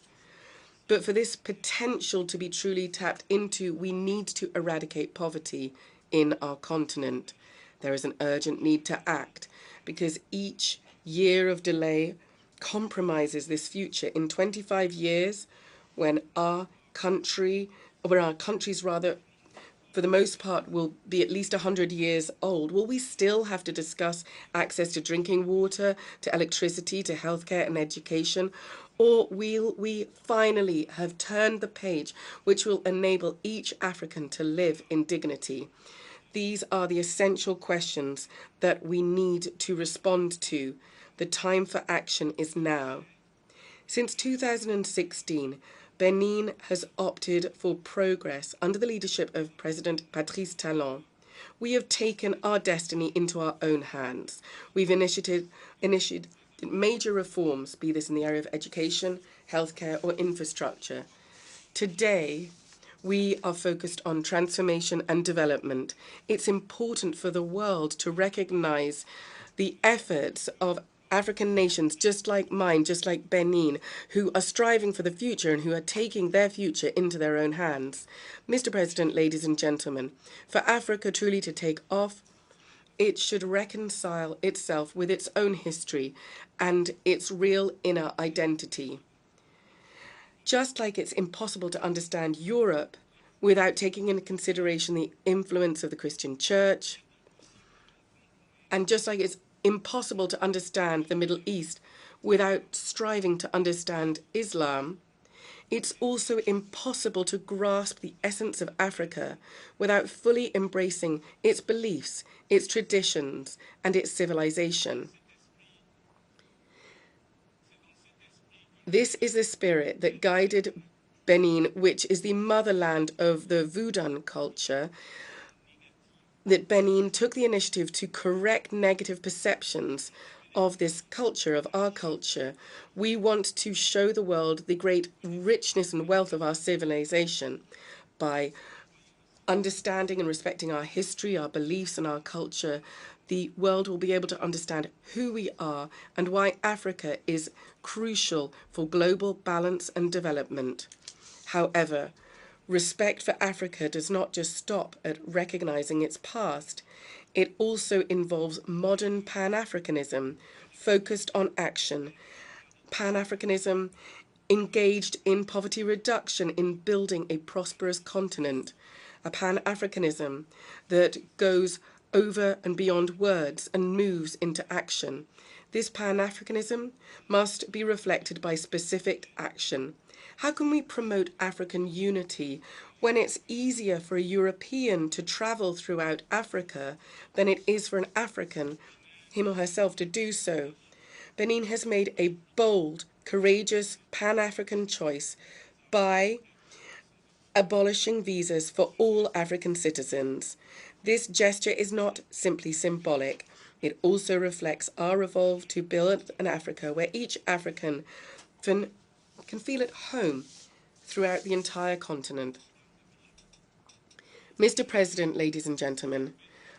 But for this potential to be truly tapped into, we need to eradicate poverty in our continent. There is an urgent need to act, because each year of delay compromises this future. In 25 years, when our countries for the most part, will be at least 100 years old, will we still have to discuss access to drinking water, to electricity, to healthcare and education? Or will we finally have turned the page which will enable each African to live in dignity? These are the essential questions that we need to respond to. The time for action is now. Since 2016, Benin has opted for progress under the leadership of President Patrice Talon. We have taken our destiny into our own hands. We've initiated major reforms, be this in the area of education, healthcare, or infrastructure. Today, we are focused on transformation and development. It's important for the world to recognize the efforts of African nations just like mine, just like Benin, who are striving for the future and who are taking their future into their own hands. Mr. President, ladies and gentlemen, for Africa truly to take off, it should reconcile itself with its own history and its real inner identity. Just like it's impossible to understand Europe without taking into consideration the influence of the Christian Church, and just like it's impossible to understand the Middle East without striving to understand Islam, it's also impossible to grasp the essence of Africa without fully embracing its beliefs, its traditions, and its civilization. This is the spirit that guided Benin, which is the motherland of the Vodun culture, that Benin took the initiative to correct negative perceptions of this culture, of our culture. We want to show the world the great richness and wealth of our civilization by understanding and respecting our history, our beliefs, and our culture. The world will be able to understand who we are and why Africa is crucial for global balance and development. However, respect for Africa does not just stop at recognizing its past. It also involves modern Pan-Africanism, focused on action. Pan-Africanism engaged in poverty reduction, in building a prosperous continent. A Pan-Africanism that goes over and beyond words and moves into action. This Pan-Africanism must be reflected by specific action. How can we promote African unity when it's easier for a European to travel throughout Africa than it is for an African, him or herself, to do so? Benin has made a bold, courageous Pan-African choice by abolishing visas for all African citizens. This gesture is not simply symbolic. It also reflects our resolve to build an Africa where each African can feel at home throughout the entire continent. Mr. President, ladies and gentlemen,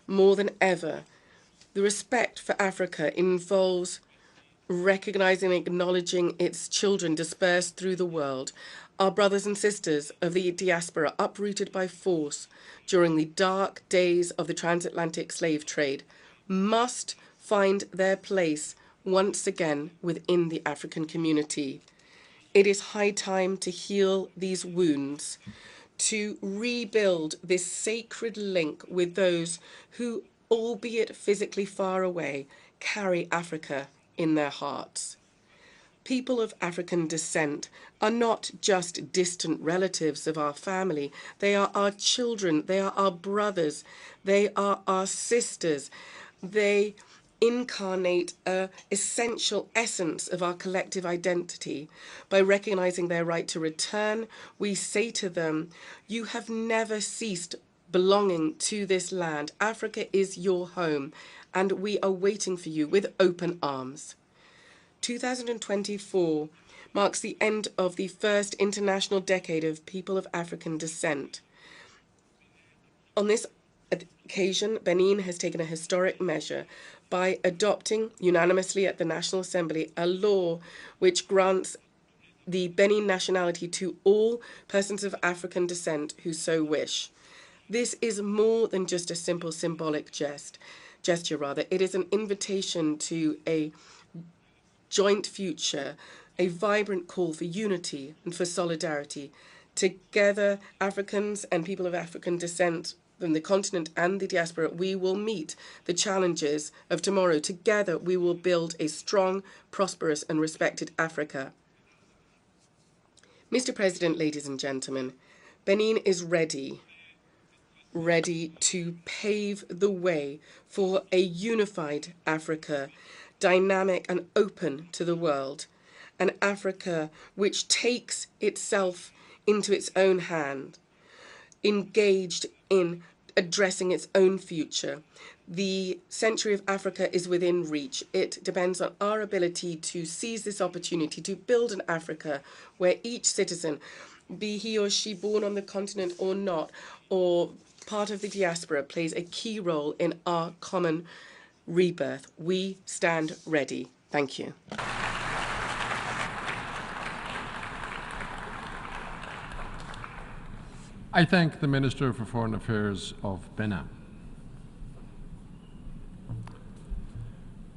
more than ever, the respect for Africa involves recognizing and acknowledging its children dispersed through the world, our brothers and sisters of the diaspora uprooted by force during the dark days of the transatlantic slave trade, must find their place once again within the African community. It is high time to heal these wounds, to rebuild this sacred link with those who, albeit physically far away, carry Africa in their hearts. People of African descent are not just distant relatives of our family. They are our children, they are our brothers, they are our sisters. They incarnate an essential essence of our collective identity. By recognizing their right to return, we say to them, you have never ceased belonging to this land. Africa is your home, and we are waiting for you with open arms. 2024 marks the end of the first international decade of people of African descent. On this occasion, Benin has taken a historic measure by adopting unanimously at the National Assembly a law which grants the Benin nationality to all persons of African descent who so wish. This is more than just a simple symbolic gesture. It is an invitation to a joint future, a vibrant call for unity and for solidarity. Together, Africans and people of African descent from the continent and the diaspora, we will meet the challenges of tomorrow. Together, we will build a strong, prosperous, and respected Africa. Mr. President, ladies and gentlemen, Benin is ready to pave the way for a unified Africa, dynamic and open to the world, an Africa which takes itself into its own hand, engaged in addressing its own future. The century of Africa is within reach. It depends on our ability to seize this opportunity to build an Africa where each citizen, be he or she born on the continent or not, or part of the diaspora, plays a key role in our common rebirth. We stand ready. Thank you. I thank the Minister for Foreign Affairs of Benin.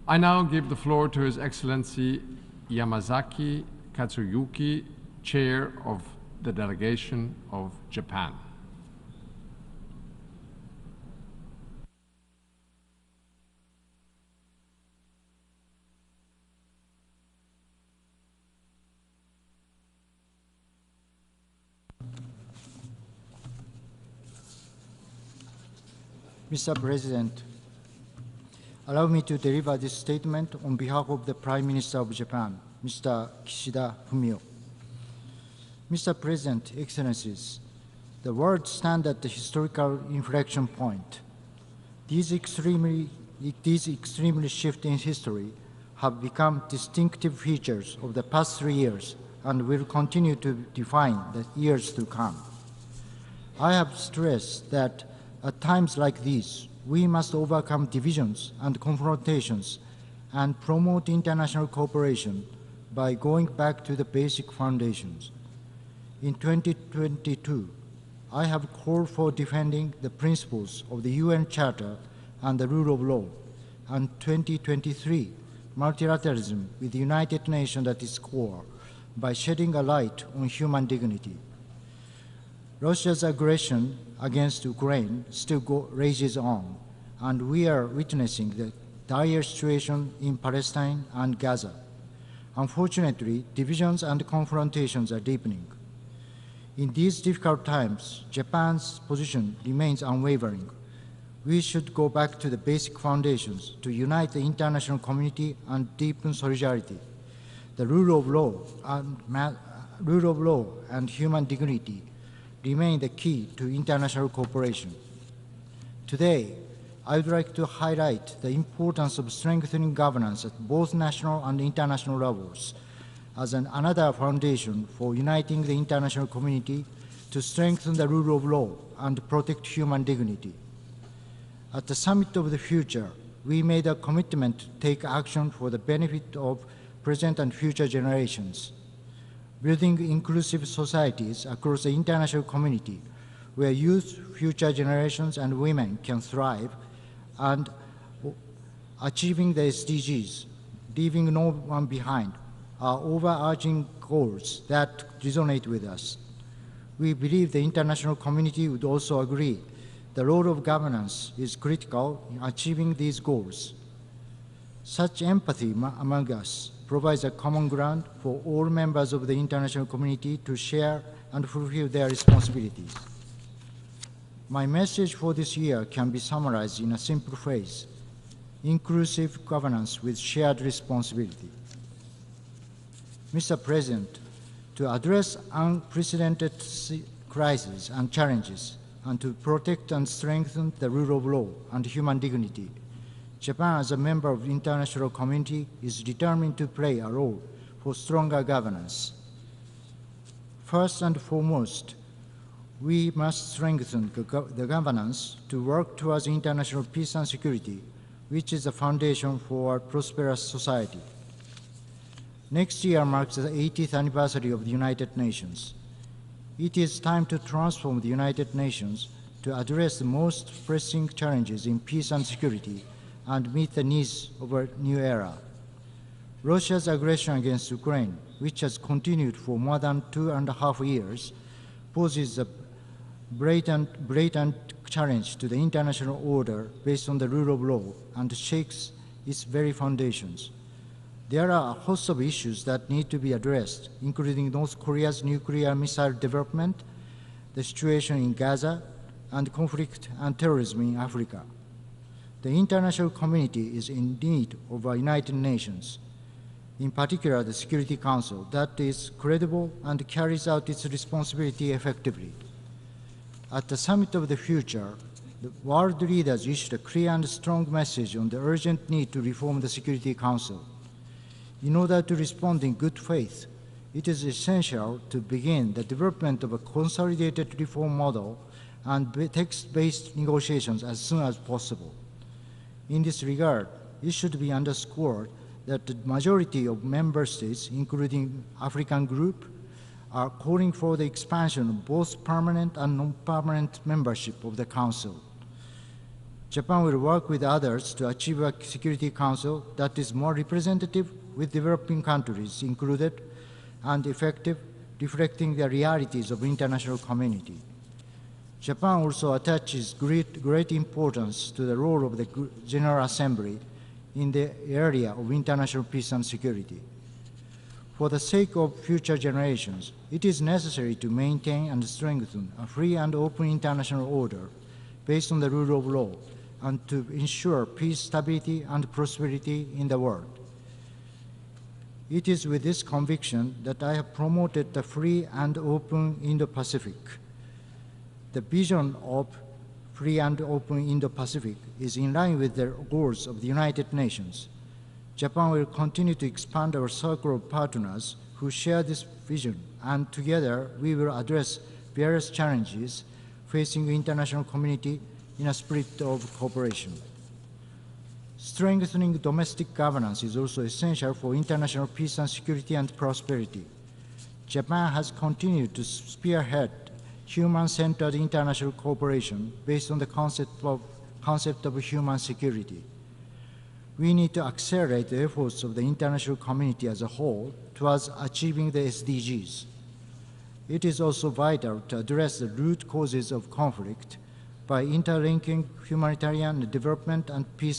I now give the floor to His Excellency Yamazaki Katsuyuki, Chair of the Delegation of Japan. Mr. President, allow me to deliver this statement on behalf of the Prime Minister of Japan, Mr. Kishida Fumio. Mr. President, Excellencies, the world stands at the historical inflection point. These extremely shifts in history have become distinctive features of the past 3 years and will continue to define the years to come. I have stressed that at times like these, we must overcome divisions and confrontations and promote international cooperation by going back to the basic foundations. In 2022, I have called for defending the principles of the UN Charter and the rule of law, and 2023, multilateralism with the United Nations at its core by shedding a light on human dignity. Russia's aggression against Ukraine still rages on, and we are witnessing the dire situation in Palestine and Gaza. Unfortunately, divisions and confrontations are deepening. In these difficult times, Japan's position remains unwavering. We should go back to the basic foundations to unite the international community and deepen solidarity. The rule of law and human dignity remain the key to international cooperation. Today, I would like to highlight the importance of strengthening governance at both national and international levels as another foundation for uniting the international community to strengthen the rule of law and protect human dignity. At the Summit of the Future, we made a commitment to take action for the benefit of present and future generations, building inclusive societies across the international community where youth, future generations, and women can thrive, and achieving the SDGs, leaving no one behind, are overarching goals that resonate with us. We believe the international community would also agree the role of governance is critical in achieving these goals. Such empathy among us provides a common ground for all members of the international community to share and fulfill their responsibilities. My message for this year can be summarized in a simple phrase: inclusive governance with shared responsibility. Mr. President, to address unprecedented crises and challenges, and to protect and strengthen the rule of law and human dignity, Japan, as a member of the international community, is determined to play a role for stronger governance. First and foremost, we must strengthen the governance to work towards international peace and security, which is the foundation for a prosperous society. Next year marks the 80th anniversary of the United Nations. It is time to transform the United Nations to address the most pressing challenges in peace and security and meet the needs of a new era. Russia's aggression against Ukraine, which has continued for more than 2.5 years, poses a blatant challenge to the international order based on the rule of law and shakes its very foundations. There are a host of issues that need to be addressed, including North Korea's nuclear missile development, the situation in Gaza, and conflict and terrorism in Africa. The international community is in need of a United Nations, in particular the Security Council, that is credible and carries out its responsibility effectively. At the Summit of the Future, the world leaders issued a clear and strong message on the urgent need to reform the Security Council. In order to respond in good faith, it is essential to begin the development of a consolidated reform model and text-based negotiations as soon as possible. In this regard, it should be underscored that the majority of member states, including African Group, are calling for the expansion of both permanent and non-permanent membership of the Council. Japan will work with others to achieve a Security Council that is more representative with developing countries included and effective, reflecting the realities of the international community. Japan also attaches great importance to the role of the General Assembly in the area of international peace and security. For the sake of future generations, it is necessary to maintain and strengthen a free and open international order based on the rule of law and to ensure peace, stability, and prosperity in the world. It is with this conviction that I have promoted the free and open Indo-Pacific. The vision of free and open Indo-Pacific is in line with the goals of the United Nations. Japan will continue to expand our circle of partners who share this vision, and together we will address various challenges facing the international community in a spirit of cooperation. Strengthening domestic governance is also essential for international peace and security and prosperity. Japan has continued to spearhead human-centered international cooperation based on the concept of human security. We need to accelerate the efforts of the international community as a whole towards achieving the SDGs. It is also vital to address the root causes of conflict by interlinking humanitarian development and peace